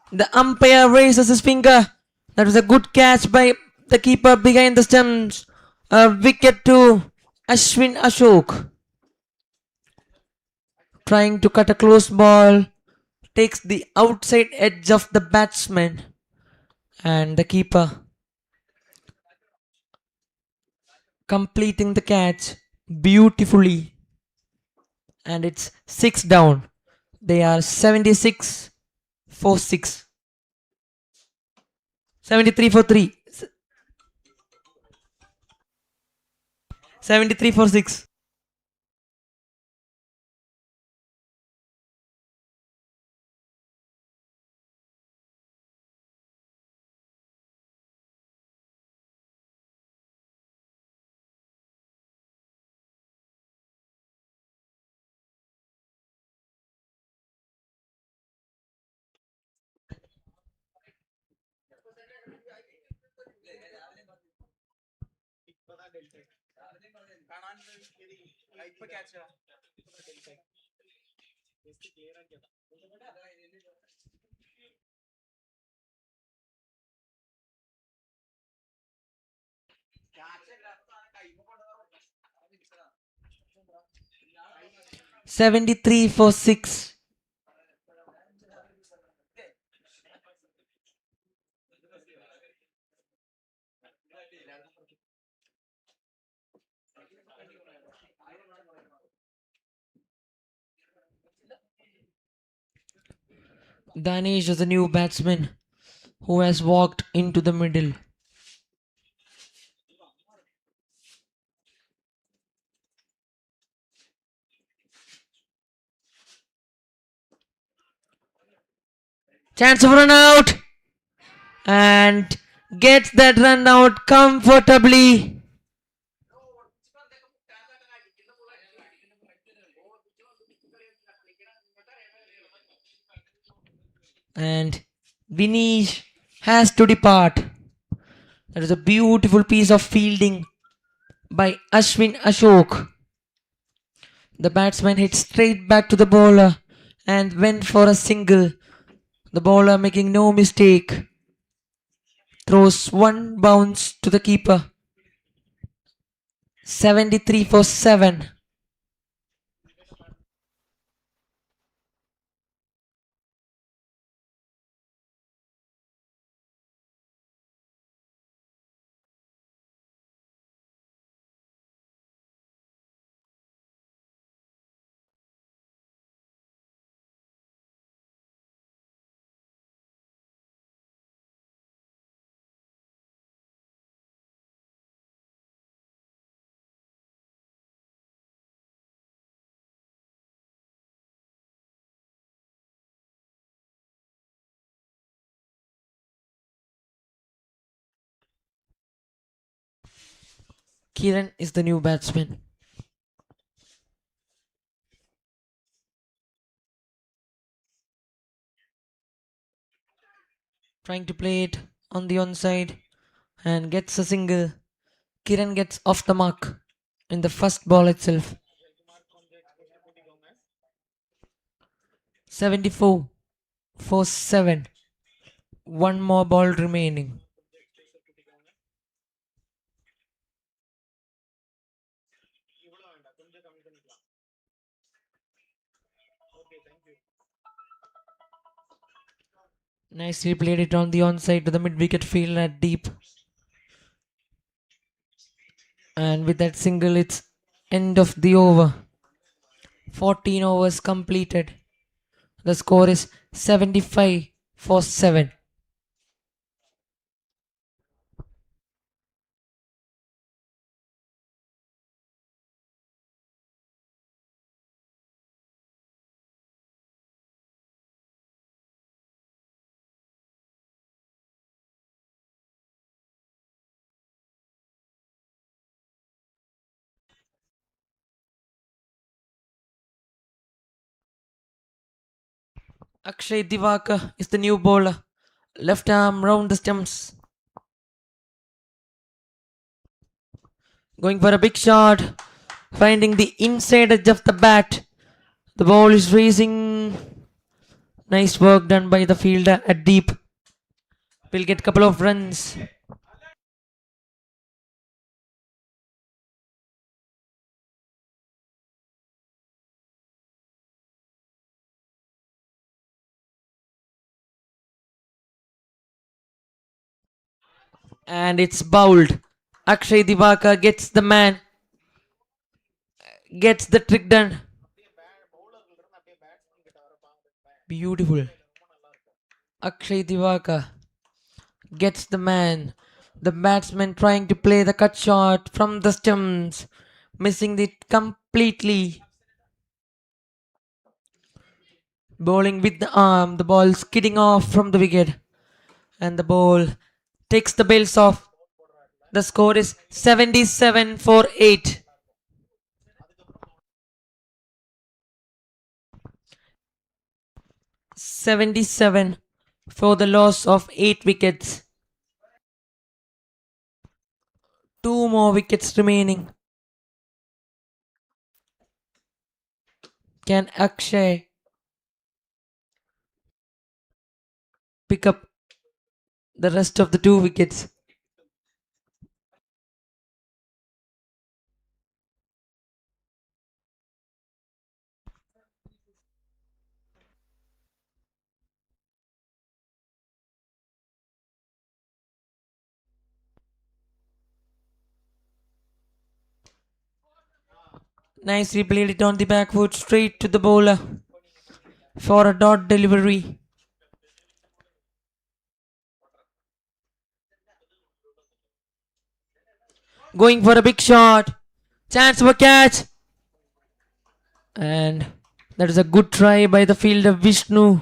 Speaker 1: the umpire raises his finger. That was a good catch by the keeper behind the stumps. A wicket to Ashwin Ashok. Trying to cut a close ball. Takes the outside edge of the batsman. And the keeper completing the catch beautifully. And it's 6 down. They are 76 for 6. 73 for 3. 73 for 6. 73 for 6. Danish is a new batsman who has walked into the middle. Chance of run out and gets that run out comfortably. And Vinesh has to depart. That is a beautiful piece of fielding by Ashwin Ashok. The batsman hit straight back to the bowler and went for a single. The bowler, making no mistake, throws one bounce to the keeper. 73 for 7. Kiran is the new batsman. Trying to play it on the onside and gets a single. Kiran gets off the mark in the first ball itself. 74 for 7. One more ball remaining. Nicely played it on the onside to the mid wicket field at deep. And with that single, it's end of the over. 14 overs completed. The score is 75 for 7. Akshay Divakar is the new bowler. Left arm round the stumps. Going for a big shot. Finding the inside edge of the bat. The ball is racing. Nice work done by the fielder at deep. We'll get a couple of runs. And it's bowled. Akshay Divakar gets the trick done. Beautiful. Akshay Divakar gets the man. The batsman trying to play the cut shot from the stumps, missing it completely. Bowling with the arm, the ball skidding off from the wicket, and the ball takes the bails off. The score is 77 for 8. 77 for the loss of 8 wickets. Two more wickets remaining. Can Akshay pick up the rest of the two wickets? Nicely played it on the back foot straight to the bowler for a dot delivery. Going for a big shot. Chance for catch. And that is a good try by the fielder Vishnu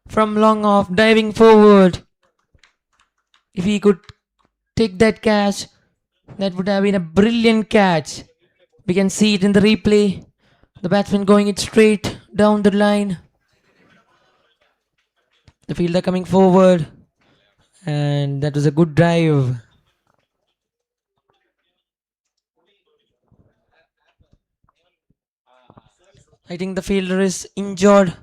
Speaker 1: from long off, diving forward. If he could take that catch, that would have been a brilliant catch. We can see it in the replay. The batsman going it straight down the line. The fielder coming forward. And that was a good drive. I think the fielder is injured.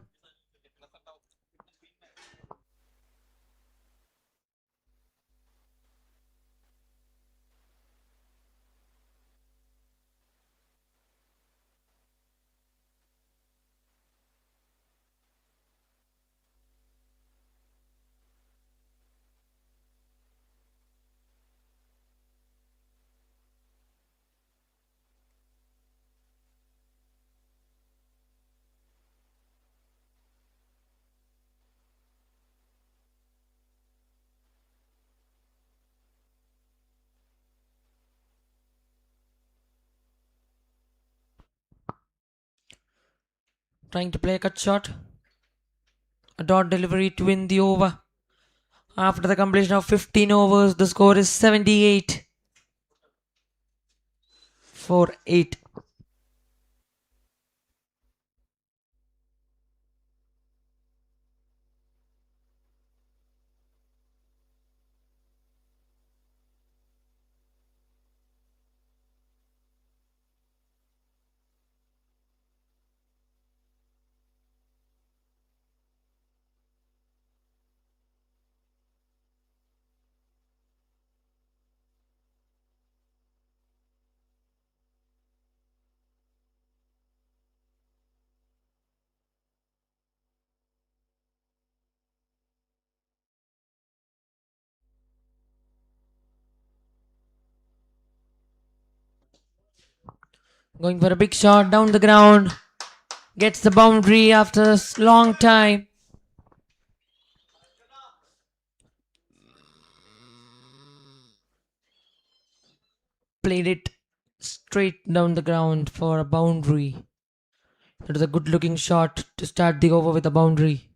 Speaker 1: Trying to play a cut shot. A dot delivery to win the over. After the completion of 15 overs, the score is 78 for 8. Going for a big shot down the ground. Gets the boundary after a long time. Played it straight down the ground for a boundary. That was a good looking shot to start the over with a boundary.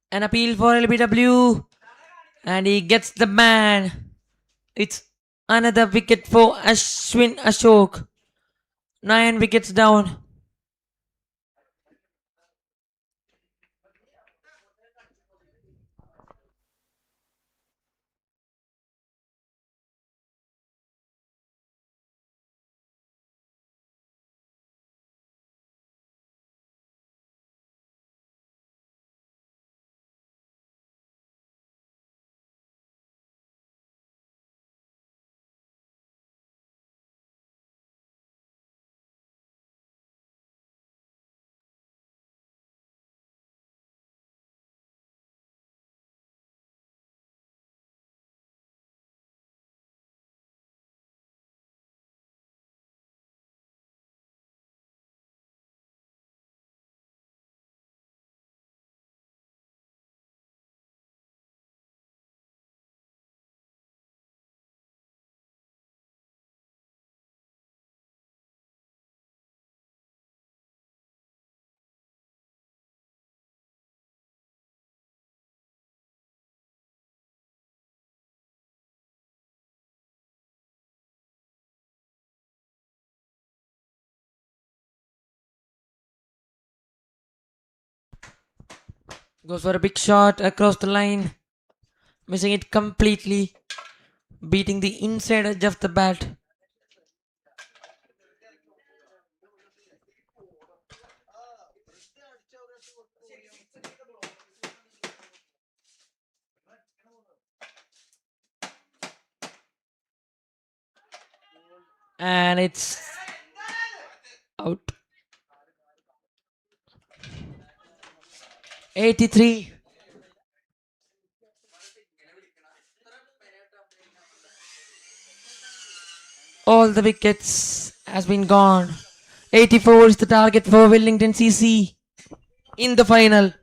Speaker 1: An appeal for LBW. And he gets the man. It's another wicket for Ashwin Ashok. 9 wickets down. Goes for a big shot across the line, missing it completely, beating the inside edge of the bat. And it's out. 83. All the wickets has been gone. 84 is the target for Wellington CC in the final.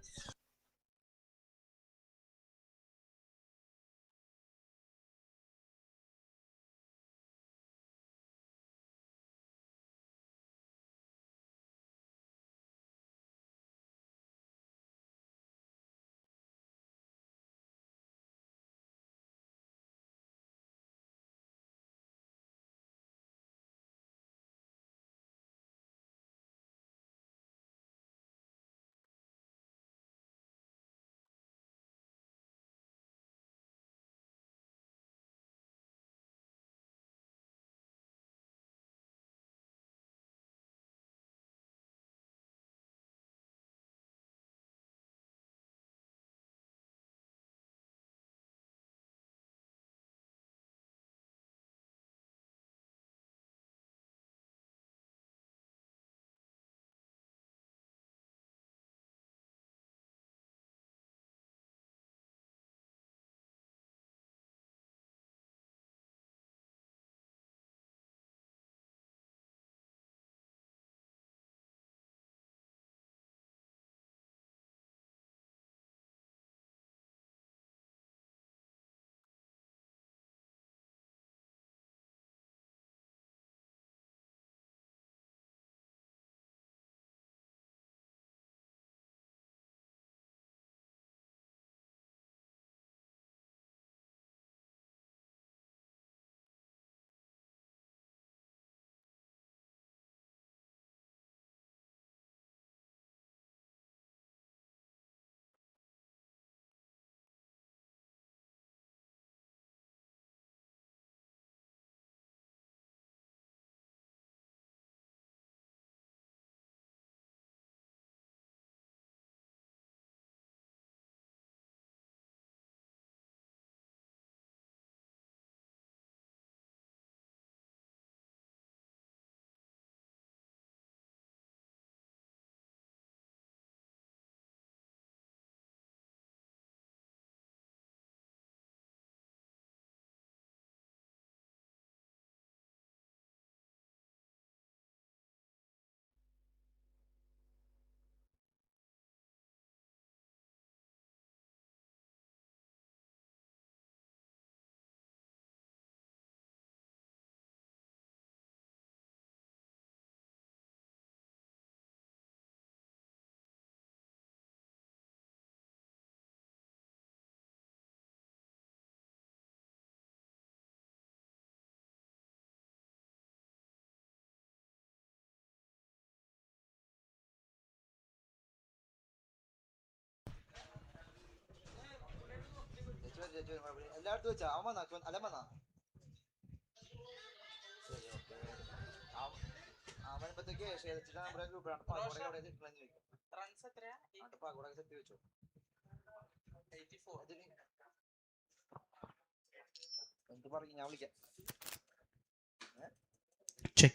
Speaker 2: Check.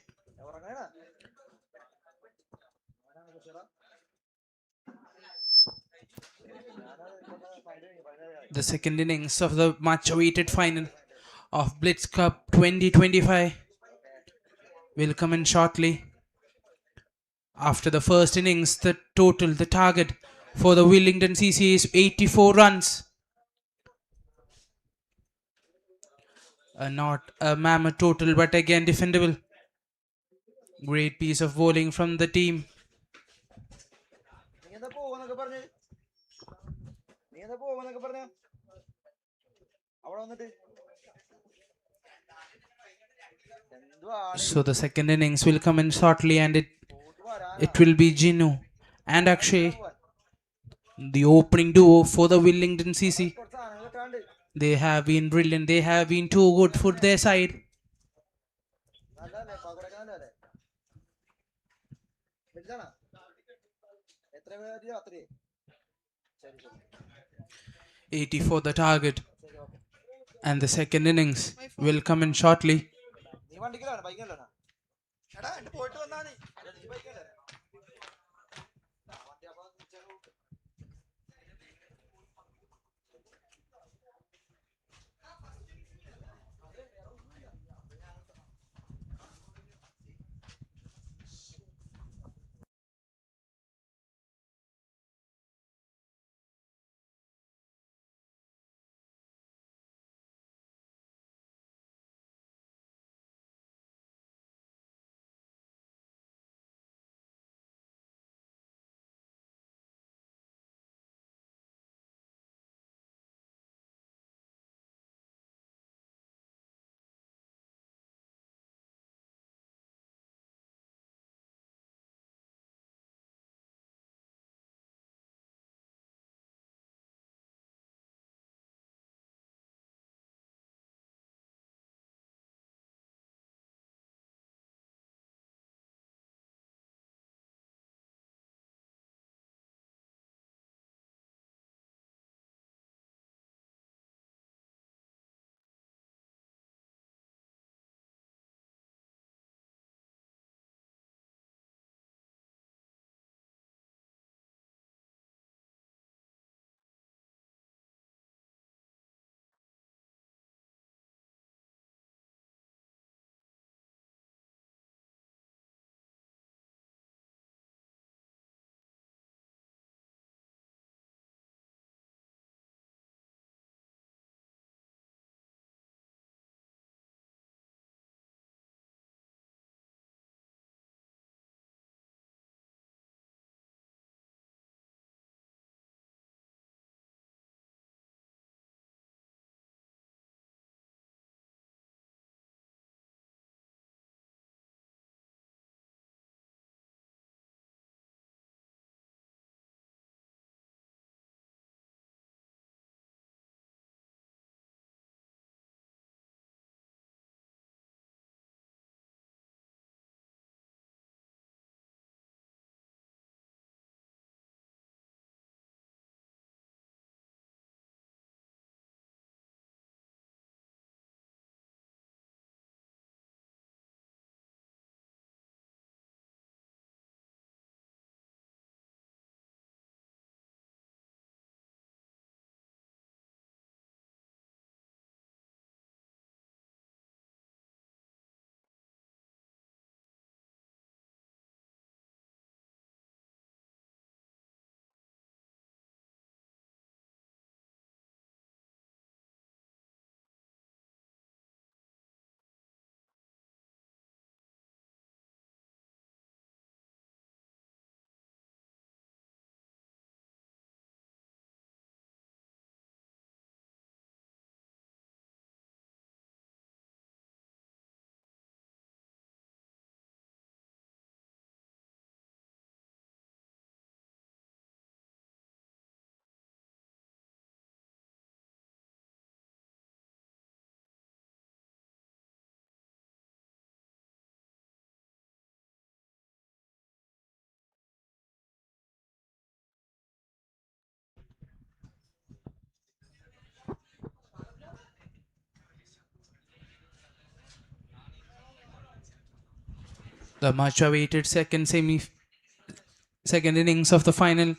Speaker 2: The second innings of the much awaited final of Blitz Cup 2025 will come in shortly. After the first innings, the target for the Wellington CC is 84 runs. Not a mammoth total, but again defendable. Great piece of bowling from the team. So the second innings will come in shortly, and it will be Jinu and Akshay The opening duo for the Wellington CC. They have been brilliant. They have been too good for their side. 80 for the target. And the second innings will come in shortly. The much awaited second innings of the final.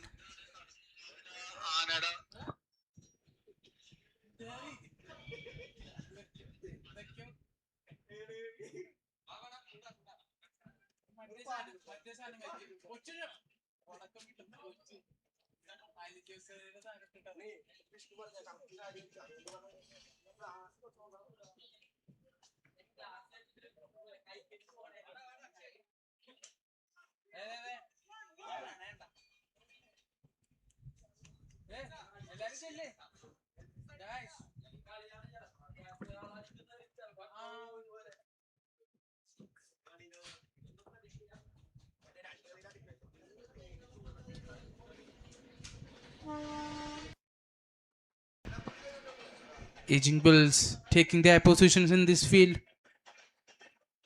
Speaker 2: Aging Bulls taking their positions in this field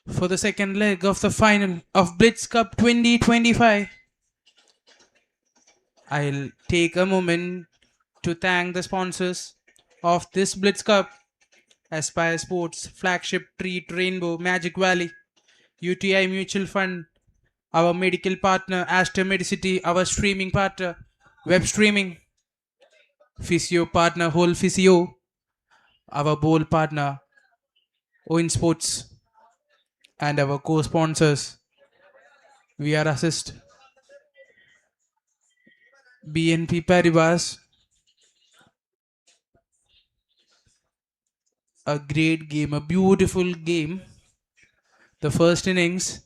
Speaker 2: for the second leg of the final of Blitz Cup 2025. I'll take a moment to thank the sponsors of this Blitz Cup: Aspire Sports, Flagship Treat, Rainbow, Magic Valley, UTI Mutual Fund, our medical partner Aster Medicity, our streaming partner Web Streaming, Physio partner Whole Physio, our bowl partner Owen Sports, and our co-sponsors VR Assist, BNP Paribas. A great game, a beautiful game. The first innings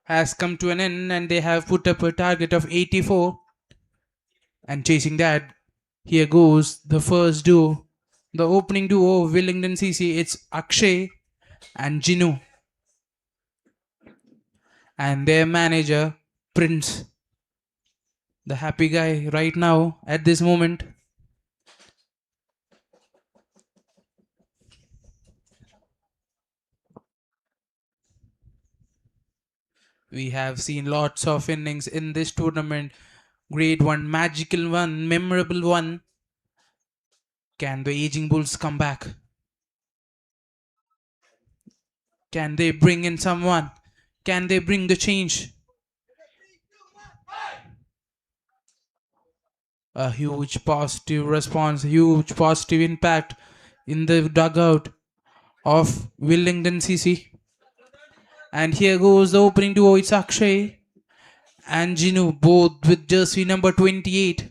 Speaker 2: has come to an end and they have put up a target of 84. And chasing that, here goes the first duo, the opening duo of Wellington CC. It's Akshay and Jinu, and their manager Prince, the happy guy right now at this moment. We have seen lots of innings in this tournament. Great one, magical one, memorable one. Can the aging Bulls come back? Can they bring in someone? Can they bring the change? A huge positive response, huge positive impact in the dugout of Wellington CC. And here goes the opening duo. It's Akshay and Jinu, both with jersey number 28.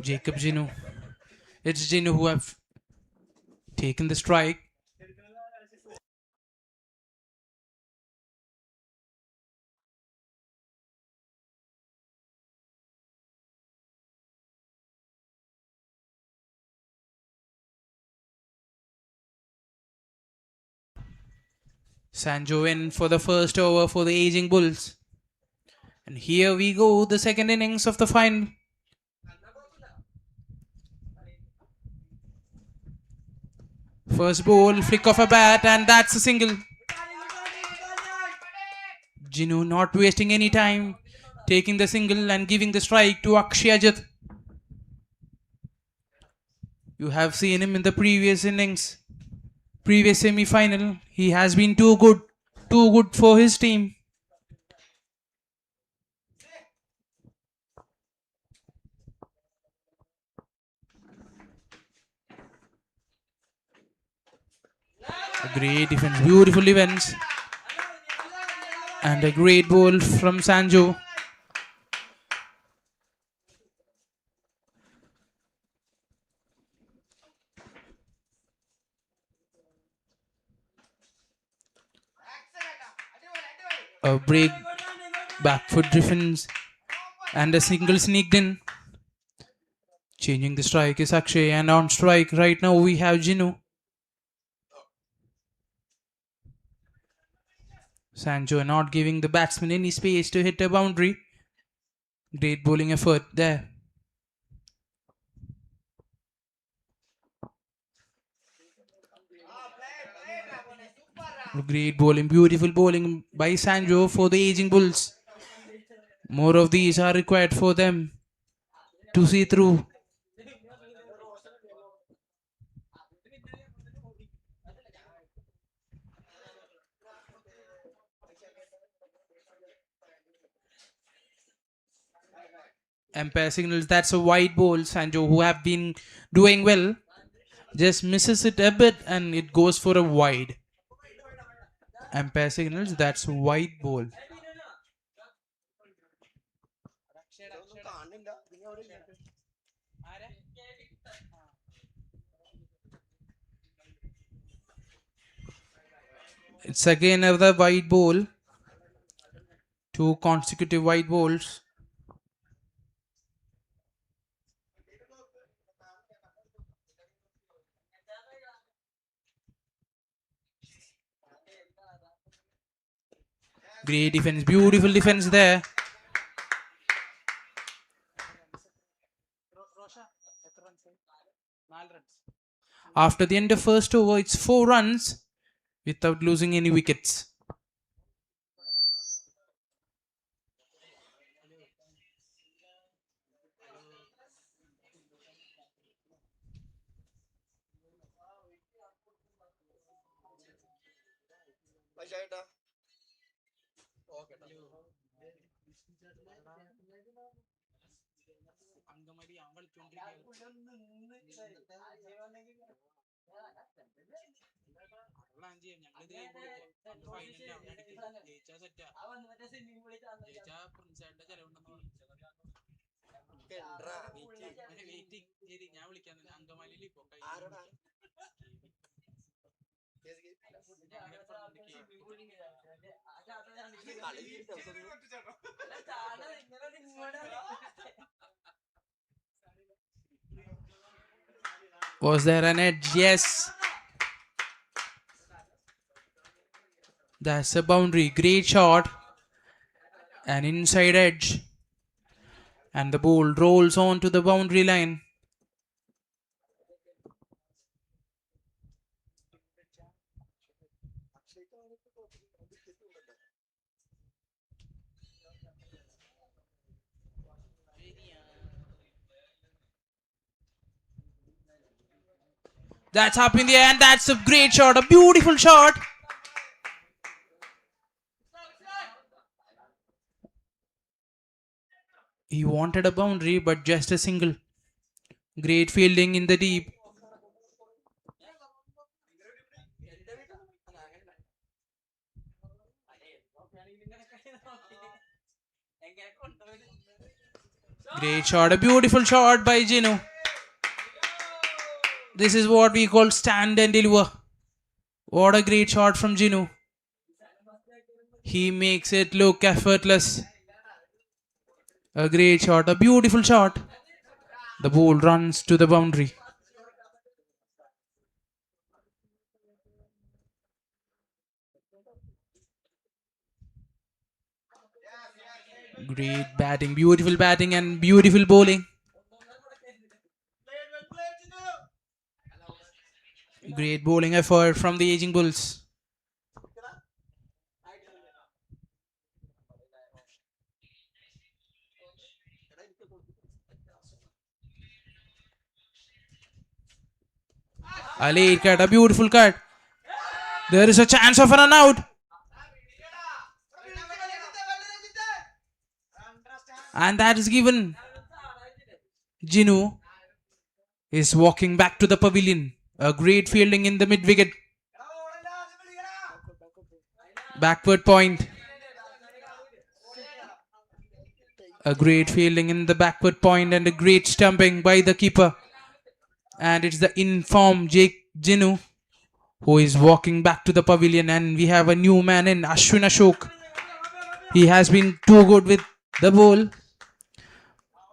Speaker 2: Jacob Jinu. It's Jinu who have taken the strike. Sanjo in for the first over for the aging Bulls. And here we go, the second innings of the final. First ball, flick of a bat, and that's a single. Jinu not wasting any time, taking the single and giving the strike to Akshay Ajit. You have seen him in the previous innings, previous semi-final. He has been too good for his team. A great defense, beautiful defense, and a great ball from Sanjo. A break, back foot defense, and a single sneaked in. Changing the strike is Akshay, and on strike right now we have Jinu. Sanjo not giving the batsman any space to hit a boundary. Great bowling effort there. Great bowling, beautiful bowling by Sanjo for the aging Bulls. More of these are required for them to see through. Umpire signals that's a wide ball. Sanjo, who have been doing well, just misses it a bit and it goes for a wide. Umpire signals that's a wide ball. It's again another wide ball. Two consecutive wide balls. Great defense, beautiful defense there. After the end of first over, it's 4 runs without losing any wickets. Was there an edge? Yes. That's a boundary. Great shot. An inside edge. And the ball rolls on to the boundary line. That's up in the air and that's a great shot. A beautiful shot. He wanted a boundary but just a single. Great fielding in the deep. Great shot. A beautiful shot by Jinu. This is what we call stand and deliver. What a great shot from Jinu. He makes it look effortless. A great shot, a beautiful shot. The ball runs to the boundary. Great batting, beautiful batting and beautiful bowling. Great bowling effort from the aging Bulls. A late cut, a beautiful cut. There is a chance of a run out. And that is given. Jinu is walking back to the pavilion. A great fielding in the mid wicket. Backward point. A great fielding in the backward point and a great stumping by the keeper. And it's the informed Jake Jinu who is walking back to the pavilion, and we have a new man in Ashwin Ashok. He has been too good with the ball.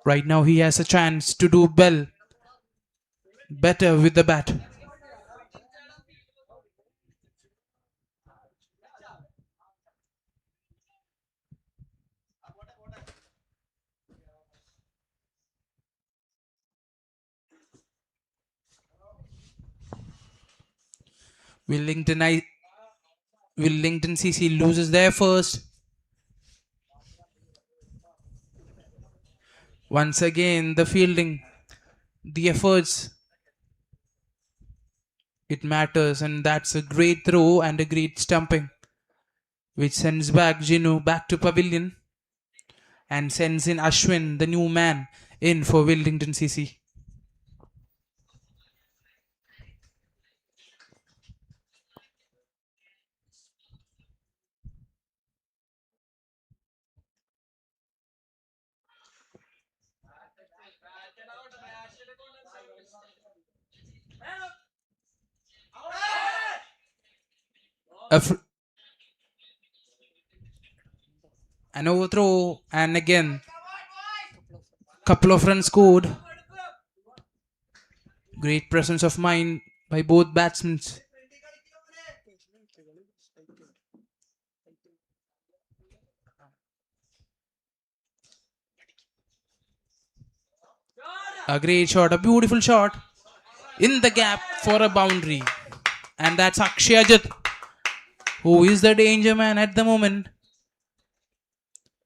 Speaker 2: Right now he has a chance to do better with the bat. Wellington CC loses their first. Once again, the fielding, the efforts, it matters, and that's a great throw and a great stumping, which sends back Jinu back to pavilion and sends in Ashwin, the new man, in for Wellington CC. An overthrow, and again, couple of runs scored. Great presence of mind by both batsmen. A great shot, a beautiful shot in the gap for a boundary. And that's Akshay Ajit, who is the danger man at the moment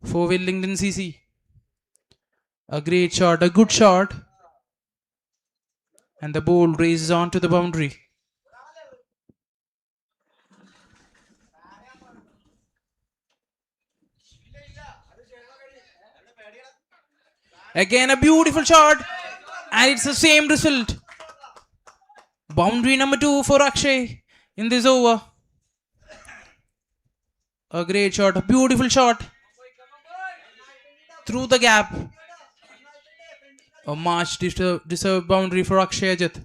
Speaker 2: for Wellington CC. A great shot, a good shot. And the ball races on to the boundary. Again, a beautiful shot. And it's the same result. Boundary number 2 for Akshay in this over. A great shot, a beautiful shot through the gap. A much deserved boundary for Akshay Ajit.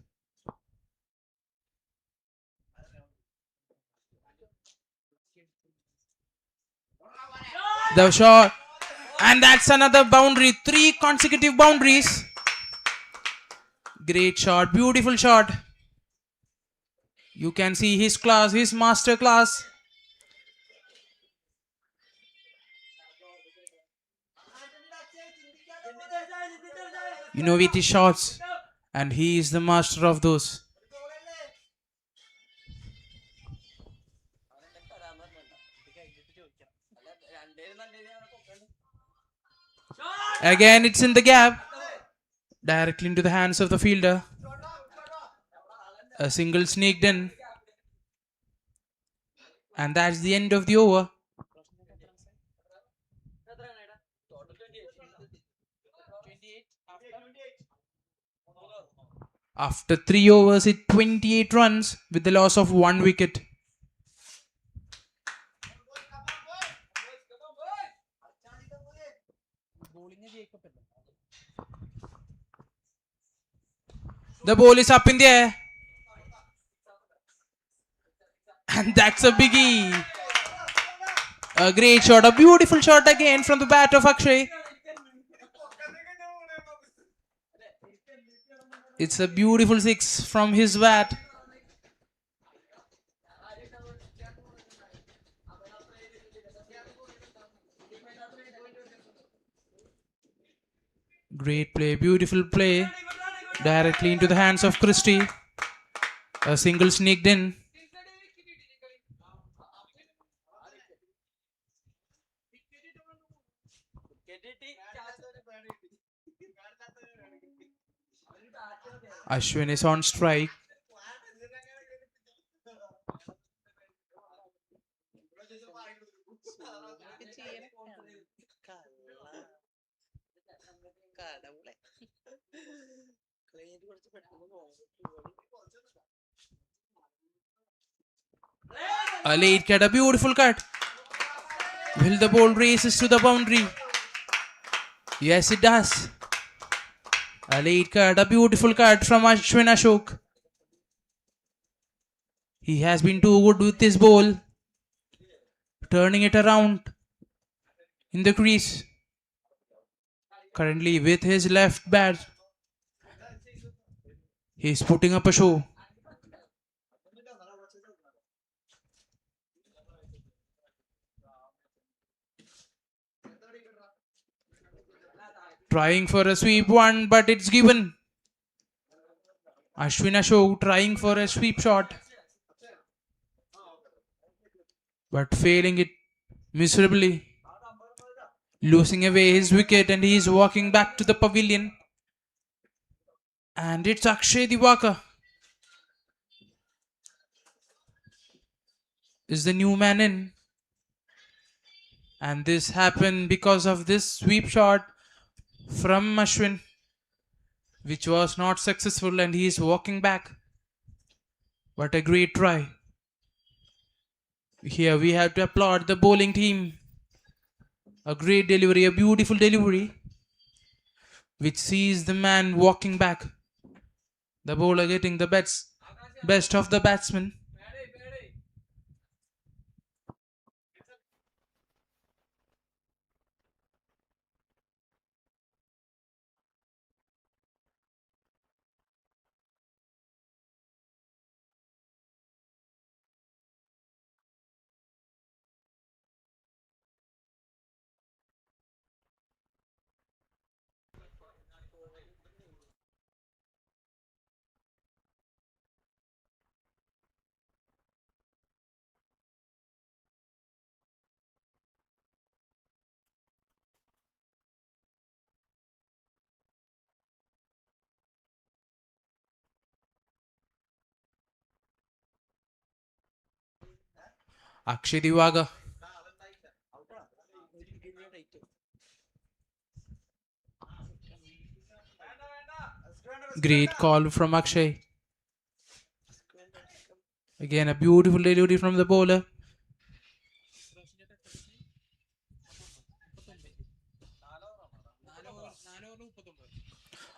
Speaker 2: The shot, and that's another boundary. 3 consecutive boundaries. Great shot, beautiful shot. You can see his class, his master class. Innovative shots, and he is the master of those. Again, it's in the gap, directly into the hands of the fielder. A single sneaked in, and that's the end of the over. After 3 overs, hit 28 runs with the loss of 1 wicket. The ball is up in the air. And that's a biggie. A great shot, a beautiful shot again from the bat of Akshay. It's a beautiful 6 from his bat. Great play, beautiful play. Directly into the hands of Christie. A single sneaked in. Ashwin is on strike. A late cut, a beautiful cut. Will the ball races to the boundary? Yes, it does. A late cut, a beautiful cut from Ashwin Ashok. He has been too good with his ball, turning it around in the crease. Currently with his left bat, he's putting up a show. Trying for a sweep one, but it's given. Ashwin Ashok trying for a sweep shot, but failing it miserably. losing away his wicket, and he is walking back to the pavilion. And it's Akshay Diwakar is the new man in. And this happened because of this sweep shot from Ashwin, which was not successful, and he is walking back. What a great try. Here we have to applaud the bowling team. A great delivery, a beautiful delivery, which sees the man walking back. The bowler getting the best of the batsman. Akshay Diwaga. Great call from Akshay. Again, a beautiful delivery from the bowler.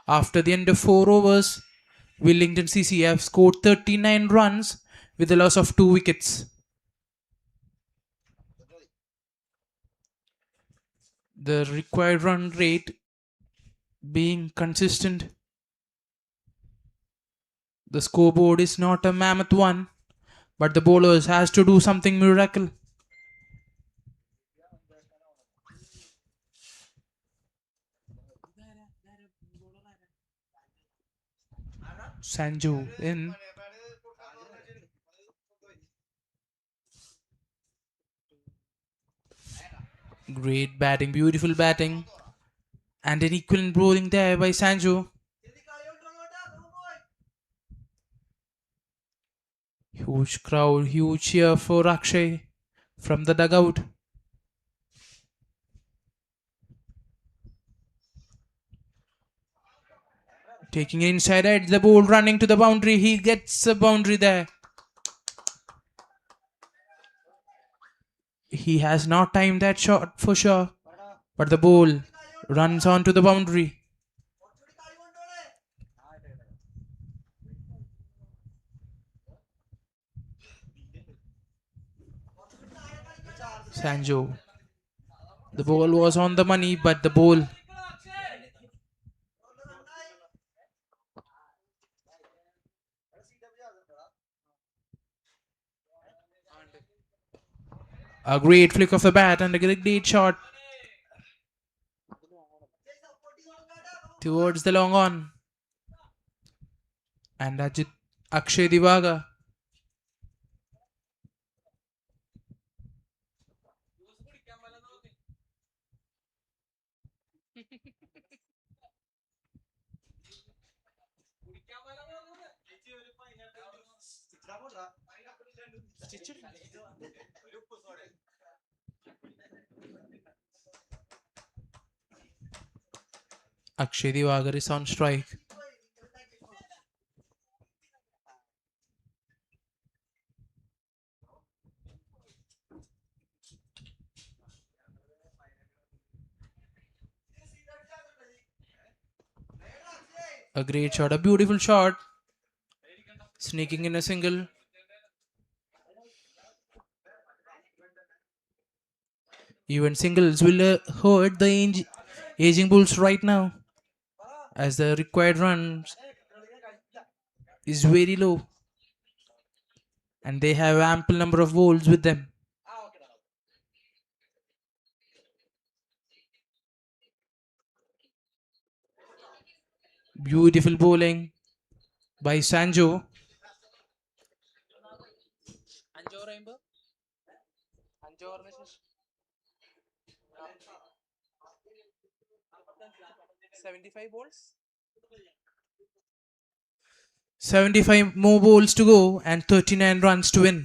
Speaker 2: After the end of 4 overs, Wellington CC have scored 39 runs with a loss of 2 wickets. The required run rate being consistent. The scoreboard is not a mammoth one, but the bowlers has to do something miracle. Sanju in. Great batting, beautiful batting, and an equivalent bowling there by Sanju. Huge crowd, huge cheer for Akshay from the dugout. Taking inside edge, the ball running to the boundary. He gets a boundary there. He has not timed that shot for sure, but the ball runs onto the boundary. Sanjo. The ball was on the money, but the ball. A great flick of the bat and a great shot towards the long on. And Akshay Divaga. Akshay Divagar is on strike. A great shot, a beautiful shot. Sneaking in a single. Even singles will hurt the aging Bulls right now, as the required runs is very low, and they have ample number of bowls with them. Beautiful bowling by Sanjo. 75 balls? 75 more balls to go and 39 runs to win.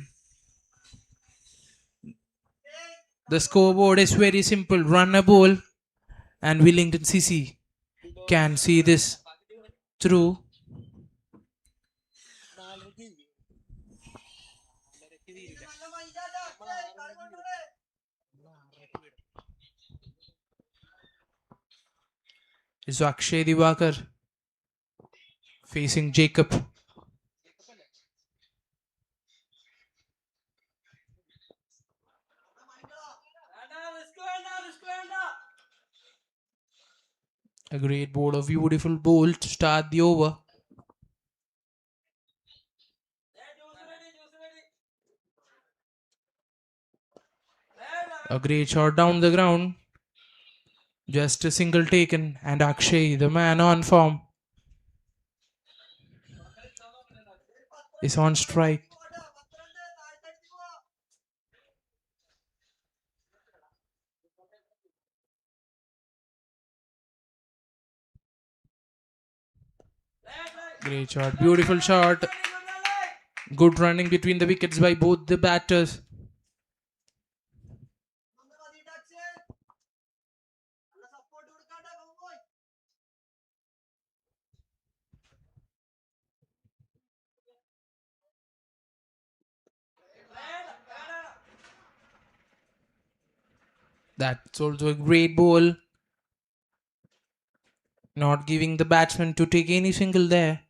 Speaker 2: The scoreboard is very simple. Run a ball and Wellington CC can see this through. Is Akshay Divakar facing Jacob. A great ball, a beautiful ball to start the over. A great shot down the ground. Just a single taken, and Akshay, the man on form, is on strike. Great shot, beautiful shot. Good running between the wickets by both the batters. That's also a great ball. Not giving the batsman to take any single there.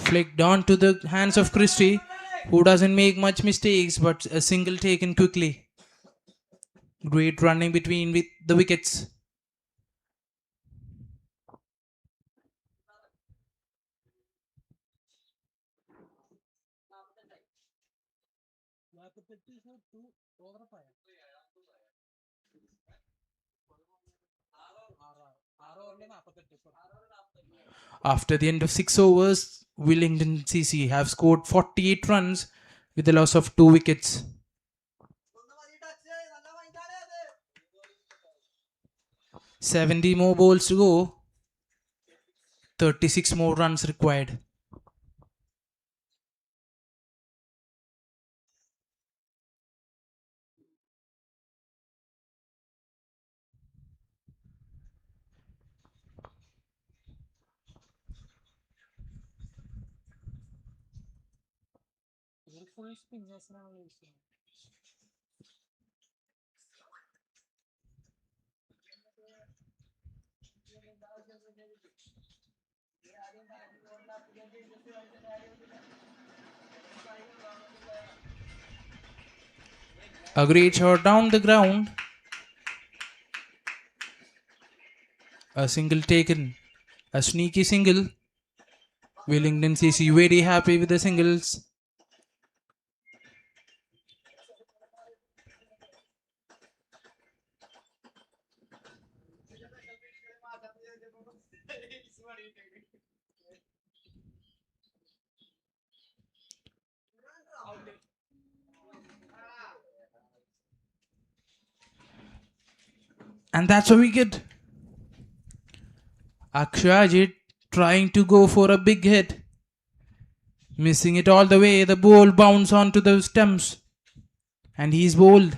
Speaker 2: Flicked on to the hands of Christie, who doesn't make much mistakes, but a single taken quickly. Great running between the wickets. After the end of 6 overs, Wellington CC have scored 48 runs with a loss of 2 wickets. "70 more balls to go, 36 more runs required." A great shot down the ground. A single taken. A sneaky single. Wellington CC very happy with the singles. And that's a wicket. Akshay trying to go for a big hit. Missing it all the way. The ball bounced onto the stumps. And he's bowled.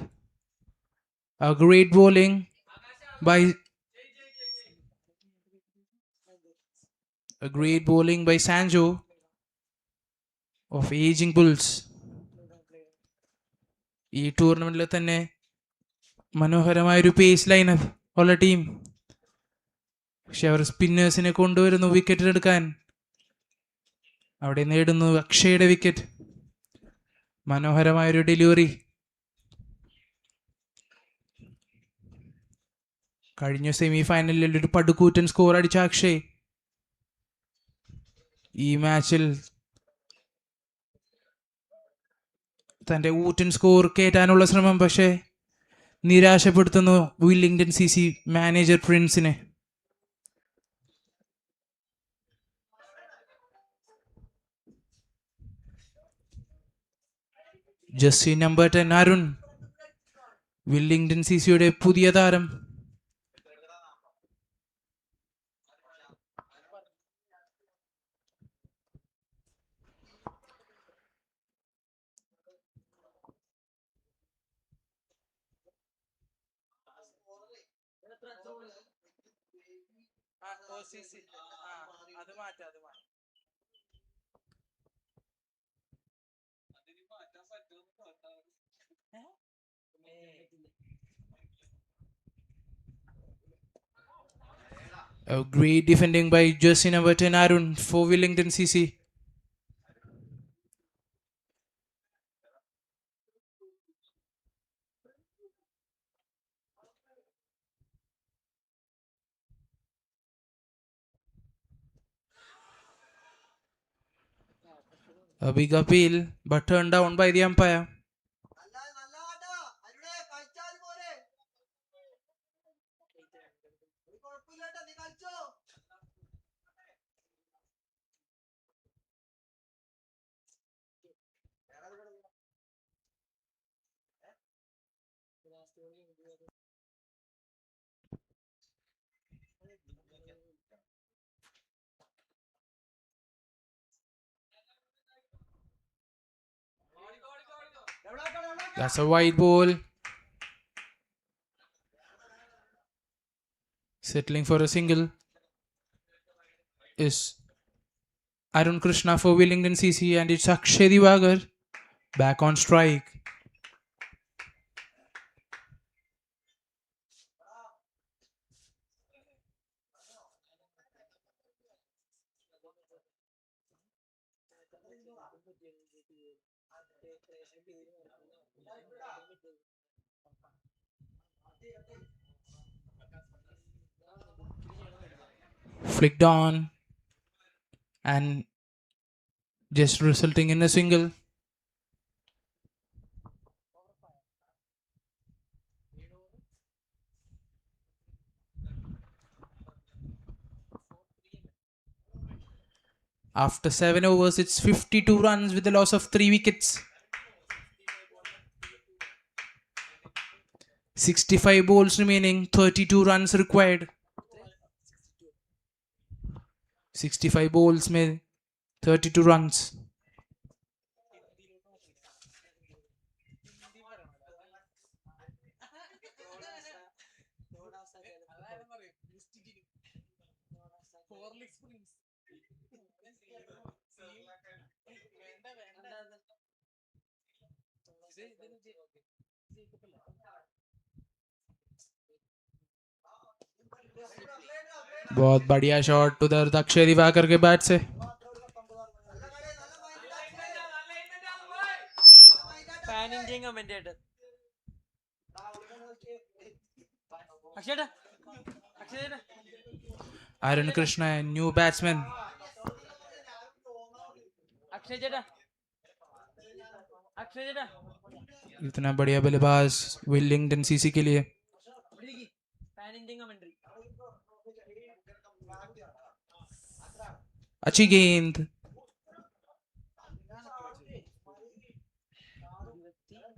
Speaker 2: A great bowling by Sanjo of Aging Bulls. ഈ ടൂർണമെന്റിൽ തന്നെ മനോഹരമായൊരു pace lineup ഉള്ള team. പക്ഷെ അവർ സ്പിന്നേഴ്സിനെ കൊണ്ടുവരുന്നു വിക്കറ്റിലെടുക്കാൻ. അവിടെ നേടുന്നു അക്ഷയുടെ wicket. മനോഹരമായൊരു ഡെലിവറി. കഴിഞ്ഞ സെമി ഫൈനലിൽ ഒരു പടുകൂറ്റൻ സ്കോർ അടിച്ച അക്ഷയ് ഈ മാച്ചിൽ തന്റെ ഊറ്റൻ സ്കോർ കയറ്റാനുള്ള ശ്രമം പക്ഷേ നിരാശപ്പെടുത്തുന്നു വില്ലിംഗ്ടൺ CC മാനേജർ പ്രിൻസിനെ. Jersey number 10 Arun. Wellington CCയുടെ പുതിയ താരം. A great defending by jersey number 10 Arun for Wellington CC. A big appeal but turned down by the umpire. That's a wide ball. Settling for a single is Arun Krishna for Wellington CC, and it's Akshay Divagar back on strike. Flicked on and just resulting in a single. After 7 overs, it's 52 runs with a loss of 3 wickets. 65 balls remaining, 32 runs required. 65 balls made, 32 runs. बहुत बढ़िया shot उधर अक्षय दिवाकर के bat से. Arun Krishna, a new batsman. इतना बढ़िया बल्लेबाज Wellington CC के लिए. अच्छी गेंद.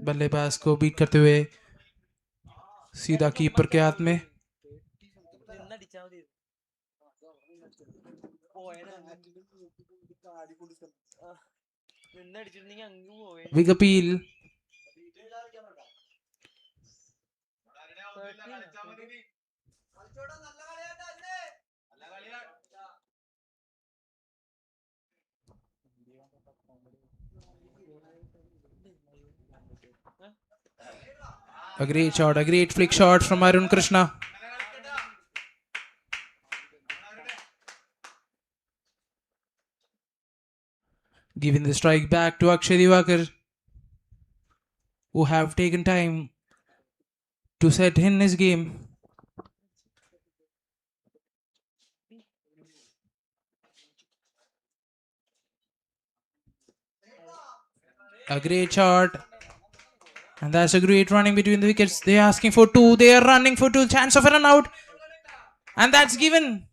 Speaker 2: बल्लेबाज को बीट करते हुए सीधा कीपर के हाथ में. Big appeal. A great shot, a great flick shot from Arun Krishna. Giving the strike back to Akshay Divakar, who have taken time to set in his game. A great shot. And that's a great running between the wickets. They are asking for 2. They are running for 2. Chance of a run out. And that's given.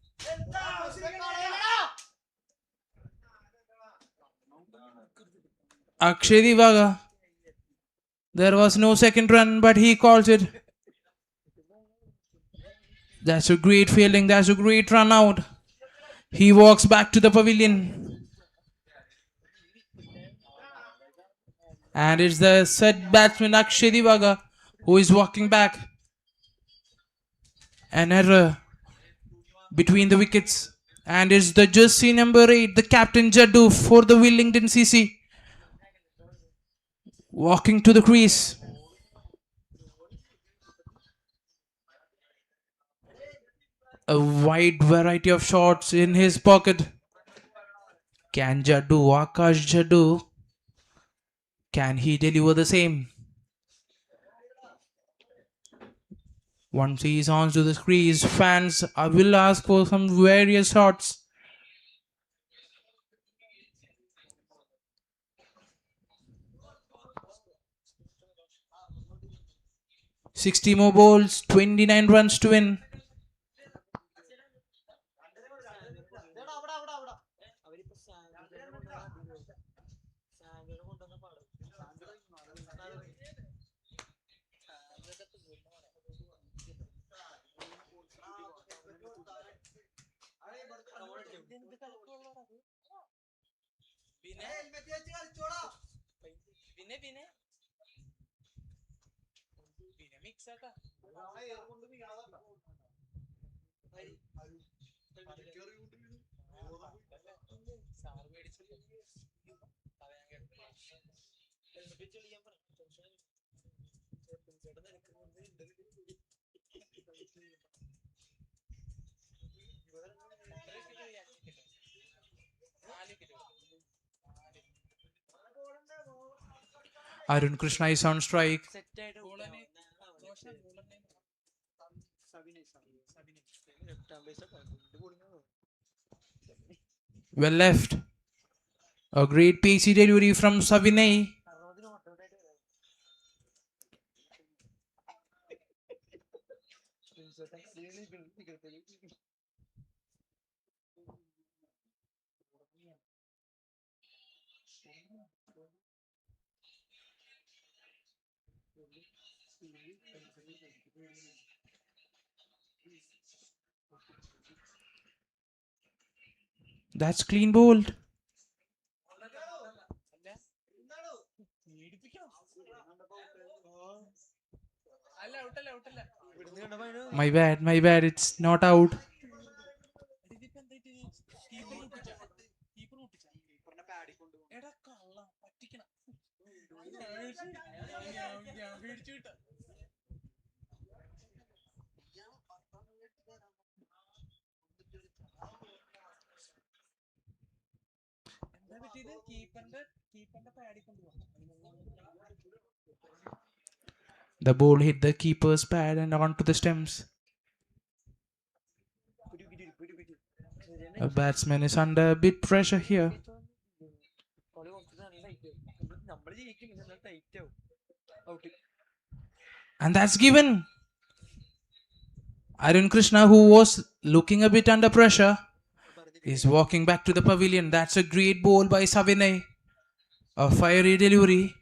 Speaker 2: Akshay Divakar There was no second run, but he calls it. That's a great fielding. That's a great run out. He walks back to the pavilion. And it's the set batsman Akshay Divaga who is walking back. An error between the wickets. And it's the jersey number 8, the captain Jaddu for the Wellington CC. Walking to the crease. A wide variety of shots in his pocket. Can Jaddu, Akash Jaddu, can he deliver the same? Once he is on to the crease, fans will ask for some various shots. "60 more balls, 29 runs to win." Arun Krishna is on strike. Well left. A great pacey delivery from Savinay. That's clean bowled. My bad, it's not out. The ball hit the keeper's pad and onto the stems. A batsman is under a bit pressure here. And that's given. Arun Krishna, who was looking a bit under pressure, is walking back to the pavilion. That's a great ball by Savinay. A fiery delivery.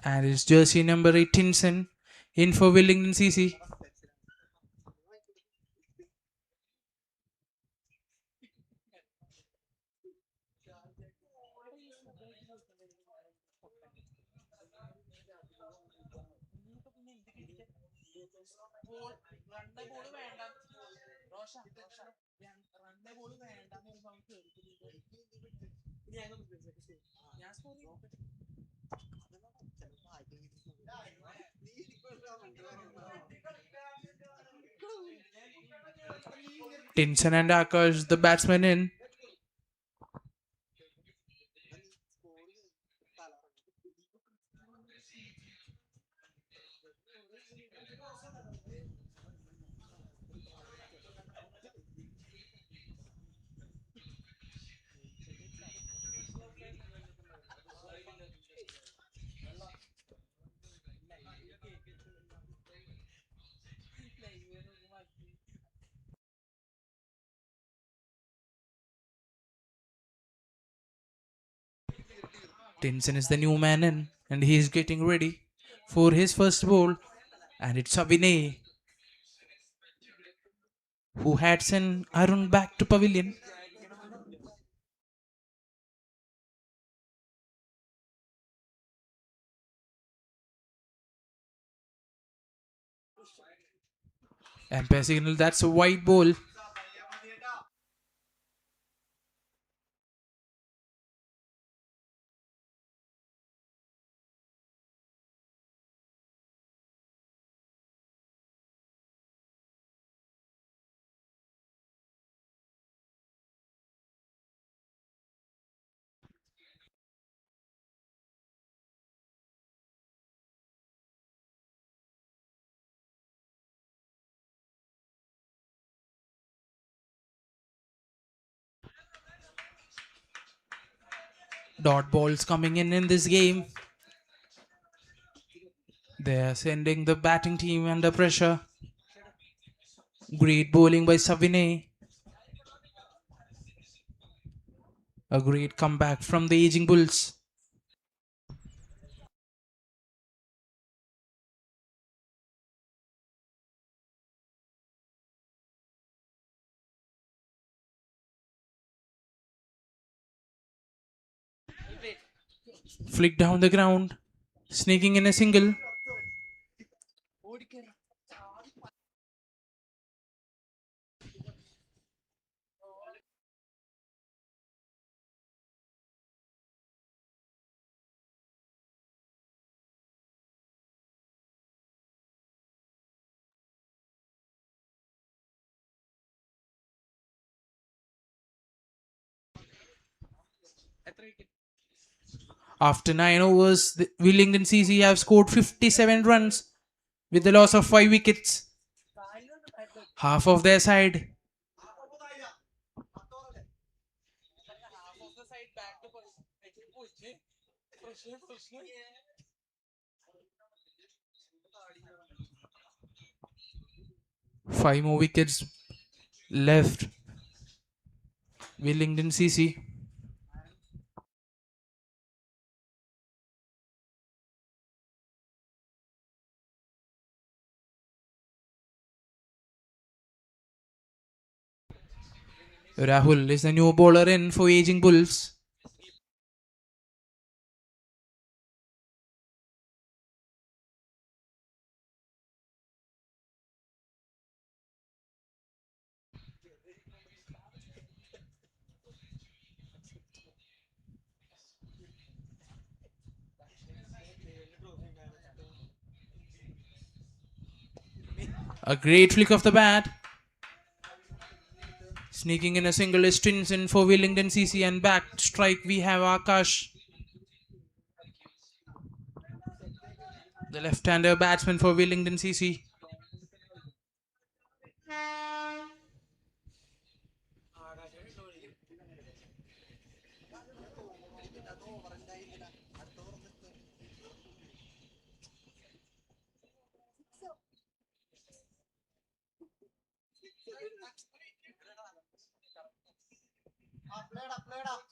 Speaker 2: And it's jersey number 8 Tinson in for Wellington CC. Tinson and Akash, the batsmen in. Tinson is the new man in, and he is getting ready for his first ball. And it's Abhinay who had sent Arun back to pavilion. Umpire signal, that's a white ball. Dot balls coming in this game. They are sending the batting team under pressure. Great bowling by Savinay. A great comeback from the aging Bulls. Flick down the ground, sneaking in a single. After 9 overs, the Wellington CC have scored 57 runs with the loss of 5 wickets. Half of their side. Five more wickets left. Wellington CC. Rahul is the new bowler in for aging Bulls. A great flick of the bat. Sneaking in a single is Stinson for Wellington CC, and back strike we have Akash, the left-hander batsman for Wellington CC.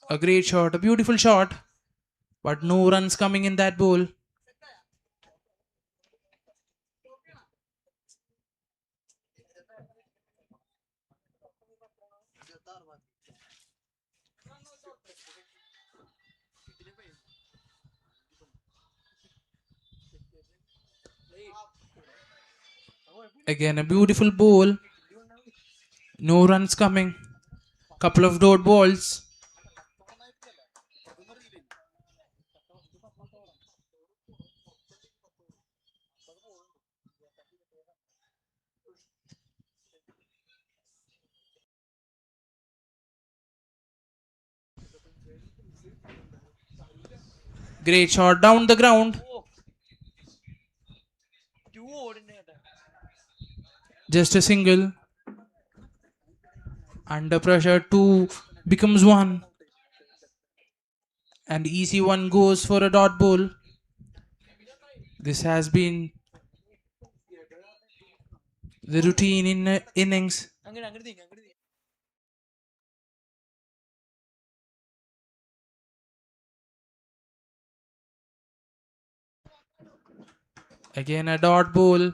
Speaker 2: A great shot, a beautiful shot, but no runs coming in that ball. Again, a beautiful ball. No runs coming. Couple of dot balls. Great shot down the ground. Just a single. Under pressure, two becomes one. And easy one goes for a dot ball. This has been the routine in innings. Again a dot ball.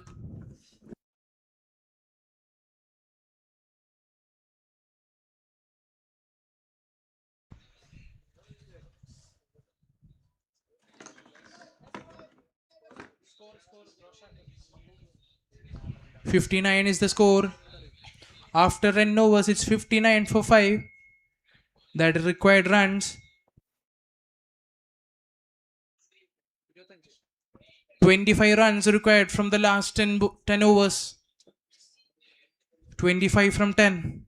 Speaker 2: "59" is the score. After 10 overs, it's 59 for 5. That required runs. 25 runs required from the last 10 overs. 25 from 10.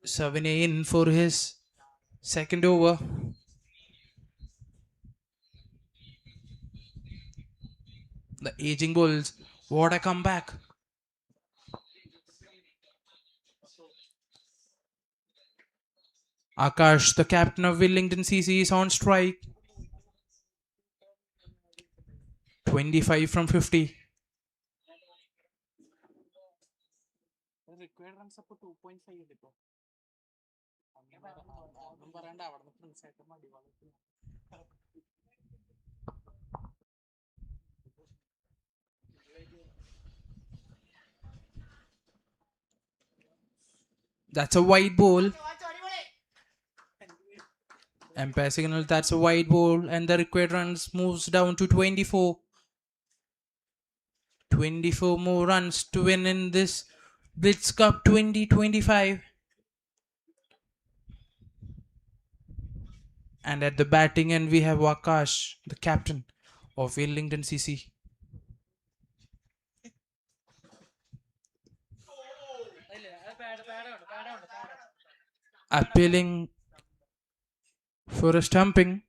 Speaker 2: Savine in for his second over. The aging Bulls. What a comeback. Akash, the captain of Wellington CC, is on strike. 25 from 50. That's a wide ball. Umpire signal that's a wide ball, and the required runs moves down to 24. 24 more runs to win in this Blitz Cup 2025. And at the batting end, we have Akash, the captain of Wellington CC. Appealing for a stumping,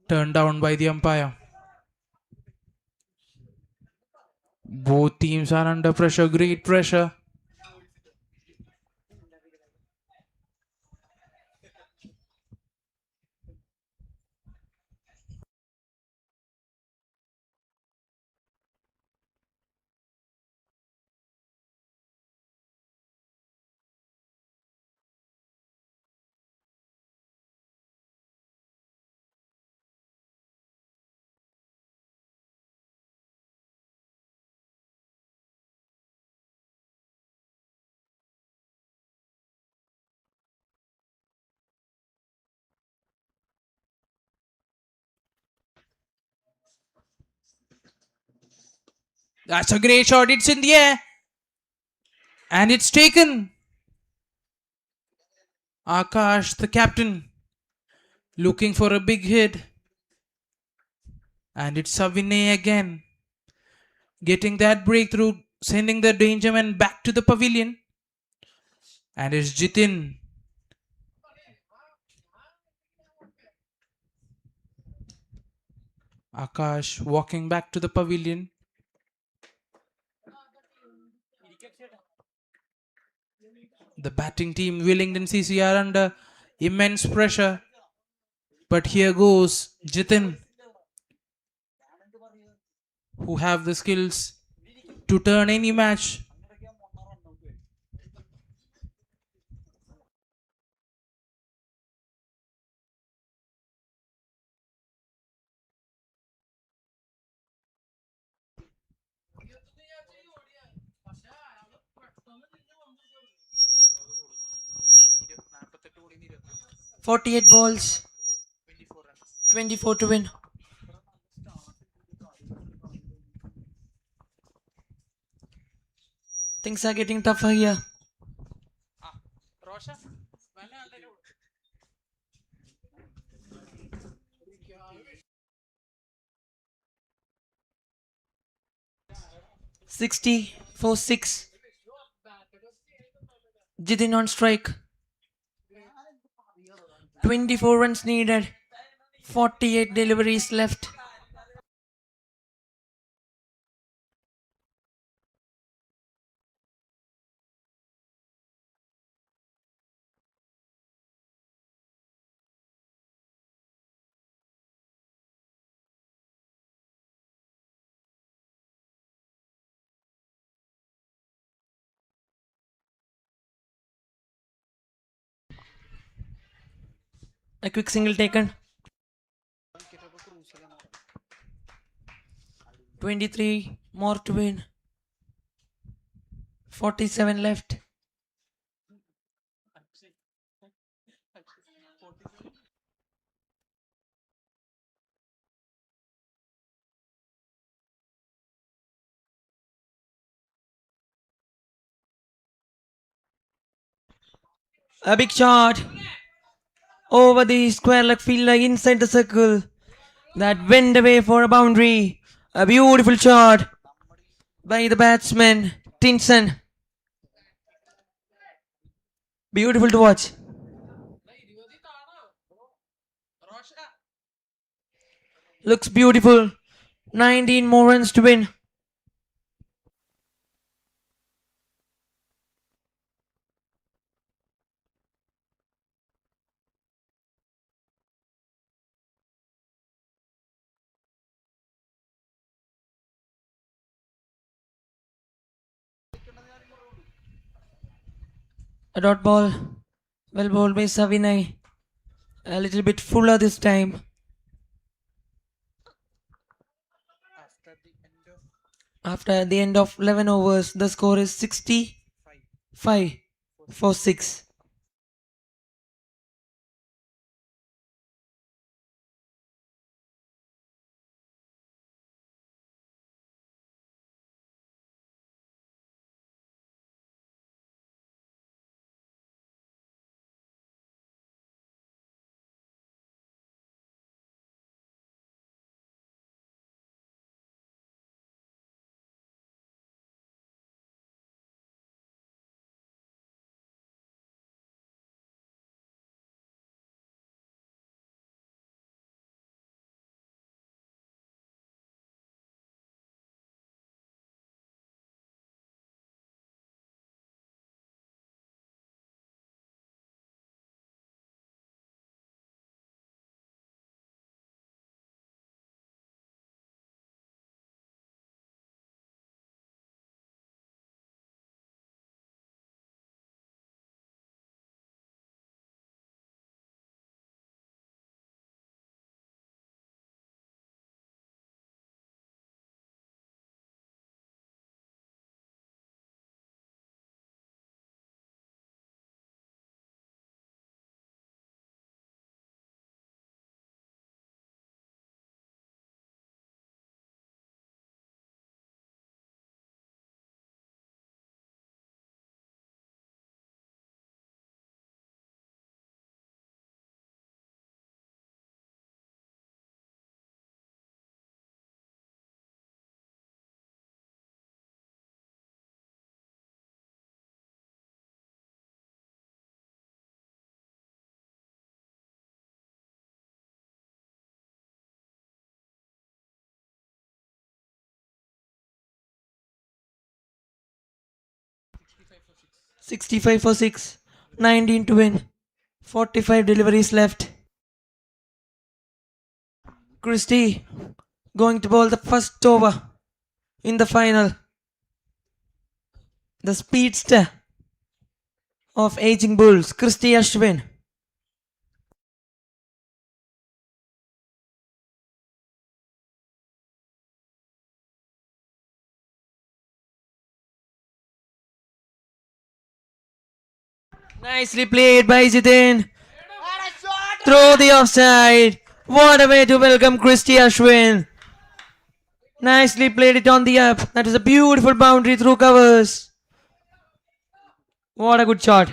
Speaker 2: turned down by the umpire. Both teams are under pressure, great pressure. That's a great shot. It's in the air. And it's taken. Akash, the captain, looking for a big hit. And it's Savine again. Getting that breakthrough, sending the danger man back to the pavilion. And it's Jitin. Akash walking back to the pavilion. The batting team, Wellington CC, are under immense pressure. But here goes Jitin, who have the skills to turn any match.
Speaker 1: Forty-eight balls, 24 to win. Things are getting tougher here. 60 for 6. Jitin on strike. 24 runs needed. 48 deliveries left. A quick single taken. 23 more to win. 47 left. A big shot over the square leg field line inside the circle. That went away for a boundary. A beautiful shot by the batsman Tinson. Beautiful to watch. Looks beautiful. 19 more runs to win. A dot ball. Well bowled by Savinay. A little bit fuller this time. After the end of 11 overs, the score is 65 for 6. Sixty-five for 6. 19 to win. 45 deliveries left. Christie going to bowl the first over in the final. The speedster of aging bulls, Christie Ashwin. Nicely played by Jitin. Throw the offside. What a way to welcome Christie Ashwin. Nicely played it on the up. That is a beautiful boundary through covers. What a good shot.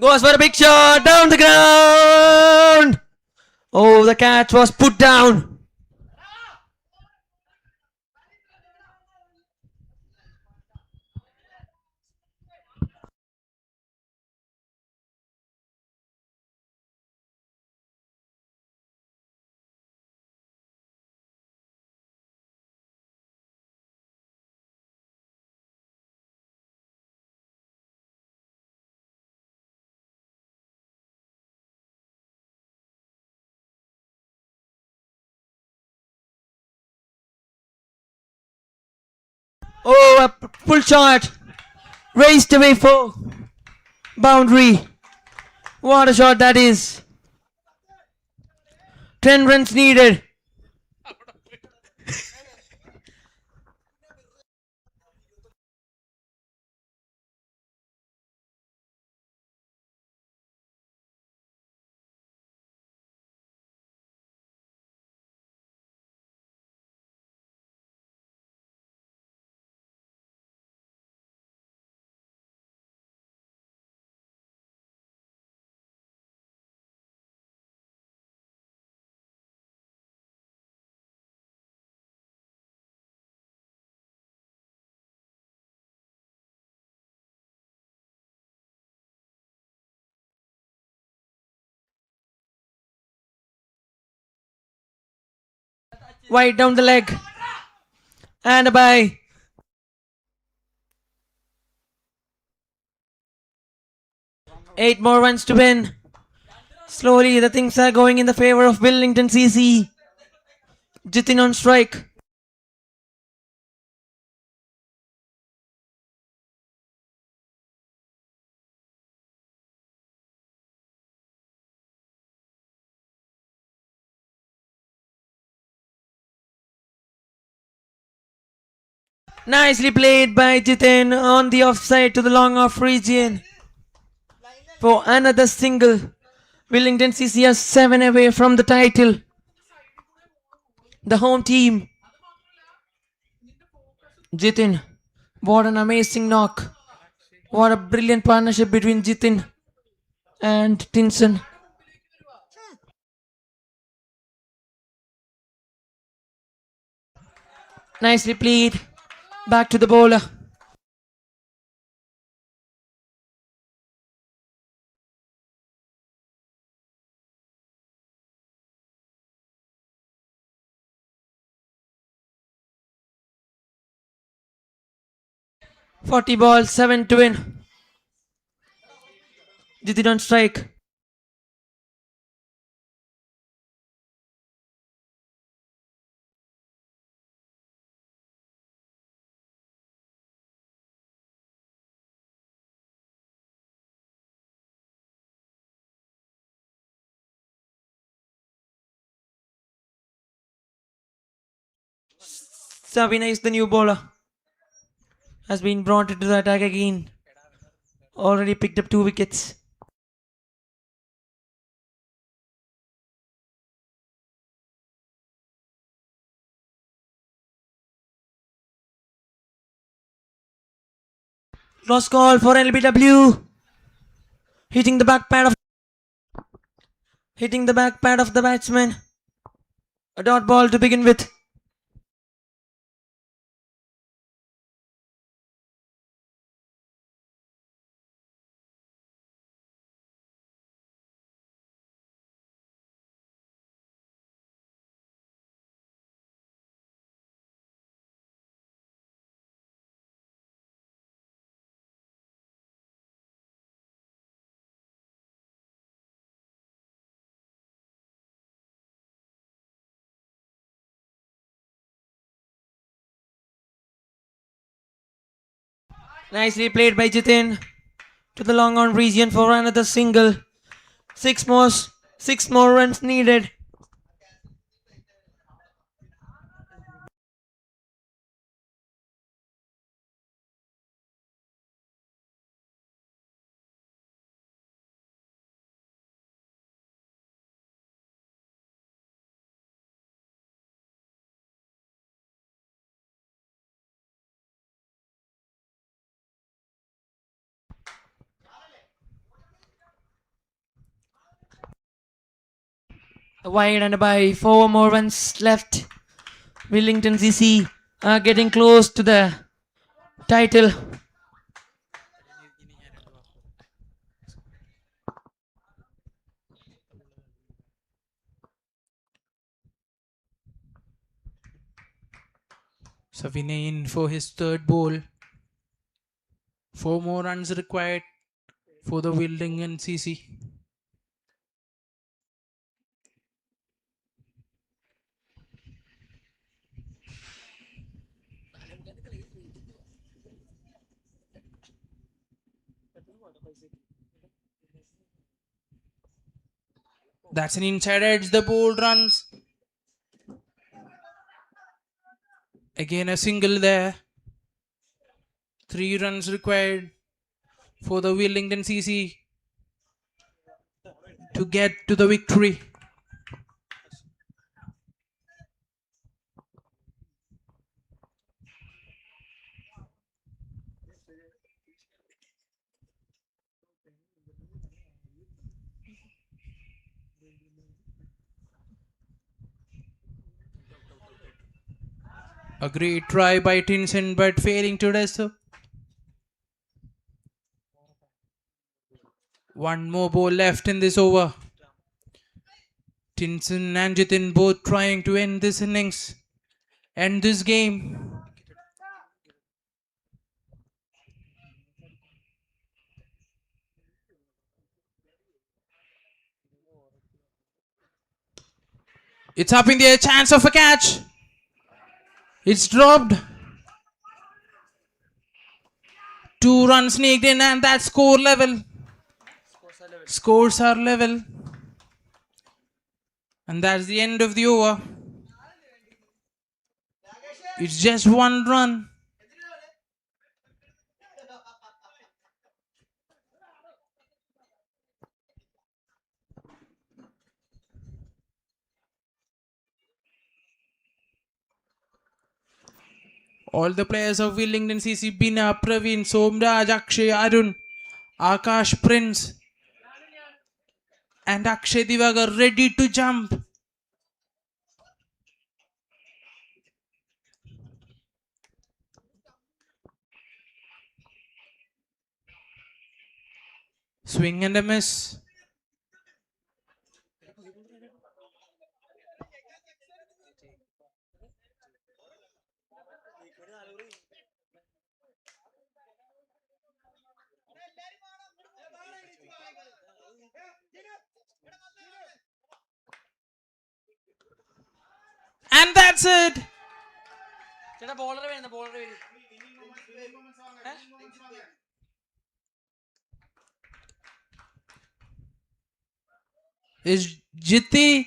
Speaker 1: Goes for a big shot down the ground. Oh, the catch was put down. Oh, a full shot. Raced away for boundary. What a shot that is. 10 runs needed. Wide down the leg. And a bye. 8 more runs to win. Slowly, the things are going in the favor of Wellington CC. Jitin on strike. Nicely played by Jitin on the offside to the long off region. For another single. Wellington CC are 7 away from the title. The home team. Jitin. What an amazing knock. What a brilliant partnership between Jitin and Tinson. Nicely played. Back to the bowler. Forty balls, 7 to win. Jitin on strike. Sabina is the new bowler. Has been brought into the attack again. Already picked up 2 wickets. Lost call for LBW. Hitting the back pad of the batsman. A dot ball to begin with. Nicely played by Jitin to the long on region for another single. 6 more, 6 more runs needed. Wide and by 4 more runs left. Wellington CC are getting close to the title.
Speaker 2: Savine in for his third ball. 4 more runs required for the Wellington CC. That's an inside edge. The ball runs. Again a single there. 3 runs required for the Wellington CC to get to the victory. A great try by Tinson, but failing to do so. One more ball left in this over. Tinson and Jitin both trying to end this innings, end this game. It's up in the air, chance of a catch. It's dropped. 2 runs sneaked in, and that's score level. Scores are level. And that's the end of the over. It's just 1 run. All the players of Wellington CC, Bina, Praveen, Somraj, Akshay, Arun, Akash, Prince, and Akshay Divagar ready to jump. Swing and a miss. And that's it. Is Jitti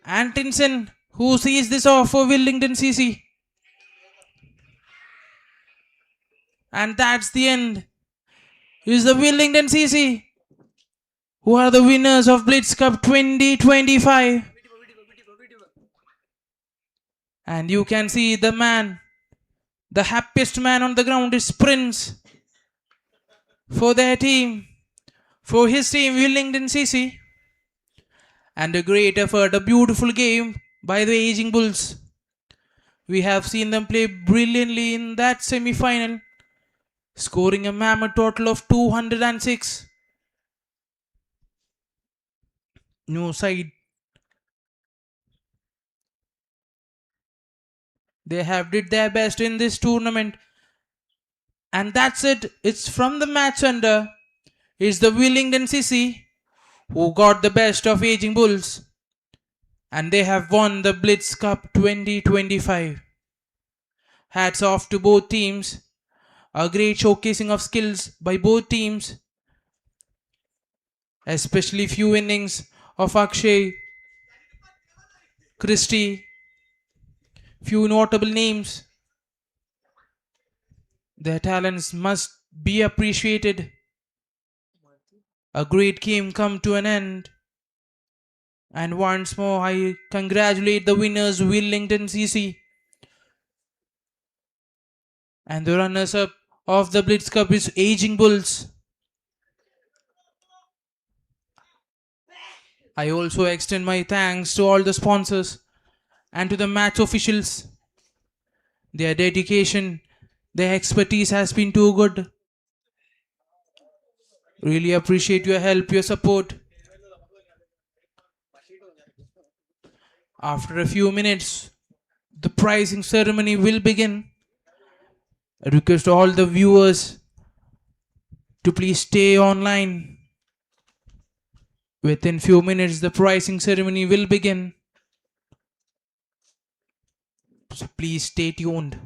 Speaker 2: and Tinson who sees this off for Wellington CC. And that's the end. Is the Wellington CC who are the winners of BLITZ Cup 2025. And you can see the man, the happiest man on the ground is Prince for their team, for his team Wellington CC. And a great effort, a beautiful game by the aging Bulls. We have seen them play brilliantly in that semi-final, scoring a mammoth total of 206. No side. They have did their best in this tournament. And that's it. It's from the match under. It's the Wellington CC who got the best of aging Bulls. And they have won the BLITZ Cup 2025. Hats off to both teams. A great showcasing of skills by both teams. Especially few innings of Akshay, Christie, few notable names. Their talents must be appreciated. A great game come to an end. And once more, I congratulate the winners, Wellington CC. And the runners-up of the BLITZ Cup is Aging Bulls. I also extend my thanks to all the sponsors and to the match officials. Their dedication, their expertise has been too good. Really appreciate your help, your support. After a few minutes, the prizing ceremony will begin. I request all the viewers to please stay online. Within few minutes, the prizing ceremony will begin. So please stay tuned.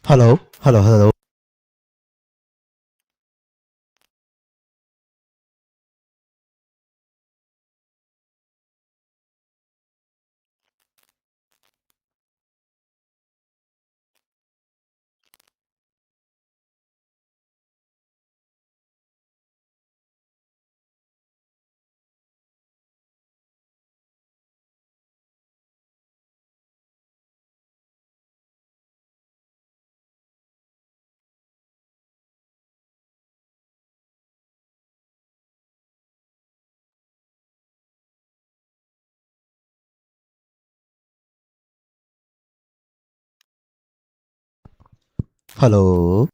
Speaker 3: Hello, hello, hello. Hello.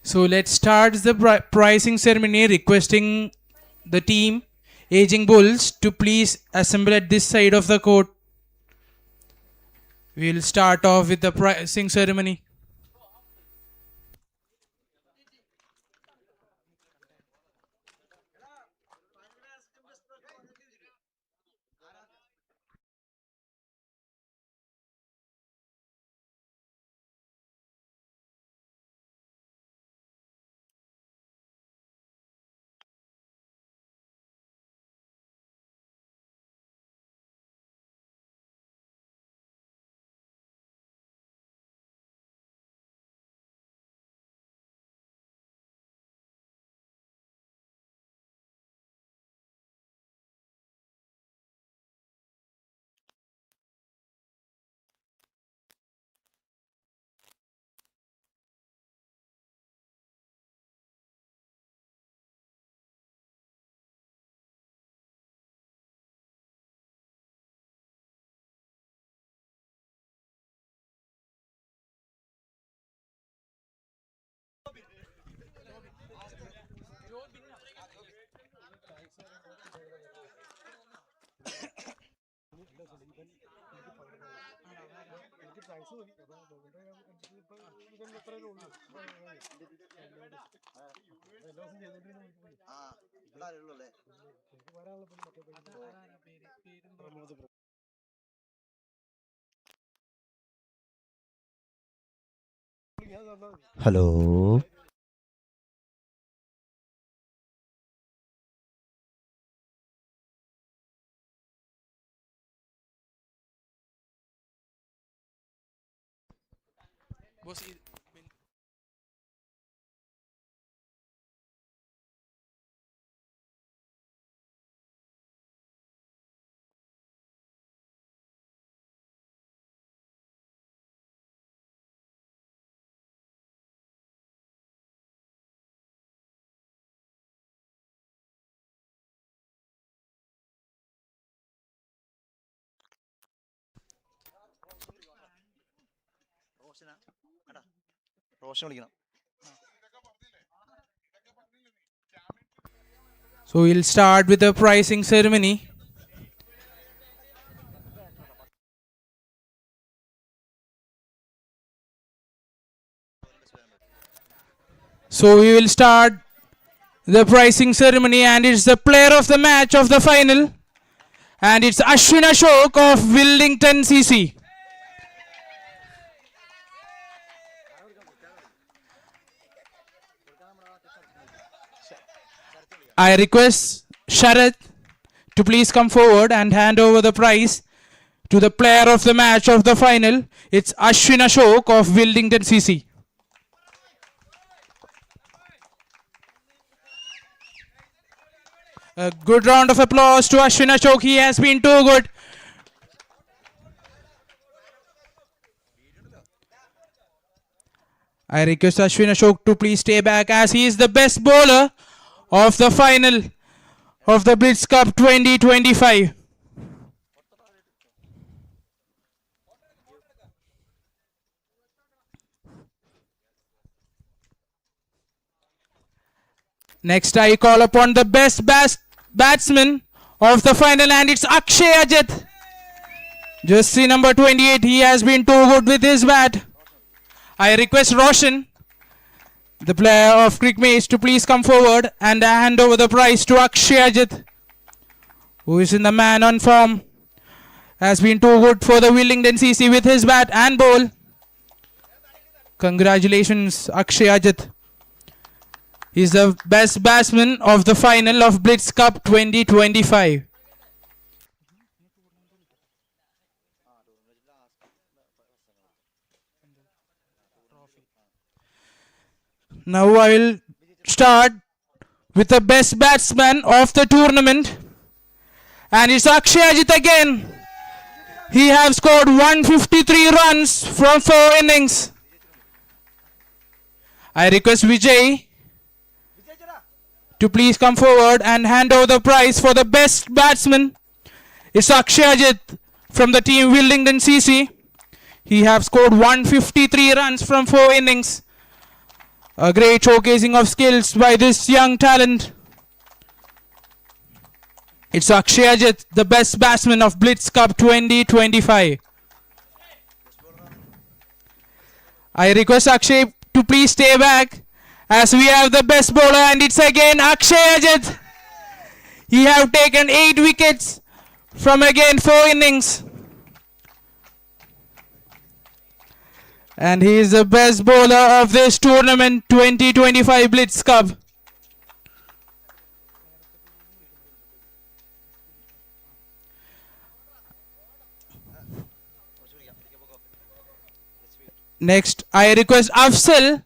Speaker 2: So let's start the pricing ceremony, requesting the team Aging Bulls to please assemble at this side of the court. We'll start off with the pricing ceremony.
Speaker 3: Hello.
Speaker 2: So we'll start with the pricing ceremony. So we will start the pricing ceremony, and it's the player of the match of the final, and it's Ashwin Ashok of Wellington CC. I request Sharad to please come forward and hand over the prize to the player of the match of the final. It's Ashwin Ashok of Wellington CC. A good round of applause to Ashwin Ashok. He has been too good. I request Ashwin Ashok to please stay back, as he is the best bowler of the final of the BLITZ Cup 2025. Next, I call upon the best batsman of the final, and it's Akshay Ajit. Just see number 28. He has been too good with his bat. I request Roshan, the player of Crickmates, to please come forward and hand over the prize to Akshay Ajit, who is in the man on form. Has been too good for the Wellington CC with his bat and ball. Congratulations, Akshay Ajit. He's the best batsman of the final of BLITZ Cup 2025. Now I will start with the best batsman of the tournament, and it's Akshay Ajit again. He has scored 153 runs from 4 innings. I request Vijay to please come forward and hand over the prize for the best batsman. It's Akshay Ajit from the team Wellington CC. He has scored 153 runs from 4 innings. A great showcasing of skills by this young talent. It's Akshay Ajit, the best batsman of Blitz Cup 2025. I request Akshay to please stay back as we have the best bowler, and it's again Akshay Ajit. He have taken 8 wickets from again 4 innings. And he is the best bowler of this tournament 2025 Blitz Cup. Next, I request Afzal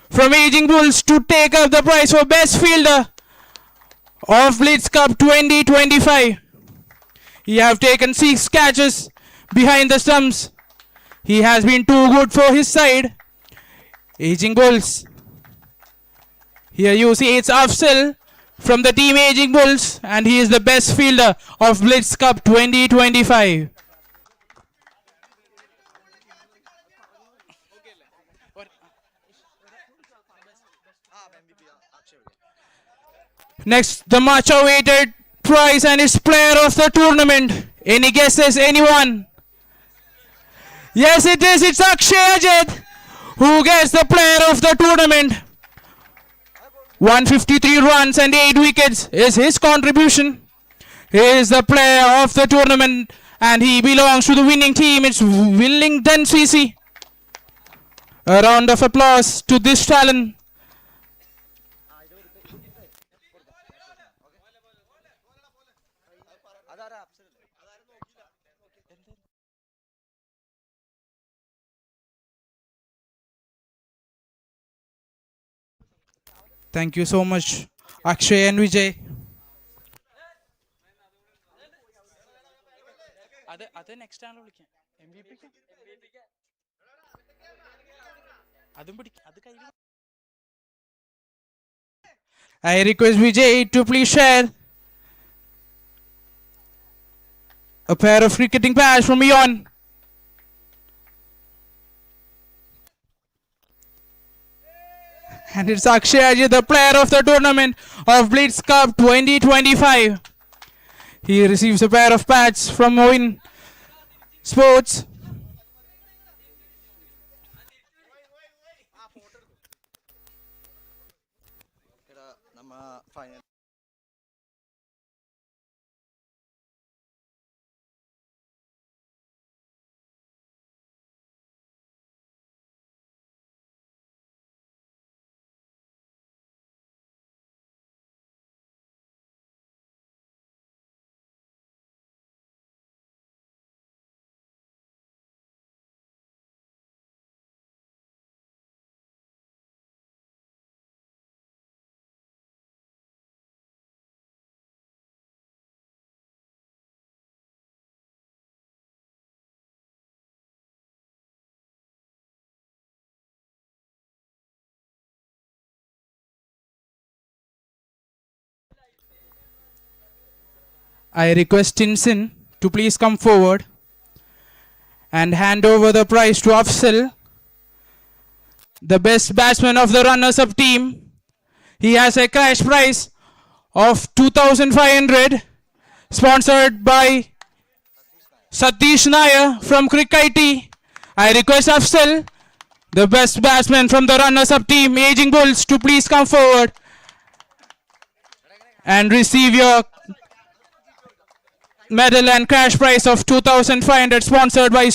Speaker 2: from Aging Bulls to take up the prize for best fielder of Blitz Cup 2025. He have taken 6 catches behind the stumps. He has been too good for his side. Aging Bulls. Here you see it's Afzal from the team Aging Bulls, and he is the best fielder of Blitz Cup 2025. Next, the much awaited prize and its player of the tournament. Any guesses, anyone? Yes, it is. It's Akshay Ajit who gets the player of the tournament. 153 runs and 8 wickets is his contribution. He is the player of the tournament and he belongs to the winning team. It's Wellington CC. A round of applause to this talent. Thank you so much, Akshay and Vijay. Next I request Vijay to please share a pair of cricketing pads from Eon. And it's Akshay Ajit, the player of the tournament of Blitz Cup 2025. He receives a pair of pads from Win Sports. I request Tinsin to please come forward and hand over the prize to Afzal, the best batsman of the runners-up team. He has a cash prize of 2,500 sponsored by Satish Nair from Cricket. I request Afzal, the best batsman from the runners-up team, Aging Bulls, to please come forward and receive your medal and cash prize of 2,500 sponsored by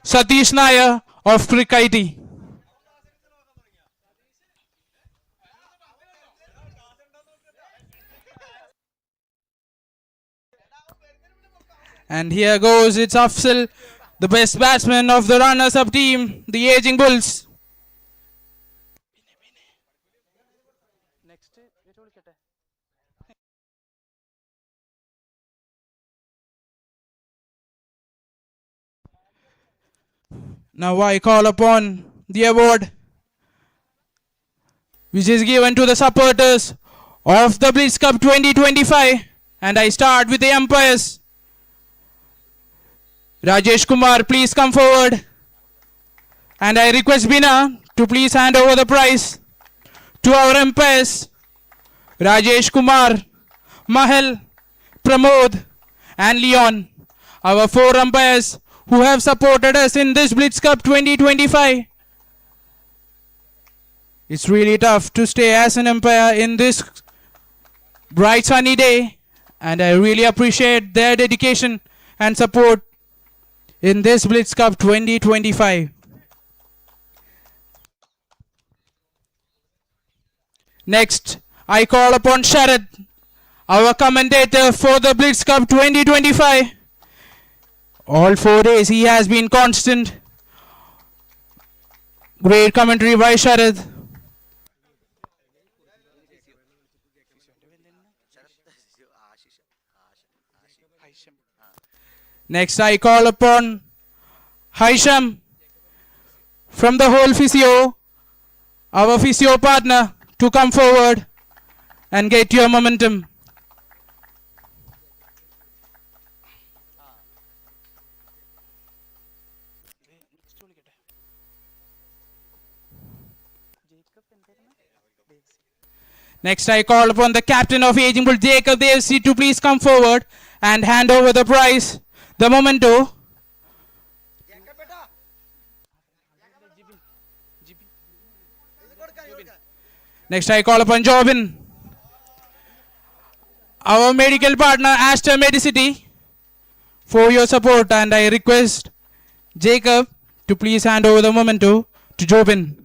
Speaker 2: Satish Nair of Cricket. And here goes, it's Afzal, the best batsman of the runners-up team, the Aging Bulls. Now I call upon the award which is given to the supporters of the Blitz Cup 2025, and I start with the umpires. Rajesh Kumar, please come forward. And I request Bina to please hand over the prize to our umpires Rajesh Kumar, Mahal, Pramod, and Leon, our 4 umpires who have supported us in this Blitz Cup 2025. It's really tough to stay as an umpire in this bright sunny day, and I really appreciate their dedication and support in this Blitz Cup 2025. Next, I call upon Sharad, our commentator for the Blitz Cup 2025. All 4 days he has been constant. Great commentary by Sharad. Next, I call upon Haisham from the whole physio, our physio partner, to come forward and get your momentum. Next, I call upon the captain of Aging Bull, Jacob Devsi, to please come forward and hand over the prize, the memento. Next, I call upon Jobin, our medical partner, Aster Medicity, for your support, and I request Jacob to please hand over the memento to Jobin.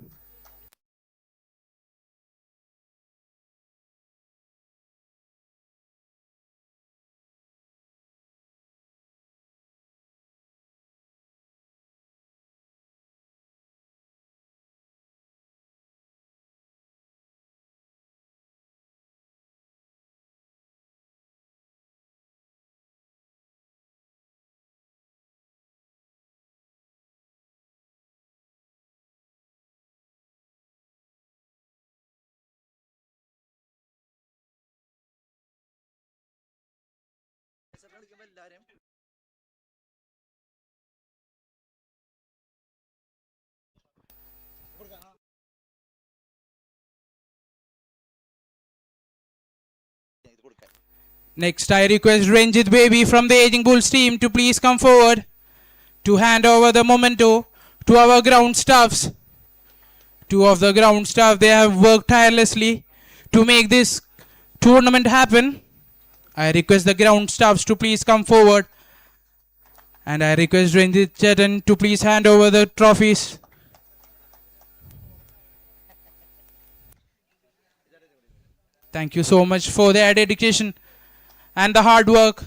Speaker 2: Next, I request Ranjit Baby from the Aging Bulls team to please come forward to hand over the memento to our ground staffs. 2 of the ground staff, they have worked tirelessly to make this tournament happen. I request the ground staffs to please come forward, and I request Ranjit Chetan to please hand over the trophies. Thank you so much for their dedication and the hard work.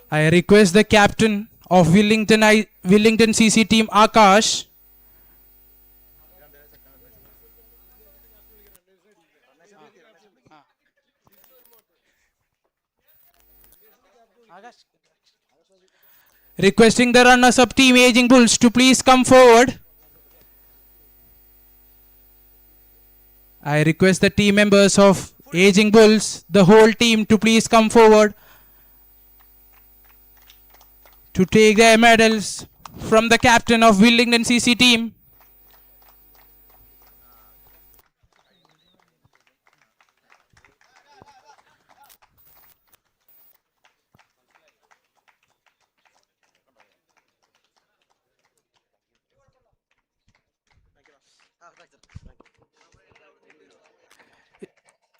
Speaker 2: I request the captain of Wellington CC team, Akash, requesting the runners-up team Aging Bulls to please come forward. I request the team members of Aging Bulls, the whole team, to please come forward to take their medals from the captain of Wellington CC team.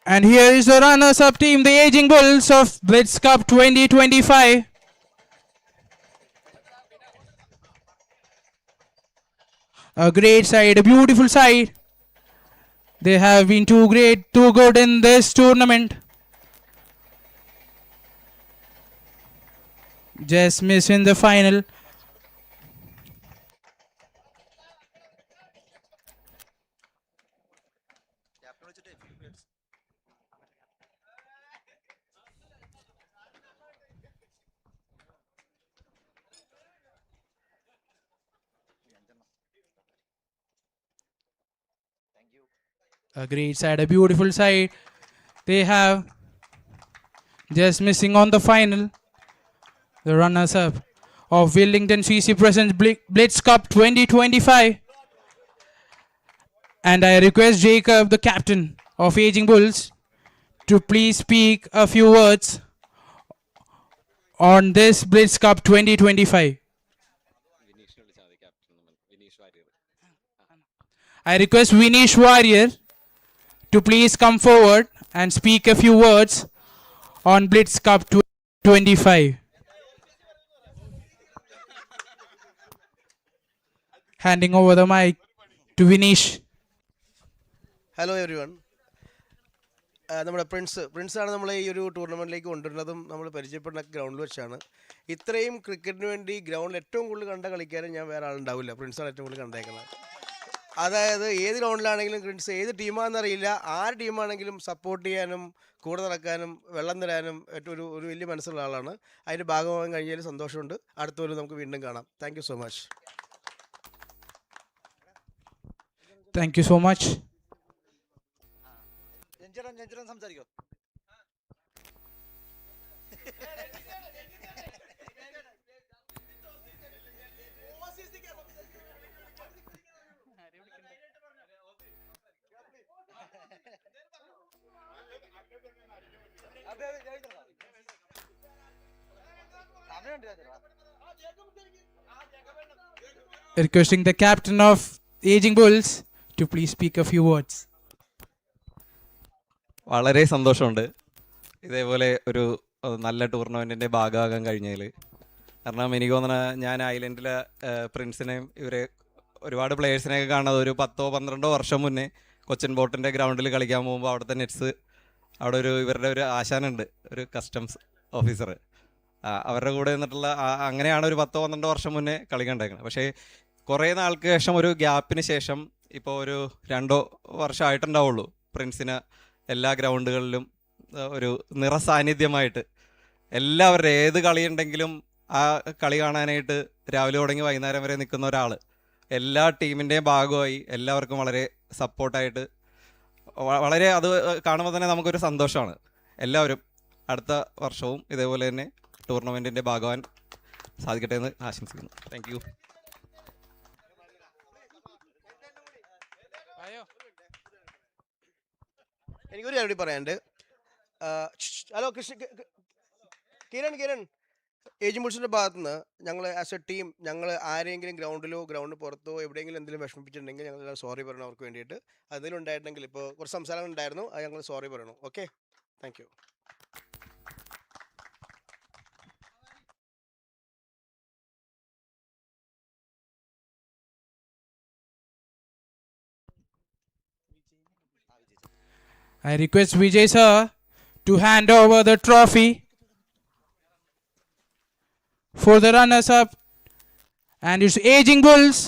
Speaker 2: And here is the runners-up team, the Aging Bulls of BLITZ Cup 2025. A great side, a beautiful side. They have been too great, too good in this tournament. Just miss in the final. A great side, a beautiful side. They have just missing on the final. The runners-up of Wellington CC presents BLITZ Cup 2025. And I request Jacob, the captain of Aging Bulls, to please speak a few words on this BLITZ Cup 2025. I request Vinish Warrior to please come forward and speak a few words on BLITZ Cup 2025. Handing over the mic to Vinish.
Speaker 4: Hello every one. നമ്മുടെ പ്രിൻസാണ് നമ്മളെ ഈ ഒരു ടൂർണമെൻറ്റിലേക്ക് കൊണ്ടുവരുന്നതും നമ്മൾ പരിചയപ്പെടുന്ന ഗ്രൗണ്ടിൽ വെച്ചാണ്. ഇത്രയും ക്രിക്കറ്റിന് വേണ്ടി ഗ്രൗണ്ടിൽ ഏറ്റവും കൂടുതൽ കണ്ട കളിക്കാരും ഞാൻ വേറെ ആളുണ്ടാവില്ല. പ്രിൻസാണ് ഏറ്റവും കൂടുതൽ കണ്ടേക്കുന്നത്. അതായത് ഏത് ഗ്രൗണ്ടിലാണെങ്കിലും പ്രിൻസ് ഏത് ടീമാണെന്നറിയില്ല, ആര് ടീമാണെങ്കിലും സപ്പോർട്ട് ചെയ്യാനും കൂടെ നടക്കാനും വെള്ളം തരാനും ഏറ്റവും ഒരു വലിയ മനസ്സുള്ള ആളാണ്. അതിൻ്റെ ഭാഗമാകാൻ കഴിഞ്ഞാൽ സന്തോഷമുണ്ട്. അടുത്ത കൊല്ലം നമുക്ക് വീണ്ടും കാണാം. Thank you so much.
Speaker 2: Thank you so much.
Speaker 3: സംസാരിക്കോ?
Speaker 2: Requesting the captain of Aging Bulls to please speak a few words.
Speaker 5: വളരെ സന്തോഷമുണ്ട് ഇതേപോലെ ഒരു നല്ല ടൂർണമെൻറ്റിൻ്റെ ഭാഗമാകാൻ കഴിഞ്ഞതിൽ. കാരണം എനിക്ക് തോന്നുന്ന ഞാൻ ഐലൻഡിലെ പ്രിൻസിനെയും ഇവരെ ഒരുപാട് പ്ലേയേഴ്സിനെയൊക്കെ കാണുന്നത് ഒരു 10-12 വർഷം മുന്നേ കൊച്ചിൻ ബോട്ടിൻ്റെ ഗ്രൗണ്ടിൽ കളിക്കാൻ പോകുമ്പോൾ അവിടുത്തെ നെറ്റ്സ് അവിടെ ഇവരുടെ ഒരു ആശാനുണ്ട്, ഒരു കസ്റ്റംസ് ഓഫീസർ. അവരുടെ കൂടെ നിന്നിട്ടുള്ള അങ്ങനെയാണ് ഒരു 10-12 വർഷം മുന്നേ കളിക്കണ്ടേക്കുന്നത്. പക്ഷേ കുറേ നാൾക്ക് ശേഷം ഒരു ഗ്യാപ്പിന് ശേഷം ഇപ്പോൾ ഒരു 2 വർഷമായിട്ടുണ്ടാവുള്ളൂ പ്രിൻസിന് എല്ലാ ഗ്രൗണ്ടുകളിലും ഒരു നിറസാന്നിധ്യമായിട്ട് എല്ലാവരുടെ ഏത് കളിയുണ്ടെങ്കിലും ആ കളി കാണാനായിട്ട് രാവിലെ തുടങ്ങി വൈകുന്നേരം വരെ നിൽക്കുന്ന ഒരാൾ, എല്ലാ ടീമിൻ്റെയും ഭാഗമായി എല്ലാവർക്കും വളരെ സപ്പോർട്ടായിട്ട് വളരെ അത് കാണുമ്പോൾ തന്നെ നമുക്കൊരു സന്തോഷമാണ്. എല്ലാവരും അടുത്ത വർഷവും ഇതേപോലെ തന്നെ ടൂർണമെൻറ്റിൻ്റെ ഭാഗമാകാൻ സാധിക്കട്ടെ എന്ന് ആശംസിക്കുന്നു. Thank you.
Speaker 4: എനിക്കൊരു കാര്യം പറയാനുണ്ട്. ഹലോ കിരൺ, ഏജിംഗ് ബുൾസിൻ്റെ ഭാഗത്തു നിന്ന് ഞങ്ങൾ ആസ് എ ടീം ഞങ്ങൾ ആരെങ്കിലും ഗ്രൗണ്ടിന് പുറത്തോ എവിടെയെങ്കിലും എന്തെങ്കിലും വിഷമിപ്പിച്ചിട്ടുണ്ടെങ്കിൽ ഞങ്ങൾ സോറി പറയണം അവർക്ക് വേണ്ടിയിട്ട്. എന്തെങ്കിലും ഉണ്ടായിട്ടുണ്ടെങ്കിൽ ഇപ്പോൾ കുറച്ച് സംസാരങ്ങൾ ഉണ്ടായിരുന്നു, അത് ഞങ്ങൾ സോറി പറയണം. Okay, thank you.
Speaker 2: I request Vijay sir to hand over the trophy for the runners-up and its Aging Bulls.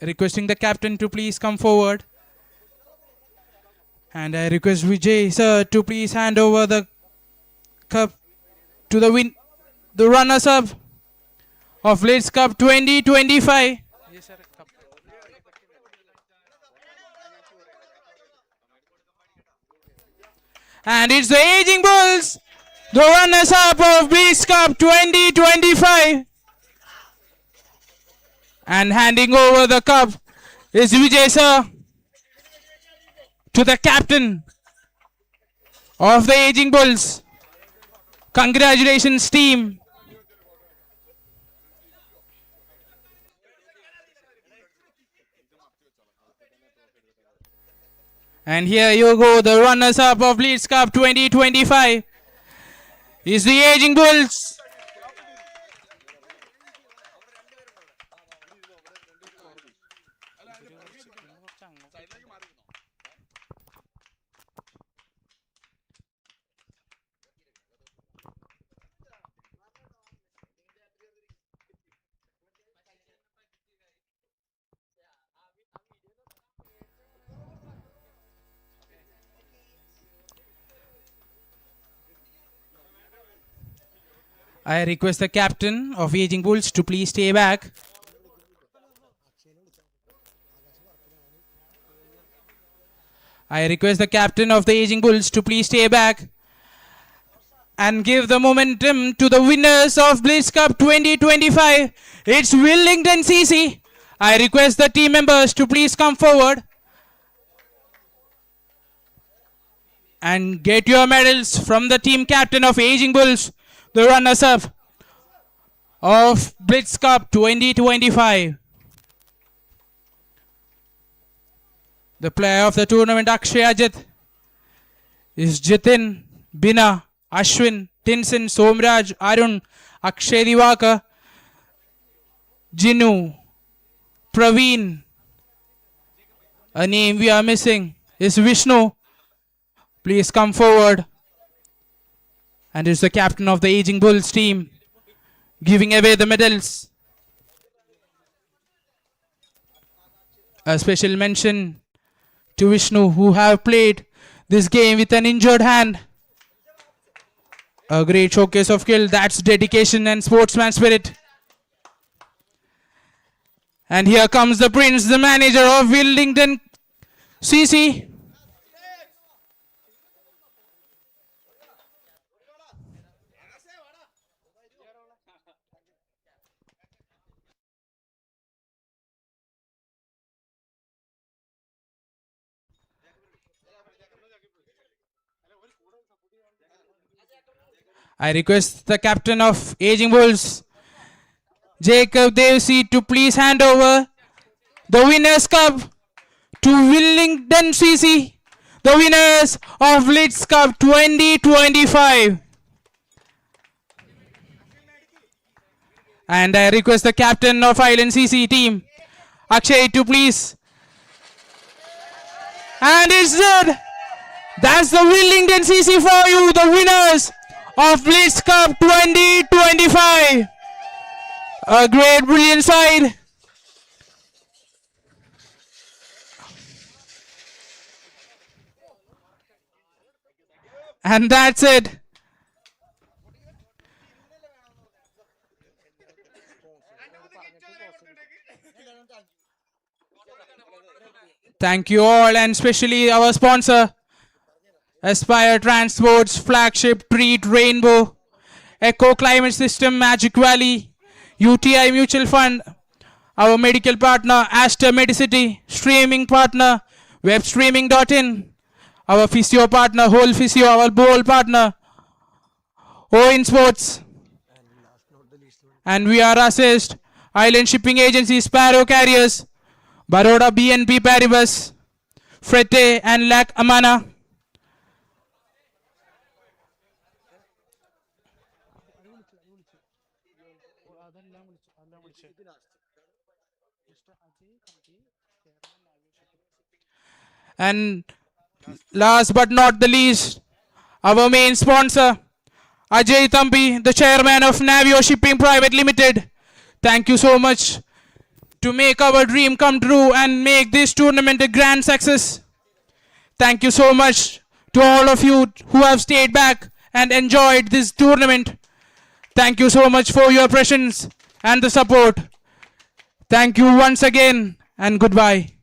Speaker 2: Requesting the captain to please come forward. And I request Vijay sir to please hand over the cup to the runners up of BLITZ Cup 2025. Yes, sir. Cup. And it's the Aging Bulls, the runners up of BLITZ Cup 2025. And handing over the cup is Vijay sir to the captain of the Aging Bulls. Congratulations, team. And here you go, the runners up of BLITZ Cup 2025 is the Aging Bulls. I request the captain of Aging Bulls to please stay back. I request the captain of the Aging Bulls to please stay back and give the momentum to the winners of BLITZ Cup 2025. It's Wellington CC. I request the team members to please come forward and get your medals from the team captain of Aging Bulls, the runners up of BLITZ Cup 2025. The player of the tournament, Akshay Ajit, is Jitin, Bina, Ashwin, Tinson, Somraj, Arun, Akshay Divaka, Jinu, Praveen. A name we are missing is Vishnu. Please come forward. And is the captain of the Aging Bulls team, giving away the medals. A special mention to Vishnu, who have played this game with an injured hand. A great showcase of skill. That's dedication and sportsman spirit. And here comes the prince, the manager of Wellington CC. I request the captain of Aging Bulls, Jacob Devsey, to please hand over the Winners' Cup to Wellington CC, the winners of BLITZ Cup 2025. And I request the captain of Island CC team, Akshay, to please. And it's good. That's the Wellington CC for you, the winners of BLITZ Cup 2025. A great, brilliant side. And that's it. Thank you all, and especially our sponsor, Aspire Transport's flagship treat Rainbow, Eco Climate System Magic Valley, UTI Mutual Fund, our medical partner Aster Medicity, streaming partner webstreaming.in, our physio partner Whole Physio, our bowl partner Owen Sports, and we are assessed Island Shipping Agency, Sparrow Carriers, Baroda BNP Paribas, Frete and Lac Amana. And Last but not the least, our main sponsor, Ajay Thambi, the chairman of Navio Shipping Private Limited. Thank you so much to make our dream come true and make this tournament a grand success. Thank you so much to all of you who have stayed back and enjoyed this tournament. Thank you so much for your presence and the support. Thank you once again and goodbye.